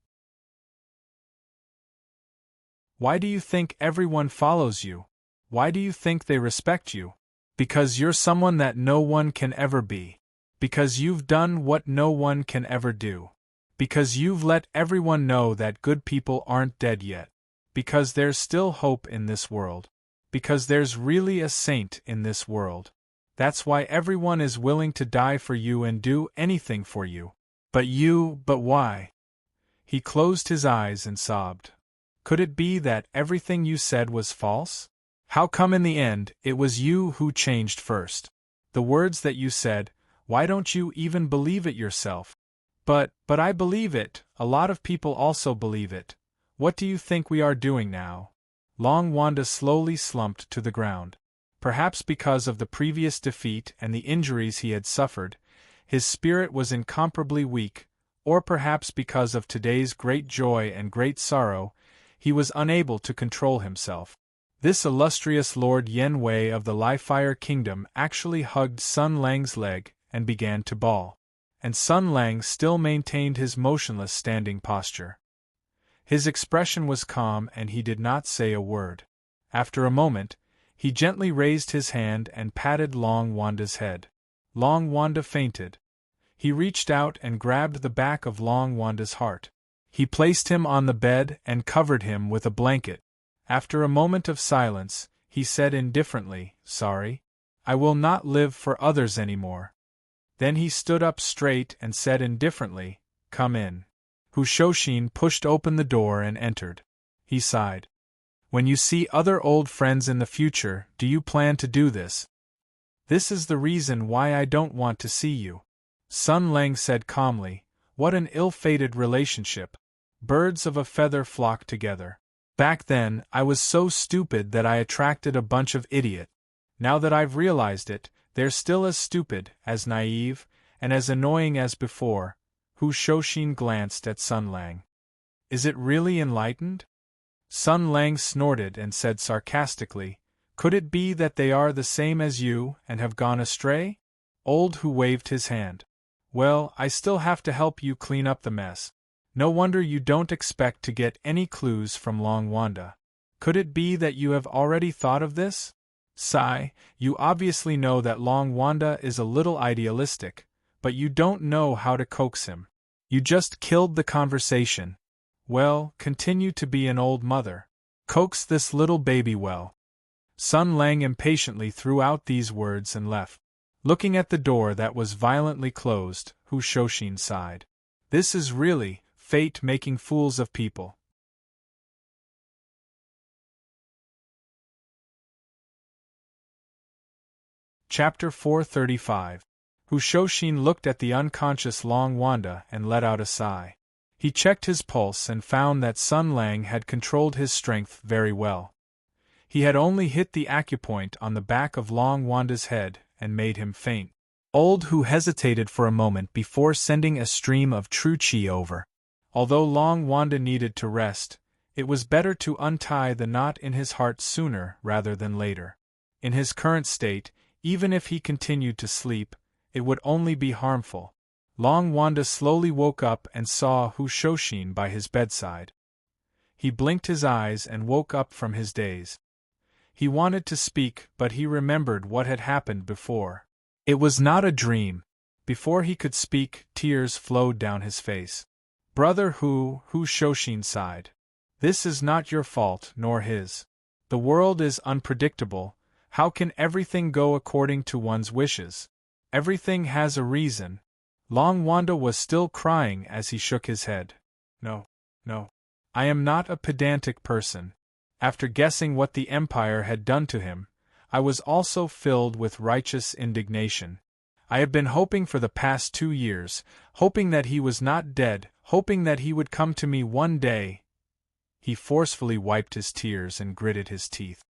"Why do you think everyone follows you?" Why do you think they respect you? Because you're someone that no one can ever be. Because you've done what no one can ever do. Because you've let everyone know that good people aren't dead yet. Because there's still hope in this world. Because there's really a saint in this world. That's why everyone is willing to die for you and do anything for you. But why? He closed his eyes and sobbed. Could it be that everything you said was false? How come in the end, it was you who changed first? The words that you said, why don't you even believe it yourself? But I believe it, a lot of people also believe it. What do you think we are doing now? Long Wanda slowly slumped to the ground. Perhaps because of the previous defeat and the injuries he had suffered, his spirit was incomparably weak, or perhaps because of today's great joy and great sorrow, he was unable to control himself. This illustrious Lord Yen Wei of the Li-Fire Kingdom actually hugged Sun Lang's leg and began to bawl. And Sun Lang still maintained his motionless standing posture. His expression was calm and he did not say a word. After a moment, he gently raised his hand and patted Long Wanda's head. Long Wanda fainted. He reached out and grabbed the back of Long Wanda's heart. He placed him on the bed and covered him with a blanket. After a moment of silence, he said indifferently, "Sorry. I will not live for others anymore." Then he stood up straight and said indifferently, "Come in." Hu Shoshin pushed open the door and entered. He sighed. "When you see other old friends in the future, do you plan to do this?" "This is the reason why I don't want to see you." Sun Lang said calmly, "What an ill-fated relationship. Birds of a feather flock together. Back then, I was so stupid that I attracted a bunch of idiot. Now that I've realized it, they're still as stupid, as naive, and as annoying as before." Hu Shoshin glanced at Sun Lang. "Is it really enlightened?" Sun Lang snorted and said sarcastically, "Could it be that they are the same as you and have gone astray?" Old Hu waved his hand. "Well, I still have to help you clean up the mess. No wonder you don't expect to get any clues from Long Wanda. Could it be that you have already thought of this? Sigh, you obviously know that Long Wanda is a little idealistic, but you don't know how to coax him. You just killed the conversation. Well, continue to be an old mother. Coax this little baby well." Sun Lang impatiently threw out these words and left. Looking at the door that was violently closed, Hu Shoshin sighed. This is really fate making fools of people. Chapter 435. Hu Shoshin looked at the unconscious Long Wanda and let out a sigh. He checked his pulse and found that Sun Lang had controlled his strength very well. He had only hit the acupoint on the back of Long Wanda's head and made him faint. Old Hu hesitated for a moment before sending a stream of true qi over. Although Long Wanda needed to rest, it was better to untie the knot in his heart sooner rather than later. In his current state, even if he continued to sleep, it would only be harmful. Long Wanda slowly woke up and saw Hu Shoshin by his bedside. He blinked his eyes and woke up from his daze. He wanted to speak, but he remembered what had happened before. It was not a dream. Before he could speak, tears flowed down his face. "Brother Hu Shoshin sighed. "This is not your fault, nor his. The world is unpredictable. How can everything go according to one's wishes? Everything has a reason." Long Wanda was still crying as he shook his head. No. I am not a pedantic person. After guessing what the Empire had done to him, I was also filled with righteous indignation. I have been hoping for the past 2 years, hoping that he was not dead, hoping that he would come to me one day. He forcefully wiped his tears and gritted his teeth.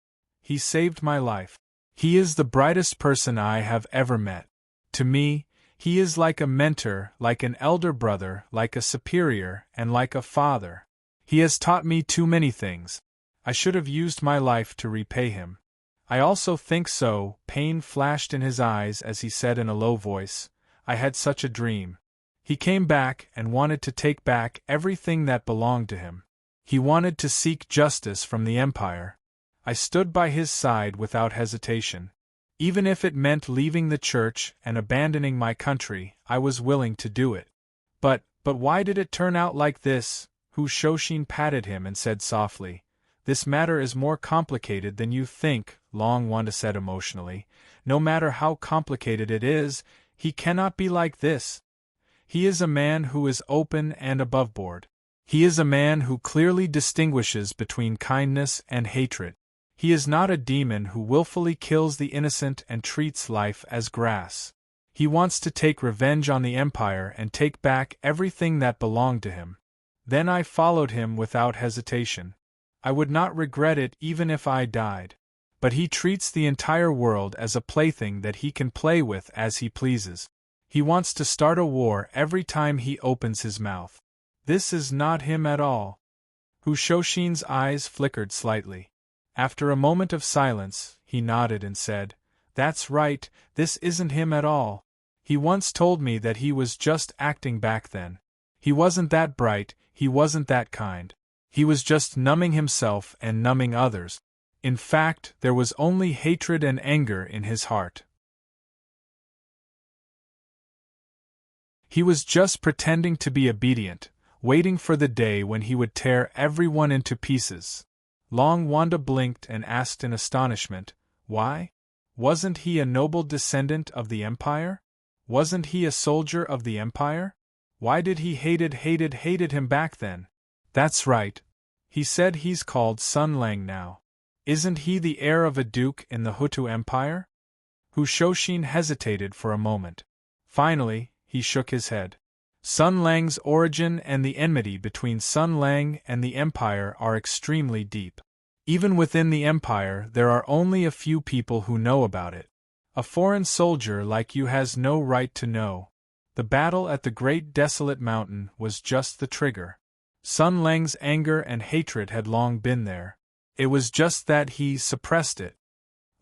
He saved my life. He is the brightest person I have ever met. To me, he is like a mentor, like an elder brother, like a superior, and like a father. He has taught me too many things. I should have used my life to repay him. I also think so. Pain flashed in his eyes as he said in a low voice, "I had such a dream." He came back and wanted to take back everything that belonged to him. He wanted to seek justice from the Empire. I stood by his side without hesitation. Even if it meant leaving the church and abandoning my country, I was willing to do it. But why did it turn out like this? Hu Shoshin patted him and said softly, "This matter is more complicated than you think," Long Wanda said emotionally. "No matter how complicated it is, he cannot be like this. He is a man who is open and aboveboard. He is a man who clearly distinguishes between kindness and hatred. He is not a demon who willfully kills the innocent and treats life as grass. He wants to take revenge on the Empire and take back everything that belonged to him." Then I followed him without hesitation. I would not regret it even if I died. But he treats the entire world as a plaything that he can play with as he pleases. He wants to start a war every time he opens his mouth. This is not him at all. Hu Shoshin's eyes flickered slightly. After a moment of silence, he nodded and said, "That's right, this isn't him at all. He once told me that he was just acting back then. He wasn't that bright, he wasn't that kind. He was just numbing himself and numbing others. In fact, there was only hatred and anger in his heart. He was just pretending to be obedient, waiting for the day when he would tear everyone into pieces." Long Wanda blinked and asked in astonishment, "Why? Wasn't he a noble descendant of the Empire? Wasn't he a soldier of the Empire? Why did he hated him back then?" "That's right. He said he's called Sun Lang now. Isn't he the heir of a duke in the Hutu Empire?" Hu Shoshin hesitated for a moment. Finally, he shook his head. "Sun Lang's origin and the enmity between Sun Lang and the Empire are extremely deep. Even within the Empire, there are only a few people who know about it. A foreign soldier like you has no right to know. The battle at the Great Desolate Mountain was just the trigger. Sun Lang's anger and hatred had long been there. It was just that he suppressed it."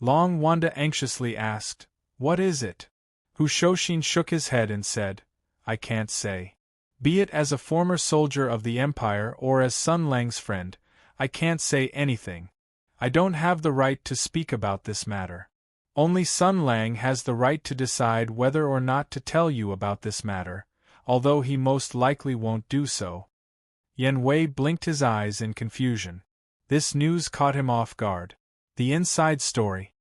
Long Wanda anxiously asked, "What is it?" Hu Shoshin shook his head and said, "I can't say. Be it as a former soldier of the Empire or as Sun Lang's friend, I can't say anything. I don't have the right to speak about this matter. Only Sun Lang has the right to decide whether or not to tell you about this matter, although he most likely won't do so." Yen Wei blinked his eyes in confusion. This news caught him off guard. The inside story.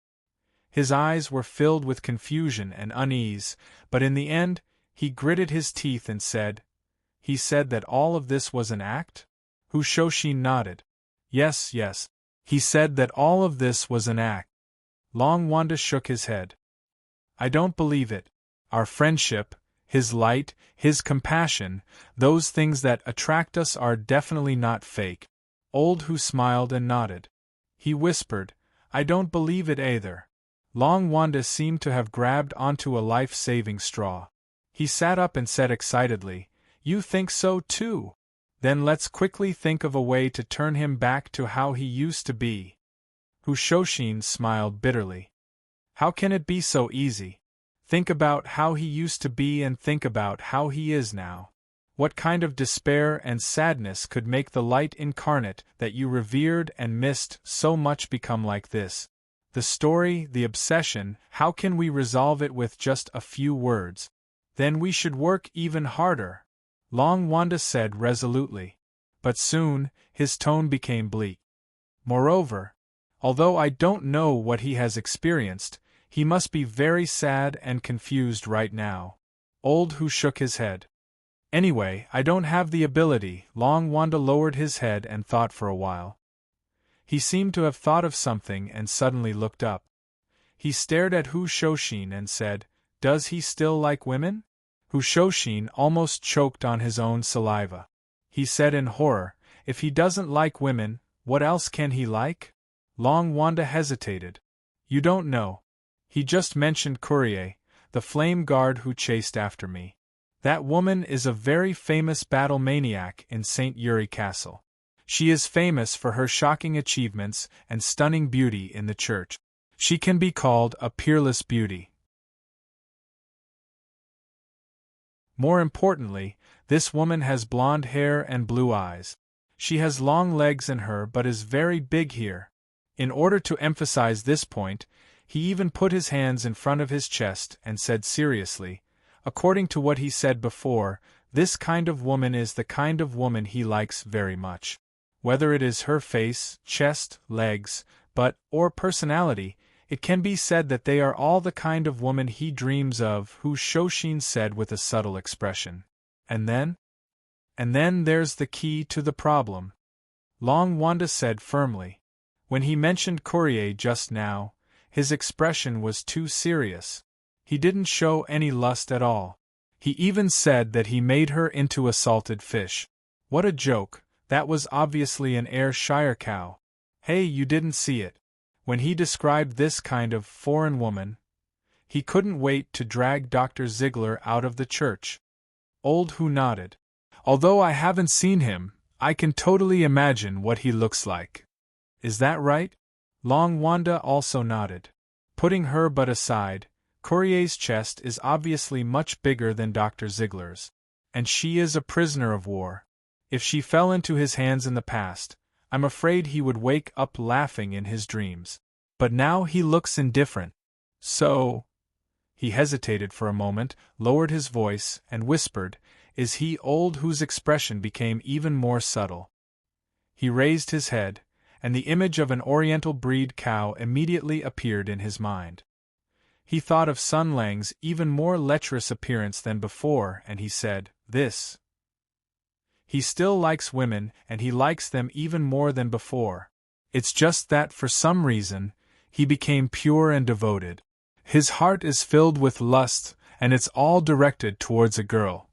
His eyes were filled with confusion and unease, but in the end, he gritted his teeth and said, "He said that all of this was an act?" Hu Shoshin nodded. Yes. He said that all of this was an act." Long Wanda shook his head. "I don't believe it. Our friendship, his light, his compassion, those things that attract us are definitely not fake." Old Hu smiled and nodded. He whispered, "I don't believe it either." Long Wanda seemed to have grabbed onto a life-saving straw. He sat up and said excitedly, "You think so too? Then let's quickly think of a way to turn him back to how he used to be." Hu Shoshin smiled bitterly. "How can it be so easy? Think about how he used to be and think about how he is now. What kind of despair and sadness could make the light incarnate that you revered and missed so much become like this? The story, the obsession, how can we resolve it with just a few words? Then we should work even harder," Long Wanda said resolutely. But soon, his tone became bleak. "Moreover, although I don't know what he has experienced, he must be very sad and confused right now." Old Hu shook his head. "Anyway, I don't have the ability." Long Wanda lowered his head and thought for a while. He seemed to have thought of something and suddenly looked up. He stared at Hu Shoshin and said, "Does he still like women?" Hu Shoshin almost choked on his own saliva. He said in horror, "If he doesn't like women, what else can he like?" Long Wanda hesitated. "You don't know. He just mentioned Courier, the flame guard who chased after me. That woman is a very famous battle maniac in St. Yuri Castle. She is famous for her shocking achievements and stunning beauty in the church. She can be called a peerless beauty. More importantly, this woman has blonde hair and blue eyes. She has long legs in her but is very big here. In order to emphasize this point, he even put his hands in front of his chest and said seriously, according to what he said before, this kind of woman is the kind of woman he likes very much. Whether it is her face, chest, legs, butt, or personality, it can be said that they are all the kind of woman he dreams of, Hu Shoshin said with a subtle expression. And then? And then there's the key to the problem, Long Wanda said firmly. When he mentioned Courier just now, his expression was too serious. He didn't show any lust at all. He even said that he made her into a salted fish. What a joke, that was obviously an Ayrshire cow. Hey, you didn't see it. When he described this kind of foreign woman, he couldn't wait to drag Dr. Ziegler out of the church. Old Hu nodded. Although I haven't seen him, I can totally imagine what he looks like. Is that right? Long Wanda also nodded. Putting her butt aside, Courier's chest is obviously much bigger than Dr. Ziegler's. And she is a prisoner of war. If she fell into his hands in the past, I'm afraid he would wake up laughing in his dreams. But now he looks indifferent. So... He hesitated for a moment, lowered his voice, and whispered, is he old? Whose expression became even more subtle. He raised his head, and the image of an Oriental breed cow immediately appeared in his mind. He thought of Sun Lang's even more lecherous appearance than before, and he said, this. He still likes women, and he likes them even more than before. It's just that for some reason, he became pure and devoted. His heart is filled with lust, and it's all directed towards a girl.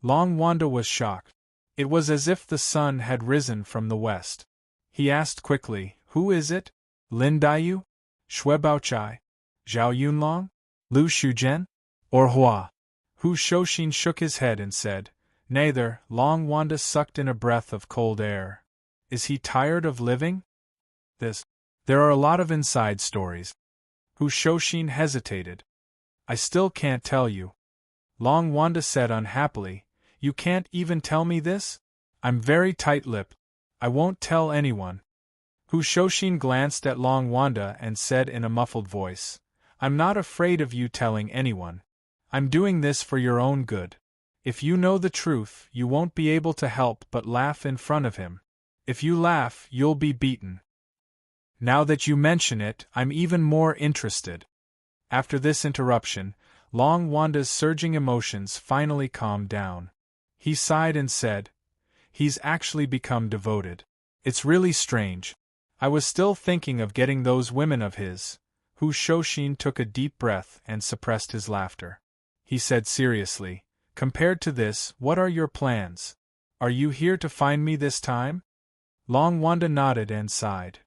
Long Wanda was shocked. It was as if the sun had risen from the west. He asked quickly, who is it? Lin Daiyu? Xue Baochai? Zhao Yunlong? Lu Shuzhen? Or Hua? Hu Shoshin shook his head and said, neither. Long Wanda sucked in a breath of cold air. Is he tired of living? There are a lot of inside stories. Hu Shoshin hesitated. I still can't tell you. Long Wanda said unhappily, you can't even tell me this? I'm very tight-lipped. I won't tell anyone. Hu Shoshin glanced at Long Wanda and said in a muffled voice, I'm not afraid of you telling anyone. I'm doing this for your own good. If you know the truth, you won't be able to help but laugh in front of him. If you laugh, you'll be beaten. Now that you mention it, I'm even more interested. After this interruption, Long Wanda's surging emotions finally calmed down. He sighed and said, he's actually become devoted. It's really strange. I was still thinking of getting those women of his. Hu Shoshin took a deep breath and suppressed his laughter. He said seriously, compared to this, what are your plans? Are you here to find me this time? Long Wanda nodded and sighed.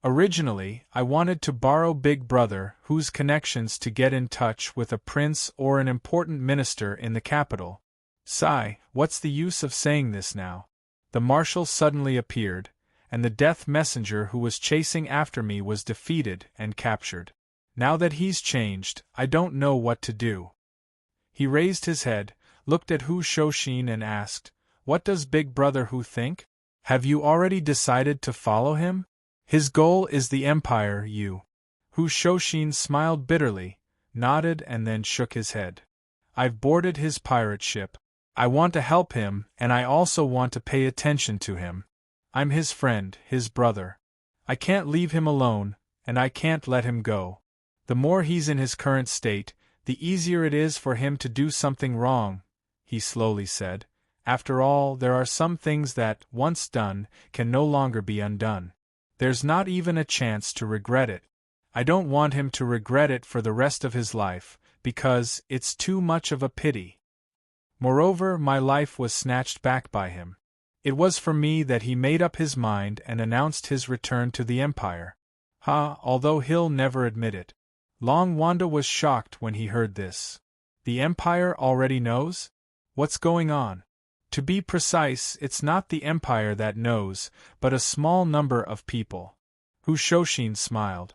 Originally, I wanted to borrow Big Brother Hu's connections to get in touch with a prince or an important minister in the capital. Sigh, what's the use of saying this now? The marshal suddenly appeared, and the death messenger who was chasing after me was defeated and captured. Now that he's changed, I don't know what to do. He raised his head, looked at Hu Shoshin and asked, what does Big Brother Hu think? Have you already decided to follow him? His goal is the Empire, you. Hu Shoshin smiled bitterly, nodded and then shook his head. I've boarded his pirate ship. I want to help him, and I also want to pay attention to him. I'm his friend, his brother. I can't leave him alone, and I can't let him go. The more he's in his current state, the easier it is for him to do something wrong, he slowly said. After all, there are some things that, once done, can no longer be undone. There's not even a chance to regret it. I don't want him to regret it for the rest of his life, because it's too much of a pity. Moreover, my life was snatched back by him. It was for me that he made up his mind and announced his return to the Empire. Although he'll never admit it. Long Wanda was shocked when he heard this. The Empire already knows? What's going on? To be precise, it's not the Empire that knows, but a small number of people. Hu Shoshin smiled.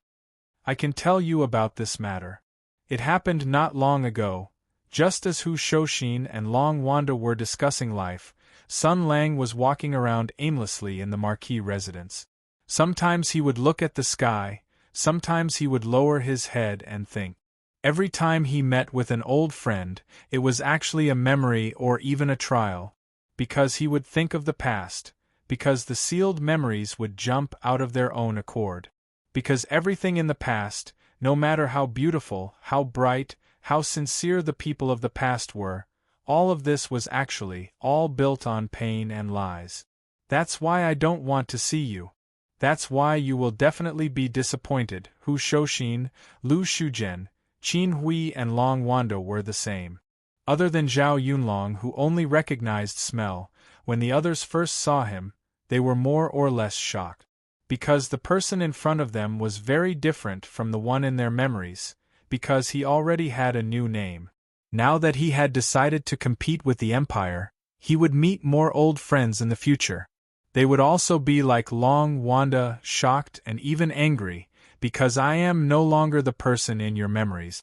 I can tell you about this matter. It happened not long ago. Just as Hu Shoshin and Long Wanda were discussing life, Sun Lang was walking around aimlessly in the marquis residence. Sometimes he would look at the sky, sometimes he would lower his head and think. Every time he met with an old friend, it was actually a memory or even a trial, because he would think of the past, because the sealed memories would jump out of their own accord. Because everything in the past, no matter how beautiful, how bright, how sincere the people of the past were, all of this was actually all built on pain and lies. That's why I don't want to see you. That's why you will definitely be disappointed. Hu Shouxin, Lu Shujian, Qin Hui and Long Wando were the same. Other than Zhao Yunlong, who only recognized smell, when the others first saw him, they were more or less shocked. Because the person in front of them was very different from the one in their memories, because he already had a new name. Now that he had decided to compete with the Empire, he would meet more old friends in the future. They would also be like Long Wanda, shocked and even angry, because I am no longer the person in your memories.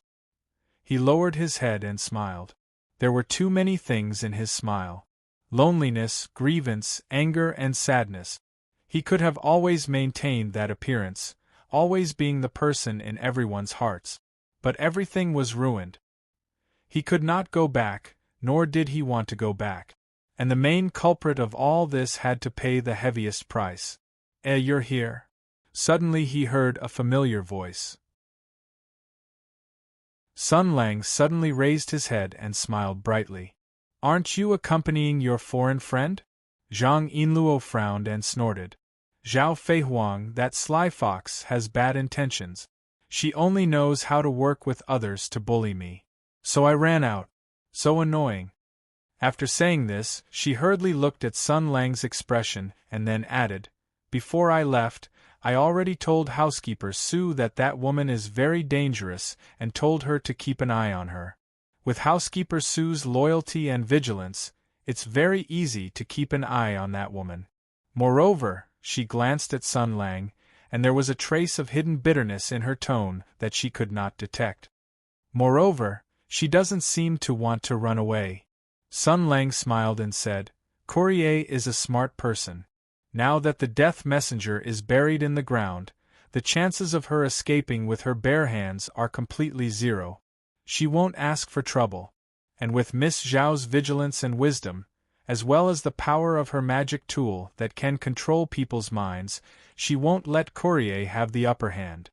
He lowered his head and smiled. There were too many things in his smile. Loneliness, grievance, anger and sadness. He could have always maintained that appearance, always being the person in everyone's hearts. But everything was ruined. He could not go back, nor did he want to go back. And the main culprit of all this had to pay the heaviest price. You're here. Suddenly he heard a familiar voice. Sun Lang suddenly raised his head and smiled brightly. Aren't you accompanying your foreign friend? Zhang Yinluo frowned and snorted. Zhao Feihuang, that sly fox, has bad intentions. She only knows how to work with others to bully me. So I ran out. So annoying. After saying this, she hurriedly looked at Sun Lang's expression and then added, Before I left, I already told housekeeper Su that woman is very dangerous and told her to keep an eye on her. With housekeeper Su's loyalty and vigilance, it's very easy to keep an eye on that woman. Moreover, she glanced at Sun Lang, and there was a trace of hidden bitterness in her tone that she could not detect. Moreover, she doesn't seem to want to run away. Sun Lang smiled and said, Courier is a smart person. Now that the death messenger is buried in the ground, the chances of her escaping with her bare hands are completely zero. She won't ask for trouble. And with Miss Zhao's vigilance and wisdom, as well as the power of her magic tool that can control people's minds, she won't let Courier have the upper hand.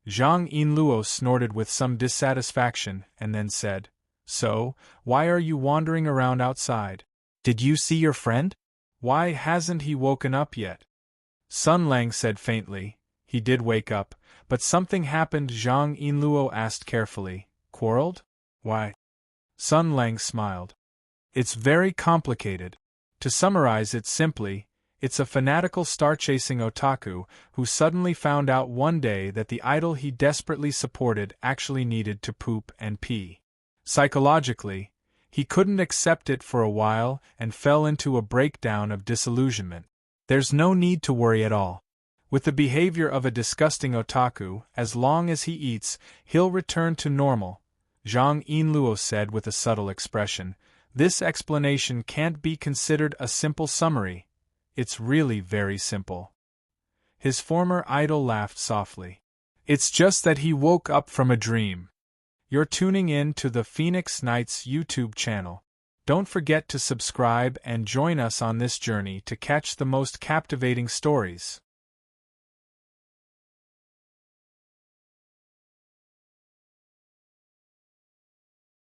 Zhang Yinluo snorted with some dissatisfaction and then said, So, why are you wandering around outside? Did you see your friend? Why hasn't he woken up yet? Sun Lang said faintly, He did wake up, but something happened. Zhang Yinluo asked carefully, Quarreled? Why? Sun Lang smiled. It's very complicated. To summarize it simply, it's a fanatical star-chasing otaku who suddenly found out one day that the idol he desperately supported actually needed to poop and pee. Psychologically, he couldn't accept it for a while and fell into a breakdown of disillusionment. There's no need to worry at all. With the behavior of a disgusting otaku, as long as he eats, he'll return to normal, Zhang Yinluo said with a subtle expression. This explanation can't be considered a simple summary. It's really very simple. His former idol laughed softly. It's just that he woke up from a dream. You're tuning in to the Phoenix Nights YouTube channel. Don't forget to subscribe and join us on this journey to catch the most captivating stories.